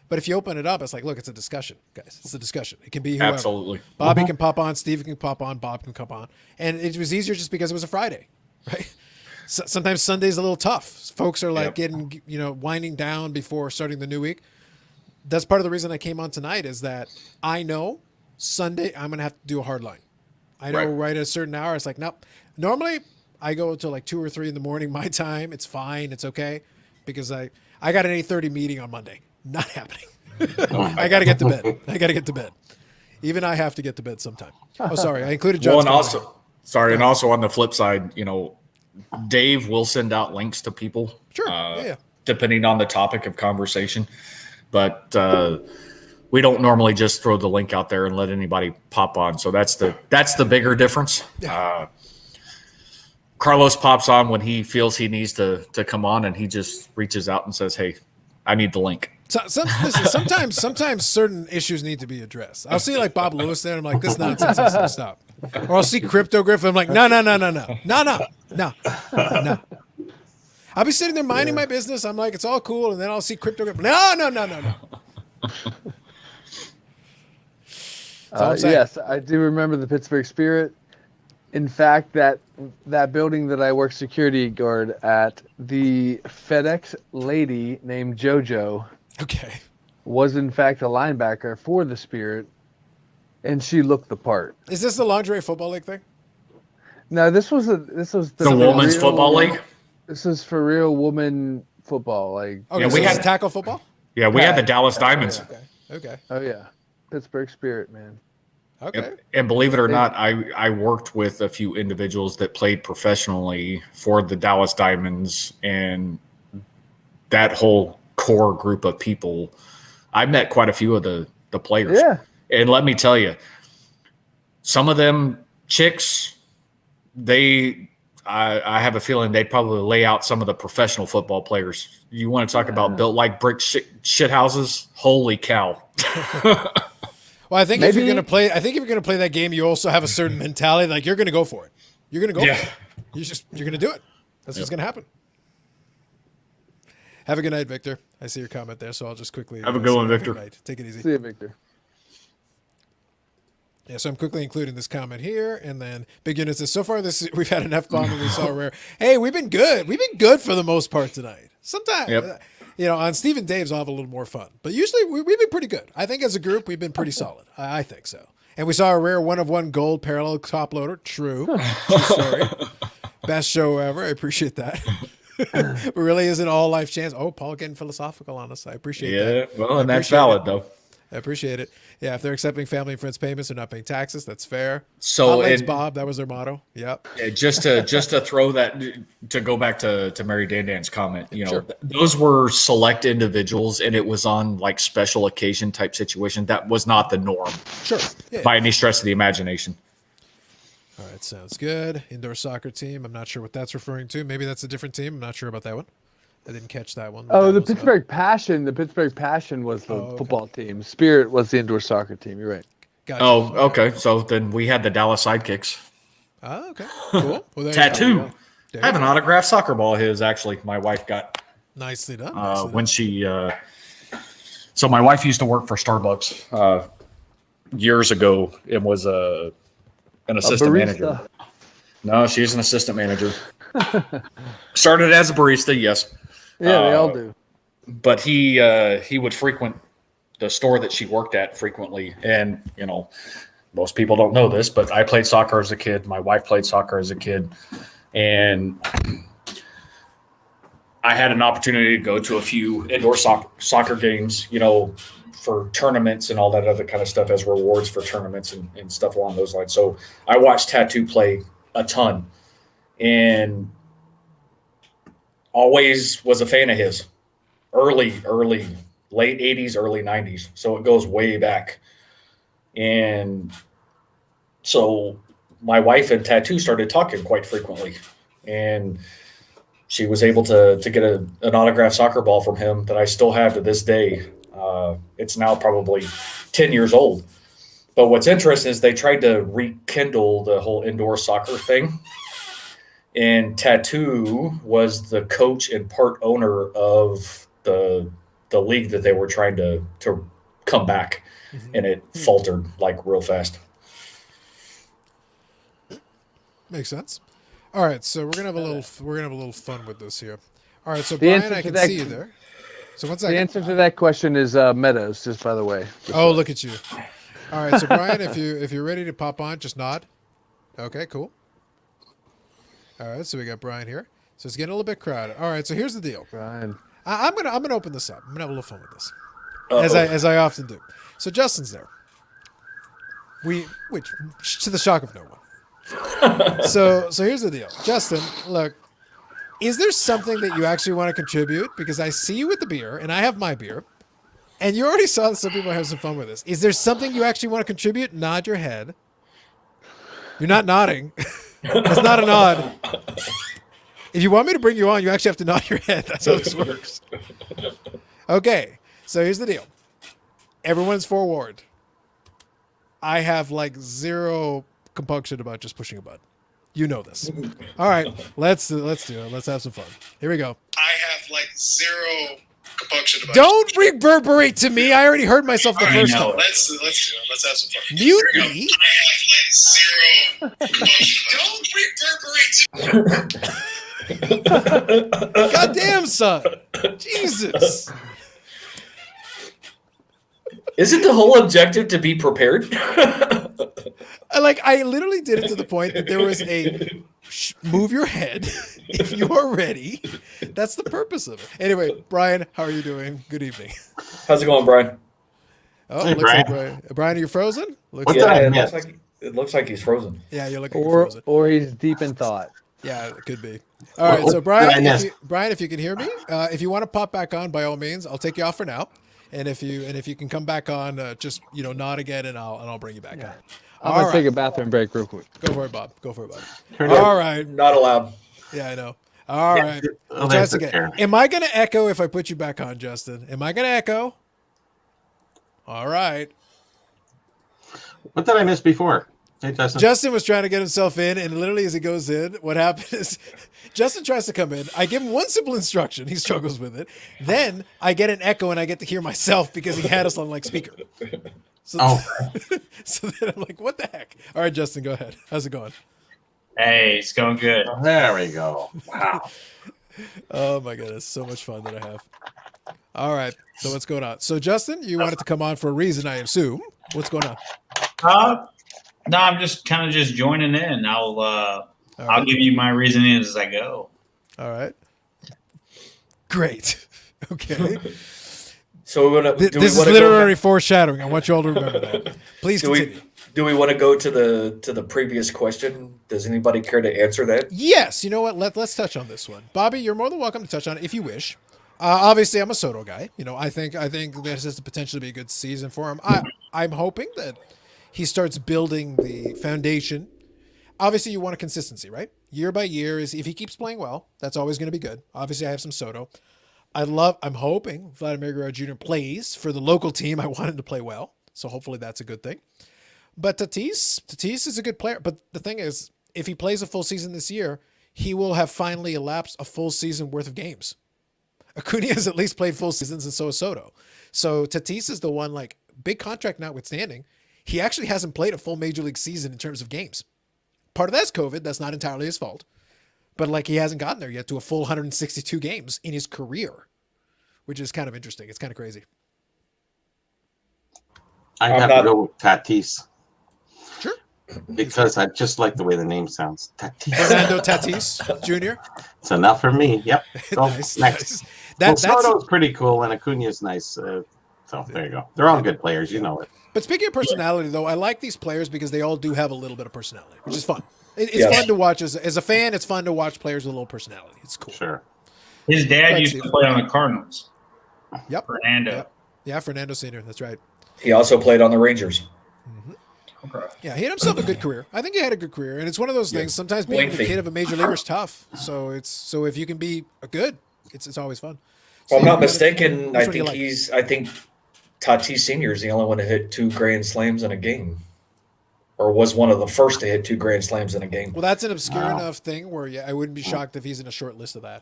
But if you open it up, it's like, look, it's a discussion, guys. It's a discussion. It can be whoever. Absolutely. Bobby can pop on, Steve can pop on, Bob can come on. And it was easier just because it was a Friday, right? So, sometimes Sunday's a little tough. Folks are like getting, winding down before starting the new week. That's part of the reason I came on tonight is that I know Sunday I'm going to have to do a hard line. I know right at a certain hour, it's like, nope. Normally I go until like 2 or 3 in the morning, my time. It's fine. It's okay. Because I got an 8:30 meeting on Monday. Not happening. I got to get to bed. Even I have to get to bed sometime. Oh, sorry. I included John. And also on the flip side, Dave will send out links to people. Sure. Depending on the topic of conversation. But we don't normally just throw the link out there and let anybody pop on. So that's the bigger difference. Yeah. Carlos pops on when he feels he needs to come on, and he just reaches out and says, "Hey, I need the link." Listen, sometimes certain issues need to be addressed. I'll see like Bob Lewis there, and I'm like, this nonsense has to stop. Or I'll see Crypto Griff, and I'm like, no. I'll be sitting there minding my business. I'm like, it's all cool. And then I'll see Crypto. No. Yes, I do remember the Pittsburgh Spirit. In fact, that building that I worked security guard at, the FedEx lady named JoJo was in fact a linebacker for the Spirit, and she looked the part. Is this the lingerie football league thing? No, this was the women's football league. This is for real woman football. Like, we had tackle football. Yeah, we had the Dallas Diamonds. Okay. Oh yeah, Pittsburgh Spirit, man. Okay. And believe it or not, I worked with a few individuals that played professionally for the Dallas Diamonds, and that whole core group of people. I met quite a few of the players. Yeah. And let me tell you, some of them chicks, I have a feeling they'd probably lay out some of the professional football players. You want to talk about built like brick shit houses? Holy cow. Well, I think if you're going to play that game, you also have a certain mentality. Like you're going to go for it. You're going to go for it. You're going to do it. That's what's going to happen. Have a good night, Victor. I see your comment there, so I'll just quickly have a good one, Victor. Take it easy. See you, Victor. Yeah, so I'm quickly including this comment here, and then Big Unit says, so far we've had an F-bomb and we saw rare. Hey, we've been good. We've been good for the most part tonight. Sometimes, Yep. On Steve and Dave's, I'll have a little more fun. But usually we've been pretty good. I think as a group, we've been pretty solid. I think so. And we saw a rare 1-of-1 gold parallel top loader. True story. Best show ever. I appreciate that. It really is an all life chance. Oh, Paul getting philosophical on us. I appreciate that. Yeah, well, and that's appreciate valid it. though. I appreciate it. Yeah, if they're accepting family and friends payments, they're not paying taxes. That's fair. So, Hot Legs and- Bob, that was their motto. Yep. Yeah, just to throw that, to go back to Mary Dan's comment, Sure. those were select individuals, and it was on like special occasion type situation. That was not the norm Sure. Yeah. by any stretch of the imagination. All right, sounds good. Indoor soccer team. I'm not sure what that's referring to. Maybe that's a different team. I'm not sure about that one. I didn't catch that one. Oh, That the was about- Pittsburgh Passion. The Pittsburgh Passion was the okay. football team. Spirit was the indoor soccer team. You're right. Gotcha. Oh, okay. So then we had the Dallas Sidekicks. Oh, okay. Cool. Well, there you Tattoo. go. There I have you an go. autographed soccer ball. His actually, my wife got Nicely done. Nicely when done. she. So my wife used to work for Starbucks years ago and was an assistant manager. barista. No, she's an assistant manager. Started as a barista, yes. Yeah, they all do. But he would frequent the store that she worked at frequently, and most people don't know this, but I played soccer as a kid. My wife played soccer as a kid, and I had an opportunity to go to a few indoor soccer games, for tournaments and all that other kind of stuff as rewards for tournaments and stuff along those lines. So I watched Tattoo play a ton, and always was a fan of his. Early, late 80s, early 90s. So it goes way back. And so my wife and Tattoo started talking quite frequently. And she was able to get an autographed soccer ball from him that I still have to this day. It's now probably 10 years old. But what's interesting is they tried to rekindle the whole indoor soccer thing. And Tattoo was the coach and part owner of the league that they were trying to come back, and it faltered like real fast. Makes sense. All right, so we're gonna have a little fun with this here. All right, so The Brian, answer I to can that- see you there. So one The second. answer to that question is Meadows. Just by the way. Oh, look at you. All right, so Brian, if you're ready to pop on, just nod. Okay, cool. All right, so we got Brian here. So it's getting a little bit crowded. All right, so here's the deal. Brian. I'm gonna open this up. I'm gonna have a little fun with this, Uh-oh. as I often do. So Justin's there. Which to the shock of no one. So here's the deal, Justin. Look, is there something that you actually want to contribute? Because I see you with the beer, and I have my beer, and you already saw that some people have some fun with this. Is there something you actually want to contribute? Nod your head. You're not nodding. That's not a nod. If you want me to bring you on, you actually have to nod your head. That's how this works. Okay, so here's the deal. Everyone's forewarned. I have like zero compunction about just pushing a button. You know this. All right, let's do it. Let's have some fun. Here we go. I have like zero compunction about Don't reverberate to me. I already heard myself the first time. Let's do it. Let's have some fun. Mute Here we go. me. I have like zero compunction. Don't reverberate to Goddamn, son. Jesus. Isn't the whole objective to be prepared? I literally did it to the point that there was a move your head if you are ready. That's the purpose of it. Anyway, Brian, how are you doing? Good evening. How's it going, Brian? Oh, Hey, looks like Brian. Brian, are you frozen? Looks What like, did I it miss? looks like he's frozen. yeah, you're looking Or frozen. or he's deep in thought. Yeah, it could be. All right, so What did I Brian, miss? if you can hear me, if you want to pop back on, by all means, I'll take you off for now. And if you can come back on, just nod again, and I'll bring you back on. I'm All gonna take right. a bathroom break real quick. Go for it, Bob. Go for it, Bob. Turn it- All right. Not allowed. Yeah, I know. All right. Oh, Try that's this again. okay. Am I going to echo if I put you back on, Justin? Am I going to echo? All right. What did I miss before? Hey, Justin. Justin was trying to get himself in, and literally as he goes in, what happens is Justin tries to come in. I give him one simple instruction. He struggles with it. Then I get an echo, and I get to hear myself because he had us on speaker. So, so then I'm like, what the heck? All right, Justin, go ahead. How's it going? Hey, it's going good. There we go. Wow. Oh my goodness, so much fun that I have. All right, so what's going on? So Justin, you wanted to come on for a reason, I assume. What's going on? No, I'm just kind of just joining in. All I'll right, give you my reasoning as I go. all right, great. Okay, So we want to. this is literary foreshadowing. I want you all to remember that. Please Do continue. do we want to go to the previous question? Does anybody care to answer that? Yes, you know what? Let's touch on this one, Bobby. You're more than welcome to touch on it if you wish. Obviously, I'm a Soto guy. You know, I think this has the potential to be a good season for him. I'm hoping that he starts building the foundation. Obviously, you want a consistency, right? Year by year is if he keeps playing well, that's always going to be good. Obviously, I have some Soto. I'm hoping Vladimir Guerrero Jr. plays for the local team. I want him to play well, so hopefully that's a good thing. But Tatis is a good player. But the thing is, if he plays a full season this year, he will have finally elapsed a full season worth of games. Acuna has at least played full seasons, and so has Soto. So Tatis is the one, like, big contract notwithstanding, he actually hasn't played a full major league season in terms of games. Part of that's COVID. That's not entirely his fault. But, like, he hasn't gotten there yet to a full 162 games in his career, which is kind of interesting. It's kind of crazy. I I'm have not- to go with Tatis Sure. because I just like the way the name sounds. Tatis. Fernando Tatis Jr. It's enough for me. Yep. Go Nice, next. nice. Well, That's Soto's pretty cool, and Acuna's nice. So there you go. They're all good players. You know it. But speaking of personality, though, I like these players because they all do have a little bit of personality, which is fun. It's Yes. fun to watch as a fan. It's fun to watch players with a little personality. It's cool. Sure. His dad Right, used Steve. to play on the Cardinals. Yep. Fernando. Yep. Yeah, Fernando Senior. That's right. He also played on the Rangers. Okay. Yeah, he had himself a good career. I think he had a good career, and it's one of those things. Sometimes being Lengthy. a kid of a major leaguer is tough. So if you can be a good, it's always fun. If I'm Steve, not you mistaken, which I one do you think like? I think Tatis Senior is the only one to hit 2 grand slams in a game, or was one of the first to hit 2 grand slams in a game. Well, that's an obscure Wow. enough thing where I wouldn't be shocked if he's in a short list of that.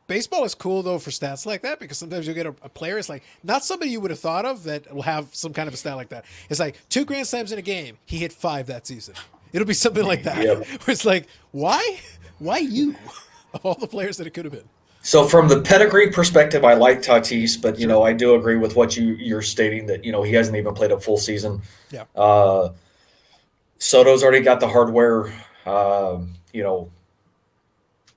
Baseball is cool though for stats like that because sometimes you get a player. It's like not somebody you would have thought of that will have some kind of a stat like that. It's like 2 grand slams in a game. He hit 5 that season. It'll be something like that. Yep. Where it's like, why you of all the players that it could have been. So from the pedigree perspective, I like Tatis, but I do agree with what you're stating that he hasn't even played a full season. Yeah. Soto's already got the hardware.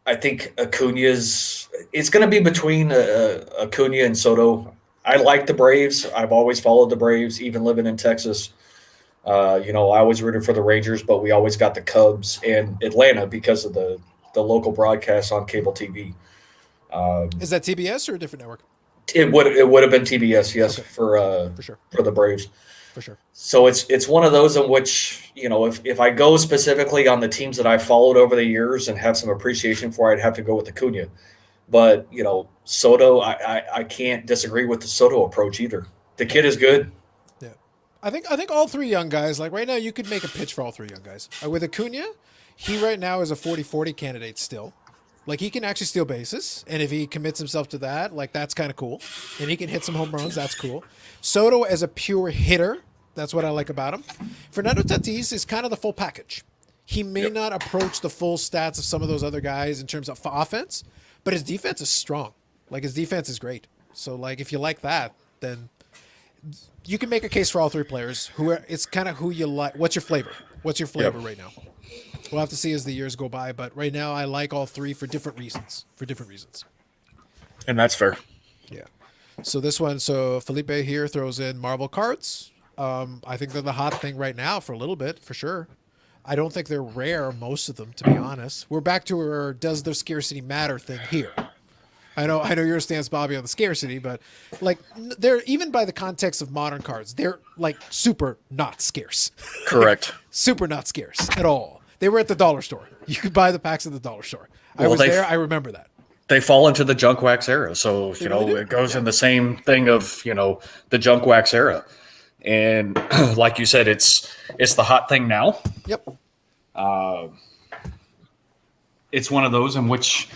I think it's going to be between Acuna and Soto. I like the Braves. I've always followed the Braves, even living in Texas. I always rooted for the Rangers, but we always got the Cubs and Atlanta because of the local broadcasts on cable TV. Is that TBS or a different network? It would have been TBS, yes, Okay. for sure. for the Braves. For sure. So it's one of those in which if I go specifically on the teams that I followed over the years and have some appreciation for, I'd have to go with Acuna. But Soto, I can't disagree with the Soto approach either. The kid is good. Yeah. I think all 3 young guys, like right now, you could make a pitch for all 3 young guys. With Acuna, he right now is a 40-40 candidate still. Like he can actually steal bases, and if he commits himself to that, like that's kind of cool. And he can hit some home runs, that's cool. Soto as a pure hitter, that's what I like about him. Fernando Tatis is kind of the full package. He may not approach the full stats of some of those other guys in terms of offense, but his defense is strong. Like his defense is great. So like if you like that, then you can make a case for all 3 players. It's kind of who you like. What's your flavor? What's your flavor right now? We'll have to see as the years go by, but right now I like all 3 for different reasons. And that's fair. Yeah. So this one, Felipe here throws in Marvel cards. I think they're the hot thing right now for a little bit, for sure. I don't think they're rare, most of them, to be honest. We're back to our does the scarcity matter thing here. I know your stance, Bobby, on the scarcity, but like they're even by the context of modern cards, they're like super not scarce. Correct. Super not scarce at all. They were at the dollar store. You could buy the packs at the dollar store. I Well, was they- there. I remember that. They fall into the junk wax era. So, really do? it goes in the same thing of, the junk wax era. And like you said, it's the hot thing now. Yep. It's one of those in which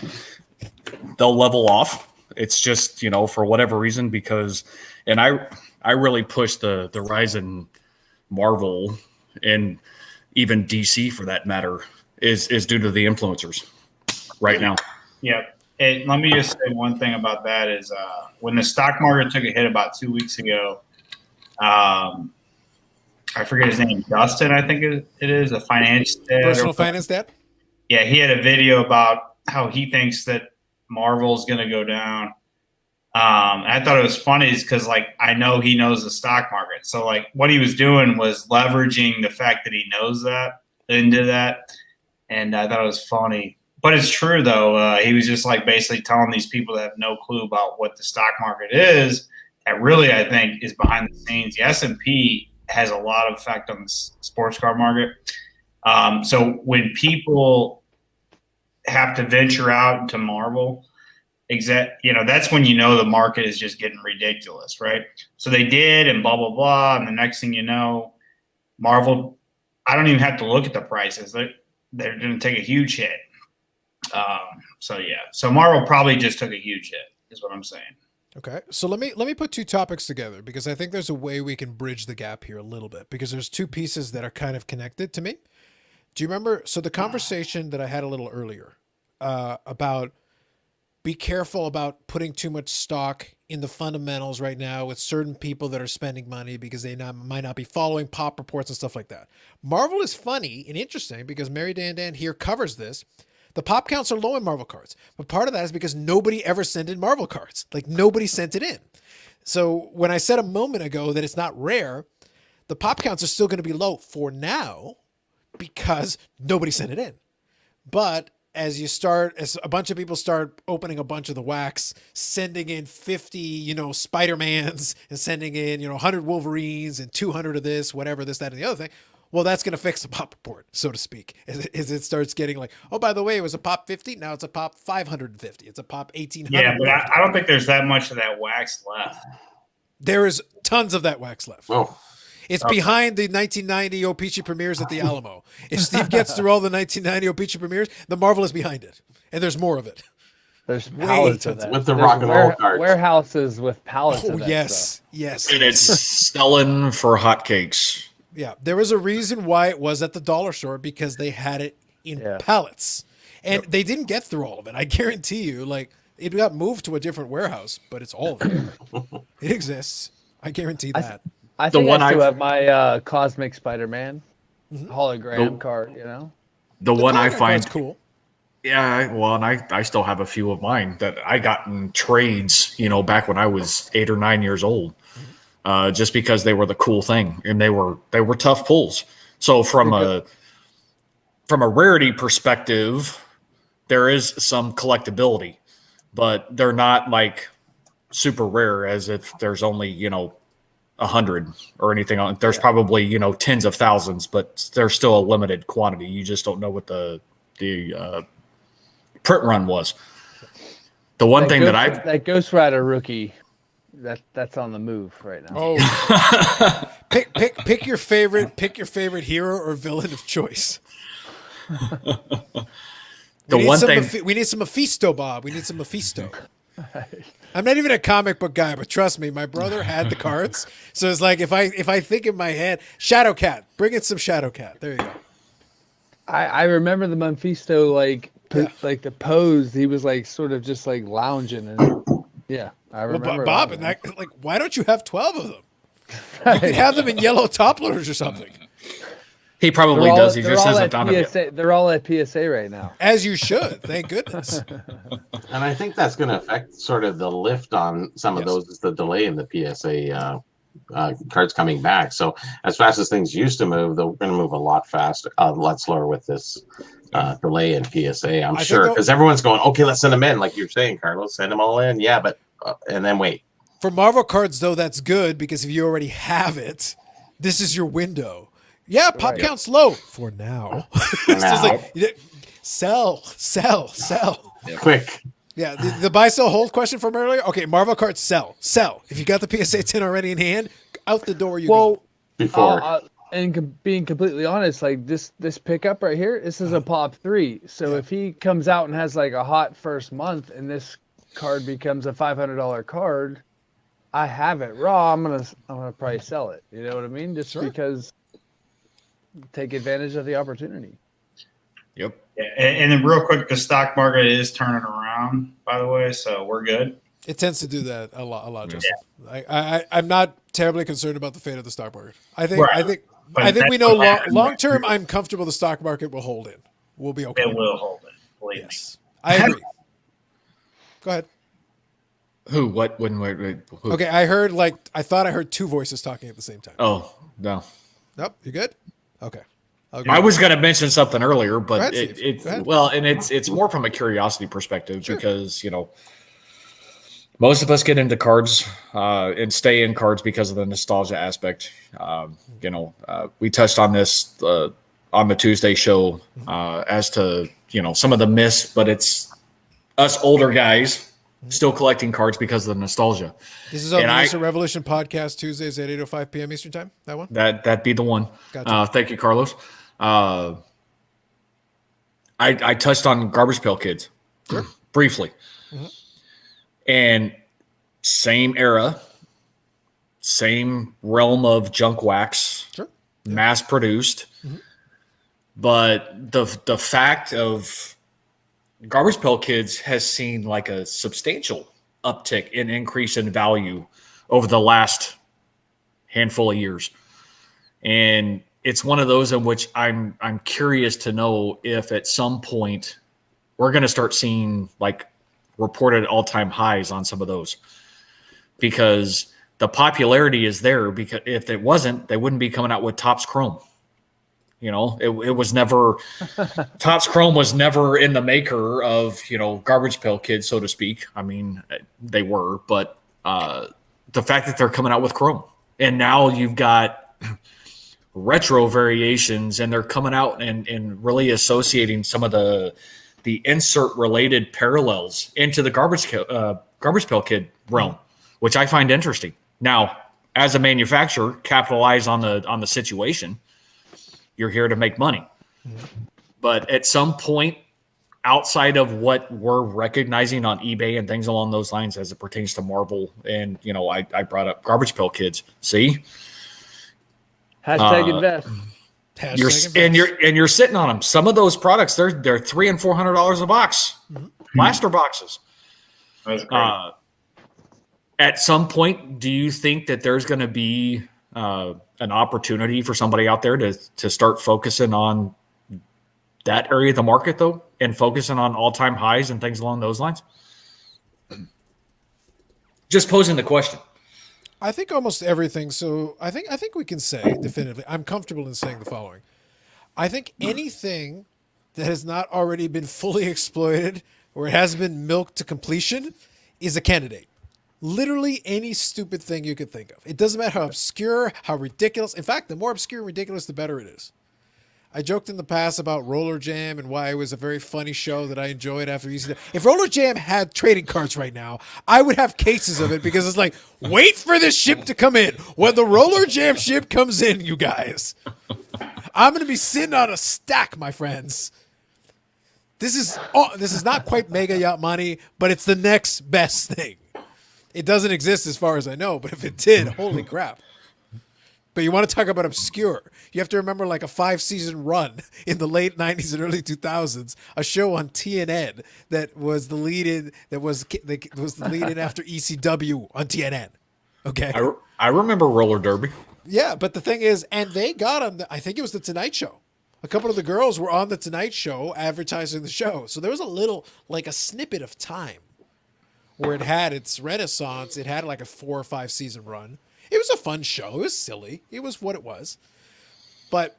they'll level off. It's just, for whatever reason, because, and I really push the rise in Marvel and even DC for that matter is due to the influencers right now. Yeah. Let me just say one thing about that is when the stock market took a hit about 2 weeks ago, I forget his name, Dustin, I think it is, a finance dad. Personal finance dad? Yeah, he had a video about how he thinks that Marvel's going to go down. I thought it was funny because, like, I know he knows the stock market. So, like, what he was doing was leveraging the fact that he knows that into that. And I thought it was funny. But it's true, though. He was just, like, basically telling these people that have no clue about what the stock market is that really, I think, is behind the scenes. The S&P has a lot of effect on the sports car market. So when people have to venture out into Marvel, that's when you know the market is just getting ridiculous, right? So they did, and blah blah blah, and the next thing you know, Marvel. I don't even have to look at the prices; they're going to take a huge hit. So Marvel probably just took a huge hit, is what I'm saying. Okay, so let me put two topics together because I think there's a way we can bridge the gap here a little bit because there's two pieces that are kind of connected to me. Do you remember? So the conversation that I had a little earlier about be careful about putting too much stock in the fundamentals right now with certain people that are spending money because they might not be following pop reports and stuff like that. Marvel is funny and interesting because Mary Dan here covers this. The pop counts are low in Marvel cards, but part of that is because nobody ever sent in Marvel cards. Like nobody sent it in. So when I said a moment ago that it's not rare, the pop counts are still going to be low for now because nobody sent it in. But as a bunch of people start opening a bunch of the wax, sending in 50, Spider-Mans and sending in, 100 Wolverines and 200 of this, whatever, this, that, and the other thing. Well, that's going to fix the pop report, so to speak, as it starts getting like, oh, by the way, it was a pop 50. Now it's a pop 550. It's a pop 1800. Yeah, but I don't think there's that much of that wax left. There is tons of that wax left. Oh. It's behind the 1990 O-Pee-Chee premieres at the Alamo. If Steve gets through all the 1990 O-Pee-Chee premieres, the Marvel is behind it. And there's more of it. There's pallets of that. With the rock and roll cards. Warehouses with pallets of that yes. stuff. Yes. And it's selling for hotcakes. Yeah. There was a reason why it was at the dollar store because they had it in pallets. And they didn't get through all of it. I guarantee you, like, it got moved to a different warehouse, but it's all there. It exists. I guarantee that. I think I still have my Cosmic Spider-Man hologram card, The one I find cool. Yeah, well, and I still have a few of mine that I got in trades, back when I was 8 or 9 years old, just because they were the cool thing and they were tough pulls. So from a rarity perspective, there is some collectability, but they're not like super rare as if there's only 100 or anything on. There's probably tens of thousands, but there's still a limited quantity. You just don't know what the print run was. The one thing that Ghost Rider rookie, that's on the move right now. Oh, pick your favorite hero or villain of choice. We need some Mephisto, Bob. We need some Mephisto. I'm not even a comic book guy, but trust me, my brother had the cards. So it's like if I think in my head, Shadow Cat, bring in some Shadow Cat. There you go. I remember the Mephisto like the pose. He was like sort of just like lounging and I remember. Well, Bob, and why don't you have 12 of them? You could have them in yellow top loaders or something. He probably does. He just hasn't done it yet. They're all at PSA right now. As you should. Thank goodness. And I think that's going to affect sort of the lift on some of those, is the delay in the PSA cards coming back. So as fast as things used to move, they're going to move a lot faster, a lot slower with this delay in PSA, I'm sure. Because everyone's going, okay, let's send them in. Like you're saying, Carlos, send them all in. Yeah, but and then wait. For Marvel cards, though, that's good because if you already have it, this is your window. Yeah, pop count's low for now. It's like, sell. Yeah. Quick. Yeah, the buy, sell, hold question from earlier. Okay, Marvel cards, sell. If you got the PSA 10 already in hand, out the door you go. Before. And being completely honest, like this pickup right here, this is a pop 3. So if he comes out and has like a hot first month and this card becomes a $500 card, I have it raw. I'm gonna probably sell it. You know what I mean? Just because take advantage of the opportunity. Yep. Yeah, and then real quick, the stock market is turning around. down, by the way, so we're good. It tends to do that a lot, Justin. I'm not terribly concerned about the fate of the stock market. I think we know long term. I'm comfortable the stock market will hold in. We'll be okay. It will hold it. Believe me. I agree. Go ahead. Who? What? When? Who? Okay, I thought I heard two voices talking at the same time. Oh no. Nope. You good? Okay. I was going to mention something earlier, but ahead, it's more from a curiosity perspective because most of us get into cards and stay in cards because of the nostalgia aspect. We touched on this on the Tuesday show as to some of the myths, but it's us older guys still collecting cards because of the nostalgia. This is on the User Revolution podcast Tuesdays at 8:05 p.m. Eastern time. That one. That'd be the one. Gotcha. Thank you, Carlos. I touched on Garbage Pail Kids briefly, and same era, same realm of junk wax, mass produced, but the fact of Garbage Pail Kids has seen like a substantial uptick in increase in value over the last handful of years. And it's one of those in which I'm curious to know if at some point we're going to start seeing like reported all-time highs on some of those, because the popularity is there. Because if it wasn't, they wouldn't be coming out with Topps Chrome. It was never Topps Chrome was never in the maker of, Garbage Pail Kids, so to speak. I mean, they were, but the fact that they're coming out with Chrome, and now you've got retro variations, and they're coming out and really associating some of the insert related parallels into the Garbage Pail Kid realm, which I find interesting. Now, as a manufacturer, capitalize on the situation. You're here to make money. But at some point, outside of what we're recognizing on eBay and things along those lines as it pertains to Marvel, and, I brought up Garbage Pail Kids. See? Hashtag invest. You're sitting on them. Some of those products, they're $300 and $400 a box. Blaster boxes. That's great. At some point, do you think that there's going to be an opportunity for somebody out there to start focusing on that area of the market, though, and focusing on all-time highs and things along those lines? Just posing the question. I think almost everything. So I think we can say definitively, I'm comfortable in saying the following. I think anything that has not already been fully exploited or it has been milked to completion is a candidate. Literally any stupid thing you could think of. It doesn't matter how obscure, how ridiculous. In fact, the more obscure and ridiculous, the better it is. I joked in the past about Roller Jam and why it was a very funny show that I enjoyed after ECW. If Roller Jam had trading cards right now, I would have cases of it, because it's like, wait for this ship to come in. When the Roller Jam ship comes in, you guys, I'm going to be sitting on a stack, my friends. This is not quite Mega Yacht Money, but it's the next best thing. It doesn't exist as far as I know, but if it did, holy crap. But you want to talk about obscure. You have to remember like a 5-season run in the late 90s and early 2000s, a show on TNN that was the lead-in after ECW on TNN. Okay. I remember Roller Derby. Yeah, but the thing is, and they got on I think it was the Tonight Show. A couple of the girls were on the Tonight Show advertising the show. So there was a snippet of time where it had its renaissance. It had like a 4 or 5 season run. It was a fun show. It was silly. It was what it was. But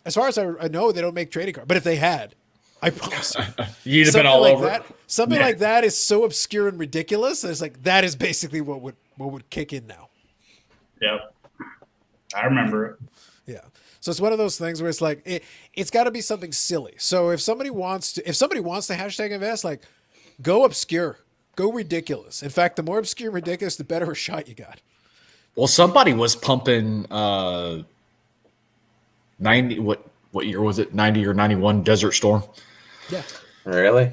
as far as I know, they don't make trading cards. But if they had, I promise you, you'd have been all over it. Something like that is so obscure and ridiculous. That it's like, that is basically what would kick in now. Yep. I remember it. Yeah. So it's one of those things where it's like, it's got to be something silly. So if somebody wants to hashtag invest, like, go obscure. Go ridiculous. In fact, the more obscure and ridiculous, the better a shot you got. Well, somebody was pumping 90. What year was it? 90 or 91 Desert Storm. Yeah. Really?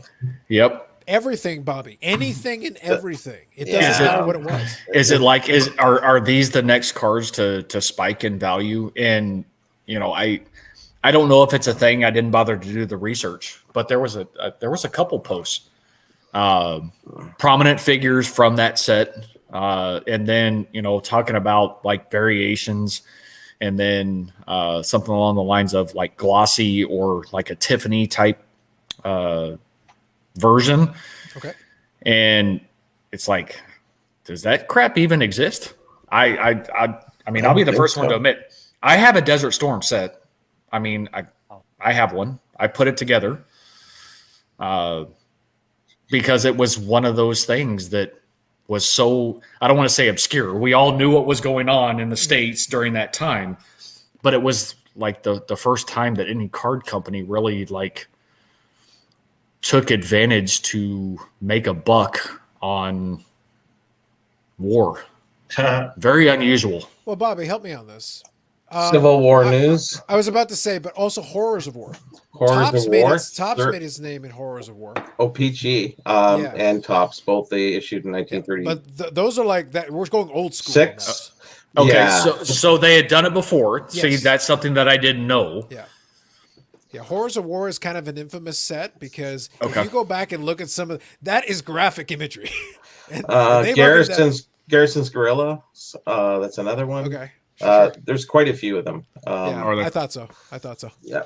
Yep. Everything, Bobby. Anything and everything. It doesn't matter what it was. Is it like are these the next cards to spike in value? And I don't know if it's a thing. I didn't bother to do the research, but there was a couple posts prominent figures from that set. And then, talking about like variations, and then something along the lines of like glossy or like a Tiffany type version. Okay. And it's like, does that crap even exist? I mean, I'll be the first one to admit, I have a Desert Storm set. I mean, I have one. I put it together because it was one of those things that was so, I don't want to say obscure. We all knew what was going on in the States during that time, but it was like the first time that any card company really like took advantage to make a buck on war. Very unusual. Well, Bobby, help me on this. Civil War news. I was about to say, but also Horrors of War. Horrors of War. Topps made his name in Horrors of War. OPG and Topps, both they issued in 1930. But those are like that. We're going old school. Six. Okay, Yeah. so they had done it before. Yes. See, that's something that I didn't know. Yeah, Horrors of War is kind of an infamous set because if Okay. you go back and look at some of that is graphic imagery. and they marketed that- Garrison's Gorilla. That's another one. Okay. Sure. There's quite a few of them. Yeah, Are there- I thought so. Yeah.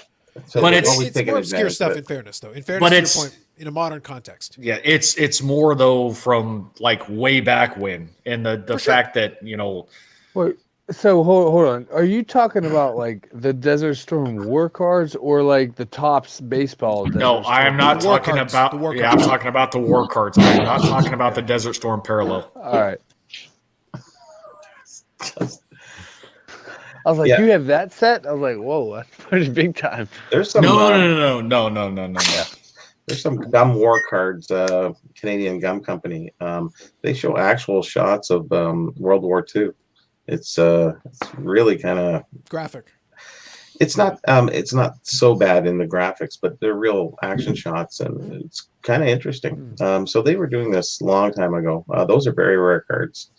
So But they're it's- always It's taking more obscure advantage stuff of in it. fairness, though. In fairness, But to your it's- point, in a modern context. Yeah, it's more though from like way back when, and the For sure. fact that Wait, so hold on. Are you talking about like the Desert Storm war cards or like the Topps baseball? no, Desert I am Storm? not The war talking cards, about. the war Yeah, cards. I'm talking about the war cards. I'm not talking about the Desert Storm parallel. All right. I was like, Yeah. you have that set? I was like, whoa, that's pretty big time. There's some. No. There's some gum war cards. Canadian Gum Company. They show actual shots of World War II. It's really kind of. Graphic. It's not so bad in the graphics, but they're real action shots, and it's kind of interesting. So they were doing this a long time ago. Those are very rare cards.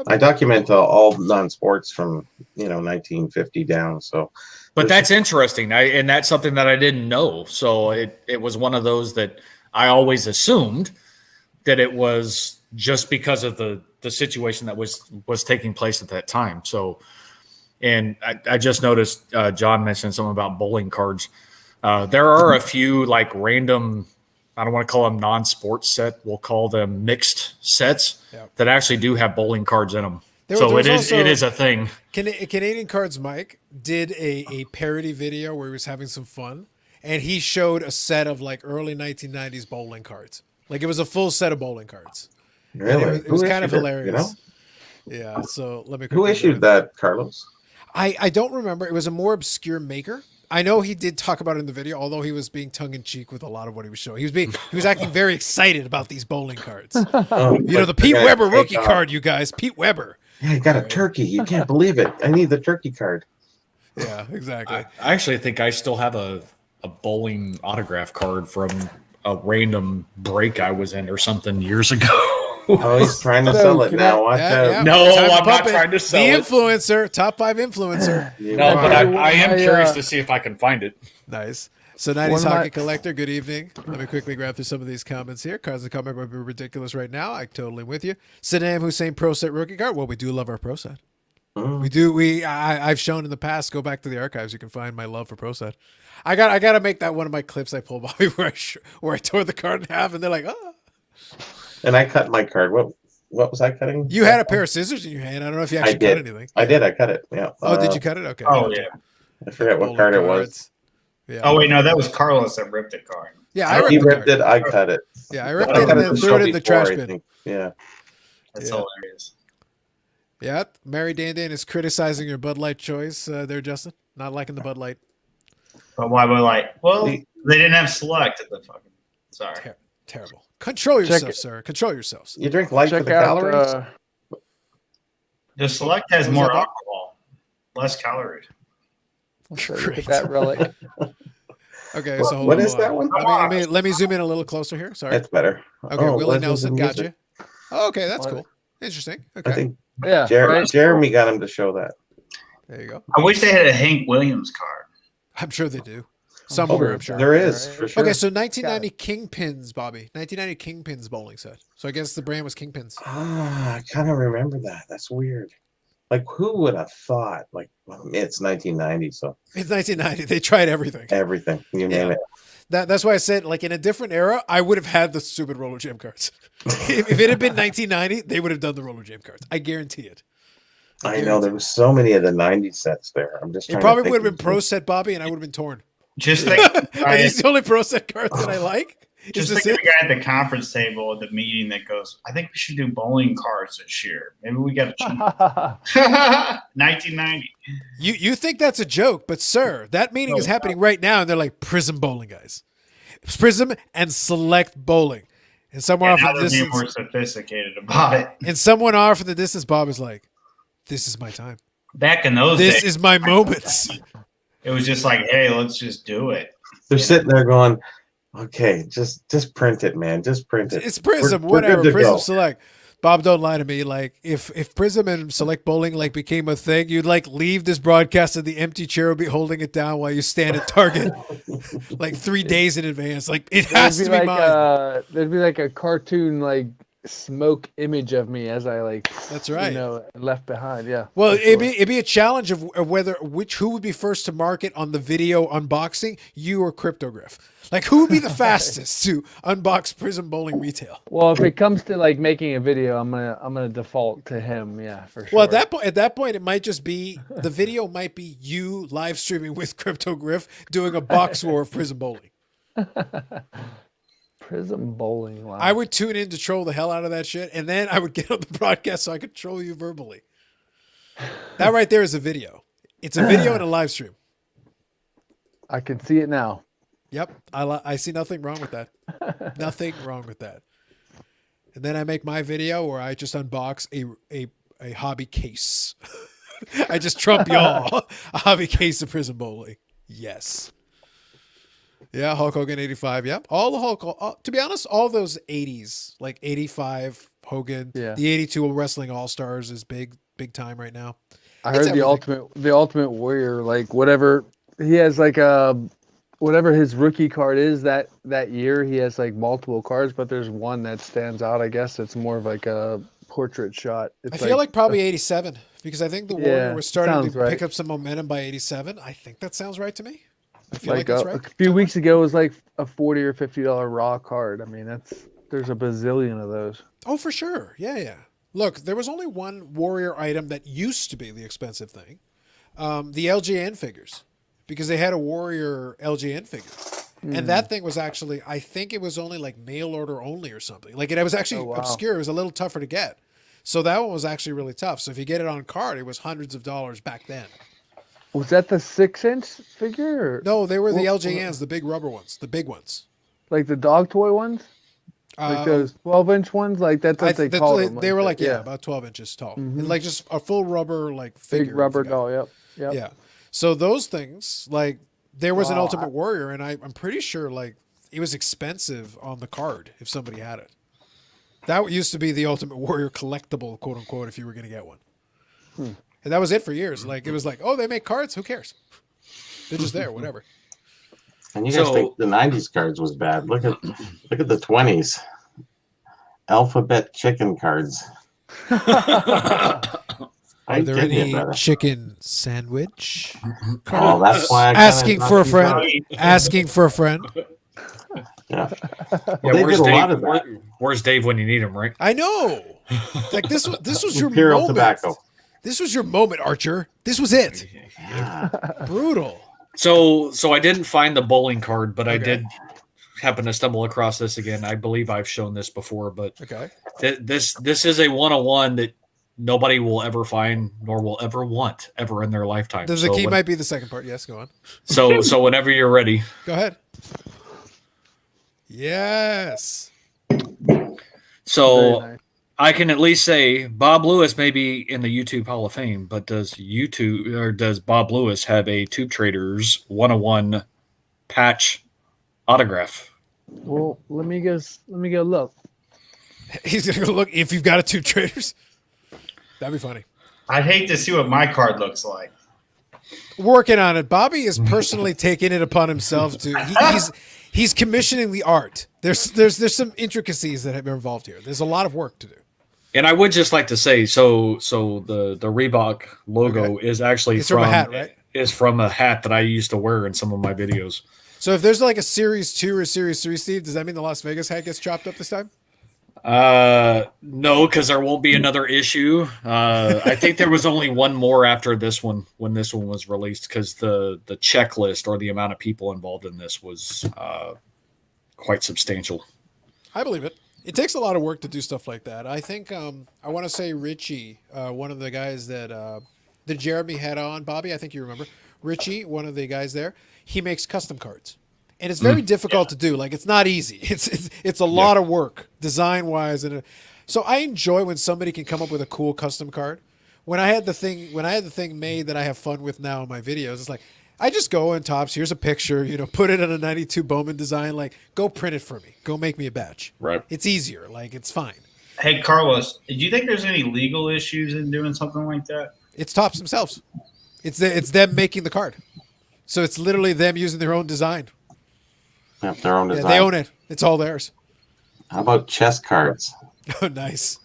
I document all non-sports from 1950 down. So, But that's interesting, and that's something that I didn't know. So it was one of those that I always assumed that it was just because of the situation that was taking place at that time. So, and I just noticed John mentioned something about bowling cards. There are a few like random, I don't want to call them non-sports set. We'll call them mixed sets that actually do have bowling cards in them. So it is a thing. Canadian Cards Mike did a parody video where he was having some fun, and he showed a set of like early 1990s bowling cards. Like it was a full set of bowling cards. really, It was kind of Who issued it, hilarious. Yeah. So let me. Who issued that, Carlos? I don't remember. It was a more obscure maker. I know he did talk about it in the video, although he was being tongue in cheek with a lot of what he was showing. He was acting very excited about these bowling cards. The Pete Weber rookie card, you guys. Pete Weber. Yeah, I got a turkey. You can't believe it. I need the turkey card. Yeah, exactly. I actually think I still have a bowling autograph card from a random break I was in or something years ago. Oh, he's trying to sell it now. Watch out. No, Time to I'm not pump it. trying to sell the it. influencer, top 5 influencer. No, but I am curious to see if I can find it. Nice. So 90s Hockey Collector, good evening. Let me quickly grab through some of these comments here. Cards and comment might be ridiculous right now. I'm totally with you. Saddam Hussein Pro Set rookie card. Well, we do love our Pro Set. We do. I've shown in the past. Go back to the archives. You can find my love for Pro Set. I got to make that one of my clips I pulled, Bobby, where I tore the card in half, and they're like, oh. And I cut my card. What was I cutting? You had a pair of scissors in your hand. I don't know if you actually cut anything. I did. I cut it. Yeah. Oh, did you cut it? Okay. Oh yeah. I forget what card it was. Yeah. Oh wait, no, that was Carlos that ripped the card. Yeah, He ripped it. I cut it. Yeah, I ripped it and then threw it in the trash bin. Yeah. That's hilarious. Yeah, Mary Dandan is criticizing your Bud Light choice there, Justin. Not liking the Bud Light. But why Bud Light? Well, they didn't have select at the fucking. Sorry. Terrible. Control yourself, sir. Control yourselves. You drink light for the calories? The select has more alcohol, less calories. Look at that relic. Okay, What- so hold what on, is hold that on. one? Let me zoom in a little closer here. Sorry. That's better. Okay, Oh, Willie Legends Nelson, of got Music. you. Oh, okay, that's cool. Interesting. I Okay, think Yeah. right? Jeremy got him to show that. there you go. I wish they had a Hank Williams card. I'm sure they do. somewhere, I'm sure. There is, for sure. Okay, so 1990 Kingpins, Bobby. 1990 Kingpins bowling set. So I guess the brand was Kingpins. Ah, I kind of remember that. That's weird. Like, who would have thought? Like, well, it's 1990, so It's 1990. They tried everything. everything, you name it. That's why I said, like, in a different era, I would have had the stupid roller jam cards. If it had been 1990, they would have done the roller jam cards. I guarantee it. I know there was so many of the 90s sets there. I'm just It trying probably to would think have been pro set, Bobby, and I would have been torn. Just think, Are these the only pro set cards that I like? just think of the guy at the conference table at the meeting that goes, I think we should do bowling cards this year. Maybe we got to change. 1990. You think that's a joke, but sir, that meeting is happening right now, and they're like Prism bowling, guys. Prism and Select bowling. And someone And off now the they're being distance, more sophisticated about it. and someone off in the distance, Bob is like, "This is my time. Back in those This days, is my moments." it was just like, hey, let's just do it. they're sitting there going, okay, just print it, man. Just print it. It's Prism, We're whatever. good to Prism go. Select. Bob, don't lie to me. Like, if Prism and Select Bowling like became a thing, you'd like leave this broadcast and the empty chair will be holding it down while you stand at Target like 3 days in advance. Like, it has to be like mine. there'd be like a cartoon like smoke image of me as I like That's right. left behind. Yeah. Well, for sure. it'd be a challenge of whether who would be first to market on the video unboxing, you or Cryptograph. Like, who would be the fastest to unbox Prism Bowling retail? Well, if it comes to like making a video, I'm gonna default to him. Yeah, for sure. Well, at that point, it might just be the video might be you live streaming with Cryptogriff doing a box war of Prism Bowling. Prism Bowling. Wow. I would tune in to troll the hell out of that shit, and then I would get on the broadcast so I could troll you verbally. That right there is a video. It's a video and a live stream. I can see it now. Yep, I see nothing wrong with that. Nothing wrong with that. And then I make my video where I just unbox a hobby case. I just trump y'all a hobby case of Prism Bowling. Yes. Yeah, Hulk Hogan 85. Yep. All the Hulk. To be honest, all those 80s, like 85 Hogan, Yeah. the 82 Wrestling All Stars is big time right now. I It's heard the everything. Ultimate Warrior, like whatever he has, like whatever his rookie card is that year, he has like multiple cards, but there's one that stands out. I guess it's more of like a portrait shot. It's I feel like probably 87 because I think the Warrior Yeah, was starting sounds to right. pick up some momentum by 87. I think that sounds right to me. I feel like like that's a right. few weeks ago it was like a $40 or $50 raw card. I mean, there's a bazillion of those. Oh, for sure. Yeah. Look, there was only one Warrior item that used to be the expensive thing. The LJN figures. Because they had a Warrior LJN figure. And that thing was actually, I think it was only like mail order only or something. Like it was actually wow. obscure. It was a little tougher to get. So that one was actually really tough. So if you get it on card, it was hundreds of dollars back then. Was that the 6-inch figure? Or No, they were the Well, LJNs, the big rubber ones, the big ones. like the dog toy ones? Like those 12-inch ones? Like that's what they call them. They were like, that, about 12 inches tall. And like just a full rubber like Big figure. rubber if you got it. doll. Yep. Yeah. So those things, like there was an Wow. Ultimate Warrior, and I'm pretty sure like it was expensive on the card if somebody had it. That used to be the Ultimate Warrior collectible, quote unquote, if you were going to get one. And that was it for years. Like it was like, oh, they make cards. Who cares? They're just there, whatever. And you guys So- think the 90s cards was bad. Look at the 20s. Alphabet chicken cards. Are I there get you, any brother. chicken sandwich? Oh, that's why I kinda Asking thought for a you friend. thought- Asking for a friend. Yeah. Yeah, They where's did a Dave? lot of that. Where's Dave when you need him, right? I know. Like this was your Imperial moment. tobacco. This was your moment, Archer. This was it. Yeah. Brutal. So I didn't find the bowling card, but I Okay. did happen to stumble across this again. I believe I've shown this before, but Okay. this is a 101 that nobody will ever find nor will ever want ever in their lifetime. The So key when- might be the second part. Yes, go on. so whenever you're ready. Go ahead. Yes. So Very nice. I can at least say Bob Lewis may be in the YouTube Hall of Fame, but does Bob Lewis have a Tube Traders 101 patch autograph? Well, let me go look. He's gonna go look if you've got a Tube Traders. That'd be funny. I'd hate to see what my card looks like. Working on it. Bobby is personally taking it upon himself to. He's commissioning the art. There's some intricacies that have been involved here. There's a lot of work to do. And I would just like to say, so the Reebok logo is actually It's from a hat, right? Is from a hat that I used to wear in some of my videos. So if there's like a Series 2 or Series 3, Steve, does that mean the Las Vegas hat gets chopped up this time? No, because there won't be another issue. I think there was only one more after this one when this one was released, because the checklist or the amount of people involved in this was quite substantial. I believe it. It takes a lot of work to do stuff like that. I think I want to say Richie, one of the guys that Jeremy had on, Bobby, I think you remember. Richie, one of the guys there, he makes custom cards. And it's very difficult to do. Like, it's not easy. It's a lot of work, design-wise. So I enjoy when somebody can come up with a cool custom card. When I had the thing made that I have fun with now in my videos, it's like, I just go in Tops, here's a picture, put it on a 92 Bowman design, like, go print it for me. Go make me a batch. Right. It's easier. Like, it's fine. Hey, Carlos, do you think there's any legal issues in doing something like that? It's Tops themselves. It's them making the card. So it's literally them using their own design. Yep, their own design. They own it. It's all theirs. How about chess cards? Oh, nice.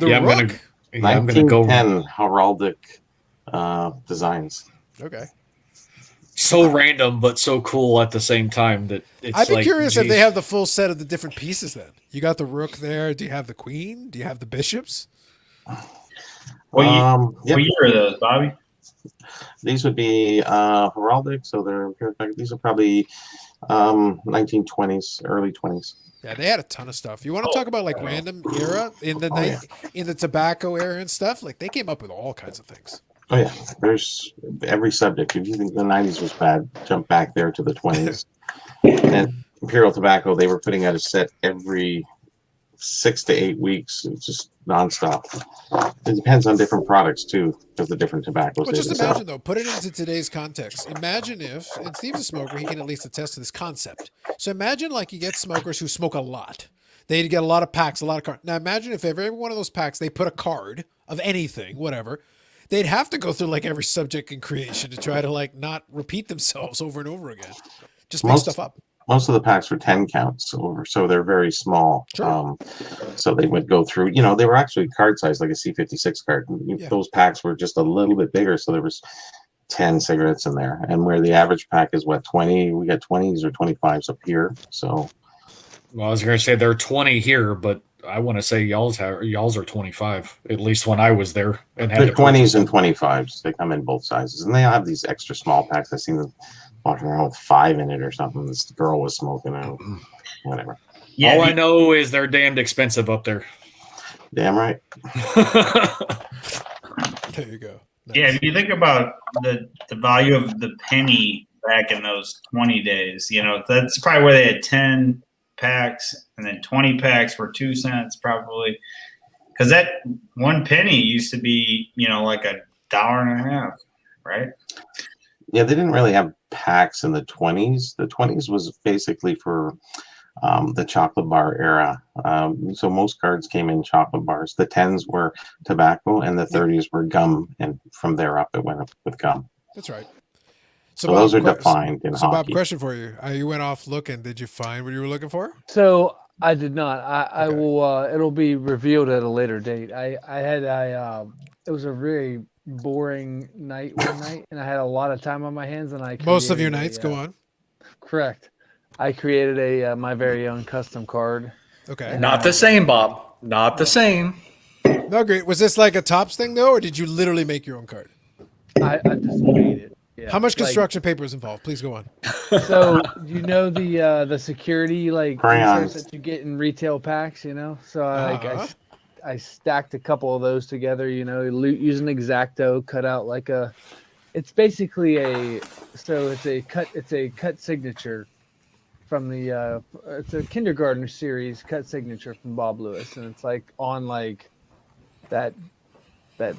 I'm gonna go 1910 heraldic designs. Okay. So random, but so cool at the same time that it's I'd be like, curious if geez. they have the full set of the different pieces then. You got the rook there. Do you have the queen? Do you have the bishops? What Yep. year are those, Bobby? These would be heraldic, so these are probably 1920s, early 20s. Yeah, they had a ton of stuff. You want to talk about like random era in the tobacco era and stuff? Like they came up with all kinds of things. Oh yeah, there's every subject. If you think the 90s was bad, jump back there to the 20s. And Imperial Tobacco, they were putting out a set every 6 to 8 weeks. It's just nonstop. It depends on different products too, because the different tobaccos. Well, just imagine though, put it into today's context. Imagine if, and Steve's a smoker, he can at least attest to this concept. So imagine like you get smokers who smoke a lot. They'd get a lot of packs, a lot of cards. Now imagine if every one of those packs, they put a card of anything, whatever. They'd have to go through like every subject in creation to try to like not repeat themselves over and over again. Just make stuff up. Most of the packs were 10 counts over, so they're very small. Sure. So they would go through, they were actually card size, like a C56 card. Yeah. Those packs were just a little bit bigger, so there was 10 cigarettes in there. And where the average pack is, 20? We got 20s or 25s up here. So, Well, I was going to say there are 20 here, but I want to say y'all's are 25, at least when I was there. And had the to purchase 20s and 25s, they come in both sizes. And they have these extra small packs. I seen them walking around with 5 in it or something. This girl was smoking out, whatever. Yeah, All I know is they're damned expensive up there. Damn right. There you go. Nice. Yeah, if you think about the value of the penny back in those 20 days, that's probably where they had 10 packs and then 20 packs for 2 cents probably. Because that 1 penny used to be, like $1.50, right? Yeah, they didn't really have packs in the 20s. The 20s was basically for the chocolate bar era. So most cards came in chocolate bars. The 10s were tobacco and the 30s were gum. And from there up, it went up with gum. That's right. So those are defined in Bob, hockey. question for you. You went off looking. Did you find what you were looking for? So I did not. I Okay. will. It'll be revealed at a later date. It was a very boring night one night, and I had a lot of time on my hands, and Most of your nights, go on. Correct. I created a my very own custom card. Okay. Not the same, Bob. Not the same. No, great. Was this like a Tops thing though, or did you literally make your own card? I just made it. Yeah. How much Like, construction paper is involved? Please go on. So the security Crayons. inserts that you get in retail packs, So Uh-huh. I stacked a couple of those together, using X-Acto, cut out it's basically it's a cut signature from it's a kindergarten series cut signature from Bob Lewis, and it's on that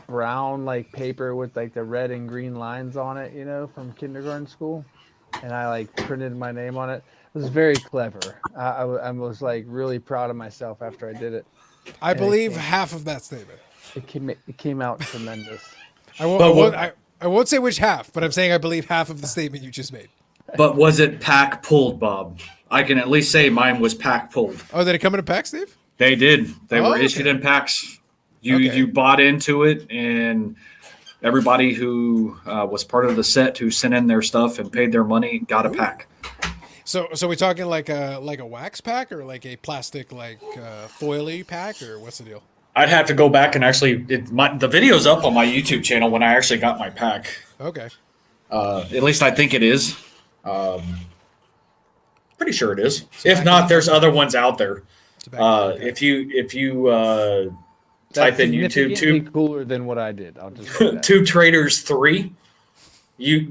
brown paper with the red and green lines on it, from kindergarten school, and I printed my name on it. It was very clever. I was really proud of myself after I did it. I believe half of that statement. It came out tremendous. I I won't say which half, but I'm saying I believe half of the statement you just made. But was it pack pulled, Bob? I can at least say mine was pack pulled. Oh, did it come in a pack, Steve? They did. They were okay. issued in packs. You Okay. you bought into it, and everybody who was part of the set who sent in their stuff and paid their money got a pack. So we're talking like a wax pack or like a plastic foily pack, or what's the deal? I'd have to go back and actually the video's up on my YouTube channel when I actually got my pack. Okay. At least I think it is. Pretty sure it is. If not, there's other ones out there. If you type in YouTube significantly cooler than what I did. I'll just say that. Tube Traders 3,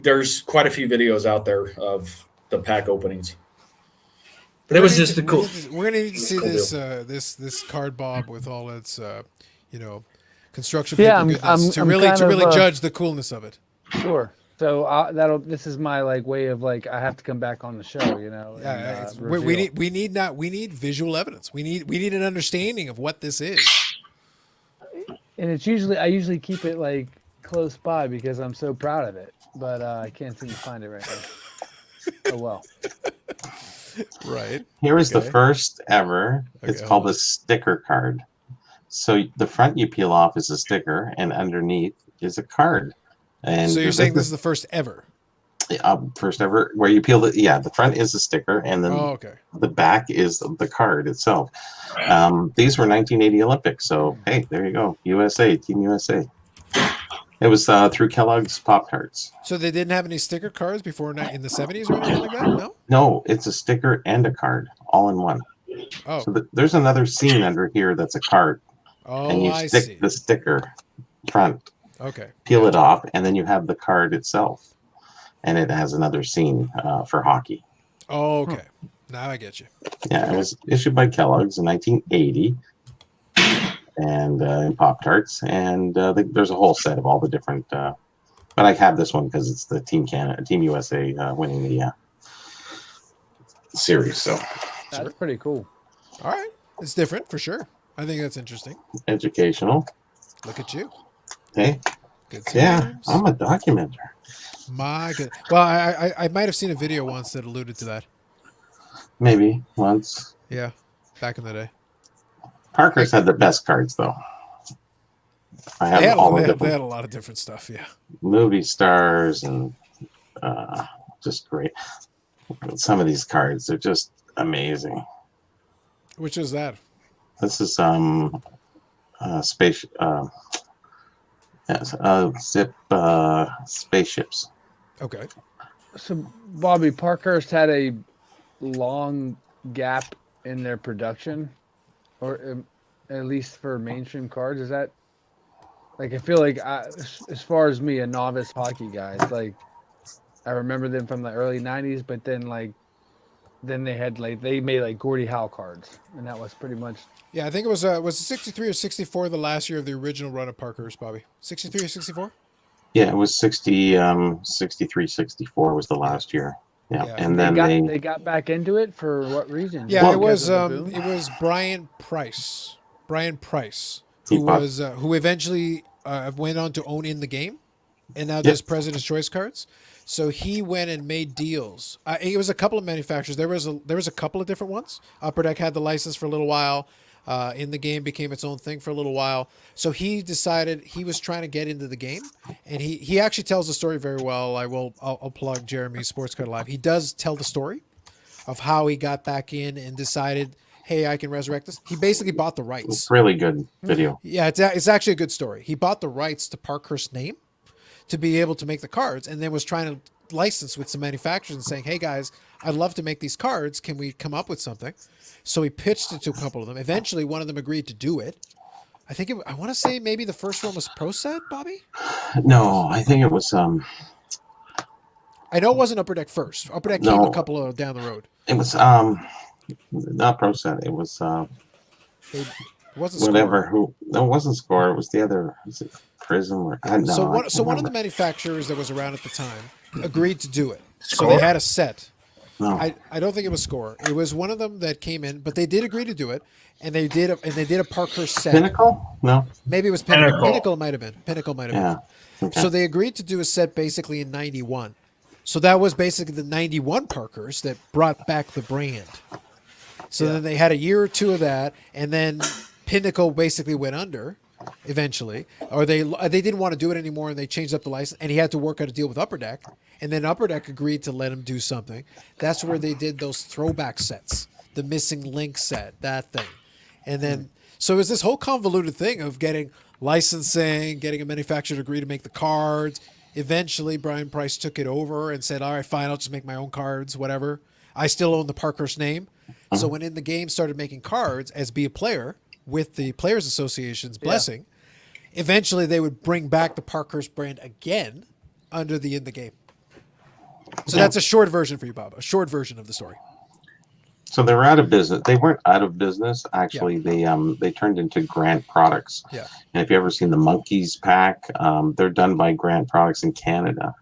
there's quite a few videos out there of the pack openings. But it was just the cool. We're gonna need to see cool this card, Bob, with all its construction. Yeah, paper I'm goodness to really kind of, judge the coolness of it. Sure. So this is my way of I have to come back on the show, Yeah, and, we need visual evidence. We need an understanding of what this is. And I usually keep it close by because I'm so proud of it, but I can't seem to find it right now. Oh well. Right. Here is the first ever. It's Okay, called a sticker card. So the front you peel off is a sticker, and underneath is a card. And So you're saying this is the first ever? First ever where you peel it. Yeah, the front is a sticker, and then the back is the card itself. These were 1980 Olympics, so hey, there you go, USA, Team USA. It was through Kellogg's Pop-Tarts. So they didn't have any sticker cards before in the 70s or anything like that? No? No, it's a sticker and a card all in one. Oh. So there's another scene under here that's a card. Oh, and you I stick see. the sticker front. Okay. Peel it off, and then you have the card itself. And it has another scene for hockey. Oh, okay. Now I get you. Yeah, it was issued by Kellogg's in 1980. And in Pop-Tarts, and there's a whole set of all the different. But I have this one because it's the Team USA winning the series. So that's pretty cool. All right, it's different for sure. I think that's interesting. Educational. Look at you. Hey. Good Yeah, times. I'm a documenter. My good. Well, I might have seen a video once that alluded to that. Maybe once. Yeah, back in the day. Parker's had the best cards, though. I have They had all a lot of different stuff. Yeah. movie stars and just great. Some of these cards are just amazing. Which is that? This is space. Zip spaceships. Okay. So Bobby, Parkhurst had a long gap in their production, or at least for mainstream cards. Is that I feel as far as me, a novice hockey guy, it's I remember them from the early '90s, but then they had they made Gordie Howe cards, and that was pretty much. Yeah, I think it was it 63 or 64 the last year of the original run of Parkhurst, Bobby. 63 or 64? Yeah, it was 63, 64 was the last year. Yeah, and then they got back into it for what reason? Yeah, it was Brian Price. Brian Price, who eventually went on to own In the Game, and now does President's Choice cards. So he went and made deals. It was a couple of manufacturers. There was a couple of different ones. Upper Deck had the license for a little while. In the Game became its own thing for a little while. So he decided he was trying to get into the game, and he actually tells the story very well. I'll plug Jeremy's Sports Card Live. He does tell the story of how he got back in and decided, hey, I can resurrect this. He basically bought the rights. It's really good video. Yeah, it's actually a good story. He bought the rights to Parkhurst's name to be able to make the cards, and then was trying to license with some manufacturers and saying, hey guys, I'd love to make these cards. Can we come up with something? So he pitched it to a couple of them. Eventually, one of them agreed to do it. I want to say maybe the first one was Pro Set, Bobby? No, I think it was. I know it wasn't Upper Deck first. Upper Deck came a couple of down the road. It was not Pro Set. It was it wasn't whatever. Score. No, it wasn't Score. It was the other. Was it Prism or So one of the manufacturers that was around at the time agreed to do it. Score? So they had a set. No. I don't think it was Score. It was one of them that came in, but they did agree to do it, and they did a Parkhurst set. Pinnacle? No. Maybe it was Pinnacle. Pinnacle might have been. Pinnacle might have been. Okay. So they agreed to do a set basically in 91. So that was basically the 91 Parkers that brought back the brand. So then they had a year or two of that, and then Pinnacle basically went under eventually, or they didn't want to do it anymore, and they changed up the license, and he had to work out a deal with Upper Deck, and then Upper Deck agreed to let him do something. That's where they did those throwback sets, the Missing Link set, that thing. And then, so it was this whole convoluted thing of getting licensing, getting a manufacturer to agree to make the cards. Eventually, Brian Price took it over and said, all right, fine, I'll just make my own cards, whatever. I still own the Parkhurst name. So when In the Game started making cards as Be a Player with the Players Association's blessing, eventually they would bring back the Parkhurst brand again under the In the Game. So that's a short version for you, Bob, a short version of the story. So they were out of business. They weren't out of business. Actually, they turned into Grant Products. Yeah. And if you ever seen the Monkeys pack, they're done by Grant Products in Canada.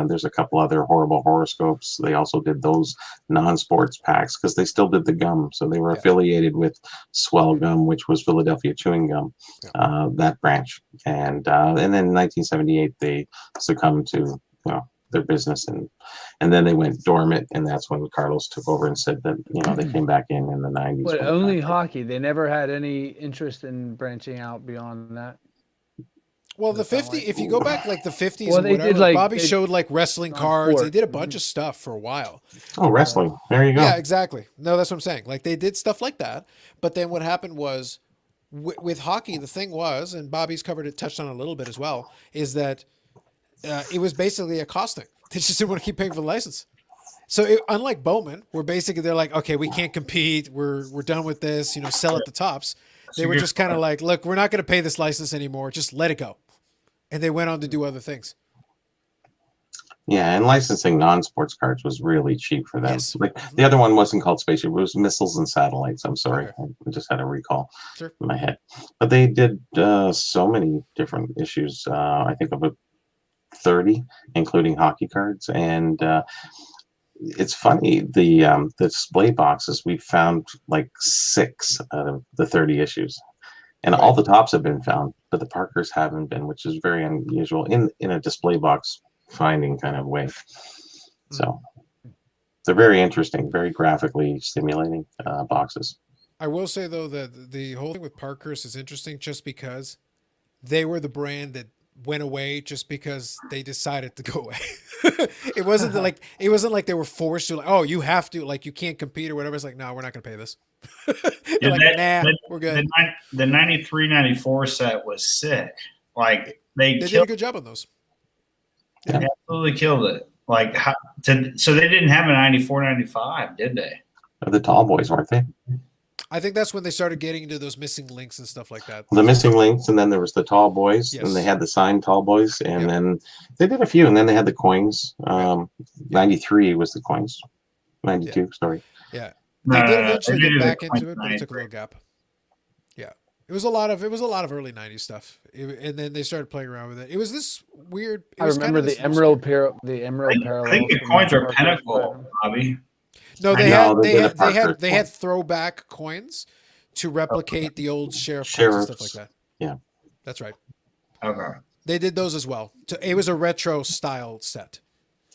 There's a couple other horrible horoscopes. They also did those non-sports packs because they still did the gum. So they were affiliated with Swell Gum, which was Philadelphia Chewing Gum, that branch. And then in 1978 they succumbed to their business, and then they went dormant, and that's when Carlos took over and said that they came back in the 90s. But only hockey. They never had any interest in branching out beyond that. Well, the 50, if you go back like the 50s Well, or they whatever, did, Bobby showed like wrestling cards. non-sport. They did a bunch of stuff for a while. Oh, wrestling. There you go. Yeah, exactly. No, that's what I'm saying. Like they did stuff like that. But then what happened was with hockey, the thing was, and Bobby's touched on it a little bit as well, is that it was basically a cost thing. They just didn't want to keep paying for the license. So unlike Bowman, where basically they're like, okay, we can't compete. We're done with this, sell at the tops. They were just kind of like, look, we're not going to pay this license anymore. Just let it go. And they went on to do other things. Yeah, and licensing non-sports cards was really cheap for them. Yes. Like the other one wasn't called Spaceship; it was Missiles and Satellites. I'm sorry, Okay. I just had a recall Sure. in my head. But they did so many different issues. I think about 30, including hockey cards. And it's funny, the display boxes, we found like 6 out of the 30 issues. And all the tops have been found, but the Parkers haven't been, which is very unusual in a display box finding kind of way. So they're very interesting, very graphically stimulating boxes. I will say, though, that the whole thing with Parkhurst is interesting just because they were the brand that went away just because they decided to go away. It wasn't like they were forced to, like, oh, you have to, like, you can't compete or whatever. It's like, no, we're not going to pay this. We're good. The 93-94 set was sick. Like they did a good job on those. They absolutely killed it. Like, so they didn't have a 94-95, did they? The tall boys, weren't they? I think that's when they started getting into those missing links and stuff like that. The missing links, and then there was the tall boys, and they had the signed tall boys, and then they did a few, and then they had the coins. 93 was the coins. 92, sorry. Yeah. They did eventually get back into it, but it took a little gap. Yeah. It was a lot of early 90s stuff. And then they started playing around with it. It was this weird. I remember the Emerald Parallel. I think the coins are Pinnacle, Bobby. No, they had throwback coins to replicate the old sheriff coins and stuff like that. Yeah. That's right. Okay. They did those as well. It was a retro style set.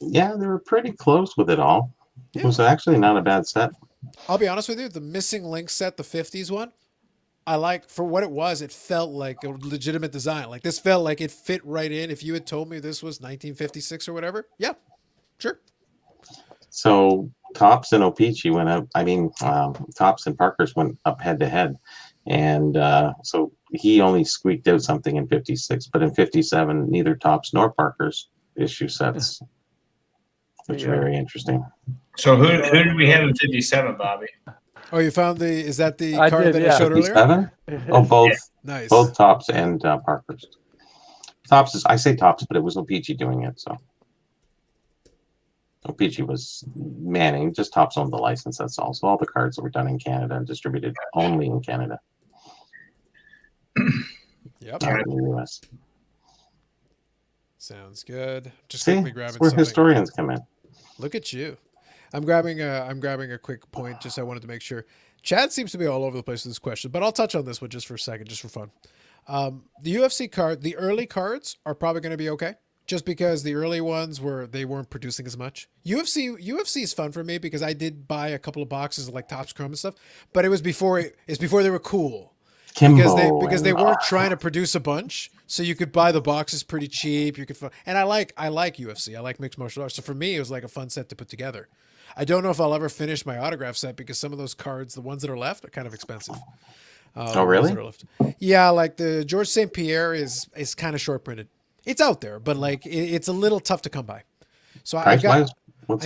Yeah, they were pretty close with it all. It was actually not a bad set. I'll be honest with you, the Missing Link set, the 50s one, I like, for what it was, it felt like a legitimate design. Like this felt like it fit right in. If you had told me this was 1956 or whatever, yeah, sure. So Tops and O-Pee-Chee went up. I mean, Tops and Parkers went up head to head. And so he only squeaked out something in 56, but in 57, neither Tops nor Parkers issue sets, which is very interesting. So who did we have in 57, Bobby? Oh, you found is that the card that I showed 57? earlier? Oh, both. Nice. Both Tops and Parkers. Tops is, I say Tops, but it was O-Pee-Chee doing it, so. O-Pee-Chee was manning, just Tops owned the license, that's all. So all the cards were done in Canada and distributed only in Canada. Yep. Not in the US. Sounds good. Just See, quickly grabbing that's where something. historians come in. Look at you. I'm grabbing a quick point. Just I wanted to make sure. Chad seems to be all over the place with this question, but I'll touch on this one just for a second, just for fun. The UFC card, the early cards are probably going to be okay, just because the early ones they weren't producing as much. UFC is fun for me because I did buy a couple of boxes of like Topps Chrome and stuff, but it's before they were cool. Kimbo Because they and- weren't trying to produce a bunch, so you could buy the boxes pretty cheap. You could, and I like UFC. I like mixed martial arts. So for me, it was like a fun set to put together. I don't know if I'll ever finish my autograph set because some of those cards, the ones that are left, are kind of expensive. Oh, really? Yeah, like the George St. Pierre is kind of short printed. It's out there, but like it's a little tough to come by. So I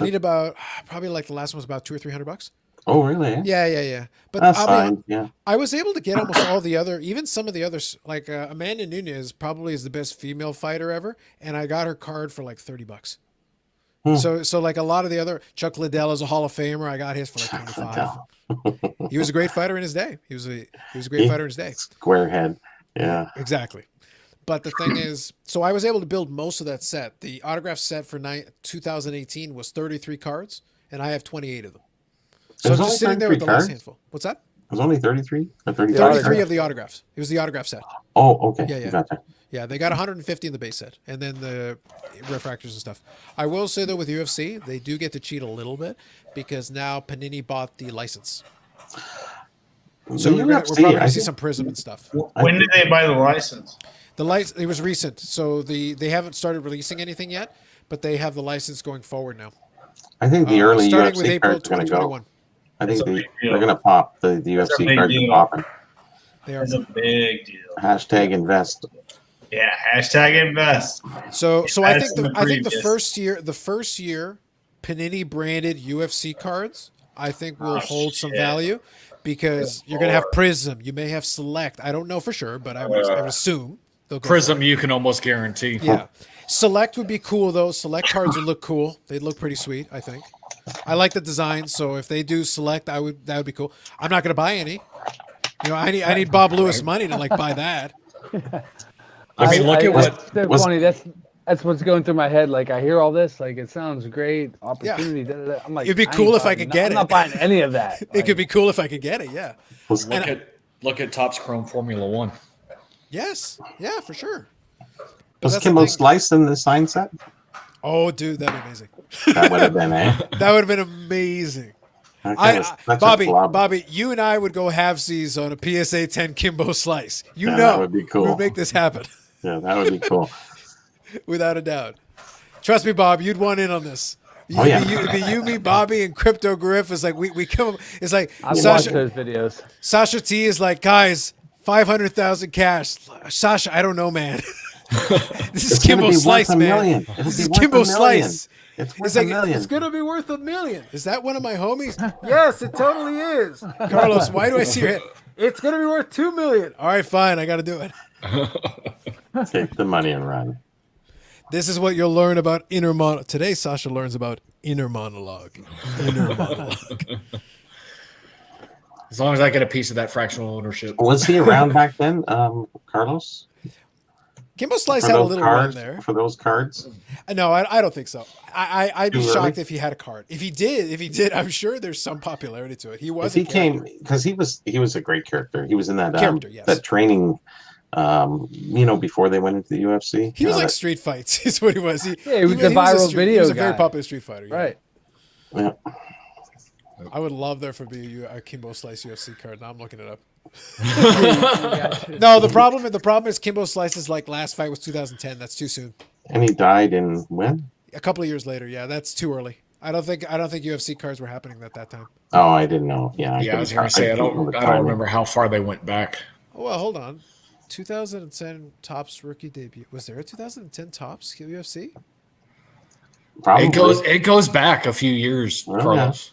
need about probably like the last one was about $200 or $300. Oh, really? Yeah. But That's fine. Yeah. I was able to get almost all the other, even some of the others, like Amanda Nunes probably is the best female fighter ever, and I got her card for like $30. So like a lot of the other, Chuck Liddell is a Hall of Famer. I got his for like 25. He was a great fighter in his day. He was a great fighter in his day. Squarehead. Yeah. Exactly. But the thing is, so I was able to build most of that set. The autograph set for 2018 was 33 cards, and I have 28 of them. So I'm just sitting there with the last handful. What's that? It was only 33 or 33 of the autographs. It was the autograph set. Oh, okay. Yeah. Gotcha. Yeah, they got 150 in the base set, and then the refractors and stuff. I will say, though, with UFC, they do get to cheat a little bit because now Panini bought the license. So we're probably going to see some Prism and stuff. When did they buy the license? It was recent, so they haven't started releasing anything yet, but they have the license going forward now. I think the early starting UFC with April cards are going to go. I think That's a big they're deal. going to pop. The UFC cards are popping. They are. That's a big deal. Hashtag invest. Yeah, hashtag invest. So I That's think the I think previous. the first year Panini branded UFC cards I think will Oh, hold some shit. value because you're gonna have Prism, you may have Select. I don't know for sure, but I would assume they'll go Prism, for it. you can almost guarantee. Yeah. Select would be cool though. Select cards would look cool. They'd look pretty sweet, I think. I like the design, so if they do Select, that would be cool. I'm not gonna buy any. You know, I need Bob Lewis money to like buy that. I mean, look at what. So funny. That's what's going through my head. Like I hear all this. Like it sounds great. Opportunity. Da, da, da. I'm like, It'd be I cool ain't if I buying- could get I'm it. not buying any of that. It could be cool if I could get it. Yeah. Look at Topps Chrome Formula One. Yes. Yeah, for sure. But Was that's the Kimbo thing. Slice in the sign set? Oh, dude, that'd be amazing. That would have been, eh? That would have been amazing. That's a Bobby, flop. Bobby, you and I would go halvesies on a PSA 10 Kimbo Slice. You Yeah, know, that would be cool. we would make this happen Yeah, that would be cool. without a doubt. Trust me, Bob, you'd want in on this. Oh, yeah. It'd be you, me, Bobby, and Crypto Griff. It's like we come. It's like I've watched Sasha. those videos. Sasha T is like, guys, 500,000 cash. Sasha, I don't know, man. This is It's gonna Kimbo be Slice, worth $1 man. million. It'll This be is worth Kimbo $1 million. Slice. It's worth It's like $1 million. it's gonna be worth $1 million. Is that one of my homies? Yes, it totally is. Carlos, why do I see your head? It's gonna be worth $2 million. All right, fine, I got to do it. Take the money and run. This is what you'll learn about inner monologue. Today, Sasha learns about inner monologue. Inner monologue. As long as I get a piece of that fractional ownership. Was he around back then, Carlos? Kimbo Slice For had a those little run cards? there. For those cards? No, I don't think so. I'd be Too shocked early? if he had a card. If he did, I'm sure there's some popularity to it. He was. If he a character. came, because he was a great character. He was in that Character, yes. that training, before they went into the UFC. He was like that- street fights. Is what he was. Yeah, he was the viral video He was a very guy. popular street fighter. Yeah. Right. yeah. I would love there for be a Kimbo Slice UFC card. Now I'm looking it up. No, the problem is Kimbo Slice's like last fight was 2010. That's too soon. And he died in when? A couple of years later. Yeah, that's too early. I don't think UFC cards were happening at that time. Oh, I didn't know. Yeah, Yeah, I was going to say I don't remember how far they went back. Oh, well, hold on. 2010 Topps rookie debut. Was there a 2010 Topps UFC? Probably. It goes back a few years, Well, Carlos,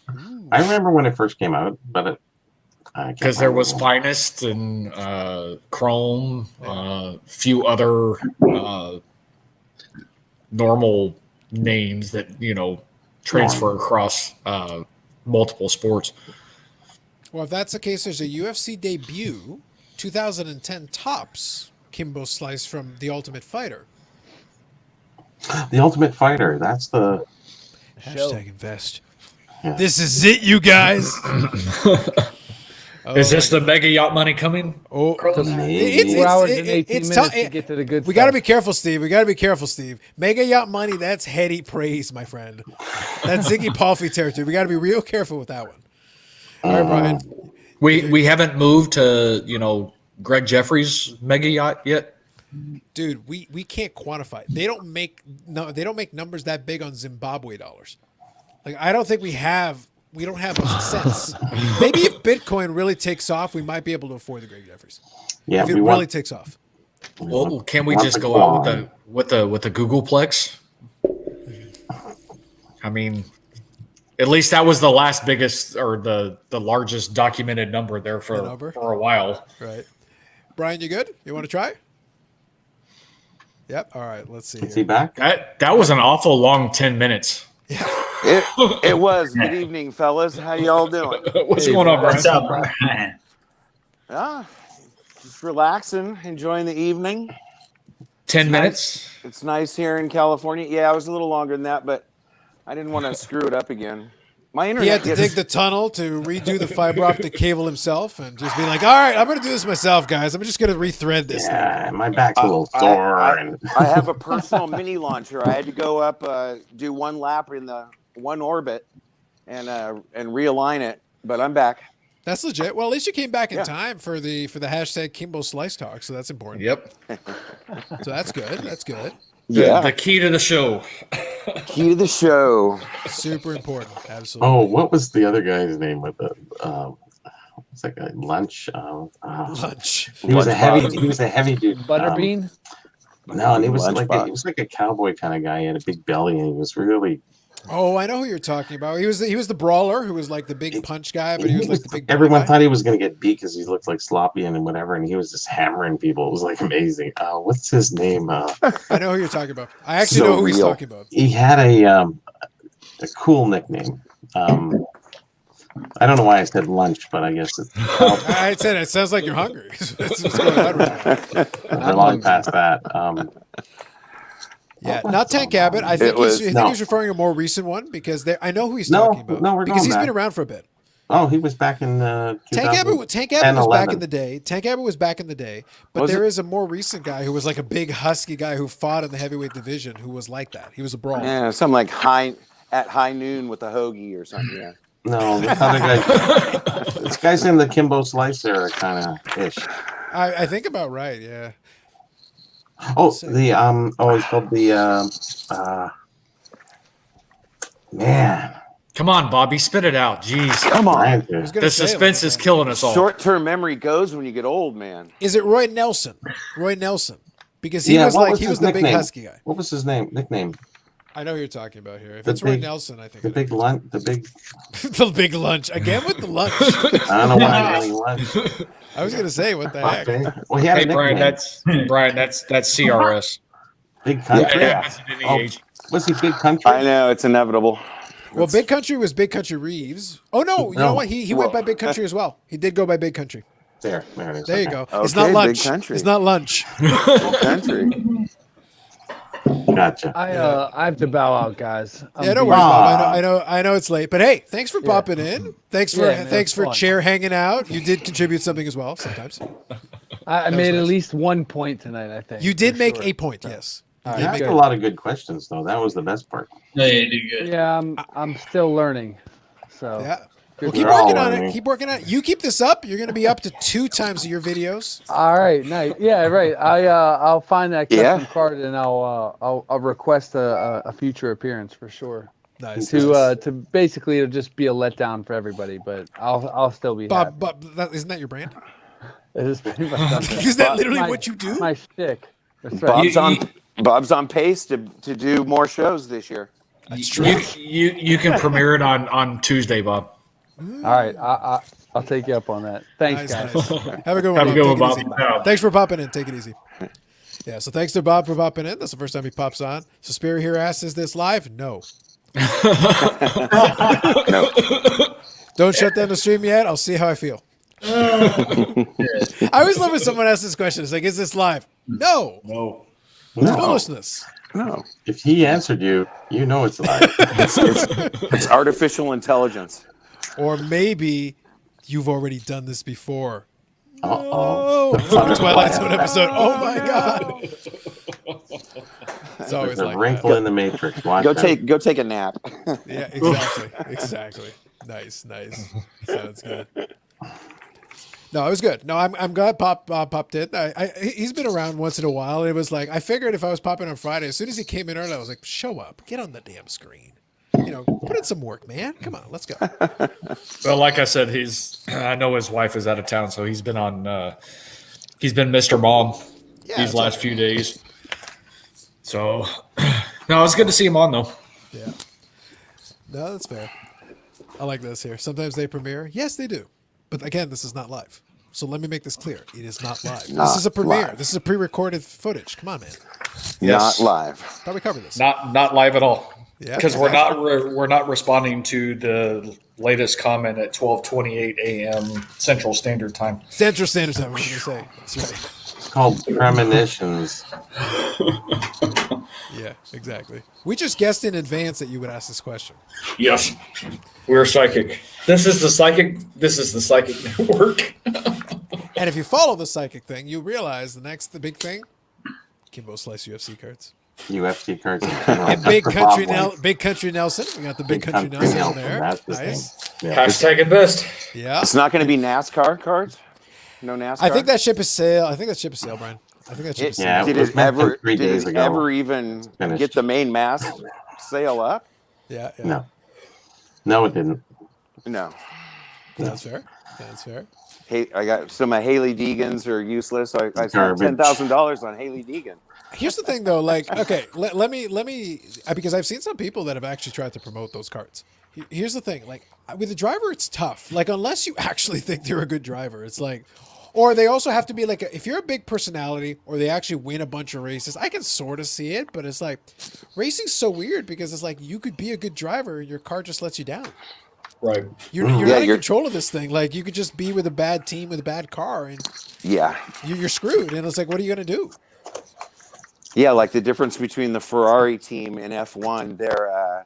I remember when it first came out, but because there was Finest and Chrome, few other normal names that transfer across multiple sports. Well, if that's the case, there's a UFC debut, 2010 Topps Kimbo Slice from The Ultimate Fighter. The Ultimate Fighter. That's the Hashtag invest. Yeah. This is it, you guys. Is this the mega yacht money coming? Oh, Carlos? it's 4 hours and 18 it's minutes tough. to get to the good We stuff. got to be careful, Steve. We got to be careful, Steve. Mega yacht money, that's heady praise, my friend. That's Ziggy Palfy territory. We got to be real careful with that one. All right, Brian. We haven't moved to Greg Jeffries mega yacht yet. Dude, we can't quantify. They don't make numbers that big on Zimbabwe dollars. Like I don't think we don't have a sense. Maybe if Bitcoin really takes off, we might be able to afford the Greg Jeffries. Yeah, if it really takes off. Well, can we want just the go out guan. with the Googleplex? I mean, at least that was the last biggest or the largest documented number there for a while. Right. Brian, you good? You want to try? Yep. All right. Let's see. Is he back? That was an awful long 10 minutes. It was. Good evening, fellas. How y'all doing? What's going on, Brian? What's up, Brian? Just relaxing, enjoying the evening. 10 minutes? It's nice here in California. Yeah, I was a little longer than that, but I didn't want to screw it up again. My internet He had to dig the tunnel to redo the fiber optic cable himself and just be like, all right, I'm going to do this myself, guys. I'm just going to rethread this Yeah, my back's a little sore. I have a personal mini launcher. I had to go up, do one lap in the one orbit and realign it, but I'm back. That's legit. Well, at least you came back in time for the hashtag Kimbo Slice Talk, so that's important. Yep. So that's good. That's good. The key to the show. Key to the show. Super important. Absolutely. Oh, what was the other guy's name with the it's like a lunch? Lunch. He was a heavy dude. Butterbean? No, and he was Lunchbox. like a cowboy kind of guy. He had a big belly, and he was really. Oh, I know who you're talking about. He was the brawler who was like the big punch guy, but he was like the big. Everyone guy. thought he was going to get beat because he looked like sloppy and whatever, and he was just hammering people. It was like amazing. What's his name? I know who you're talking about. I actually So know who he's real. talking about. He had a cool nickname. I don't know why I said lunch, but I guess it's. I said it sounds like you're hungry. That's what's going on right now. We're long past that. Yeah, not Tank Abbott. I think he's referring to a more recent one because I know who he's talking about. No, we're because going he's back. been around for a bit. Oh, he was back in Tank Abbott was back in the day. Tank Abbott was back in the day, but there is a more recent guy who was like a big husky guy who fought in the heavyweight division who was like that. He was a brawler. Yeah, something like high noon with a hoagie or something. Yeah. No, this other guy. This guy's in the Kimbo Slice era, kind of ish. I think about right. Yeah. Oh, it's called the man. Come on, Bobby, spit it out. Jeez. Come on. The suspense is killing us all. Short-term memory goes when you get old, man. Is it Roy Nelson? Roy Nelson, because he was the big husky guy. What was his nickname? I know who you're talking about here. If it's Roy Nelson, I think the big lunch. The big lunch again with the lunch. I don't know why I'm getting lunch. I was gonna say what the heck. Well, he had a Brian, nickname. that's CRS. Big country. Yeah. Was he big country? I know it's inevitable. Well, Big Country was Big Country Reeves. Oh no, you know what? He went by Big Country as well. He did go by Big Country. There it is. There you go. Okay, it's not lunch. Big Country. It's not lunch. Big country. Gotcha. I have to bow out, guys. Yeah, no worries, Bob. I know it's late, but hey, thanks for popping in. Thanks for fun. chair hanging out. You did contribute something as well sometimes. I made at least 1 point tonight, I think. You did for make sure. a point, yes. You asked a lot of good questions, though. That was the best part. Yeah, you did good. Yeah, I'm still learning. So Yeah. Good Well, keep We're all working on it. learning. Keep working on it. You keep this up, you're going to be up to 2 times your videos. all right, nice. Yeah, right. I'll find that custom Yeah. card and I'll request a future appearance for sure. Nice. To basically it'll just be a letdown for everybody, but I'll still be happy. Bob, isn't that your brand? It is pretty much something. Is that literally My- what you do? My shtick. That's right. Bob's on pace to do more shows this year. That's true. You can premiere it on Tuesday, Bob. All right, I'll take you up on that. Thanks, Nice, guys. nice. Have a good one. Have a good one, Take it Bob. easy. Thanks for popping in. Take it easy. Yeah, so thanks to Bob for popping in. That's the first time he pops on. So Spirit here asks, is this live? No. No. Don't shut down the stream yet. I'll see how I feel. I always love when someone asks this question. It's like, is this live? No. No. It's foolishness. No. If he answered you, you know it's live. It's artificial intelligence. Or maybe You've already done this before. Uh-oh. No. From the Twilight Zone episode. Oh my god. It's always There's a like wrinkle that. in the matrix. Watch Go out. take a nap. Yeah, exactly. Nice. Sounds good. No, it was good. No, I'm glad Pop popped in. He's been around once in a while, and it was like I figured if I was popping on Friday, as soon as he came in early, I was like, show up, get on the damn screen. Put in some work, man. Come on, let's go. Well, like I said, I know his wife is out of town, so he's been he's been Mr. Mom these last few days. So, no, it's good to see him on though. Yeah. No, that's fair. I like this here. Sometimes they premiere. Yes, they do. But again, this is not live. So let me make this clear. It is not live. This is a premiere. This is a pre-recorded footage. Come on, man. Not live. Thought we covered this. Not live at all. Yeah. Because we're not responding to the latest comment at 12:28 a.m. Central Standard Time. Central Standard Time. I was going to say. That's right. It's called premonitions. Yeah, exactly. We just guessed in advance that you would ask this question. Yes, we're psychic. This is the psychic network. And if you follow the psychic thing, you realize the big thing, Kimbo Slice UFC cards. UFC cards. And Big Country Nelson. We got the Big Country Nelson on there. That's the Nice. thing. Yeah. Hashtag it best. Yeah. It's not going to be NASCAR cards. No NASCAR. I think that ship is sail. Brian. I think that ship is Yeah, sail. Did it was it meant ever? for 3 days Did it ago. ever even Finished. get the main mast sail up? Yeah. No, it didn't. No. That's fair. Hey, I got some of Haley Deegan's are useless. I spent Garbage. $10,000 on Haley Deegan. Here's the thing, though. Like, okay, let me because I've seen some people that have actually tried to promote those cards. Here's the thing. Like, with a driver, it's tough. Like, unless you actually think they're a good driver, it's like, or they also have to be like, if you're a big personality, or they actually win a bunch of races. I can sort of see it, but it's like, racing's so weird because it's like you could be a good driver, your car just lets you down. Right. You're not in control of this thing. Like, you could just be with a bad team with a bad car, and you're screwed. And it's like, what are you gonna do? Yeah, like the difference between the Ferrari team and F1, they're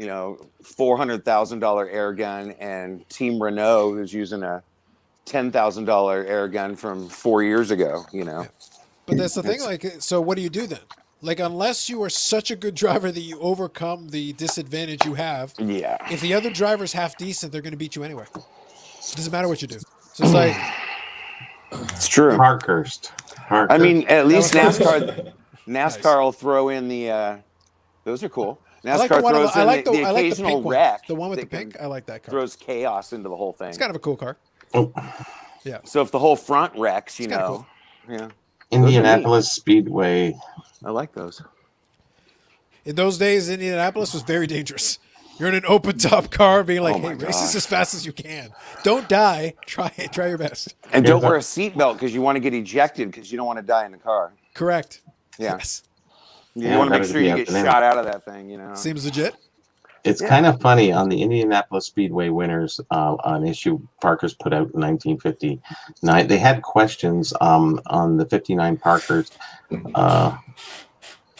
$400,000 air gun, and Team Renault who's using a $10,000 air gun from 4 years ago. But that's the thing. Like, so what do you do then? Like, unless you are such a good driver that you overcome the disadvantage you have. Yeah. If the other driver's half decent, they're going to beat you anyway. It doesn't matter what you do. So it's like, it's true. Parkhurst. I mean, at least NASCAR Nice. will throw in the. Those are cool. I like NASCAR the one. throws I in like the occasional pink one. wreck. The one with the that pink. I like that car. throws chaos into the whole thing. It's kind of a cool car. Oh. Yeah. So if the whole front wrecks, It's kinda cool. yeah, Indianapolis Speedway. I like those. In those days, Indianapolis was very dangerous. You're in an open top car, being like, Oh my "Hey, race this gosh. as fast as you can. Don't die. Try it. Try your best." And don't wear a seatbelt because you want to get ejected because you don't want to die in the car. Correct. Yeah. Yes. You want to make that'd sure be you up get to them. shot out of that thing. Seems legit. It's kind of funny on the Indianapolis Speedway winners, an issue Parker's put out in 1959. They had questions on the 59 Parkers,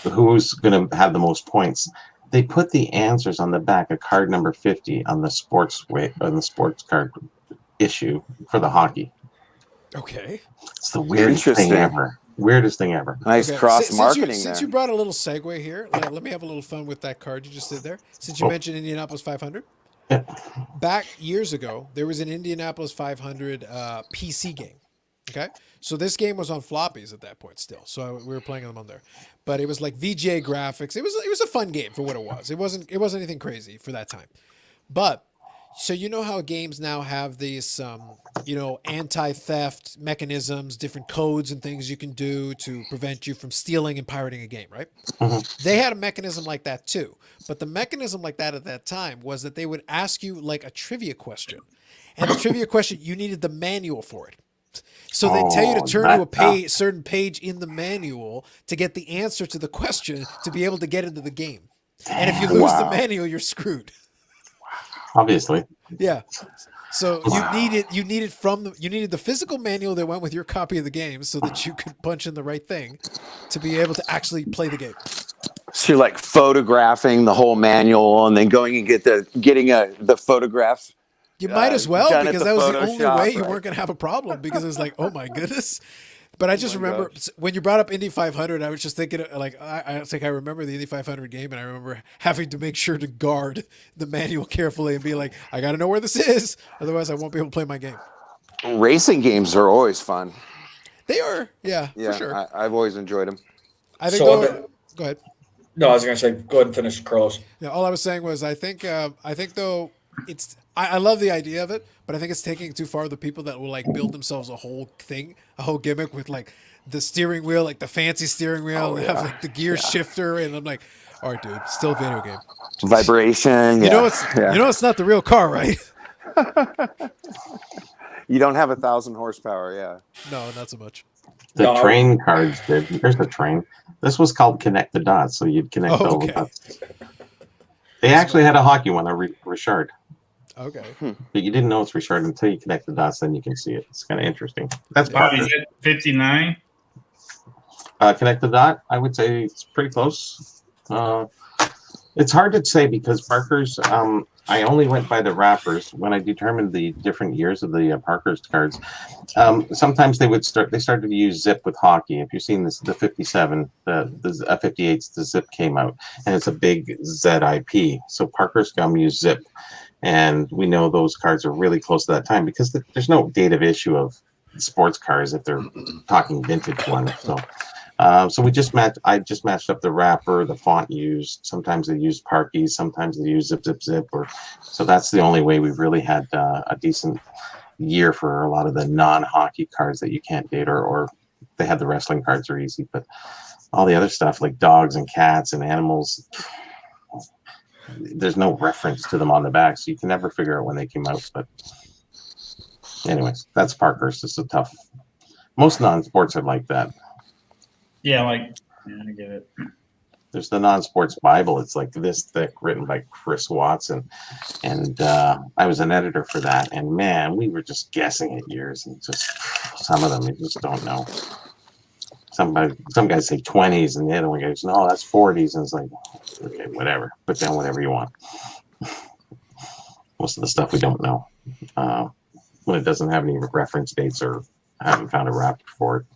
who's going to have the most points. They put the answers on the back of card number 50 on the sports card issue for the hockey. Okay. It's the weirdest thing ever. Weirdest thing ever. Nice Okay. cross marketing Since there. you brought a little segue here, let me have a little fun with that card you just did there. Since you mentioned Indianapolis 500, back years ago, there was an Indianapolis 500 PC game. Okay, so this game was on floppies at that point still, so we were playing them on there. But it was like VGA graphics. It was a fun game for what it was. It wasn't anything crazy for that time. But so you know how games now have these anti-theft mechanisms, different codes and things you can do to prevent you from stealing and pirating a game, right? Mm-hmm. They had a mechanism like that too. But the mechanism like that at that time was that they would ask you like a trivia question. And the trivia question, you needed the manual for it. So they tell you to turn to a certain page in the manual to get the answer to the question to be able to get into the game. And if you lose the manual, you're screwed. Obviously. Yeah. So you needed the physical manual that went with your copy of the game so that you could punch in the right thing to be able to actually play the game. So you're like photographing the whole manual and then going and getting the photographs You might as well, done at because the that was the only Photoshop, way you right? weren't going to have a problem, because it was like, oh my goodness. But I just my remember gosh. when you brought up Indy 500, I was just thinking, like, I think I remember the Indy 500 game, and I remember having to make sure to guard the manual carefully and be like, I got to know where this is, otherwise I won't be able to play my game. Racing games are always fun. They are, yeah, Yeah, for sure. I've always enjoyed them. I think. So Go ahead. No, I was going to say, go ahead and finish, Carlos. Yeah, all I was saying was I think though it's I love the idea of it, but I think it's taking it too far. The people that will like build themselves a whole thing, a whole gimmick with like the steering wheel, like the fancy steering wheel, and have like the gear shifter, and I'm like, all right, dude, still a video game. Vibration. You know it's not the real car, right? You don't have 1,000 horsepower, yeah. No, not so much. The train cards did. Here's the train. This was called Connect the Dots, so you'd connect all the dots. They actually had a hockey one, a Richard. Okay. But you didn't know it's Richard until you connect the dots, then you can see it. It's kind of interesting. That's Bobby, Parker. is it 59? Connect the dot, I would say it's pretty close. It's hard to say because Parker's, I only went by the wrappers when I determined the different years of the Parker's cards. Sometimes they started to use zip with hockey. If you've seen this, the 57, the 58, the zip came out, and it's a big ZIP. So Parker's gum used zip, and we know those cards are really close to that time because there's no date of issue of sports cars if they're talking vintage ones. So. So I just matched up the wrapper, the font used. Sometimes they use Parkies, sometimes they use zip, zip, zip. So that's the only way we've really had a decent year for a lot of the non-hockey cards that you can't date, or they had the wrestling cards are easy, but all the other stuff like dogs and cats and animals, there's no reference to them on the back, so you can never figure out when they came out. But anyways, that's Parker's. It's a tough. Most non-sports are like that. Yeah, I get it. There's the non-sports Bible. It's like this thick, written by Chris Watson, and I was an editor for that. And man, we were just guessing at years, and just some of them you just don't know. Some guys say 20s, and the other one goes, "No, that's 40s," and it's like, okay, whatever. Put down whatever you want. Most of the stuff we don't know when it doesn't have any reference dates or I haven't found a wrapper for it.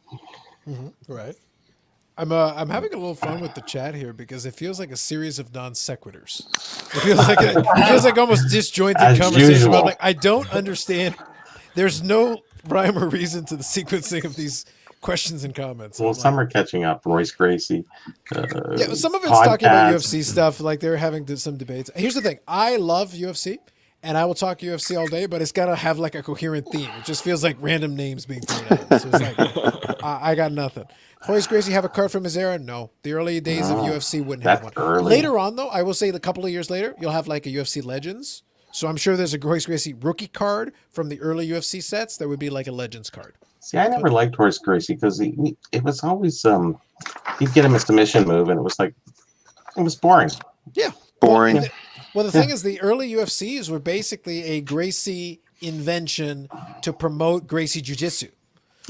Mm-hmm. Right. I'm having a little fun with the chat here because it feels like a series of non sequiturs. It feels like almost disjointed As conversation. usual. About like I don't understand. There's no rhyme or reason to the sequencing of these questions and comments. Well, some are catching up. Royce Gracie. Yeah, some of it's talking about UFC stuff. Like they're having some debates. Here's the thing: I love UFC, and I will talk UFC all day, but it's got to have like a coherent theme. It just feels like random names being thrown out. So it's like I got nothing. Horace Gracie have a card from his era? No. The early days of UFC wouldn't have one. Early. Later on, though, I will say a couple of years later, you'll have like a UFC Legends. So I'm sure there's a Horace Gracie rookie card from the early UFC sets that would be like a Legends card. See, I never liked Horace Gracie because it was always he'd get him a submission move, and it was boring. Yeah, boring. Well, the thing is, the early UFCs were basically a Gracie invention to promote Gracie Jiu-Jitsu.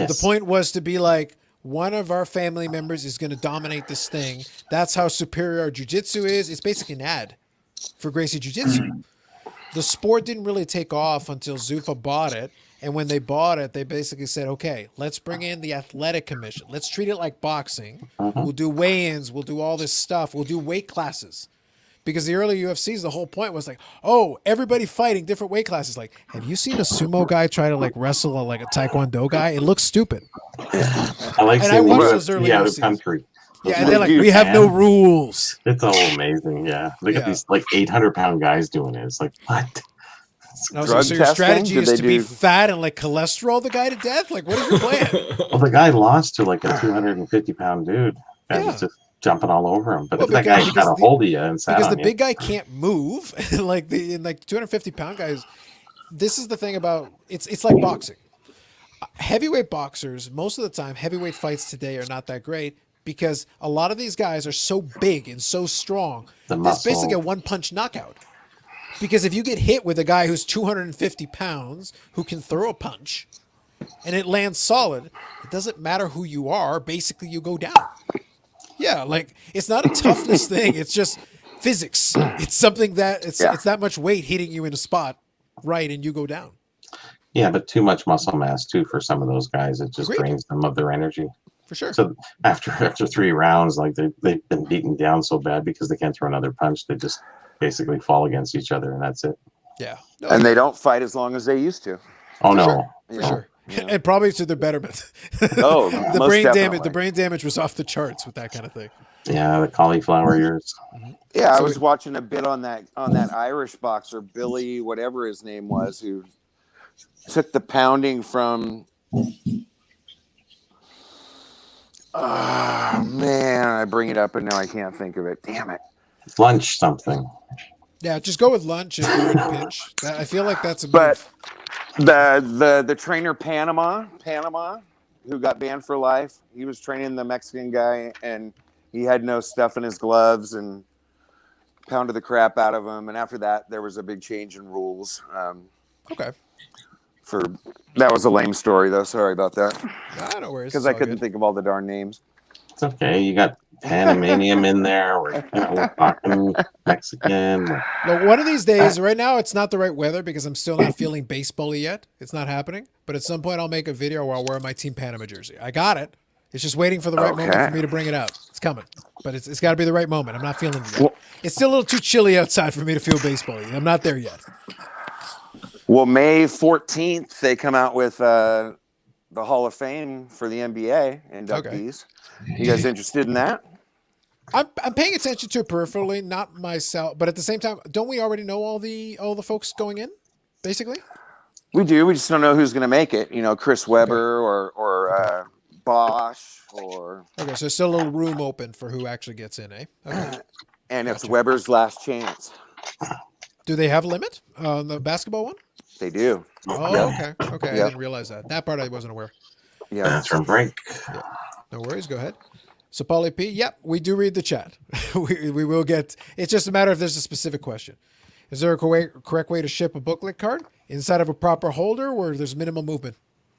Yes. The point was to be like, one of our family members is going to dominate this thing. That's how superior our jiu-jitsu is. It's basically an ad for Gracie Jiu-Jitsu. The sport didn't really take off until Zuffa bought it. And when they bought it, they basically said, okay, let's bring in the athletic commission. Let's treat it like boxing. We'll do weigh-ins. We'll do all this stuff. We'll do weight classes. Because the early UFCs, the whole point was like, oh, everybody fighting different weight classes. Like, have you seen a sumo guy try to like wrestle like a taekwondo guy? It looks stupid. I like And I seeing watched those early out of UFCs. country. Yeah, and they're like, we have no rules. It's all amazing. Yeah, look at these like 800-pound guys doing it. It's like what? No, Drug so your testing? strategy Did is they to be do- fat and like cholesterol the guy to death? Like, what is your plan? Well, the guy lost to like a 250-pound dude. That was just jumping all over him. But Well, if that guy because got a hold of you and sat Because on the you, big guy can't move. like 250-pound guys. This is the thing about it's like boxing. Heavyweight boxers, most of the time, heavyweight fights today are not that great because a lot of these guys are so big and so strong. It's basically a one-punch knockout. Because if you get hit with a guy who's 250 pounds who can throw a punch and it lands solid, it doesn't matter who you are. Basically, you go down. Yeah, like it's not a toughness thing. It's just physics. It's something that it's that much weight hitting you in a spot. right and you go down. Yeah, but too much muscle mass too for some of those guys. It just Agreed. drains them of their energy. For sure. So after 3 rounds, like they've been beaten down so bad because they can't throw another punch, they just basically fall against each other, and that's it. Yeah. No, And they don't fight as long as they used to. Oh For no. sure. For Yeah. sure. Yeah. And probably to their betterment. Oh, the most brain damage. definitely. The brain damage was off the charts with that kind of thing. Yeah, the cauliflower ears. Yeah, I So was watching a bit on that Irish boxer, Billy, whatever his name was, who took the pounding from. Oh man, I bring it up and now I can't think of it. Damn it! Lunch something. Yeah, just go with lunch if you're in a pinch. I feel like that's a But move. the trainer Panama, who got banned for life, he was training the Mexican guy and he had no stuff in his gloves and pounded the crap out of him. And after that, there was a big change in rules. Okay. That was a lame story though. Sorry about that. Nah, no worries. Because It's I all couldn't good. think of all the darn names. It's okay. You got Panamanian in there. We're talking Mexican. Look, one of these days, right now, it's not the right weather because I'm still not feeling baseball yet. It's not happening. But at some point, I'll make a video where I'll wear my Team Panama jersey. I got it. It's just waiting for the right moment for me to bring it out. It's coming. But it's got to be the right moment. I'm not feeling it yet. It's still a little too chilly outside for me to feel baseball yet. I'm not there yet. Well, May 14th, they come out with the Hall of Fame for the NBA inductees. You guys interested in that? I'm paying attention to it peripherally, not myself. But at the same time, don't we already know all the folks going in, basically? We do. We just don't know who's going to make it. You know, Chris Webber or Bosch or. Okay, so still a little room open for who actually gets in, eh? Okay. And it's Webber's last chance. Do they have a limit on the basketball one? They do. Oh, Yep. okay. I Yep. didn't realize that. That part I wasn't aware. Yeah. Bathroom break. Yeah. No worries. Go ahead. So, Paulie P, yep, we do read the chat. we will get. It's just a matter if there's a specific question. Is there a correct way to ship a booklet card inside of a proper holder where there's minimal movement,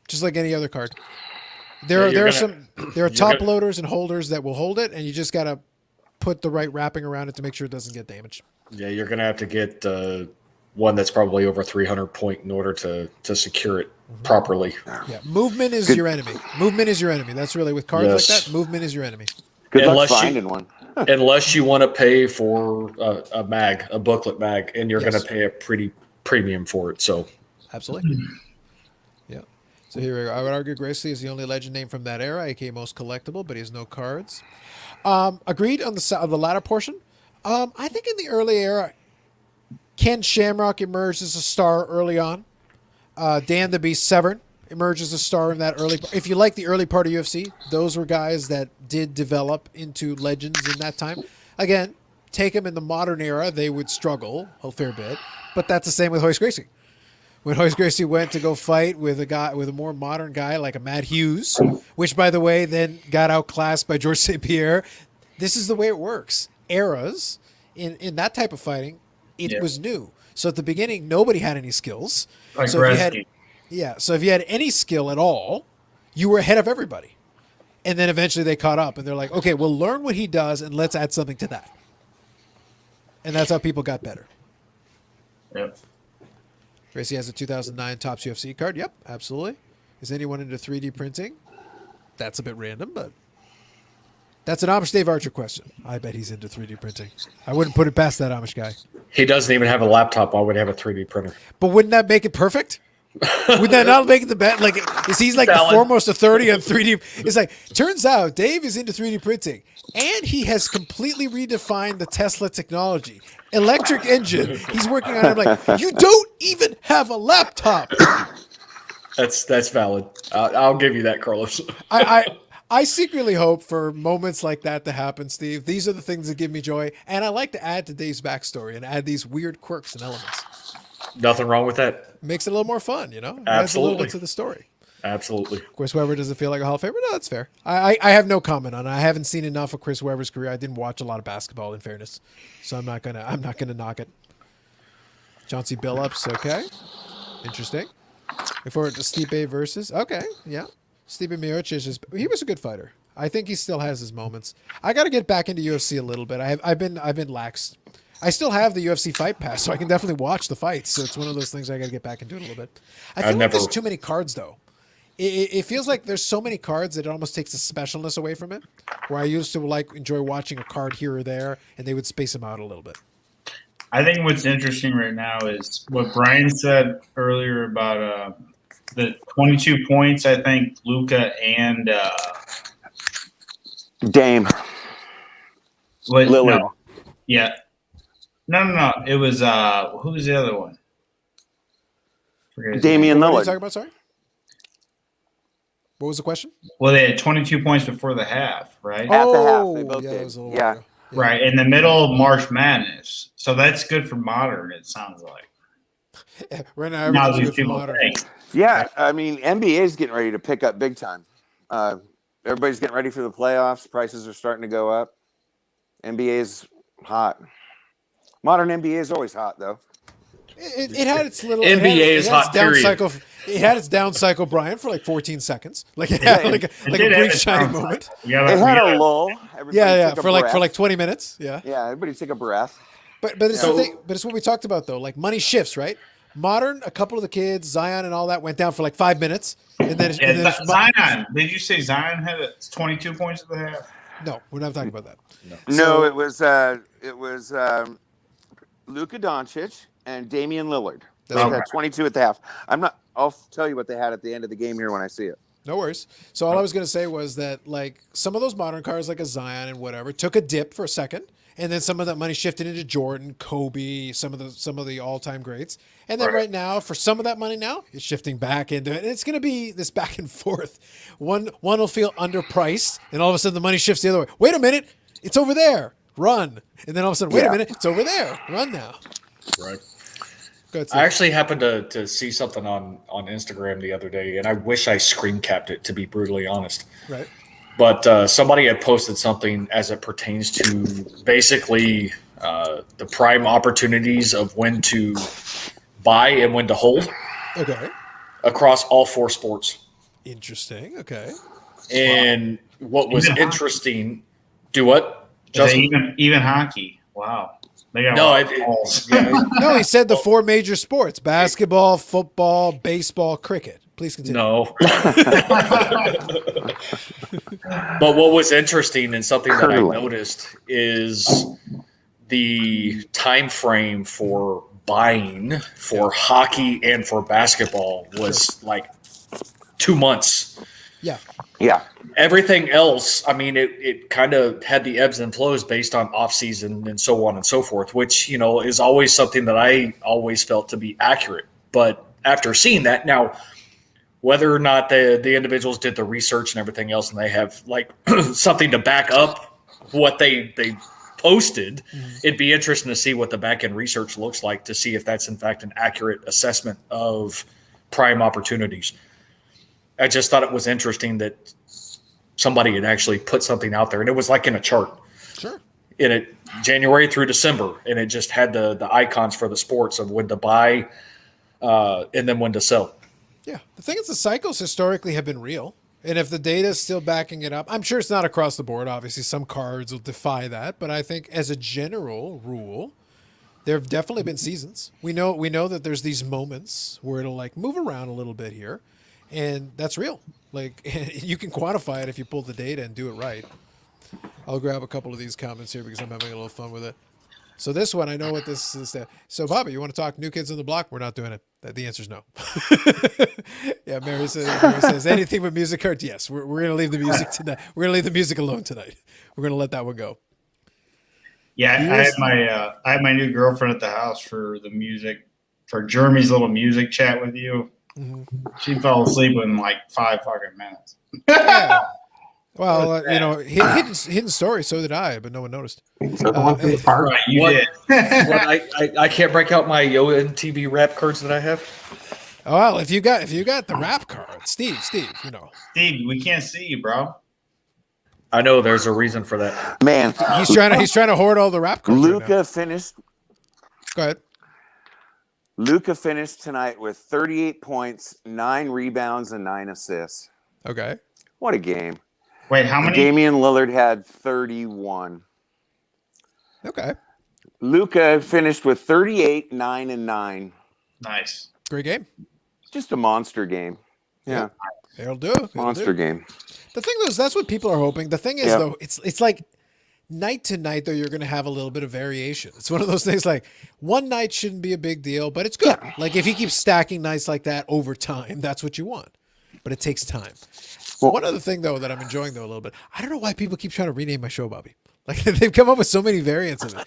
just like any other card? There are top loaders and holders that will hold it, and you just gotta put the right wrapping around it to make sure it doesn't get damaged. Yeah, you're gonna have to get one that's probably over 300 point in order to secure it properly. Yeah, movement is your enemy. Movement is your enemy. That's really with cards like that. Movement is your enemy. Good luck finding one. Unless you want to pay for a booklet mag, and you're Yes. going to pay a pretty premium for it. So, absolutely. Yeah. So here we go. I would argue Gracie is the only legend name from that era, aka most collectible, but he has no cards. Agreed on the latter portion. I think in the early era, Ken Shamrock emerged as a star early on. Dan the Beast Severn emerged as a star in that early. If you like the early part of UFC, those were guys that did develop into legends in that time. Again, take them in the modern era, they would struggle a fair bit, but that's the same with Hoist Gracie. When Hoist Gracie went to go fight with a more modern guy like a Matt Hughes, which by the way then got outclassed by George St. Pierre. This is the way it works. Eras in that type of fighting, it was new. So at the beginning, nobody had any skills. Like so if you had any skill at all, you were ahead of everybody. And then eventually they caught up and they're like, okay, we'll learn what he does and let's add something to that. And that's how people got better. Yep. Gracie has a 2009 Topps UFC card. Yep, absolutely. Is anyone into 3D printing? That's a bit random, but that's an Amish Dave Archer question. I bet he's into 3D printing. I wouldn't put it past that Amish guy. he doesn't even have a laptop. Why would he have a 3D printer? But wouldn't that make it perfect? Would that not make it the best? Like, is he's like the foremost authority on 3D? It's like, turns out Dave is into 3D printing, and he has completely redefined the Tesla technology. Electric engine. He's working on it. I'm like, you don't even have a laptop. That's valid. I'll give you that, Carlos. I secretly hope for moments like that to happen, Steve. These are the things that give me joy, and I like to add to Dave's backstory and add these weird quirks and elements. Nothing wrong with that. Makes it a little more fun, you know? Adds Absolutely. a little bit to the story. Absolutely. Chris Webber doesn't feel like a Hall of Famer? No, that's fair. I have no comment on it. I haven't seen enough of Chris Webber's career. I didn't watch a lot of basketball, in fairness, so I'm not gonna knock it. Chauncey Billups, okay, interesting. Before to Stipe versus, okay, yeah. Stipe Miocic he was a good fighter. I think he still has his moments. I got to get back into UFC a little bit. I've been lax. I still have the UFC Fight Pass, so I can definitely watch the fights. So it's one of those things I got to get back and do it a little bit. I feel like there's too many cards, though. It feels like there's so many cards that it almost takes the specialness away from it. Where I used to enjoy watching a card here or there, and they would space them out a little bit. I think what's interesting right now is what Brian said earlier about the 22 points. I think Luca and Dame. Lillard. No. Yeah. No. It was who was the other one? Damian What are you Lillard. talking about? Sorry. What was the question? Well, they had 22 points before the half, right? At the half, they both yeah, did. it was a little Yeah. while ago. Right, in the middle of March Madness. So that's good for Modern, it sounds like. Right now, Now everything's these good for people Modern. think. Yeah, I mean, NBA is getting ready to pick up big time. Everybody's getting ready for the playoffs. Prices are starting to go up. NBA is hot. Modern NBA is always hot, though. It had its little NBA is hot, down period. cycle. It had its down cycle, Brian, for like 14 seconds. Like it had like a brief shining moment. It had a lull. Everybody Yeah, took a for like breath. 20 minutes. Yeah. Yeah, everybody took a breath. But it's the thing, but it's what we talked about though. Like money shifts, right? Modern, a couple of the kids, Zion and all that went down for like 5 mints, and then, Zion. Did you say Zion had 22 points at the half? No, we're not talking about that. No, it was Luka Doncic and Damian Lillard. They had 22 at the half. I'll tell you what they had at the end of the game here when I see it. No worries. So all I was going to say was that like some of those modern cards, like a Zion and whatever, took a dip for a second, and then some of that money shifted into Jordan, Kobe, some of the all-time greats, and then right now, for some of that money now, it's shifting back into it, and it's going to be this back and forth. One will feel underpriced, and all of a sudden the money shifts the other way. Wait a minute, it's over there. Run, and then all of a sudden, wait a minute, it's over there. Run now. Right. Go ahead, I actually happened to see something on Instagram the other day, and I wish I screen capped it, to be brutally honest. Right. But somebody had posted something as it pertains to basically the prime opportunities of when to buy and when to hold. Okay. Across all four sports. Interesting. Okay. And what was interesting? Do what? Even hockey. Wow. They got No, he said the four major sports: basketball, football, baseball, cricket. Please continue. No. But what was interesting and something that I noticed is the time frame for buying for hockey and for basketball was like 2 months. Yeah. Yeah. Everything else, I mean, it kind of had the ebbs and flows based on off season and so on and so forth, which, you know, is always something that I always felt to be accurate. But after seeing that, now, whether or not the individuals did the research and everything else, and they have like something to back up what they posted, it'd be interesting to see what the back end research looks like to see if that's in fact an accurate assessment of prime opportunities. I just thought it was interesting that somebody had actually put something out there, and it was like in a chart. Sure. In it, January through December, and it just had the icons for the sports of when to buy and then when to sell. Yeah. The thing is, the cycles historically have been real. And if the data is still backing it up, I'm sure it's not across the board. Obviously, some cards will defy that. But I think as a general rule, there have definitely been seasons. We know that there's these moments where it'll like move around a little bit here. And that's real. Like you can quantify it if you pull the data and do it right. I'll grab a couple of these comments here because I'm having a little fun with it. So this one, I know what this is. So Bobby, you want to talk New Kids on the Block? We're not doing it. The answer is no. Yeah, Mary says anything but music cards. Yes, we're going to leave the music tonight. We're going to leave the music alone tonight. We're going to let that one go. Yeah, I had my new girlfriend at the house for the music, for Jeremy's little music chat with you. Mm-hmm. She fell asleep in like 5 fucking minutes. Yeah. Well, you know, hidden story. So did I, but no one noticed. So the one from the park. Right, you did. I can't break out my Yo TV rap cards that I have. Oh, well, if you got the rap card, Steve, you know, Steve, we can't see you, bro. I know there's a reason for that. Man, he's trying to hoard all the rap cards. Luka finished. Go ahead. Luka finished tonight with 38 points, 9 rebounds, and 9 assists. Okay. What a game. Wait, how many? Damian Lillard had 31. Okay. Luca finished with 38, 9, and 9. Nice. Great game. Just a monster game. Yeah. It'll do. It'll Monster do. game. The thing is, that's what people are hoping. The thing is, Yep. though, it's like night to night, though, you're going to have a little bit of variation. It's one of those things like one night shouldn't be a big deal, but it's good. Like if you keep stacking nights like that over time, that's what you want. But it takes time. Well- One other thing, though, that I'm enjoying, though, a little bit, I don't know why people keep trying to rename my show, Bobby. Like they've come up with so many variants of it.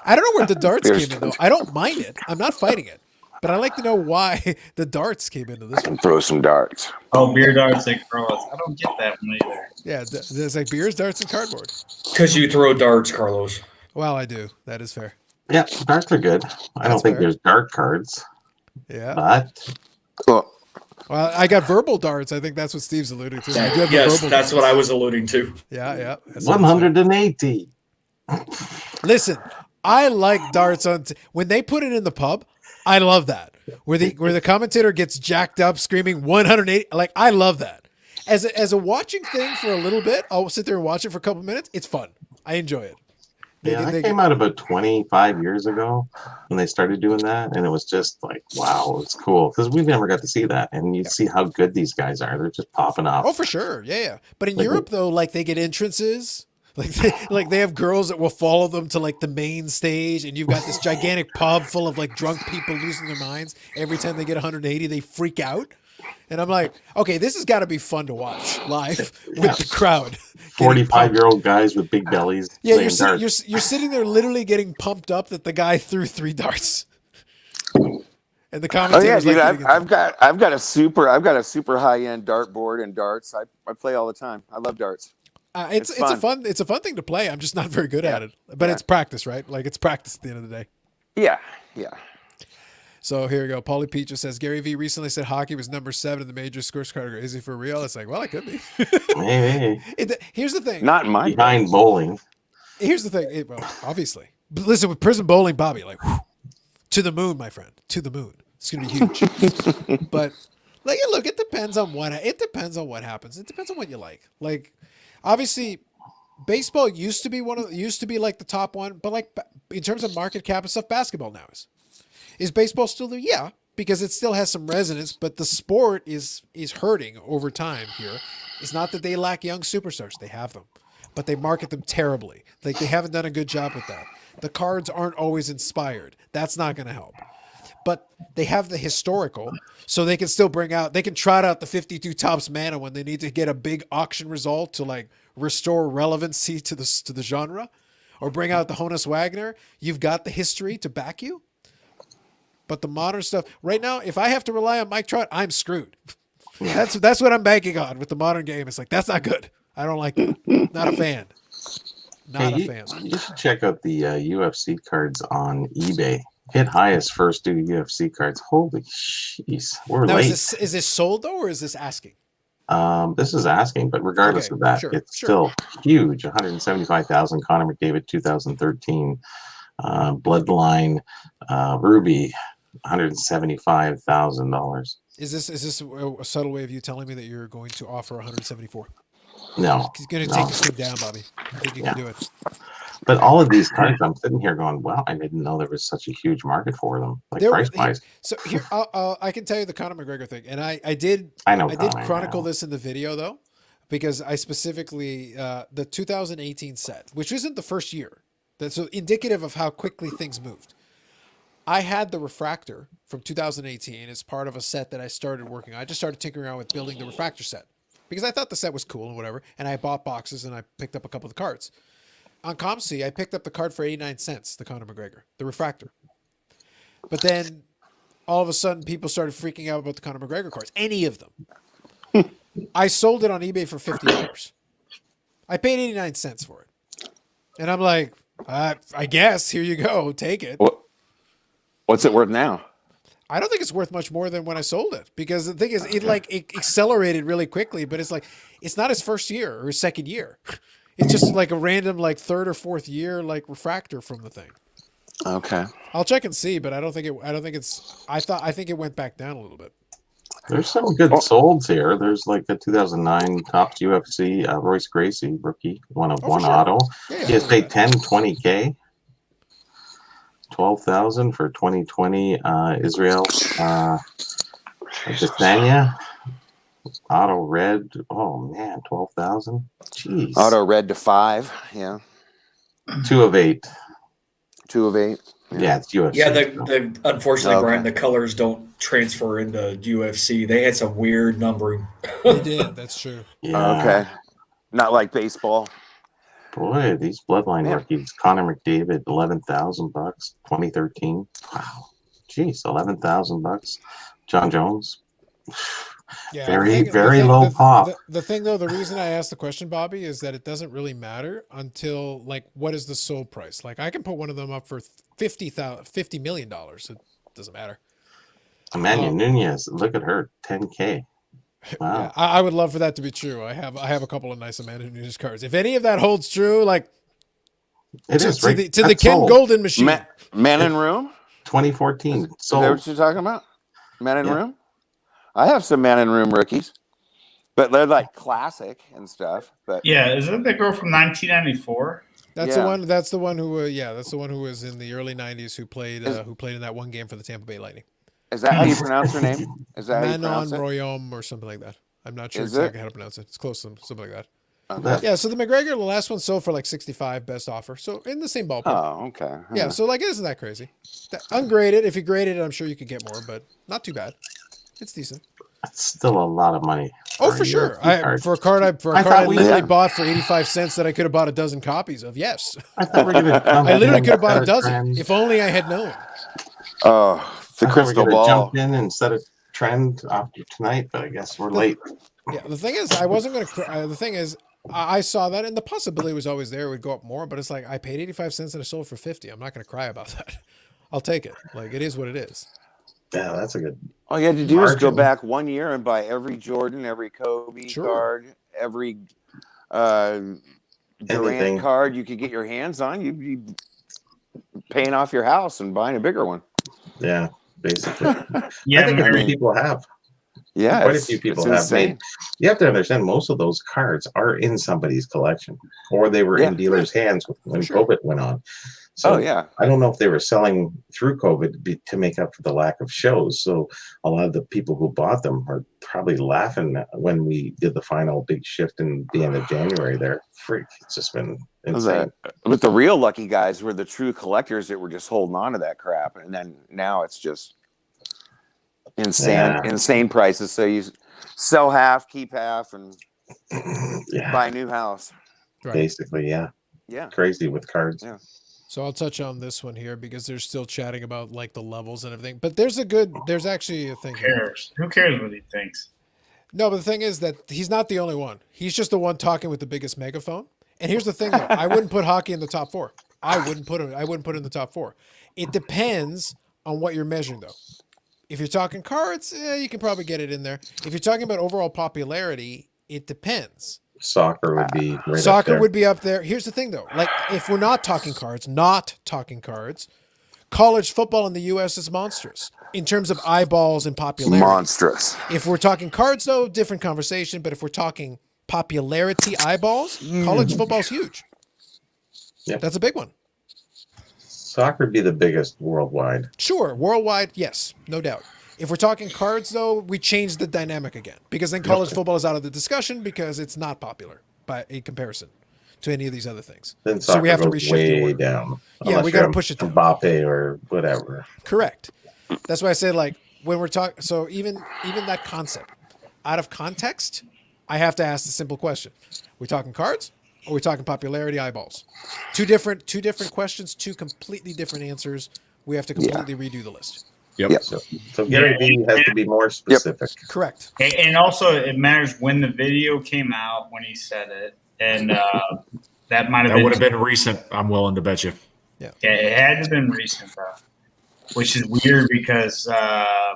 I don't know where the darts came in, though. I don't mind it. I'm not fighting it. But I'd like to know why the darts came into this one. Throw some darts. Oh, beer darts and Carlos. I don't get that one either. Yeah, there's like beers, darts, and cardboard. Because you throw darts, Carlos. Well, I do. That is fair. Yeah, darts are good. I don't think fair. there's dart cards, Yeah. but Cool. Well, I got verbal darts. I think that's what Steve's alluding to. I do have the Yes, verbal that's darts. what I was alluding to. Yeah, yeah. That's what I'm saying. 180. Listen, I like darts on when they put it in the pub. I love that. Where the commentator gets jacked up screaming 180. Like I love that. As a watching thing for a little bit, I'll sit there and watch it for a couple minutes. It's fun. I enjoy it. Yeah, that came out about 25 years ago when they started doing that, and it was just like, wow, it's cool because we never got to see that, and you see how good these guys are. They're just popping off. Oh, for sure. Yeah, yeah. But in Like- Europe, though, like they get entrances. Like they have girls that will follow them to like the main stage, and you've got this gigantic pub full of like drunk people losing their minds. Every time they get 180, they freak out. And I'm like, okay, this has got to be fun to watch live with the crowd. 45-year-old guys with big bellies. Yeah, playing you're darts. you're sitting there literally getting pumped up that the guy threw 3 darts. And the Oh yeah, commentators dude. like I've got a super high end dart board and darts. I play all the time. I love darts. it's a fun thing to play. I'm just not very good at it. But it's practice, right? Like it's practice at the end of the day. Yeah, yeah. So here we go. Paulie Pete just says Gary V recently said hockey was number 7 in the major scores category. Is he for real? It's like, well, it could be. Hey, Here's the thing. Not in my behind bowling. Here's the thing. Well, obviously, but listen, with prison bowling, Bobby, like whew, to the moon, my friend, to the moon. It's gonna be huge. But like, look, it depends on what happens. It depends on what you like. Like, obviously, baseball used to be like the top one, but like in terms of market cap and stuff, basketball now is. Is baseball still there? Yeah, because it still has some resonance, but the sport is hurting over time here. It's not that they lack young superstars. They have them, but they market them terribly. Like they haven't done a good job with that. The cards aren't always inspired. That's not going to help. But they have the historical, so they can still they can trot out the 52 tops mana when they need to get a big auction result to like restore relevancy to the genre, or bring out the Honus Wagner. You've got the history to back you. But the modern stuff right now, if I have to rely on Mike Trout, I'm screwed. That's what I'm banking on with the modern game. It's like that's not good. I don't like that. Not a fan. Not a fan. You should check out the UFC cards on eBay. Hit highest first due UFC cards. Holy jeez, we're Now, late. is this sold though, or is this asking? This is asking, but regardless of that, it's still huge. 175,000. Connor McDavid, 2013. Bloodline, Ruby, $175,000. Is this a subtle way of you telling me that you're going to offer 174? No, He's going to take this thing down, Bobby. I think you can do it. But all of these cards, I'm sitting here going, "Wow, I didn't know there was such a huge market for them, like price wise." So here, I can tell you the Conor McGregor thing, and I did chronicle this in the video though, because I specifically the 2018 set, which isn't the first year. That's so indicative of how quickly things moved. I had the refractor from 2018 as part of a set that I started working on. I just started tinkering around with building the refractor set because I thought the set was cool and whatever. And I bought boxes and I picked up a couple of the cards. On ComC, I picked up the card for 89 cents, the Conor McGregor, the refractor. But then all of a sudden people started freaking out about the Conor McGregor cards, any of them. I sold it on eBay for $50. I paid 89 cents for it. And I'm like, I guess here you go, take it. What's it worth now? I don't think it's worth much more than when I sold it, because the thing is, it accelerated really quickly. But it's not his first year or his second year. It's just like a random like third or fourth year like refractor from the thing. Okay, I'll check and see, but I think it went back down a little bit. There's some good solds here. There's like a 2009 Topps UFC Royce Gracie rookie, one of one sure. auto. Yeah, he has paid 20K. 12,000 for 2020. Israel. Adesanya. Auto red. Oh man, 12,000. Jeez. Auto red to 5. Yeah. 2 of 8. 2 of 8. Yeah, it's UFC. Yeah, the unfortunately, Okay. Brian, the colors don't transfer into UFC. They had some weird numbering. They did. That's true. Yeah. Okay. Not like baseball. Boy, these bloodline Yeah. rookies. Connor McDavid, $11,000, 2013. Wow. Jeez, $11,000. John Jones. Yeah, Very low pop. The thing, though, the reason I asked the question, Bobby, is that it doesn't really matter until, like, what is the sold price? Like, I can put one of them up for $50 million. It doesn't matter. Emmanuel Nunez, look at her, 10K. Wow. Yeah, I would love for that to be true. I have a couple of nice Amanda Nunes cards. If any of that holds true, like, It is right. to the That's Ken sold. Golden machine. Man in Room? 2014. Is that Sold. what you're talking about? Man in Yeah. Room? I have some Man in Room rookies, but they're like classic and stuff. But Yeah, isn't the girl from 1994? That's Yeah. the one. That's the one who. That's the one who was in the early '90s who played in that one game for the Tampa Bay Lightning. is that how you pronounce her name? Is that how you Manon pronounce it? Royaume or something like that. I'm not sure Is exactly it? how to pronounce it. It's close to something like that. Okay. Yeah. So the McGregor, the last one sold for like 65, best offer. So in the same ballpark. Oh, okay. Yeah. So like, it isn't that crazy. Ungraded. If you graded it, I'm sure you could get more, but not too bad. It's decent. That's still a lot of money. Oh, for sure. For a card I literally bought for 85 cents that I could have bought a dozen copies of. Yes. I thought we were gonna I literally could have bought a better dozen trend. if only I had known. Oh, the I thought we were crystal gonna ball. jump in and set a trend after tonight, but I guess we're late. Yeah. The thing is, I wasn't going to. The thing is, I saw that, and the possibility was always there. It would go up more, but it's like I paid 85 cents and I sold for 50. I'm not going to cry about that. I'll take it. Like, it is what it is. Yeah, that's a good. All you had to do is go Margin. back 1 year and buy every Jordan, every Kobe Sure. card, every Anything. Durant card you could get your hands on. You'd be paying off your house and buying a bigger one. Yeah, basically. Yeah, I think many people have. Yeah, Quite a few people it's have insane. made. You have to understand, most of those cards are in somebody's collection, or they were Yeah. in dealers' hands when Sure. COVID went on. So Oh yeah, I don't know if they were selling through COVID to make up for the lack of shows. So a lot of the people who bought them are probably laughing when we did the final big shift in the end of January there. Freak, it's just been insane. but the real lucky guys were the true collectors that were just holding on to that crap, and then now it's just insane prices. So you sell half, keep half, and Yeah, buy a new house. Right. basically, yeah. Yeah. Crazy with cards. Yeah. So I'll touch on this one here because they're still chatting about like the levels and everything. But there's actually a thing Who here. cares? Who cares what he thinks? No, but the thing is that he's not the only one. He's just the one talking with the biggest megaphone. And here's the thing, though. I wouldn't put hockey in the top 4. I wouldn't put it in the top 4. It depends on what you're measuring, though. If you're talking cards, you can probably get it in there. If you're talking about overall popularity, it depends. Soccer would be right up Soccer there. would be up there. Here's the thing, though. Like, if we're not talking cards, college football in the U.S. is monstrous in terms of eyeballs and popularity. Monstrous. If we're talking cards, though, different conversation. But if we're talking popularity eyeballs, college football's huge. Yep. That's a big one. Soccer would be the biggest worldwide. Sure, worldwide, yes, no doubt. If we're talking cards, though, we change the dynamic again because then college football is out of the discussion because it's not popular by a comparison to any of these other things. Then So soccer we have to goes reshift the way order. down. Yeah, Unless we got to you're push it down. Mbappe or whatever. Correct. That's why I say, like, when we're talking, so even that concept, out of context, I have to ask the simple question: we talking cards, or we talking popularity eyeballs? Two different questions, two completely different answers. We have to completely redo the list. Yep. So Gary Vee has to be more specific. Correct. And also, it matters when the video came out, when he said it, and that might have That been would have been recent. I'm willing to bet you. Yeah, it had to have been recent, though, which is weird because I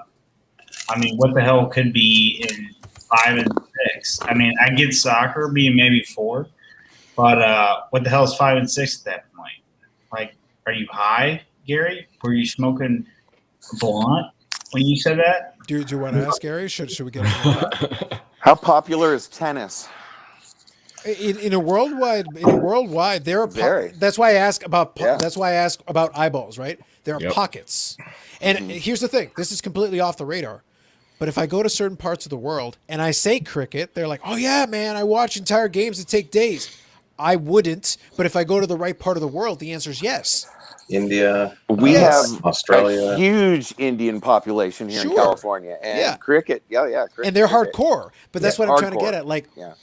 mean, what the hell could be in 5 and 6? I mean, I get soccer being maybe 4, but what the hell is 5 and 6 at that point? Like, are you high, Gary? Were you smoking blunt when you said that? Do you want to ask Gary? Should we get into that? How popular is tennis? in a worldwide, there are Very. that's why I ask about Yeah. that's why I ask about eyeballs, right? There are Yep. pockets, and here's the thing: this is completely off the radar. But if I go to certain parts of the world and I say cricket, they're like, "Oh yeah, man, I watch entire games that take days." I wouldn't, but if I go to the right part of the world, the answer is yes. India, We Yes. have Australia. a huge Indian population here in Sure. California, and Yeah. cricket. Yeah. Cricket, And they're cricket. hardcore. But that's Yeah, what I'm trying to get hardcore. at. Like, Yeah.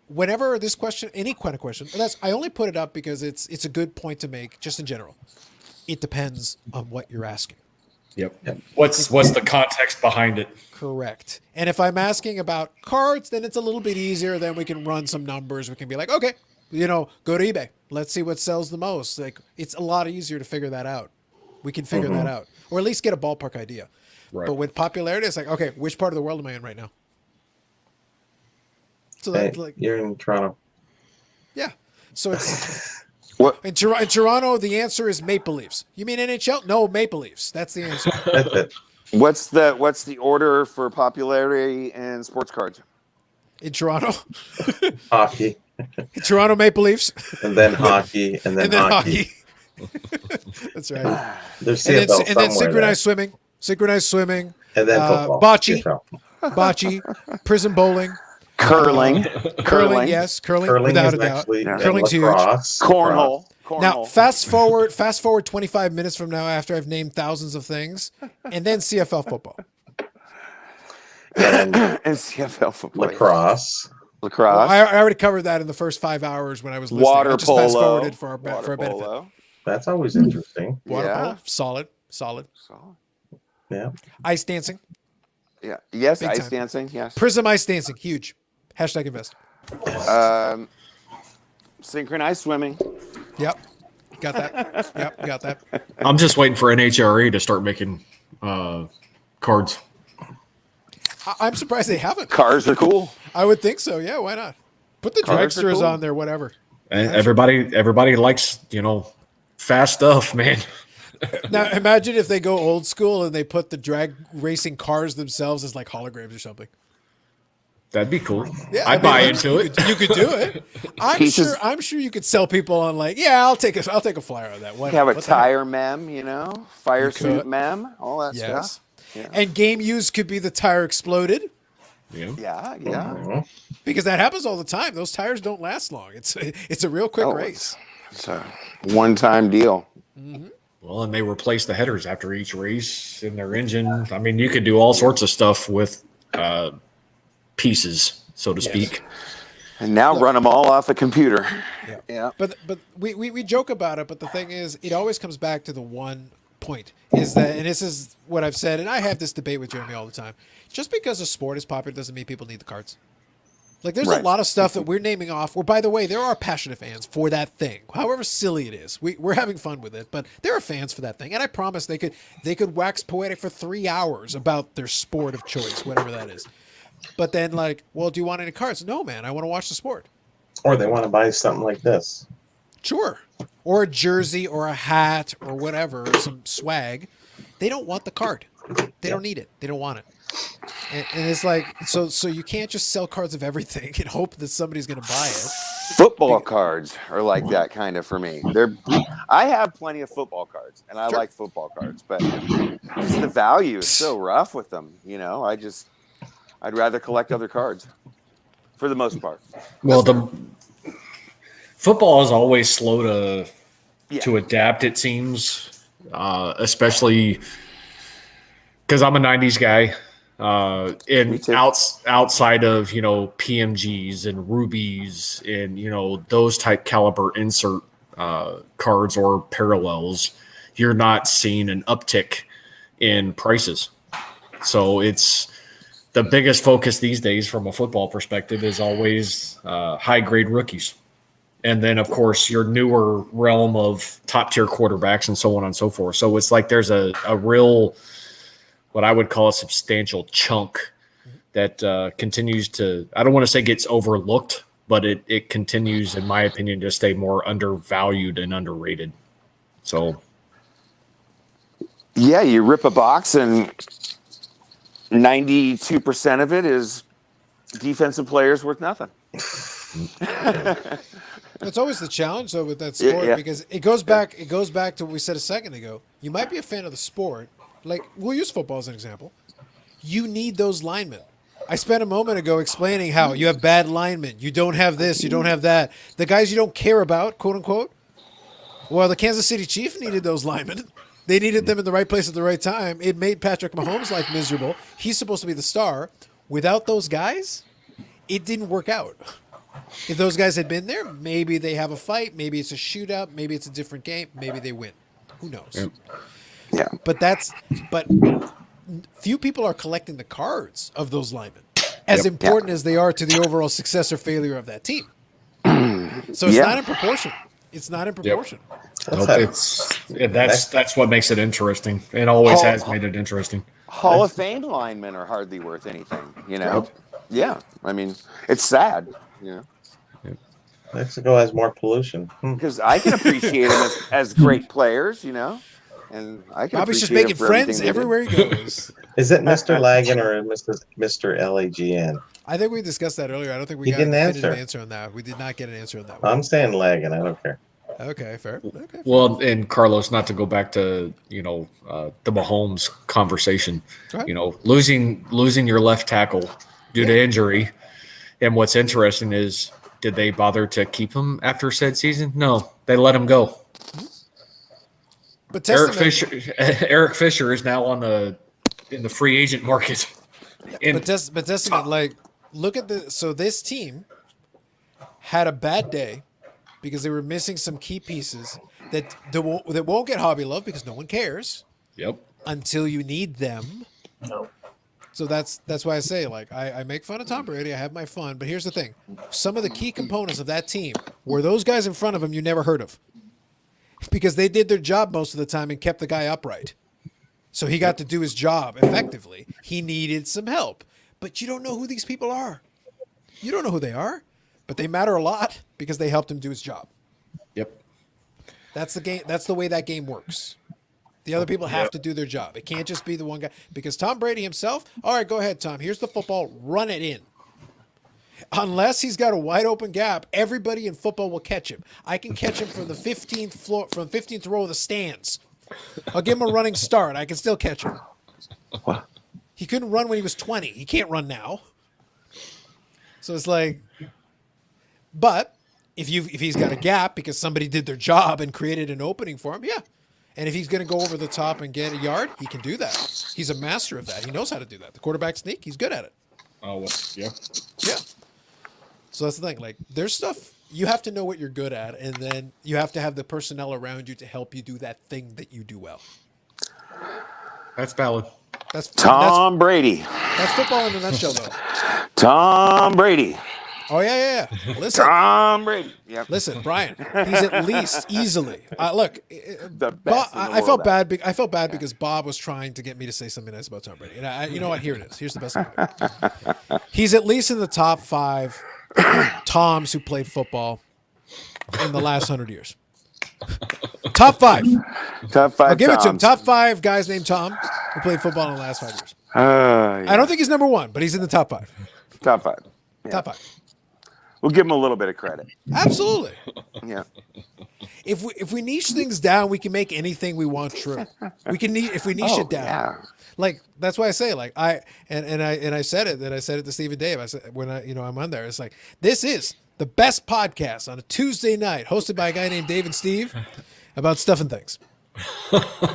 whenever this question, any kind of question, and that's I only put it up because it's a good point to make, just in general. It depends on what you're asking. Yep. What's the context behind it? Correct. And if I'm asking about cards, then it's a little bit easier. Then we can run some numbers. We can be like, okay, go to eBay. Let's see what sells the most. Like, it's a lot easier to figure that out. We can figure that out, or at least get a ballpark idea. Right. But with popularity, it's like, okay, which part of the world am I in right now? So Hey, that's like, you're in Toronto. yeah. So it's What? in Toronto. The answer is Maple Leafs. You mean NHL? No, Maple Leafs. That's the answer. That's it. What's the order for popularity in sports cards? In Toronto, Hockey, Toronto Maple Leafs, and then hockey, and then, and then hockey. hockey. That's right. There's And CFL then somewhere synchronized swimming, there. And then football. bocce, CFL. bocce, prison bowling, Curling, curling, yes, curling, Curling without is a doubt. actually and Curling's huge. lacrosse. cornhole. Now, fast forward 25 minutes from now after I've named thousands of things, and then CFL football. And and CFL football. lacrosse. Lacrosse. I already covered that in the first 5 hours when I was listening. Water I just fast polo. forwarded for our benefit. polo. That's always interesting. Water Yeah. polo, solid. Solid. Yeah. Ice dancing, Yeah. Yes. Big Ice time. dancing. Yes. prism ice dancing, huge. Hashtag invest. Synchronized swimming. Yep, got that. Yep, got that. I'm just waiting for NHRA to start making cards. I'm surprised they haven't. Cars are cool. I would think so. Yeah, why not? Put the Cars are dragsters cool. on there, whatever. And everybody likes fast stuff, man. Now imagine if they go old school and they put the drag racing cars themselves as like holograms or something. That'd be cool. Yeah, I'd buy into it. You could do it. Pieces- I'm sure you could sell people on like, yeah, I'll take a flyer on that. What, Have a what the heck? tire mem, fire You suit could. mem, all that Yes. stuff. Yeah. And game use could be the tire exploded Yeah. Yeah. Mhm. because that happens all the time. Those tires don't last long. It's a real quick Oh, race. It's a one-time deal. Well, and they replace the headers after each race in their engine. I mean, you could do all sorts of stuff with pieces, so to speak. And now run them all off a computer. Yeah. But we joke about it, but the thing is, it always comes back to the one point is that, and this is what I've said, and I have this debate with Jeremy all the time. Just because a sport is popular doesn't mean people need the cards. Like, there's a Right. lot of stuff that we're naming off where, by the way, there are passionate fans for that thing, however silly it is. We're having fun with it, but there are fans for that thing. And I promise they could wax poetic for 3 hours about their sport of choice, whatever that is. But then, like, well, do you want any cards? No, man, I want to watch the sport. Or they want to buy something like this. Sure. Or a jersey or a hat or whatever, some swag. They don't want the card. They don't need it. They don't want it. And it's like, so you can't just sell cards of everything and hope that somebody's going to buy it. Football cards are like that kind of for me. I have plenty of football cards, and I like football cards, but just the value is so rough with them. I'd rather collect other cards for the most part. Well, the football is always slow to adapt. It seems, especially because I'm a '90s guy. Outside of PMGs and rubies and those type caliber insert cards or parallels, you're not seeing an uptick in prices. So it's the biggest focus these days from a football perspective is always high grade rookies. And then, of course, your newer realm of top tier quarterbacks and so on and so forth. So it's like there's a real, what I would call a substantial chunk that continues to, I don't want to say gets overlooked, but it continues, in my opinion, to stay more undervalued and underrated. So. Yeah, you rip a box and 92% of it is defensive players worth nothing. It's always the challenge though with that sport because it goes back to what we said a second ago. You might be a fan of the sport. Like we'll use football as an example. You need those linemen. I spent a moment ago explaining how you have bad linemen. You don't have this, you don't have that. The guys you don't care about, quote unquote. Well, the Kansas City Chiefs needed those linemen. They needed them in the right place at the right time. It made Patrick Mahomes' life miserable. He's supposed to be the star. Without those guys, it didn't work out. If those guys had been there, maybe they have a fight. Maybe it's a shootout. Maybe it's a different game. Maybe they win. Who knows? Yeah. But few people are collecting the cards of those linemen, as important as they are to the overall success or failure of that team. So it's not in proportion. It's not in proportion. That's what makes it interesting. It always has made it interesting. Hall of Fame linemen are hardly worth anything, you know? Yeah. I mean, it's sad, you know? Mexico has more pollution. Because I can appreciate them as great players, you know? And I can Bobby's just appreciate making them for friends everything they everywhere he goes. Is it Mr. Lagan or Mr. Lagn? I think we discussed that earlier. I don't think we He got a didn't definitive answer. answer on that. We did not get an answer on that one. I'm saying Lagan. I don't care. Okay, fair. Okay. Well, and Carlos, not to go back to the Mahomes conversation, Go ahead. Losing your left tackle due to injury, and what's interesting is, did they bother to keep him after said season? No, they let him go. But Eric Fisher is now in the free agent market. But Testament, like, look at this team had a bad day because they were missing some key pieces that won't get hobby love because no one cares. Yep. Until you need them. No. So that's why I say, like, I make fun of Tom Brady. I have my fun. But here's the thing. Some of the key components of that team were those guys in front of him you never heard of. Because they did their job most of the time and kept the guy upright. So he got to do his job effectively. He needed some help. But you don't know who these people are. You don't know who they are. But they matter a lot because they helped him do his job. Yep. That's the game. That's the way that game works. The other people have to do their job. It can't just be the one guy. Because Tom Brady himself, all right, go ahead, Tom. Here's the football. Run it in. Unless he's got a wide open gap, everybody in football will catch him. I can catch him from the 15th floor, from the 15th row of the stands. I'll give him a running start. I can still catch him. What? He couldn't run when he was 20. He can't run now. So it's like, but if he's got a gap because somebody did their job and created an opening for him, yeah. And if he's going to go over the top and get a yard, he can do that. He's a master of that. He knows how to do that. The quarterback sneak, he's good at it. Oh, yeah. Yeah. So that's the thing. Like, there's stuff you have to know what you're good at, and then you have to have the personnel around you to help you do that thing that you do well. That's valid. That's Tom Brady. That's football in a nutshell, though. Tom Brady. Oh yeah. Listen, Tom Brady. Yep. Listen, Brian. He's at least easily. Look, The best in the I felt world bad. I felt bad because Bob was trying to get me to say something nice about Tom Brady. And you know what? Here it is. Here's the best thing. He's at least in the top 5 Toms who played football in the last 100 years. Top 5. Top 5. I'll give it to him. Toms. Top 5 guys named Tom who played football in the last 5 years. Yeah. I don't think he's number 1, but he's in the top 5. Top 5. Yeah. Top 5. We'll give him a little bit of credit. Absolutely. Yeah. If we niche things down, we can make anything we want true. We can if we niche it down. Yeah. Like that's why I say like I said it to Steve and Dave. I said when I'm on there, it's like this is the best podcast on a Tuesday night, hosted by a guy named Dave and Steve, about stuff and things.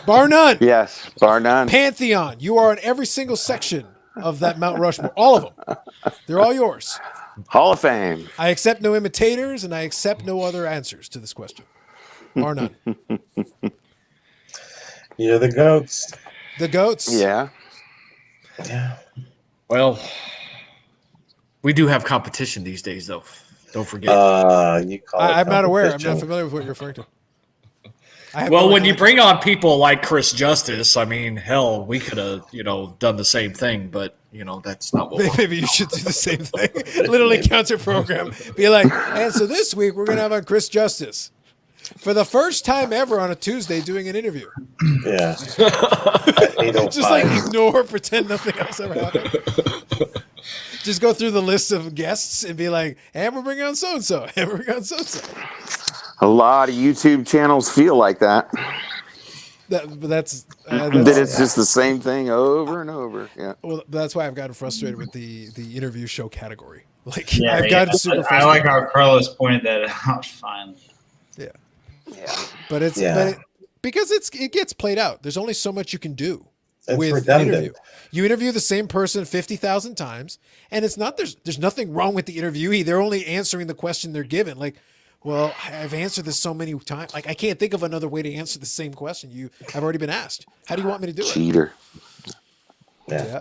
Bar none. Yes, bar none. Pantheon. You are in every single section of that Mount Rushmore. All of them. They're all yours. Hall of Fame. I accept no imitators, and I accept no other answers to this question. Bar none. You're the goats. The goats. Yeah. Yeah. Well, we do have competition these days, though. Don't forget. You call it I'm not aware. I'm competition. not familiar with what you're referring to. Well, when you bring on people like Chris Justice, I mean, hell, we could have, done the same thing, but, that's not what we're maybe you should do the same thing. Literally counter program. Be like, and so this week we're going to have on Chris Justice for the first time ever on a Tuesday doing an interview. Yeah. Just like ignore, pretend nothing else ever happened. Just go through the list of guests and be like, and we're bringing on so and so, and we're bringing on so and so. A lot of YouTube channels feel like that. That's That it's just the same thing over and over. Yeah. well, that's why I've gotten frustrated with the interview show category. Like Yeah, I've gotten super I frustrated. like how Carlos pointed that out finally. Yeah. Yeah. But it's because it gets played out. There's only so much you can do It's with an redundant. interview. You interview the same person 50,000 times, and it's not there's nothing wrong with the interviewee. They're only answering the question they're given. Like, well, I've answered this so many times. Like, I can't think of another way to answer the same question. I've already been asked. How do you want me to do it? Cheater. Yeah.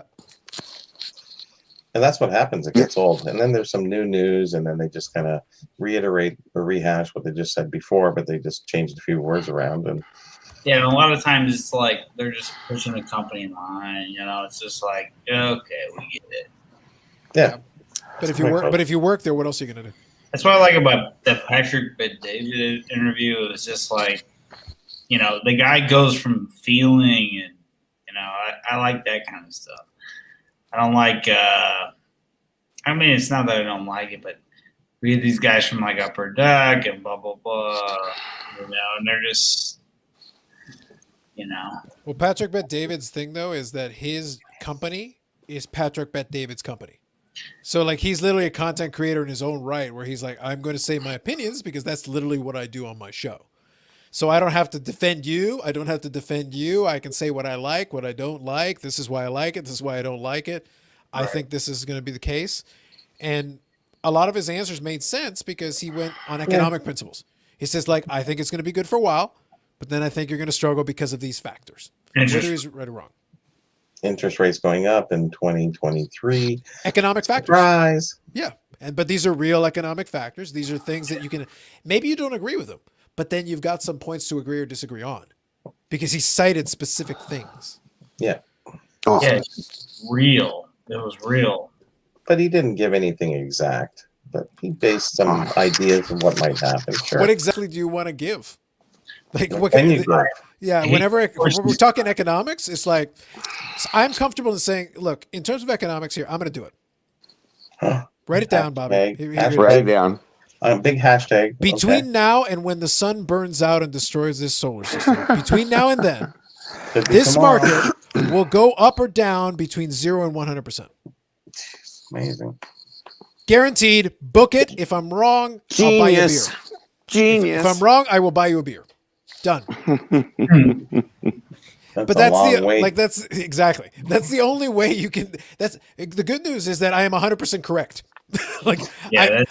And that's what happens. It gets old. And then there's some new news, and then they just kind of reiterate or rehash what they just said before, but they just changed a few words around. And Yeah, and a lot of times it's like they're just pushing the company line. You know, it's just like, okay, we get it. yeah. But if you work there, what else are you gonna do? That's what I like about the Patrick Bet-David interview. It's just like, you know, the guy goes from feeling, and you know, I like that kind of stuff. I don't like. I mean, it's not that I don't like it, but we get these guys from like Upper Deck and blah blah blah, you know, and they're just, you know. Well, Patrick Bet-David's thing though is that his company is Patrick Bet-David's company. So like he's literally a content creator in his own right, where he's like, I'm going to say my opinions because that's literally what I do on my show. So I don't have to defend you. I don't have to defend you. I can say what I like, what I don't like. This is why I like it. This is why I don't like it. I think this is going to be the case. And a lot of his answers made sense because he went on economic principles. He says like, I think it's going to be good for a while, but then I think you're going to struggle because of these factors. Whether he's right or wrong. Interest rates going up in 2023. Economic factors. Surprise. Yeah. But these are real economic factors. These are things that you can, maybe you don't agree with them, but then you've got some points to agree or disagree on because he cited specific things. Yeah. Oh. Yeah, it's real. It was real. But he didn't give anything exact, but he based some ideas of what might happen. Sure. What exactly do you want to give? Like what Can kind you grow? Yeah, whenever we're talking economics, it's like I'm comfortable in saying, look, in terms of economics here, I'm going to do it. Huh. Write it down, Bobby. Hashtag. Write it down. Big hashtag. Between now and when the sun burns out and destroys this solar system, between now and then, this market will go up or down between 0 and 100%. Amazing. Guaranteed. Book it. If I'm wrong, I'll buy you a beer. Genius. If I'm wrong, I will buy you a beer. Done. That's But that's a long way. that's exactly. That's the only way you can. That's the good news is that I am 100% correct. Like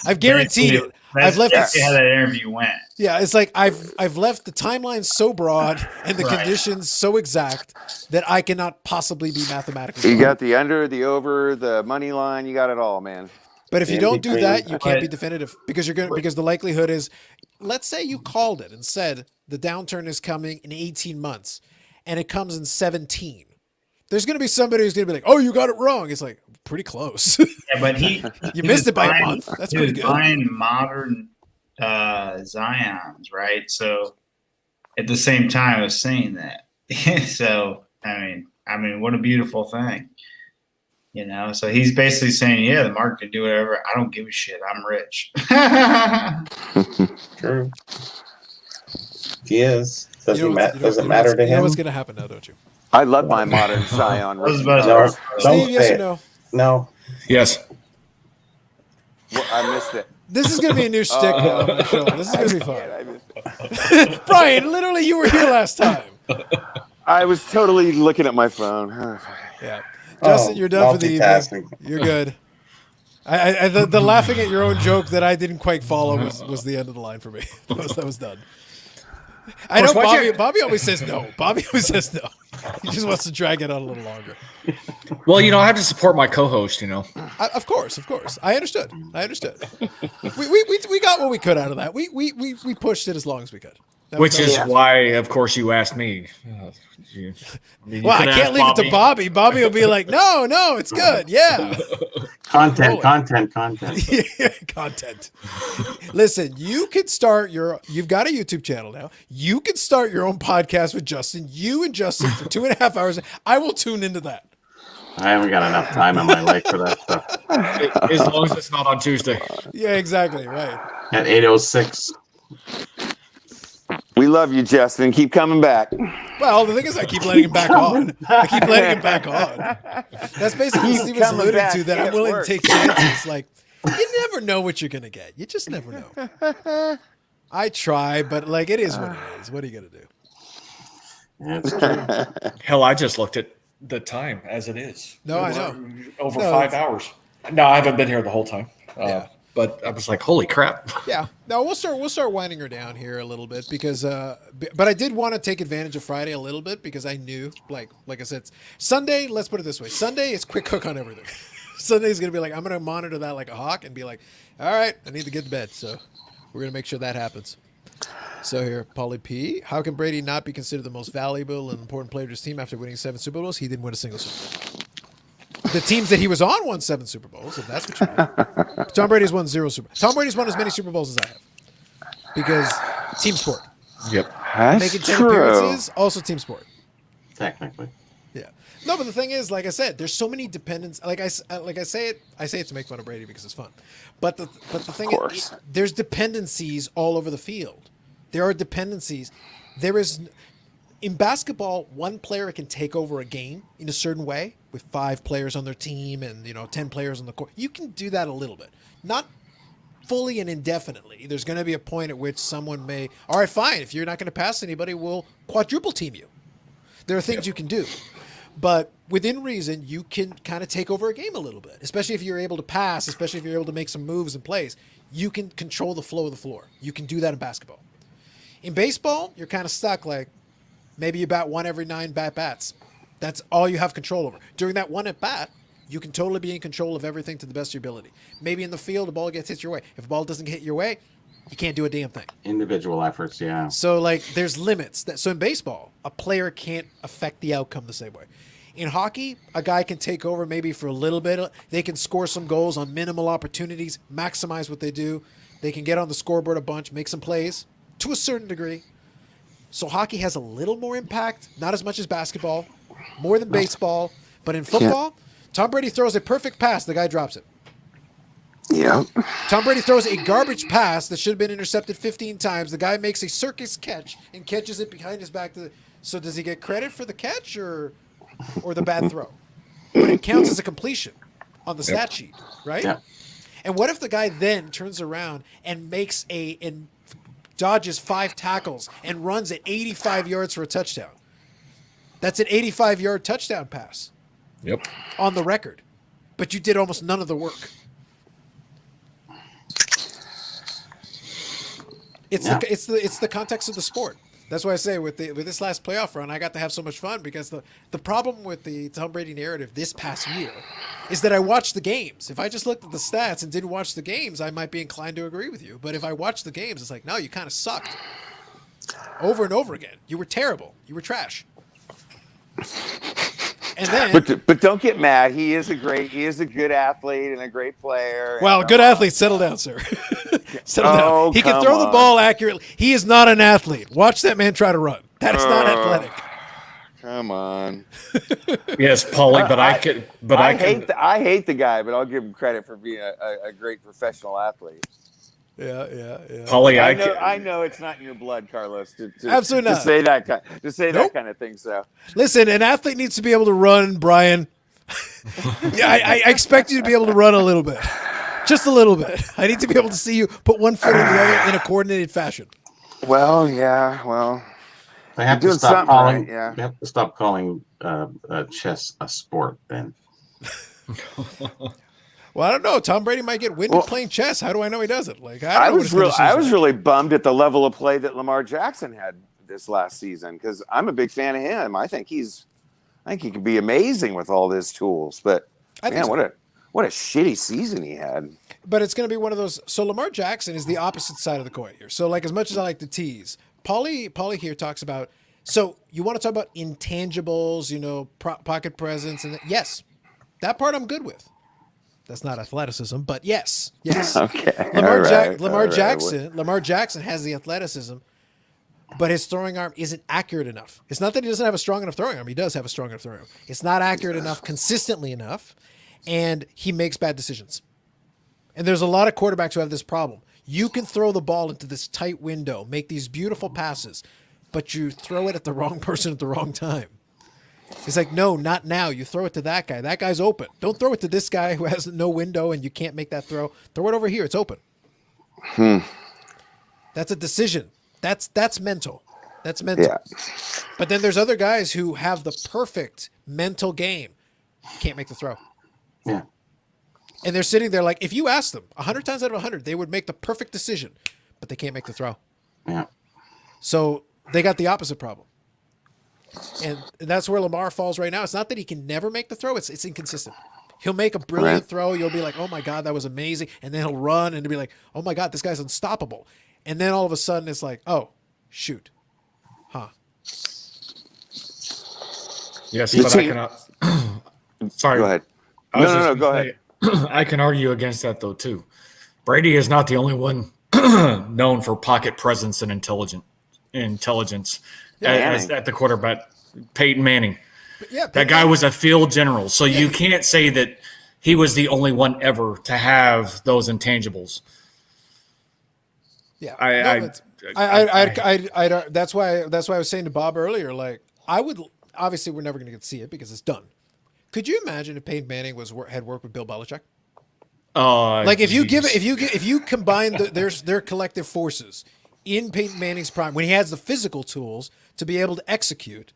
I've guaranteed it. I've left how that interview went. Yeah, it's like I've left the timeline so broad and the conditions so exact that I cannot possibly be mathematically. You wrong. got the under, the over, the money line. You got it all, man. But if you In don't do between. that, you can't be definitive because because the likelihood is, let's say you called it and said the downturn is coming in 18 months, and it comes in 17. There's going to be somebody who's going to be like, "Oh, you got it wrong." It's like pretty close. Yeah, but you missed it by a month. That's pretty good. Buying modern Zions, right? So at the same time, I was saying that. So I mean, what a beautiful thing. You know, so he's basically saying, yeah, the market can do whatever. I don't give a shit. I'm rich. True. He is. Doesn't matter to You know him. what's going to happen now, don't you? I love my modern Zion. I was about to No, ask- don't Steve, yes say or it. no? No. Yes. Well, I missed it. This is going to be a new shtick now on my show. This is going to be fun. I missed it. Brian, literally, you were here last time. I was totally looking at my phone. Yeah. Justin, you're done for the evening. multitasking. You're good. The laughing at your own joke that I didn't quite follow was the end of the line for me. That was done. I know Bobby always says no. Bobby always says no. He just wants to drag it out a little longer. Well, I have to support my co-host. Of course. I understood. We got what we could out of that. We pushed it as long as we could. Which is why, of course, you asked me. Well, I can't leave it to Bobby. Bobby will be like, no, it's good. Yeah. Content. Yeah, content. Listen, you've got a YouTube channel now. You can start your own podcast with Justin. You and Justin for 2.5 hours. I will tune into that. I haven't got enough time in my life for that. stuff As long as it's not on Tuesday. Yeah, exactly. Right. at 8:06. We love you, Justin. Keep coming back. Well, the thing is, I keep letting him back on. I keep letting him back on. That's basically what Keep Steve was coming alluding back. to, that I'm It willing works. to take chances. Like, you never know what you're going to get. You just never know. I try, but like, it is what it is. What are you going to do? That's true. Hell, I just looked at the time as it is. No, I know. Over No, 5 it's- hours. No, I haven't been here the whole time. Yeah. But I was like, holy crap. Yeah. No, we'll start winding her down here a little bit because, but I did want to take advantage of Friday a little bit because I knew, like I said, Sunday. Let's put it this way: Sunday is quick hook on everything. Sunday's gonna be like, I'm gonna monitor that like a hawk and be like, all right, I need to get to bed, so we're gonna make sure that happens. So here, Paulie P. How can Brady not be considered the most valuable and important player to his team after winning 7 Super Bowls? He didn't win a single Super Bowl. The teams that he was on won 7 Super Bowls, if that's what you mean. Tom Brady's won 0 Super Bowls. Tom Brady's won as many Super Bowls as I have. Because team sport. Yep. That's Making 10 true. appearances, also team sport. Technically. Yeah. No, but the thing is, like I said, there's so many dependents. Like I say it to make fun of Brady because it's fun. But the thing is, there's dependencies all over the field. There are dependencies. There is, in basketball, one player can take over a game in a certain way with 5 players on their team and 10 players on the court. You can do that a little bit, not fully and indefinitely. There's going to be a point at which someone may, all right, fine. If you're not going to pass anybody, we'll quadruple team you. There are things you can do. But within reason, you can kind of take over a game a little bit, especially if you're able to pass, especially if you're able to make some moves and plays. You can control the flow of the floor. You can do that in basketball. In baseball, you're kind of stuck. Like maybe you bat 1 every 9 bats. That's all you have control over. During that 1 at bat, you can totally be in control of everything to the best of your ability. Maybe in the field, the ball gets hit your way. If the ball doesn't hit your way, you can't do a damn thing. Individual efforts, yeah. So, like, there's limits. So in baseball, a player can't affect the outcome the same way. In hockey, a guy can take over maybe for a little bit. They can score some goals on minimal opportunities, maximize what they do. They can get on the scoreboard a bunch, make some plays to a certain degree. So hockey has a little more impact, not as much as basketball, more than baseball. But in football, Tom Brady throws a perfect pass, the guy drops it. Yeah. Tom Brady throws a garbage pass that should have been intercepted 15 times. The guy makes a circus catch and catches it behind his back. So does he get credit for the catch or the bad throw? But it counts as a completion on the stat sheet, right? Yeah. And what if the guy then turns around and dodges 5 tackles and runs at 85 yards for a touchdown? That's an 85-yard touchdown pass. Yep. On the record. But you did almost none of the work. It's the context of the sport. That's why I say with this last playoff run, I got to have so much fun because the problem with the Tom Brady narrative this past year is that I watched the games. If I just looked at the stats and didn't watch the games, I might be inclined to agree with you. But if I watched the games, it's like, no, you kind of sucked. Over and over again. You were terrible. You were trash. And then, but don't get mad. He is a good athlete and a great player. Well, good athlete. Settle down, sir. Settle down. He can throw the ball accurately. He is not an athlete. Watch that man try to run. That is not athletic. Come on. Yes, Paulie, but I hate the guy, but I'll give him credit for being a great professional athlete. Yeah. Paulie, I know it's not in your blood, Carlos. Absolutely not. To say that kind of thing. So listen, an athlete needs to be able to run, Brian. Yeah, I expect you to be able to run a little bit, just a little bit. I need to be able to see you put one foot in the other in a coordinated fashion. Well, yeah, well. They have to doing stop something calling. right, yeah. They have to stop calling chess a sport. Then. Well, I don't know. Tom Brady might get winded playing chess. How do I know he doesn't? Like, I was really bummed at the level of play that Lamar Jackson had this last season because I'm a big fan of him. I think he could be amazing with all his tools. But man, what a shitty season he had. But it's going to be one of those. So Lamar Jackson is the opposite side of the coin here. So like, as much as I like to tease, Paulie here talks about. So you want to talk about intangibles, pocket presence, and yes, that part I'm good with. That's not athleticism, but yes. Okay. Lamar Jackson has the athleticism, but his throwing arm isn't accurate enough. It's not that he doesn't have a strong enough throwing arm. He does have a strong enough throwing arm. It's not accurate enough, consistently enough, and he makes bad decisions. And there's a lot of quarterbacks who have this problem. You can throw the ball into this tight window, make these beautiful passes, but you throw it at the wrong person at the wrong time. It's like, no, not now. You throw it to that guy. That guy's open. Don't throw it to this guy who has no window and you can't make that throw. Throw it over here. It's open. That's a decision. That's mental. That's mental. Yeah. But then there's other guys who have the perfect mental game. Can't make the throw. Yeah. And they're sitting there like, if you ask them 100 times out of 100, they would make the perfect decision, but they can't make the throw. Yeah. So they got the opposite problem. And that's where Lamar falls right now. It's not that he can never make the throw. It's inconsistent. He'll make a brilliant throw. You'll be like, oh my God, that was amazing. And then he'll run and be like, oh my God, this guy's unstoppable. And then all of a sudden it's like, oh, shoot. Huh. Yes, but I can. Sorry. Go ahead. No, Go ahead. I can argue against that though too. Brady is not the only one known for pocket presence and intelligence at the quarterback. Peyton Manning. Yeah, that guy was a field general, so you can't say that he was the only one ever to have those intangibles. Yeah, that's why I was saying to Bob earlier, like I would obviously we're never going to get to see it because it's done. Could you imagine if Peyton Manning had worked with Bill Belichick? Like if you combine their collective forces in Peyton Manning's prime when he has the physical tools to be able to execute,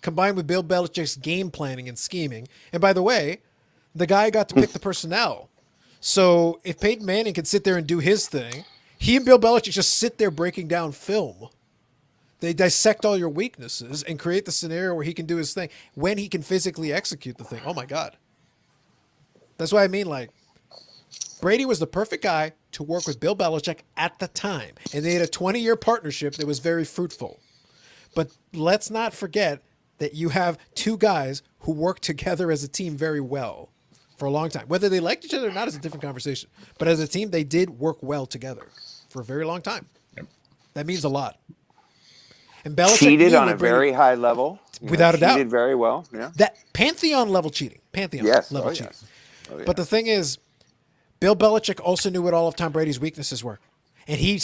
combined with Bill Belichick's game planning and scheming. And by the way, the guy got to pick the personnel. So if Peyton Manning could sit there and do his thing, he and Bill Belichick just sit there breaking down film. They dissect all your weaknesses and create the scenario where he can do his thing when he can physically execute the thing. Oh my God. That's why I mean, like, Brady was the perfect guy to work with Bill Belichick at the time. And they had a 20-year partnership that was very fruitful. But let's not forget that you have two guys who work together as a team very well for a long time. Whether they liked each other or not is a different conversation. But as a team, they did work well together for a very long time. Yep. That means a lot. And Belichick cheated on a very high level. Without a doubt. Cheated very well. Yeah. That Pantheon level cheating. Pantheon level cheating. Yes. Oh, yeah. But the thing is, Bill Belichick also knew what all of Tom Brady's weaknesses were. And he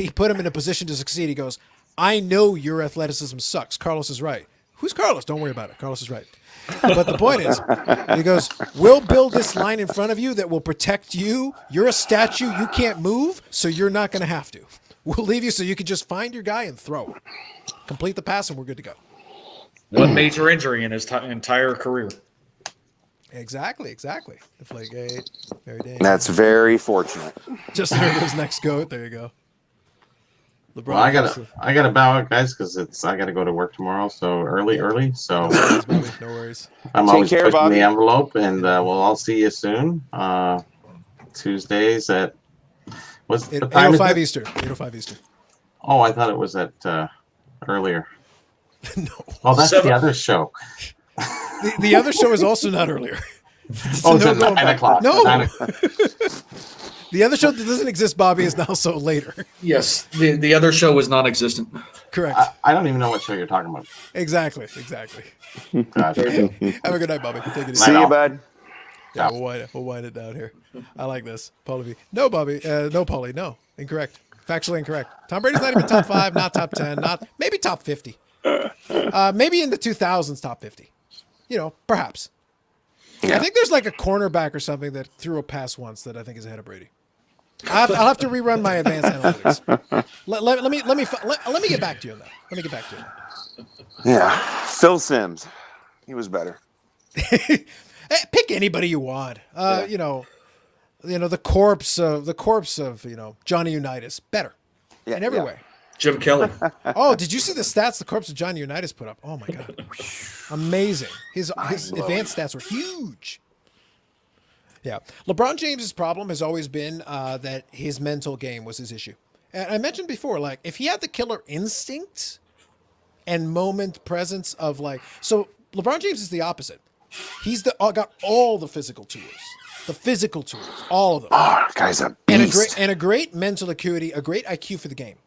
put him in a position to succeed. He goes, I know your athleticism sucks. Carlos is right. Who's Carlos? Don't worry about it. Carlos is right. But the point is, he goes, we'll build this line in front of you that will protect you. You're a statue. You can't move, so you're not going to have to. We'll leave you so you can just find your guy and throw. Complete the pass, and we're good to go. One major injury in his entire career. Exactly. Deflategate. Very dangerous. That's very fortunate. Just heard his next goat. There you go. LeBron, well, I gotta bow out, guys, because I gotta go to work tomorrow. So early. So no worries. I'm always pushing the envelope, and we'll all see you soon. Tuesdays at what's the time? 8:05 Eastern. 8:05 Eastern. Oh, I thought it was at earlier. No. Oh, that's the other show. The other show is also not earlier. Oh, it's at 9 o'clock. No. 9 o'clock. The other show that doesn't exist, Bobby, is now so later. Yes, the other show was non-existent. Correct. I don't even know what show you're talking about. Exactly. Gotcha. Have a good night, Bobby. Take it easy. See you, bud. Yeah, we'll wind it down here. I like this. Paulie V. No, Bobby. No, Paulie. No. Incorrect. Factually incorrect. Tom Brady's not even top 5, not top 10, maybe top 50. Maybe in the 2000s, top 50. Perhaps. Yeah. I think there's like a cornerback or something that threw a pass once that I think is ahead of Brady. I'll have to rerun my advanced analytics. Let me get back to you on that. Yeah, Phil Simms, he was better. Pick anybody you want. The corpse of Johnny Unitas, better in every way. Jim Kelly. Oh, did you see the stats the corpse of Johnny Unitas put up? Oh my God, amazing! His advanced stats were huge. Yeah, LeBron James's problem has always been that his mental game was his issue. And I mentioned before, like if he had the killer instinct and moment presence of so LeBron James is the opposite. He's got all the physical tools, all of them. Oh, guy's a beast. And a great mental acuity, a great IQ for the game.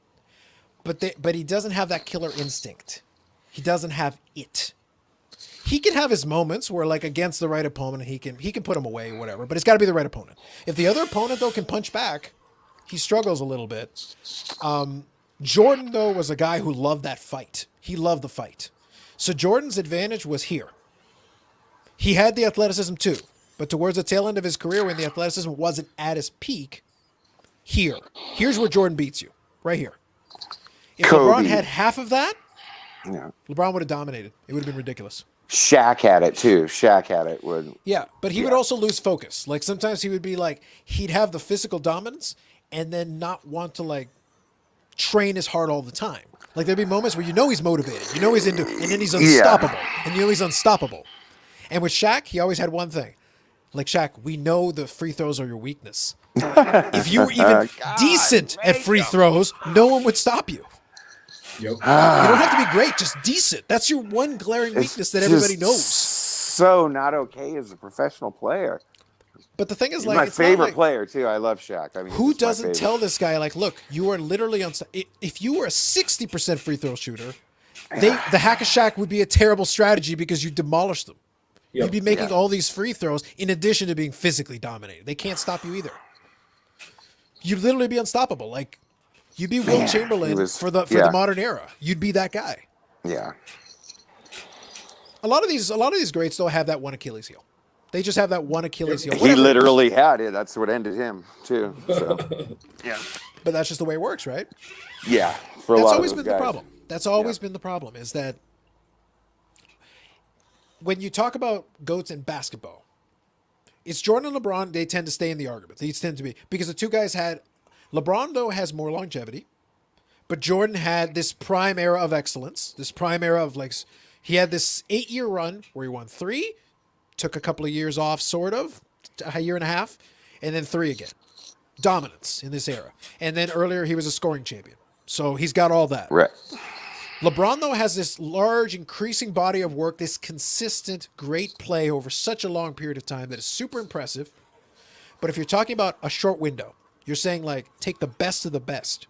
But he doesn't have that killer instinct. He doesn't have it. he can have his moments where, like, against the right opponent, he can put him away or whatever. But it's got to be the right opponent. If the other opponent though can punch back, he struggles a little bit. Jordan though was a guy who loved that fight. He loved the fight. So Jordan's advantage was here. He had the athleticism too, but towards the tail end of his career, when the athleticism wasn't at its peak, here's where Jordan beats you, right here. If LeBron had half of that, LeBron would have dominated. It would have been ridiculous. Shaq had it too. Shaq had it. Yeah, but he would also lose focus. Like sometimes he would be like, he'd have the physical dominance and then not want to like train as hard all the time. Like there'd be moments where he's motivated, he's into, and then he's unstoppable, and he's unstoppable. And with Shaq, he always had one thing. Like, Shaq, we know the free throws are your weakness. If you were even decent at free throws, no one would stop you. Yep. You don't have to be great, just decent. That's your one glaring weakness that everybody knows. So not okay as a professional player. But the thing is, He's like, my it's favorite not like, player too. I love Shaq. I mean, who doesn't tell this guy, like, look, you are literally if you were a 60% free throw shooter, the hack of Shaq would be a terrible strategy because you demolished them. You'd be making all these free throws in addition to being physically dominated. They can't stop you either. You'd literally be unstoppable. Like, you'd be Will Chamberlain for the modern era. You'd be that guy. Yeah. A lot of these greats though have that one Achilles heel. They just have that one Achilles heel. He literally had it. That's what ended him too. So. Yeah. But that's just the way it works, right? Yeah. For That's a lot always of those been the guys. problem. That's always been the problem, is that when you talk about GOATs in basketball, it's Jordan and LeBron, they tend to stay in the argument. These tend to be, because the two guys LeBron though has more longevity, but Jordan had this prime era of excellence, this prime era of like, he had this 8-year run where he won 3, took a couple of years off, sort of, a year and a half, and then 3 again. Dominance in this era. And then earlier he was a scoring champion. So he's got all that. Right. LeBron, though, has this large, increasing body of work, this consistent, great play over such a long period of time that is super impressive. But if you're talking about a short window, you're saying, like, take the best of the best.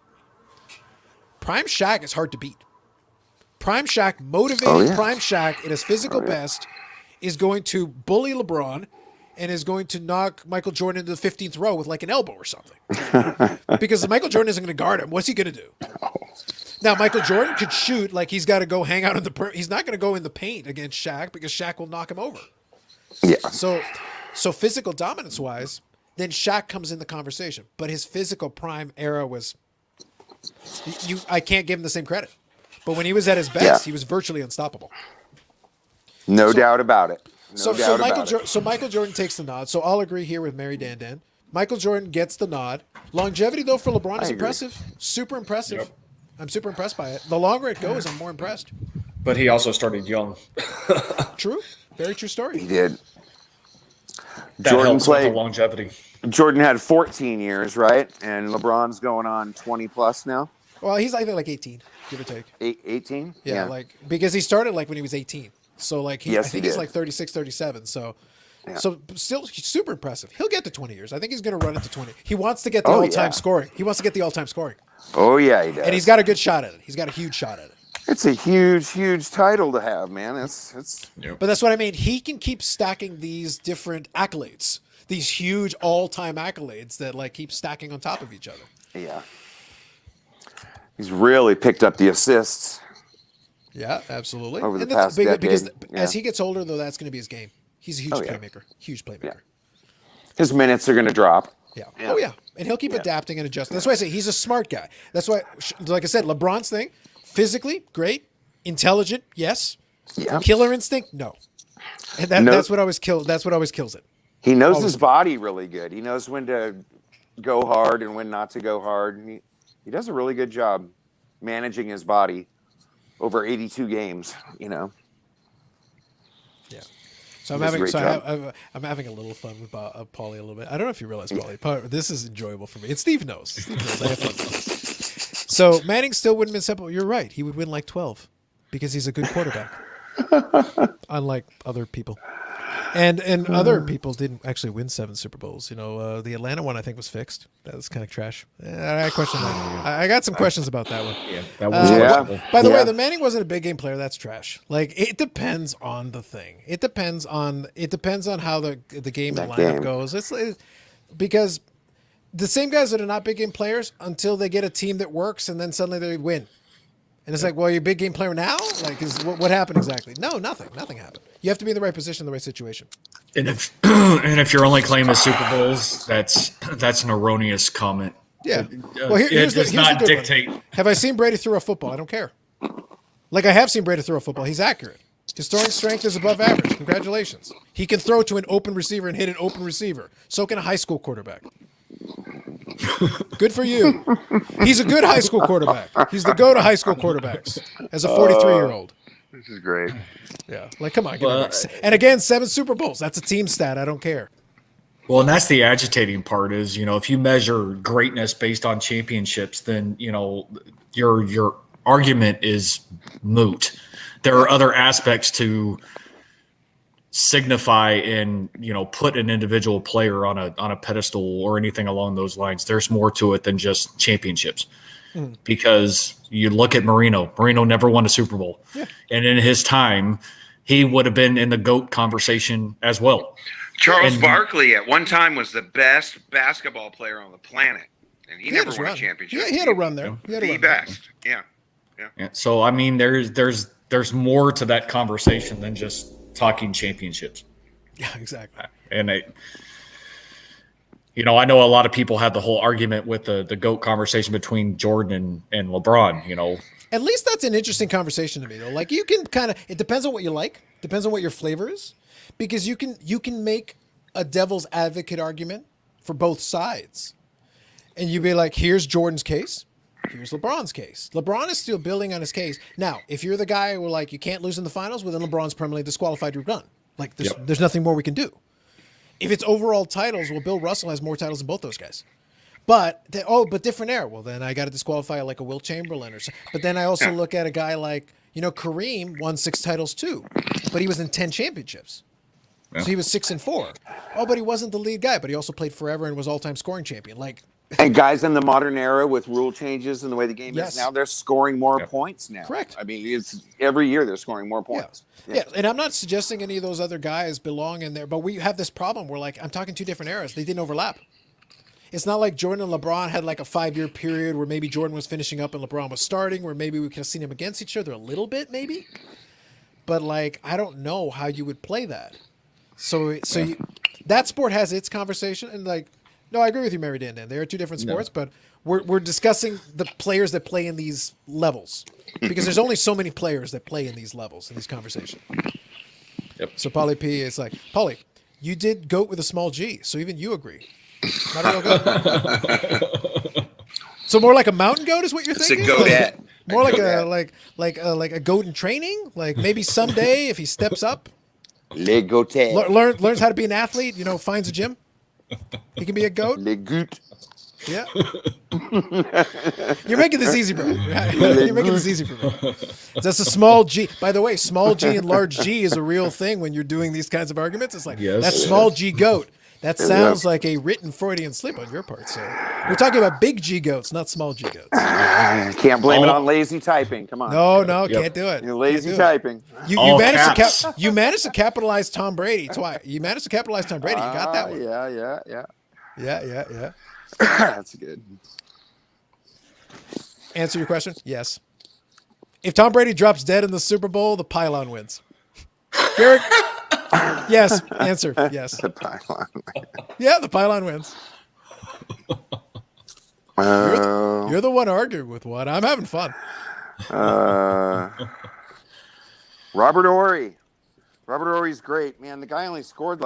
Prime Shaq is hard to beat. Prime Shaq, motivating Prime Shaq at his physical best, is going to bully LeBron and is going to knock Michael Jordan into the 15th row with, like, an elbow or something. Because Michael Jordan isn't going to guard him. What's he going to do? Now, Michael Jordan could shoot, like he's got to go hang out in the he's not going to go in the paint against Shaq because Shaq will knock him over. Yeah. So physical dominance wise, then Shaq comes in the conversation. But his physical prime era was, I can't give him the same credit. But when he was at his best, he was virtually unstoppable. No doubt about it. So Michael Jordan takes the nod. So I'll agree here with Mary Dan. Michael Jordan gets the nod. Longevity though for LeBron is impressive, super impressive. Yep. I'm super impressed by it. The longer it goes, I'm more impressed. But he also started young. True. Very true story. He did. Jordan played the longevity. Jordan had 14 years, right? And LeBron's going on 20 plus now. Well, he's either like 18, give or take. 18? Yeah, like because he started like when he was 18. So like I think he's like 36, 37. So still super impressive. He'll get to 20 years. I think he's going to run into 20. He wants to get the all-time scoring. He wants to get the all-time scoring. Oh yeah, he does. And he's got a good shot at it. He's got a huge shot at it. It's a huge, huge title to have, man. It's. But that's what I mean. He can keep stacking these different accolades, these huge all-time accolades that like keep stacking on top of each other. Yeah. He's really picked up the assists. Yeah, absolutely. Over the past decade. Because as he gets older, though, that's going to be his game. He's a huge playmaker. Huge playmaker. Yeah. His minutes are going to drop. Yeah. Oh, yeah. And he'll keep adapting and adjusting. That's why I say he's a smart guy. That's why, like I said, LeBron's thing, physically, great. Intelligent, yes. Yeah. Killer instinct, no. And that's what always kills. That's what always kills it. He knows his body really good. He knows when to go hard and when not to go hard. And he does a really good job managing his body over 82 games, you know. Yeah. So I'm having a little fun with Paulie a little bit. I don't know if you realize, Paulie, this is enjoyable for me. And Steve knows. Steve knows I have fun with this. So Manning still wouldn't win simple. You're right. He would win like 12 because he's a good quarterback. Unlike other people. And other people didn't actually win 7 Super Bowls. You know, the Atlanta one I think was fixed. That was kind of trash. I question that. I got some questions about that one. Yeah, that was questionable. By the way, the Manning wasn't a big game player. That's trash. Like it depends on the thing. It depends on how the game and lineup goes. It's because the same guys that are not big game players until they get a team that works and then suddenly they win. And it's like, well, you're a big game player now? Like, what happened exactly? No, nothing. Nothing happened. You have to be in the right position, in the right situation. And if you're only claiming Super Bowls, that's an erroneous comment. Yeah. Well, here's not the dictate. One. Have I seen Brady throw a football? I don't care. Like I have seen Brady throw a football. He's accurate. His throwing strength is above average. Congratulations. He can throw to an open receiver and hit an open receiver. So can a high school quarterback. Good for you. He's a good high school quarterback. He's the go to high school quarterbacks as a 43-year-old. This is great. Yeah, like come on. And again, 7 Super Bowls. That's a team stat. I don't care. Well, and that's the agitating part is, if you measure greatness based on championships, then, your argument is moot. There are other aspects to signify and put an individual player on a pedestal or anything along those lines. There's more to it than just championships, because you look at Marino never won a Super Bowl, and in his time he would have been in the GOAT conversation as well. Charles Barkley at one time was the best basketball player on the planet, and he never won a championship. Yeah, he had a run there. The best. Yeah. So I mean, there's more to that conversation than just talking championships. Yeah, exactly. And I know a lot of people have the whole argument with the GOAT conversation between Jordan and LeBron, At least that's an interesting conversation to me, though. Like you can it depends on what you like, depends on what your flavor is, because you can make a devil's advocate argument for both sides. And you'd be like, here's Jordan's case. Here's LeBron's case. LeBron is still building on his case. Now, if you're the guy who you can't lose in the finals, well, then LeBron's permanently disqualified to run. Like there's nothing more we can do. If it's overall titles, well, Bill Russell has more titles than both those guys. But different era. Well, then I got to disqualify like a Wilt Chamberlain or something. But then I also look at a guy like Kareem won 6 titles too, but he was in 10 championships. Yeah. So he was 6-4. Oh, but he wasn't the lead guy, but he also played forever and was all-time scoring champion. And guys in the modern era with rule changes and the way the game is now, they're scoring more points now. Correct. I mean, it's every year they're scoring more points. Yeah. And I'm not suggesting any of those other guys belong in there, but we have this problem where I'm talking 2 different eras. They didn't overlap. It's not like Jordan and LeBron had like a 5-year period where maybe Jordan was finishing up and LeBron was starting, where maybe we could have seen them against each other a little bit, maybe. But I don't know how you would play that. So that sport has its conversation, and no, I agree with you, Mary Dan. They are 2 different sports, but we're discussing the players that play in these levels, because there's only so many players that play in these levels in these conversations. Yep. So Paulie P is like, Paulie, you did GOAT with a small G, so even you agree. Not a real goat. So more like a mountain goat is what you're thinking? It's a goatette. More like a goat in training. Like maybe someday if he steps up, Le goatette. learns how to be an athlete. Finds a gym. He can be a goat. Le goat. Yeah. You're making this easy, bro. You're making this easy for me. That's a small G. By the way, small G and large G is a real thing when you're doing these kinds of arguments. It's like that's small G goat. That sounds like a written Freudian slip on your part. So we're talking about big G goats, not small G goats. Can't blame it on lazy typing. Come on. No, can't do it. You're lazy typing. You managed to capitalize Tom Brady twice. You managed to capitalize Tom Brady. You got that one. Yeah. That's good. Answer your question? Yes. If Tom Brady drops dead in the Super Bowl, the pylon wins. Garrett? Yes. Answer. Yes. The pylon. Yeah, the pylon wins. You're the one arguing with one. I'm having fun. Robert Horry. Robert Horry's great, man. The guy only scored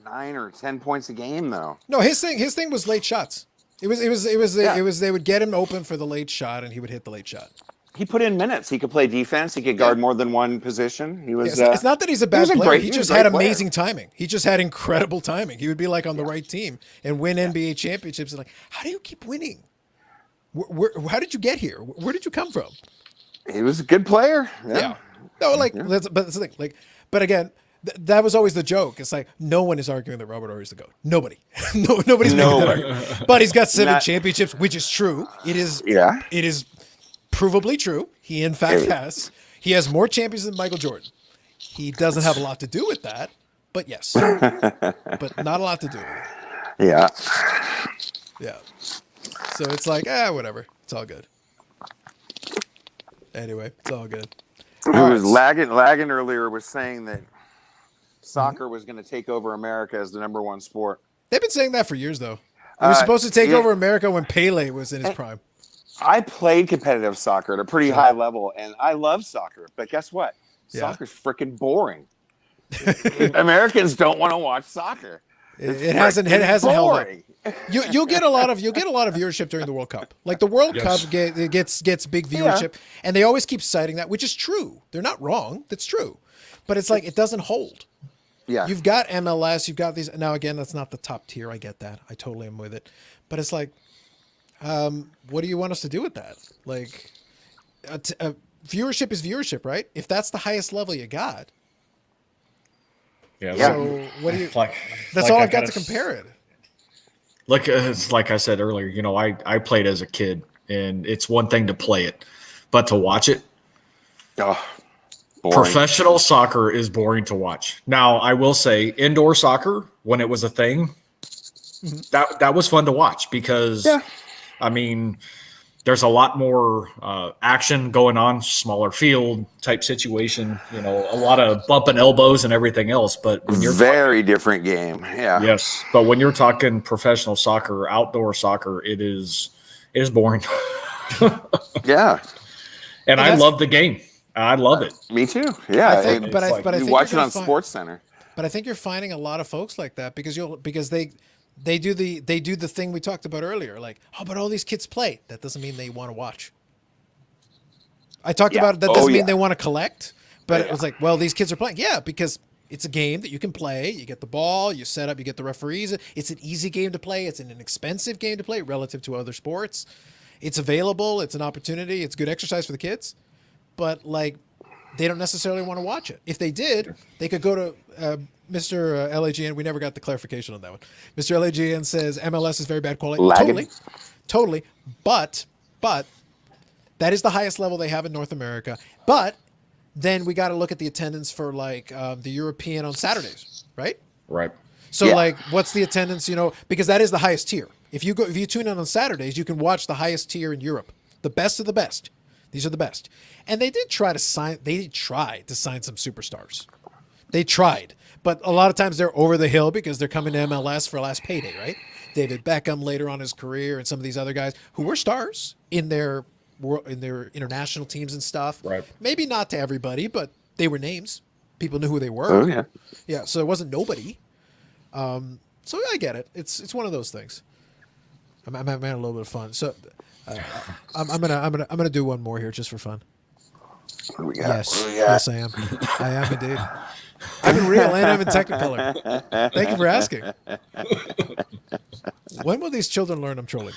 9 or 10 points a game, though. No, his thing was late shots. It was they would get him open for the late shot, and he would hit the late shot. He put in minutes. He could play defense. He could guard more than one position. He was. It's not that he's a bad player. He just had amazing timing. He just had incredible timing. He would be on the right team and win NBA championships. And how do you keep winning? How did you get here? Where did you come from? He was a good player. Yeah. No, but that's the thing. But again, that was always the joke. It's like no one is arguing that Robert Horry is the GOAT. Nobody. Nobody's making that argument. But he's got 7 championships, which is true. It is provably true. He in fact has. He has more champions than Michael Jordan. He doesn't have a lot to do with that, but yes. But not a lot to do with it. Yeah. Yeah. So it's like, whatever. It's all good. Anyway, it's all good. Who was lagging earlier was saying that soccer was going to take over America as the #1 sport. They've been saying that for years, though. It was supposed to take over America when Pele was in his prime. I played competitive soccer at a pretty high level, and I love soccer. But guess what? Soccer's freaking boring. Americans don't want to watch soccer. It hasn't held up. You'll get a lot of viewership during the World Cup. Like the World Cup gets big viewership, and they always keep citing that, which is true. They're not wrong. That's true, but it's like it doesn't hold. Yeah, you've got MLS, you've got these. Now again, that's not the top tier. I get that. I totally am with it, but it's like, what do you want us to do with that? Like, viewership is viewership, right? If that's the highest level you got. Yeah. So what do you? That's all I've got to compare it. Like I said earlier, you know, I played as a kid, and it's one thing to play it, but to watch it. Professional soccer is boring to watch. Now, I will say, indoor soccer, when it was a thing, that was fun to watch because, I mean, there's a lot more action going on, smaller field type situation, you know, a lot of bumping elbows and everything else. But when you're different game. Yeah. Yes. But when you're talking professional soccer, outdoor soccer, it is boring. Yeah. And I love the game. I love it. Me too. Yeah. I think you watch it on Sports Center. But I think you're finding a lot of folks like that because they do the thing we talked about earlier, like, oh, but all these kids play. That doesn't mean they want to watch. I talked about it. That doesn't mean they want to collect, but it was like, well, these kids are playing. Yeah, because it's a game that you can play. You get the ball, you set up, you get the referees. It's an easy game to play. It's an inexpensive game to play relative to other sports. It's available. It's an opportunity. It's good exercise for the kids, but like, they don't necessarily want to watch it. If they did, they could go to Mr. LAGN. We never got the clarification on that one. Mr. LAGN says MLS is very bad quality. Totally. But that is the highest level they have in North America. But then we got to look at the attendance for like the European on Saturdays, right? Right. So like, what's the attendance? You know, because that is the highest tier. If you tune in on Saturdays, you can watch the highest tier in Europe, the best of the best. These are the best. And they did try to sign some superstars. They tried. But a lot of times they're over the hill because they're coming to MLS for last payday, right? David Beckham later on in his career and some of these other guys who were stars in their international teams and stuff. Right. Maybe not to everybody, but they were names. People knew who they were. Oh, yeah. Yeah, so it wasn't nobody. So I get it. It's one of those things. I'm having a little bit of fun. So I'm gonna do one more here just for fun. What do we got? Yes, I am. I am indeed. I'm in real and I'm in Technicolor. Thank you for asking. When will these children learn I'm trolling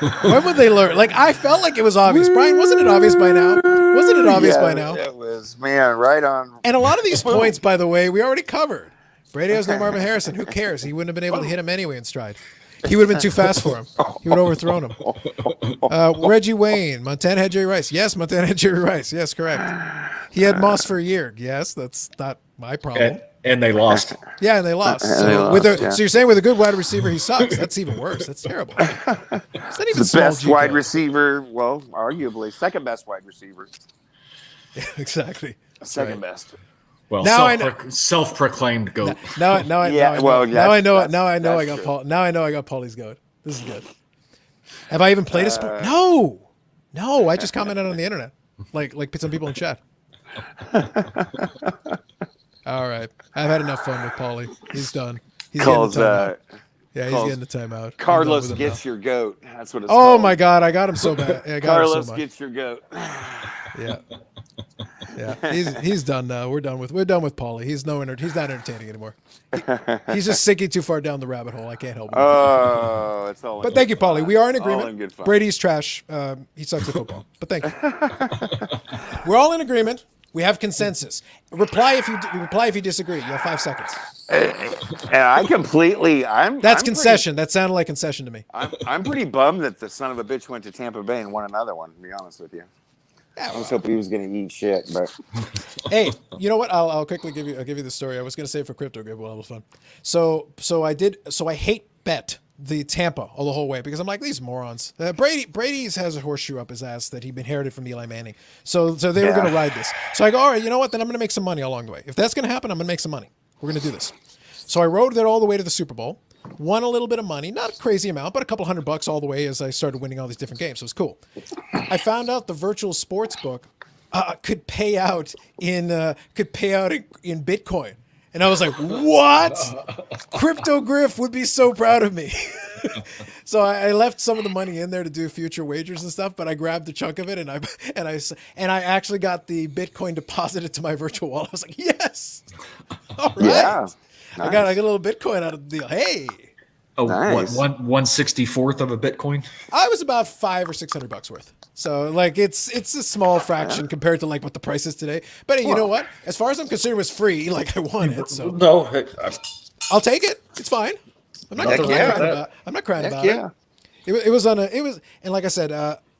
them? When would they learn? Like, I felt like it was obvious. Brian, wasn't it obvious by now? Wasn't it obvious by now? It was, man, right on. And a lot of these points, by the way, we already covered. Brady has no Marvin Harrison. Who cares? He wouldn't have been able to hit him anyway in stride. He would have been too fast for him. He would have overthrown him. Reggie Wayne. Montana had Jerry Rice. Yes, Montana had Jerry Rice. Yes, correct. He had Moss for a year. Yes, that's not my problem. And they lost. Yeah, and they lost. So you're saying with a good wide receiver, he sucks. That's even worse. That's terrible. It's not even the best wide receiver. Well, arguably second best wide receiver. Yeah, exactly. Second best. Well, now self-proclaimed GOAT. Now I know I got Paul. Now I know I got Paulie's GOAT. This is good. Have I even played a sport? No. I just commented on the internet, like some people in chat. All right, I've had enough fun with Paulie. He's done. He's getting the timeout. Carlos gets your GOAT. That's what it's called. Oh my God, I got him so bad. Carlos gets your GOAT. Yeah, he's done now. We're done with Paulie. He's not entertaining anymore. He's just sinking too far down the rabbit hole. I can't help him. Oh, it's all. But thank you, Paulie. We are in agreement. All in good fun. Brady's trash. He sucks at football. But thank you. We're all in agreement. We have consensus. Reply if you disagree. You have 5 seconds. And I completely. That's concession. That sounded like concession to me. I'm pretty bummed that the son of a bitch went to Tampa Bay and won another one. To be honest with you, I was hoping he was going to eat shit. But hey, you know what? I'll quickly give you the story. I was going to say it for crypto grip. Well, it was fun. So I hate bet the Tampa all the whole way because I'm like, these morons. Brady's has a horseshoe up his ass that he inherited from Eli Manning. So they were going to ride this. So I go, all right, you know what? Then I'm going to make some money along the way. If that's going to happen, I'm going to make some money. We're going to do this. So I rode it all the way to the Super Bowl, won a little bit of money, not a crazy amount, but a couple $100 all the way as I started winning all these different games. So it was cool. I found out the virtual sports book could pay out in Bitcoin. And I was like, what? Crypto Griff would be so proud of me. So I left some of the money in there to do future wagers and stuff, but I grabbed a chunk of it and I actually got the Bitcoin deposited to my virtual wallet. I was like, yes. All right. yeah, I got a little Bitcoin out of the deal. Hey. Oh, Nice. what, 1/64th of a Bitcoin? I was about $500 or $600 worth. So like it's a small fraction compared to like what the price is today. But hey, you know what? As far as I'm concerned, it was free. Like I won it, so No, I'll take it. It's fine. I'm not crying about it. It was and like I said,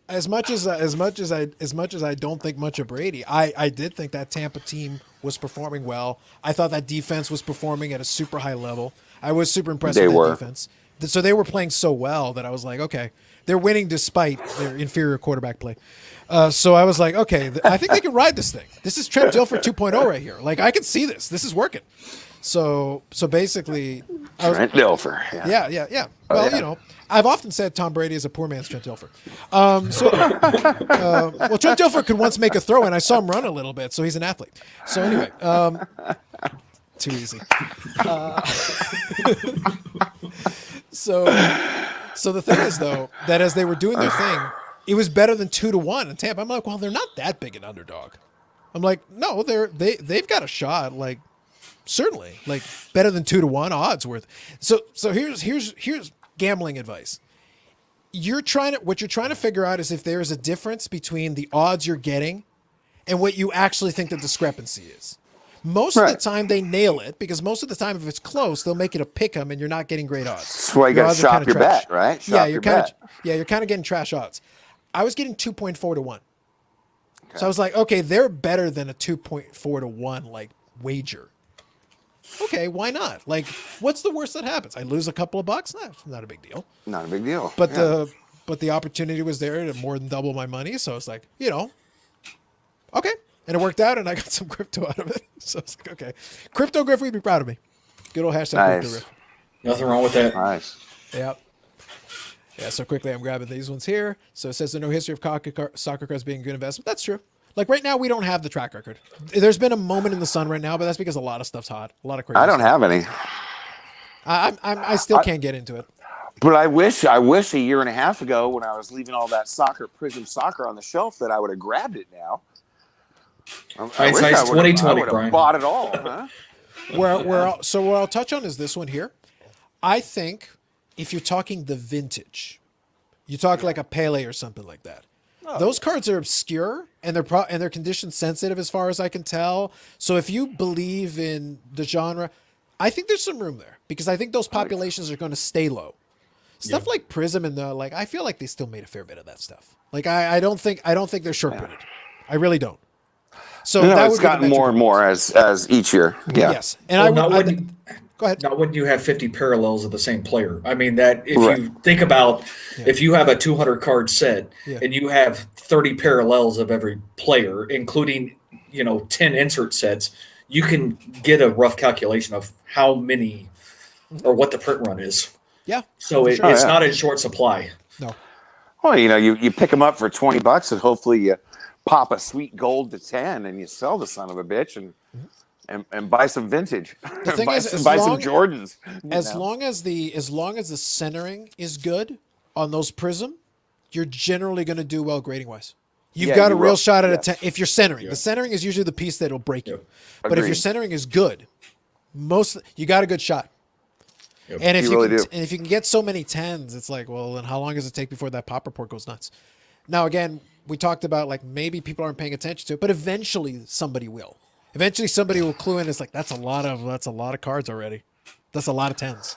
as much as I don't think much of Brady, I did think that Tampa team was performing well. I thought that defense was performing at a super high level. I was super impressed with that defense. So they were playing so well that I was like, okay, they're winning despite their inferior quarterback play. So I was like, okay, I think they can ride this thing. This is Trent Dilfer 2.0 right here. Like I can see this. This is working. So basically, Trent Dilfer. Yeah. Well, you know, I've often said Tom Brady is a poor man's Trent Dilfer. Well, Trent Dilfer could once make a throw, and I saw him run a little bit, so he's an athlete. So anyway, too easy. So the thing is, though, that as they were doing their thing, it was better than 2-1 in Tampa. I'm like, well, they're not that big an underdog. I'm like, no, they've got a shot. Like, certainly, like better than 2-1 odds worth. So here's gambling advice. What you're trying to figure out is if there is a difference between the odds you're getting and what you actually think the discrepancy is. Most of the time they nail it because most of the time if it's close, they'll make it a pick 'em and you're not getting great odds. That's why you got to shop your bet, right? You're kind of getting trash odds. I was getting 2.4 to 1. Okay. So I was like, okay, they're better than a 2.4 to 1 like wager. Okay, why not? Like, what's the worst that happens? I lose a couple of bucks? Not a big deal. Not a big deal. But the opportunity was there to more than double my money, so it's like, you know, okay. And it worked out, and I got some crypto out of it. So it's like, okay. Crypto Griff would be proud of me. Good old hashtag Crypto Griff. Nothing wrong with that. Nice. Yep. Yeah, so quickly I'm grabbing these ones here. So it says there's no history of soccer cards being a good investment. That's true. Like right now, we don't have the track record. There's been a moment in the sun right now, but that's because a lot of stuff's hot. A lot of crazy I don't have any. I still can't get into it. But I wish a year and a half ago when I was leaving all that Prism soccer on the shelf that I would have grabbed it now. Hindsight's 2020, Brian. Bought it all, huh? So what I'll touch on is this one here. I think if you're talking the vintage, you talk like a Pele or something like that. Oh. Those cards are obscure and they're condition sensitive as far as I can tell. So if you believe in the genre, I think there's some room there because I think those populations are going to stay low. Stuff like Prism and I feel like they still made a fair bit of that stuff. Like I don't think they're short-footed. I really don't. So that it's gotten more and more as each year. Yeah. Yes. And go ahead. Not when you have 50 parallels of the same player. I mean, that if you think about if you have a 200 card set and you have 30 parallels of every player, including, 10 insert sets, you can get a rough calculation of how many or what the print run is. Yeah. So it's not in short supply. No. Well, you pick them up for $20 and hopefully you pop a sweet gold to 10 and you sell the son of a bitch and buy some vintage. The thing buy is, some Jordans. As long as the centering is good on those Prism, you're generally going to do well grading wise. You've got a real shot at a 10 if you're centering. The centering is usually the piece that'll break you. But if your centering is good, you got a good shot. Yep. And if you can get so many 10s, it's like, well, then how long does it take before that pop report goes nuts? Now again, we talked about like maybe people aren't paying attention to it, but eventually somebody will. Eventually somebody will clue in. It's like that's a lot of cards already. That's a lot of 10s.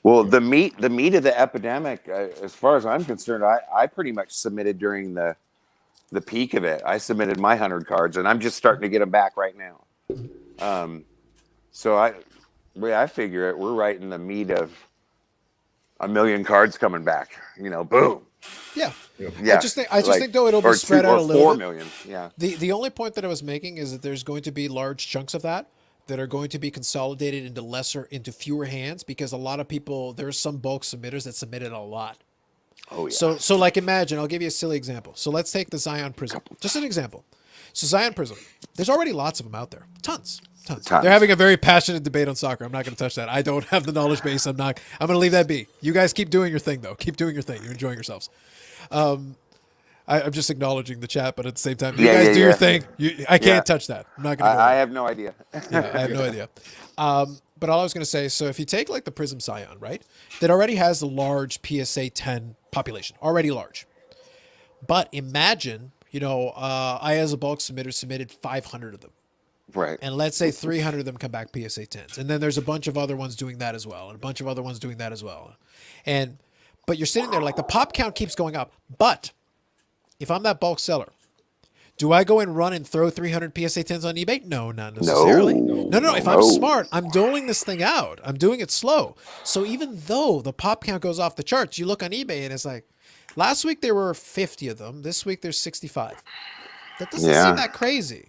Well, the meat of the epidemic, as far as I'm concerned, I pretty much submitted during the peak of it. I submitted my 100 cards, and I'm just starting to get them back right now. So the way I figure it, we're right in the meat of 1 million cards coming back. Boom. Yeah. Yeah. I just think though it'll be spread out a little 4 bit. million. Yeah. The only point that I was making is that there's going to be large chunks of that are going to be consolidated into fewer hands, because a lot of people, there's some bulk submitters that submitted a lot. Oh yeah. So like imagine, I'll give you a silly example. So let's take the Zion Prism. Just an example. So Zion Prism, there's already lots of them out there. Tons. They're having a very passionate debate on soccer. I'm not going to touch that. I don't have the knowledge base. I'm going to leave that be. You guys keep doing your thing though. Keep doing your thing. You're enjoying yourselves. I'm just acknowledging the chat, but at the same time, you guys do your thing. I can't touch that. I'm not going to. I have no idea. Yeah, I have no idea. But all I was going to say, so if you take like the Prism Scion, right, that already has a large PSA 10 population, already large. But imagine, I as a bulk submitter submitted 500 of them. Right. And let's say 300 of them come back PSA 10s. And then there's a bunch of other ones doing that as well. And a bunch of other ones doing that as well. But you're sitting there like the pop count keeps going up. But if I'm that bulk seller, do I go and run and throw 300 PSA 10s on eBay? No, not necessarily. No. If I'm smart, I'm doling this thing out. I'm doing it slow. So even though the pop count goes off the charts, you look on eBay and it's like, last week there were 50 of them. This week there's 65. That doesn't seem that crazy.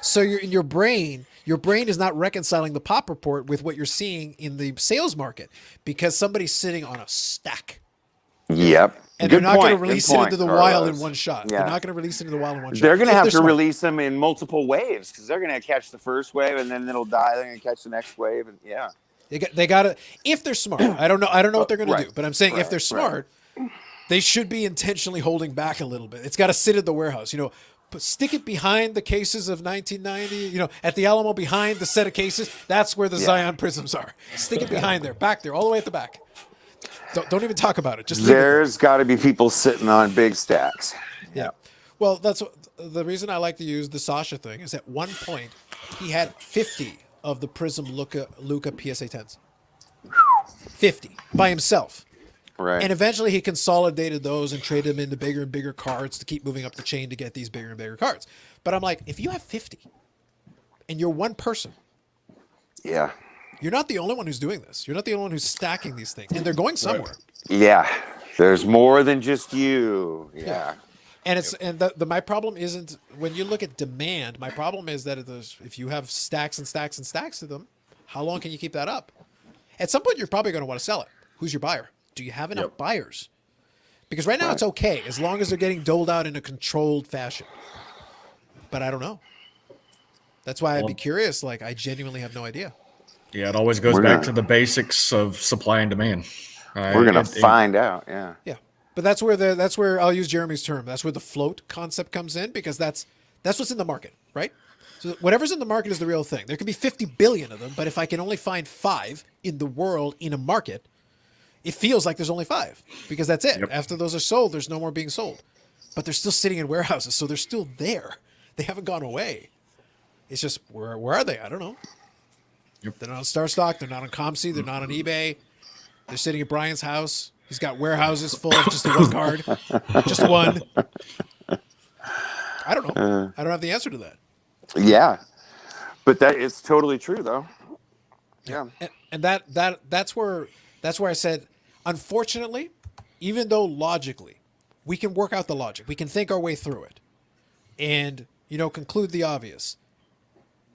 So your brain is not reconciling the pop report with what you're seeing in the sales market, because somebody's sitting on a stack. Yep. And they're not going to release it into the wild in one shot. Yeah. They're not going to release it into the wild in one shot. They're going to have to release them in multiple waves, because they're going to catch the first wave and then it'll die. They're going to catch the next wave, and they got to. If they're smart, I don't know what they're going to do, but I'm saying if they're smart, they should be intentionally holding back a little bit. It's got to sit in the warehouse, stick it behind the cases of 1990, at the Alamo, behind the set of cases. That's where the Zion Prisms are. Stick it behind there, back there, all the way at the back. Don't even talk about it. Just there's got to be people sitting on big stacks. Yeah. Well, that's the reason I like to use the Sasha thing is at one point he had 50 of the Prism Luca PSA 10s. 50 by himself. Right. And eventually he consolidated those and traded them into bigger and bigger cards to keep moving up the chain to get these bigger and bigger cards. But I'm like, if you have 50 and you're one person, you're not the only one who's doing this. You're not the only one who's stacking these things, and they're going somewhere. Yeah. There's more than just you. Yeah. And my problem isn't when you look at demand. My problem is that if you have stacks and stacks and stacks of them, how long can you keep that up? At some point, you're probably going to want to sell it. Who's your buyer? Do you have enough buyers? Because right now it's okay as long as they're getting doled out in a controlled fashion. But I don't know. That's why I'd be curious. Like, I genuinely have no idea. Yeah, it always goes back to the basics of supply and demand. We're gonna find out. Yeah. Yeah. But that's where I'll use Jeremy's term. That's where the float concept comes in, because that's what's in the market, right? So whatever's in the market is the real thing. There could be 50 billion of them, but if I can only find 5 in the world in a market, it feels like there's only 5, because that's it. Yep. After those are sold, there's no more being sold. But they're still sitting in warehouses, so they're still there. They haven't gone away. It's just, where are they? I don't know. Yep. They're not on StarStock. They're not on ComC. They're not on eBay. They're sitting at Brian's house. He's got warehouses full of just the one card. Just one. I don't know. I don't have the answer to that. Yeah. But that is totally true, though. Yeah. And that's where I said, unfortunately, even though logically we can work out the logic, we can think our way through it and, conclude the obvious.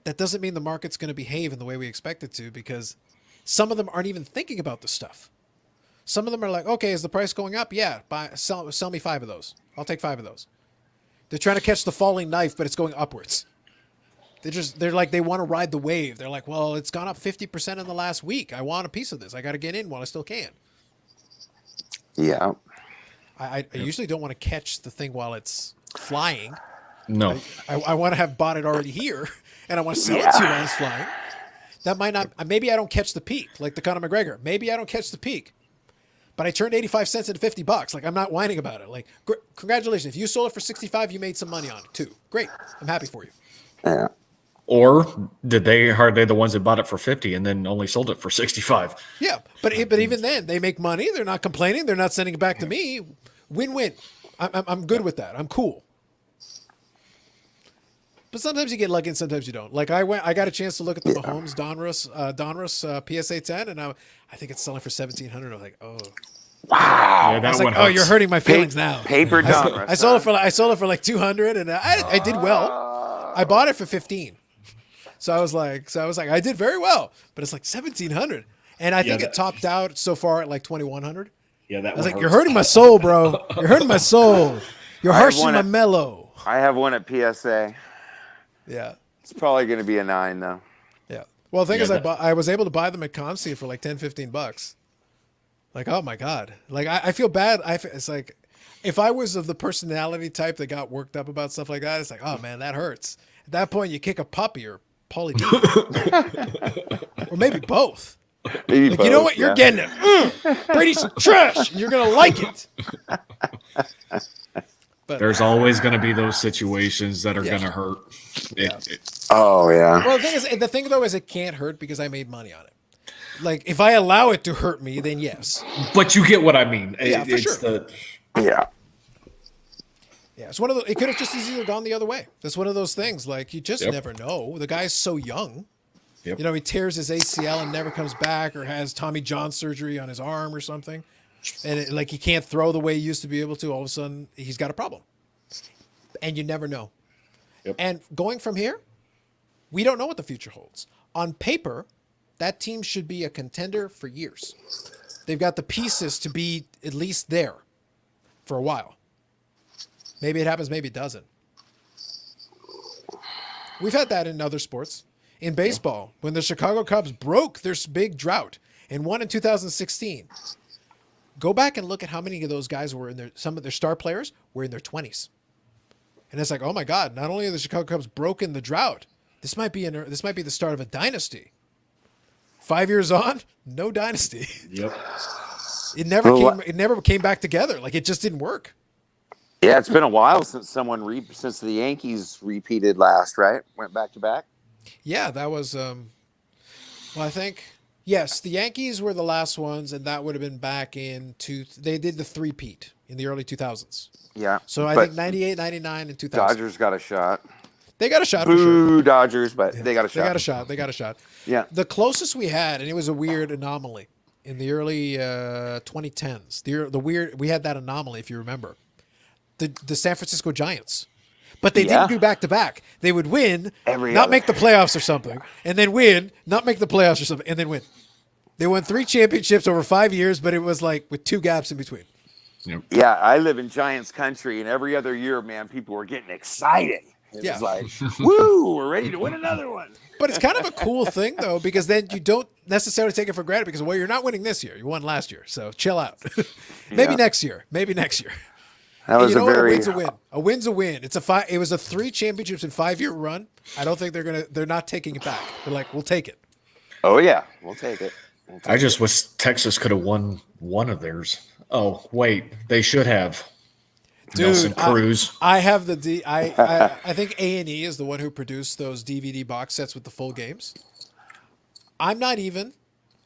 That doesn't mean the market's going to behave in the way we expect it to, because some of them aren't even thinking about the stuff. Some of them are like, okay, is the price going up? Yeah, sell me 5 of those. I'll take 5 of those. They're trying to catch the falling knife, but it's going upwards. They're like, they want to ride the wave. They're like, well, it's gone up 50% in the last week. I want a piece of this. I got to get in while I still can. Yeah. I usually don't want to catch the thing while it's flying. No. I want to have bought it already here, and I want to sell it to you while it's flying. That might not. Maybe I don't catch the peak, like the Conor McGregor. Maybe I don't catch the peak, but I turned 85 cents into $50. Like, I'm not whining about it. Like, congratulations. If you sold it for 65, you made some money on it too. Great. I'm happy for you. Yeah. Or are they the ones that bought it for 50 and then only sold it for 65? Yeah, but even then, they make money. They're not complaining. They're not sending it back to me. Win-win. I'm good with that. I'm cool. But sometimes you get lucky and sometimes you don't. Like, I got a chance to look at the Mahomes Donruss PSA 10, and I think it's selling for $1,700. I was like, oh. Wow. Yeah, I was like, oh, you're hurting my feelings now. Paper Donruss. I sold it for like 200, and I did well. I bought it for 15. So I was like, I did very well, but it's like 1,700, and I think it topped out so far at like 2,100. Yeah, that I was like, you're hurting my soul, bro. You're hurting my soul. You're harshing my mellow. I have one at PSA. Yeah, it's probably going to be a 9 though. Yeah. Well, the thing is, I was able to buy them at Comsea for like $10-15. Like, oh my god. Like, I feel bad. It's like, if I was of the personality type that got worked up about stuff like that, it's like, oh man, that hurts. At that point, you kick a puppy or Pauly D. Or maybe both. Maybe like, both, you know what? You're getting it. Brady's trash. And you're going to like it. But there's always going to be those situations that are going to hurt. Oh, yeah. Well, the thing, though, is it can't hurt because I made money on it. Like, if I allow it to hurt me, then yes. But you get what I mean. Yeah, for sure. Yeah. Yeah, it's one of the. It could have just as easily gone the other way. That's one of those things. Like, you just never know. The guy's so young. Yep. You know, he tears his ACL and never comes back, or has Tommy John surgery on his arm or something, and like he can't throw the way he used to be able to. All of a sudden, he's got a problem, and you never know. Yep. And going from here, we don't know what the future holds. On paper, that team should be a contender for years. They've got the pieces to be at least there for a while. Maybe it happens, maybe it doesn't. We've had that in other sports. In baseball, when the Chicago Cubs broke their big drought and won in 2016, go back and look at how many of those guys were some of their star players were in their 20s. And it's like, oh my God, not only are the Chicago Cubs broken the drought, this might be the start of a dynasty. 5 years on, no dynasty. Yep. It never came back together. Like, it just didn't work. Yeah, it's been a while since since the Yankees repeated last, right? Went back to back. Yeah, that was. Well, I think yes, the Yankees were the last ones, and that would have been back in they did the three-peat in the early 2000s. Yeah. So I think 98, 99, and 2000. Dodgers got a shot. They got a shot. Boo, for sure. Dodgers, but they got a shot. They got a shot. Yeah. The closest we had, and it was a weird anomaly in the early 2010s. We had that anomaly, if you remember. The San Francisco Giants. But they didn't do back-to-back. They would win, make the playoffs or something, and then win, not make the playoffs or something, and then win. They won 3 championships over 5 years, but it was like with 2 gaps in between. Yep. Yeah, I live in Giants country, and every other year, man, people were getting excited. It was like, woo, we're ready to win another one. But it's kind of a cool thing, though, because then you don't necessarily take it for granted because, well, you're not winning this year. You won last year, so chill out. Maybe next year. That was a win's a win. A win's a win. It was a 3 championships in 5-year run. I don't think they're not taking it back. They're like, we'll take it. Oh yeah, we'll take it. I just wish Texas could have won one of theirs. Oh wait, they should have. Dude, Nelson Cruz. I have I think A&E is the one who produced those DVD box sets with the full games. I'm not even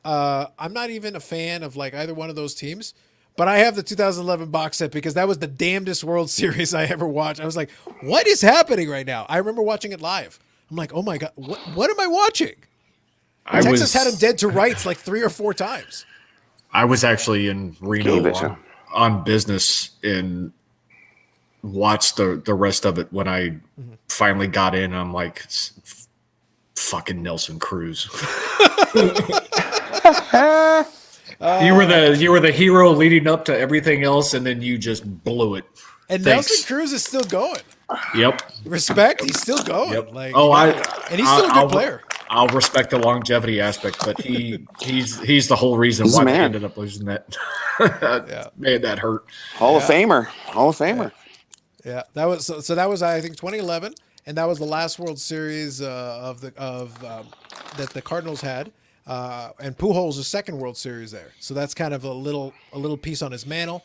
a fan of like either one of those teams. But I have the 2011 box set because that was the damnedest World Series I ever watched. I was like, what is happening right now? I remember watching it live. I'm like, oh my God, what am I watching? Texas had him dead to rights like 3 or 4 times. I was actually in Reno on business and watched the rest of it when I finally got in. I'm like, fucking Nelson Cruz. You were the hero leading up to everything else, and then you just blew it. And Thanks. Nelson Cruz is still going. Yep. Respect. He's still going. Yep. Like, and he's still a good player. I'll respect the longevity aspect, but he's the whole reason why they ended up losing that. Man, that hurt. Hall of Famer. Yeah, that was that was I think 2011, and that was the last World Series that the Cardinals had. and Pujols is second World Series there. So that's kind of a little piece on his mantle.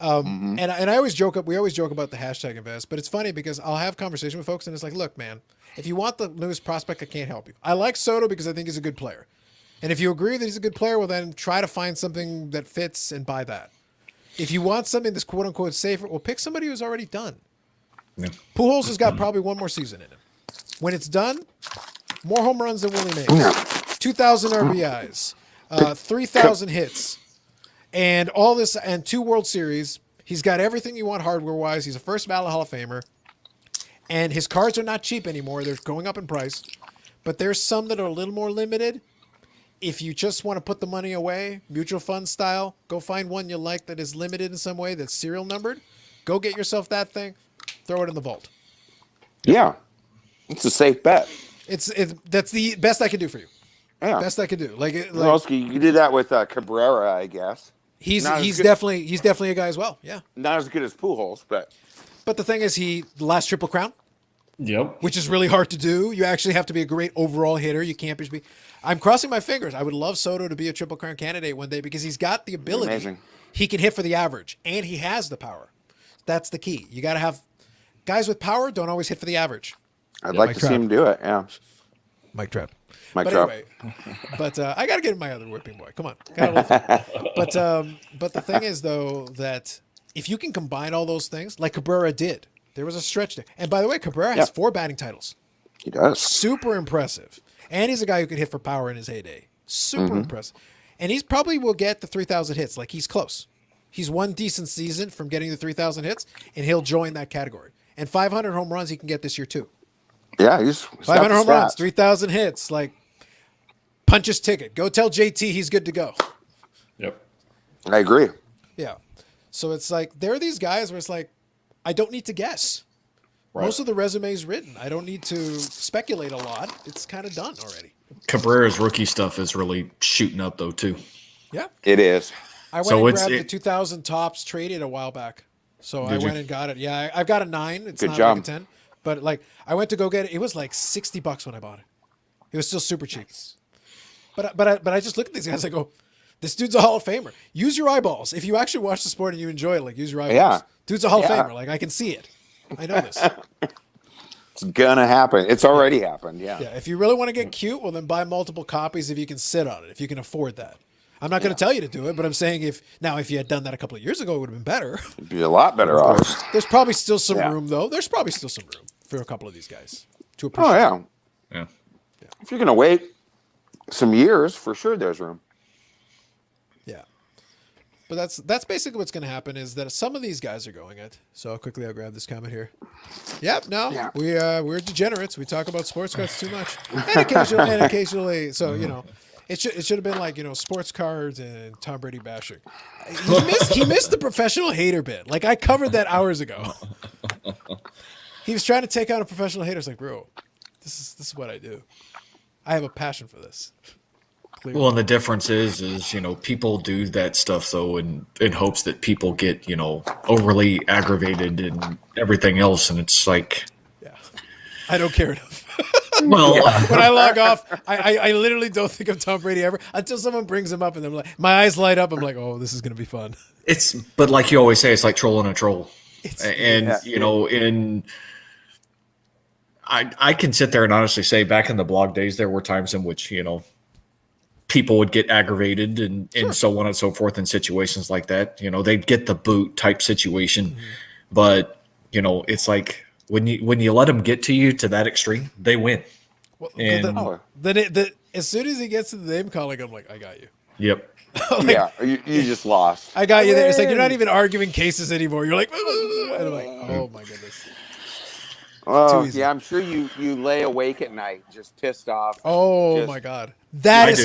And I always we always joke about the hashtag invest, but it's funny because I'll have conversation with folks and it's like, look, man, if you want the newest prospect, I can't help you. I like Soto because I think he's a good player. And if you agree that he's a good player, well, then try to find something that fits and buy that. If you want something that's quote unquote safer, well, pick somebody who's already done. Yeah. Pujols has got probably one more season in him. When it's done, more home runs than Willie Mays, 2,000 RBIs, 3,000 hits, and all this, and 2 World Series. He's got everything you want hardware-wise. He's a first ballot Hall of Famer, and his cards are not cheap anymore. They're going up in price, but there's some that are a little more limited. If you just want to put the money away, mutual fund style, go find one you like that is limited in some way, that's serial numbered. Go get yourself that thing, throw it in the vault. Yeah, it's a safe bet. That's the best I can do for you. Yeah, best I can do. You did that with Cabrera, I guess. He's definitely a guy as well. Yeah, not as good as Pujols, but the thing is, the last Triple Crown. Yep. Which is really hard to do. You actually have to be a great overall hitter. You can't just be. I'm crossing my fingers. I would love Soto to be a Triple Crown candidate one day because he's got the ability. Amazing. He can hit for the average, and he has the power. That's the key. You got to have guys with power don't always hit for the average. I'd like to see him do it. Yeah. Mike Trout. Anyway, I got to get in my other whipping boy. Come on. But the thing is though that if you can combine all those things, like Cabrera did, there was a stretch there. And by the way, Cabrera has 4 batting titles. He does. Super impressive. And he's a guy who could hit for power in his heyday. Super impressive. And he's probably will get the 3,000 hits. Like he's close. He's one decent season from getting the 3,000 hits, and he'll join that category. And 500 home runs he can get this year too. Yeah, he's 500 home runs, 3,000 hits. Like punch his ticket. Go tell JT he's good to go. Yep. I agree. Yeah. So it's like there are these guys where it's like I don't need to guess. Right. Most of the resume is written. I don't need to speculate a lot. It's kind of done already. Cabrera's rookie stuff is really shooting up though too. Yeah, it is. I went and grabbed the 2000 tops traded a while back, so I went and got it. Yeah, I've got a 9. It's not like a 10, but like I went to go get it. It was like $60 when I bought it. It was still super cheap. But I just look at these guys. I go, this dude's a Hall of Famer. Use your eyeballs. If you actually watch the sport and you enjoy it, like use your eyeballs. Yeah. Dude's a Hall of Famer. Like I can see it. I know this. It's gonna happen. It's already happened. Yeah. Yeah. If you really want to get cute, well then buy multiple copies if you can sit on it. If you can afford that. I'm not going to tell you to do it, but I'm saying if you had done that a couple of years ago, it would have been better. It'd be a lot better off. There's probably still some room though. There's probably still some room for a couple of these guys to appreciate. Oh yeah. If you're going to wait some years, for sure, there's room. Yeah. But that's basically what's going to happen is that some of these guys are going it. So quickly, I'll grab this comment here. Yep. No, we're degenerates. We talk about sports cards too much, and occasionally. So it should have been like sports cards and Tom Brady bashing. He missed the professional hater bit. Like I covered that hours ago. He was trying to take out a professional hater. It's like, bro, this is what I do. I have a passion for this. Clearly. Well, and the difference is people do that stuff though in hopes that people get overly aggravated and everything else, and it's like, I don't care enough. Well, when I log off, I literally don't think of Tom Brady ever until someone brings him up, and then my eyes light up. I'm like, oh, this is gonna be fun. But like you always say, it's like trolling a troll, I can sit there and honestly say, back in the blog days, there were times in which people would get aggravated and so on and so forth in situations like that. They'd get the boot type situation, but it's like. When you let them get to you to that extreme, they win. Well, as soon as he gets to the name calling, I'm like, I got you. Yep. You just lost. I got you there. It's like you're not even arguing cases anymore. You're like, and I'm like, oh my goodness. Oh yeah, I'm sure you lay awake at night just pissed off. Oh my God, that is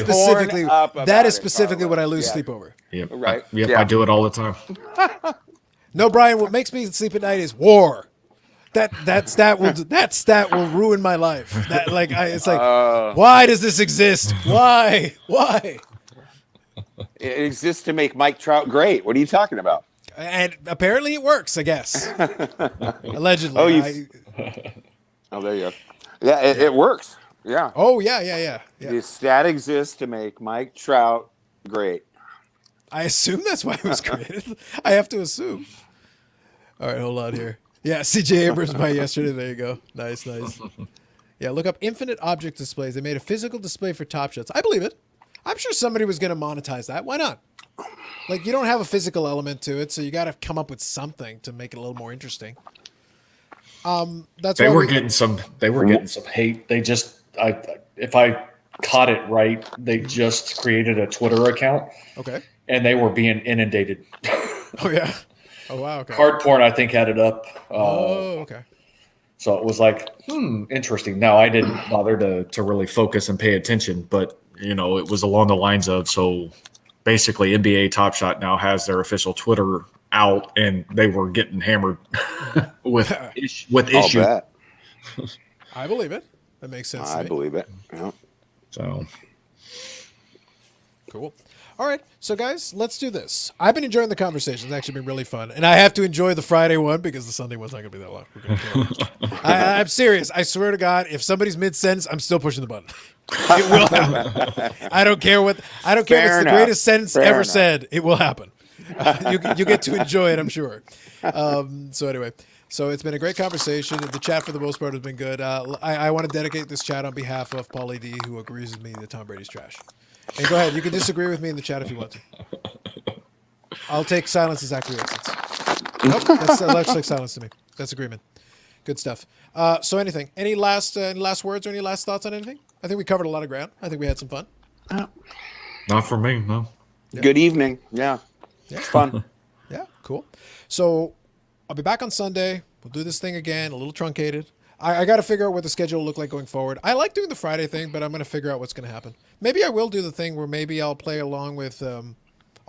specifically what I lose sleep over. Yep. Right. I do it all the time. No, Brian. What makes me sleep at night is war. That stat will ruin my life. It's like, why does this exist? Why? It exists to make Mike Trout great. What are you talking about? And apparently it works, I guess. Allegedly. Oh, there you go. Yeah, it works. Yeah. Oh yeah. The stat exists to make Mike Trout great. I assume that's why it was created. I have to assume. All right, hold on here. Yeah, CJ Abrams by yesterday. There you go. Nice. Yeah, look up infinite object displays. They made a physical display for Top Shots. I believe it. I'm sure somebody was going to monetize that. Why not? Like, you don't have a physical element to it, so you got to come up with something to make it a little more interesting. That's They why were getting some hate. They just, if I caught it right, they just created a Twitter account. Okay. And they were being inundated. Oh yeah. Oh wow. Okay. Card porn, I think, had it up. Okay. So it was like, interesting. Now I didn't bother to really focus and pay attention, but it was along the lines of, so basically NBA Top Shot now has their official Twitter out, and they were getting hammered with issues. I believe it. That makes sense. I believe it. Yeah. So cool. All right, so guys, let's do this. I've been enjoying the conversation. It's actually been really fun, and I have to enjoy the Friday one because the Sunday one's not going to be that long. We're gonna kill it. I'm serious. I swear to God, if somebody's mid-sentence, I'm still pushing the button. It will happen. I don't care if it's the greatest sentence ever said. It will happen. You get to enjoy it, I'm sure. So anyway, so it's been a great conversation. The chat, for the most part, has been good. I want to dedicate this chat on behalf of Paulie D, who agrees with me that Tom Brady's trash. And go ahead. You can disagree with me in the chat if you want to. I'll take silence as acquiescence. Nope, that looks like silence to me. That's agreement. Good stuff. So anything? Any last words or any last thoughts on anything? I think we covered a lot of ground. I think we had some fun. not for me, no. Yeah. Good evening. Yeah. It's fun. Yeah, cool. So I'll be back on Sunday. We'll do this thing again, a little truncated. I got to figure out what the schedule will look like going forward. I like doing the Friday thing, but I'm going to figure out what's going to happen. Maybe I will do the thing where maybe I'll play along with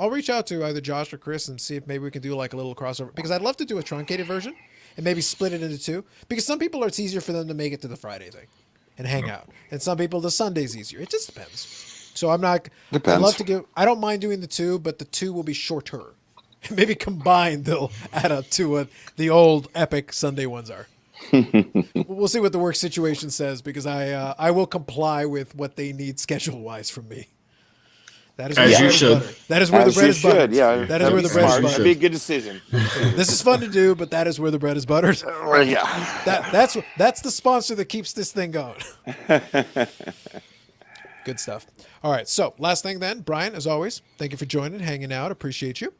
I'll reach out to either Josh or Chris and see if maybe we can do like a little crossover, because I'd love to do a truncated version and maybe split it into two, because some people it's easier for them to make it to the Friday thing and hang out, and some people the Sunday's easier. It just depends. So I'm not. Depends. I'd love to I don't mind doing the two, but the two will be shorter. Maybe combined they'll add up to what the old epic Sunday ones are. We'll see what the work situation says, because I will comply with what they need schedule wise from me. That is where as you should. That is where the bread is buttered. Yeah, that is where the bread is buttered. That'd be a good decision. This is fun to do, but that is where the bread is buttered. Yeah. That's the sponsor that keeps this thing going. Good stuff. All right, so last thing then, Brian, as always, thank you for joining, hanging out. Appreciate you.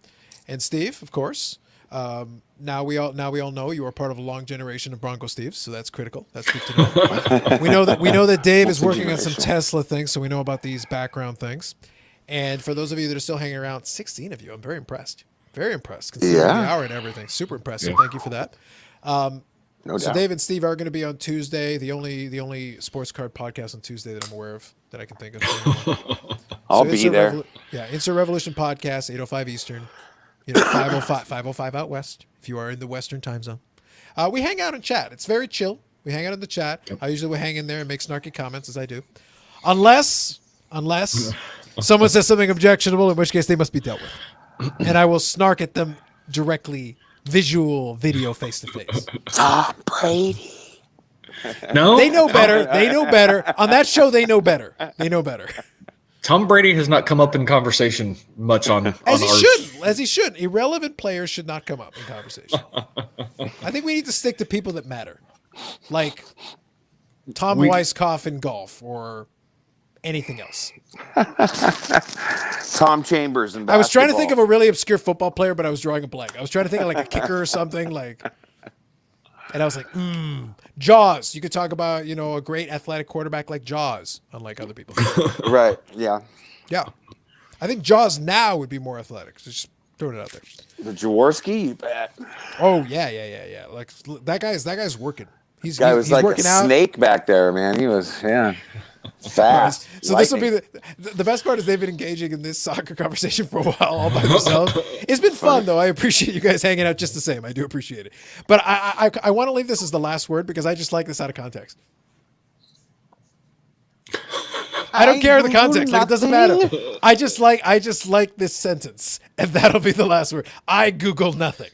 And Steve, of course. Now we all know you are part of a long generation of Bronco Steves, so that's critical. That's good to know. we know that Dave is working on some Tesla things, so we know about these background things. And for those of you that are still hanging around, 16 of you, I'm very impressed. Very impressed. Considering the hour and everything. Super impressive. Yeah. Thank you for that. No so doubt. Dave and Steve are going to be on Tuesday, the only sports card podcast on Tuesday that I'm aware of that I can think of. I'll be there. Insert Revolution podcast, 8:05 Eastern. 5:05 out west, if you are in the Western time zone. We hang out and chat. It's very chill. We hang out in the chat. Yep. I usually will hang in there and make snarky comments, as I do. Unless someone says something objectionable, in which case they must be dealt with. And I will snark at them directly, video, face-to-face. Tom Brady. No. They know better. They know better. On that show, they know better. They know better. Tom Brady has not come up in conversation much on as he should. Irrelevant players should not come up in conversation. I think we need to stick to people that matter, like Tom Weiskopf in golf or anything else. Tom Chambers in basketball. I was trying to think of a really obscure football player, but I was drawing a blank. I was trying to think of like a kicker or something like. And I was like, Jaws. You could talk about, a great athletic quarterback like Jaws, unlike other people. Right. Yeah. Yeah. I think Jaws now would be more athletic. Just throwing it out there. The Jaworski, you bet. Oh, yeah. Like that guy's working. He's was like working a out. Snake back there, man. He was, fast. So this will be the best part is they've been engaging in this soccer conversation for a while all by themselves. It's been fun though. I appreciate you guys hanging out just the same. I do appreciate it. But I want to leave this as the last word because I just like this out of context. I don't care the context. Like, it doesn't matter. I just like this sentence, and that'll be the last word. I Google nothing.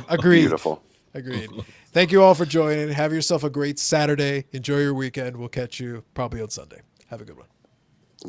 Agreed. Beautiful. Agreed. Thank you all for joining. Have yourself a great Saturday. Enjoy your weekend. We'll catch you probably on Sunday. Have a good one.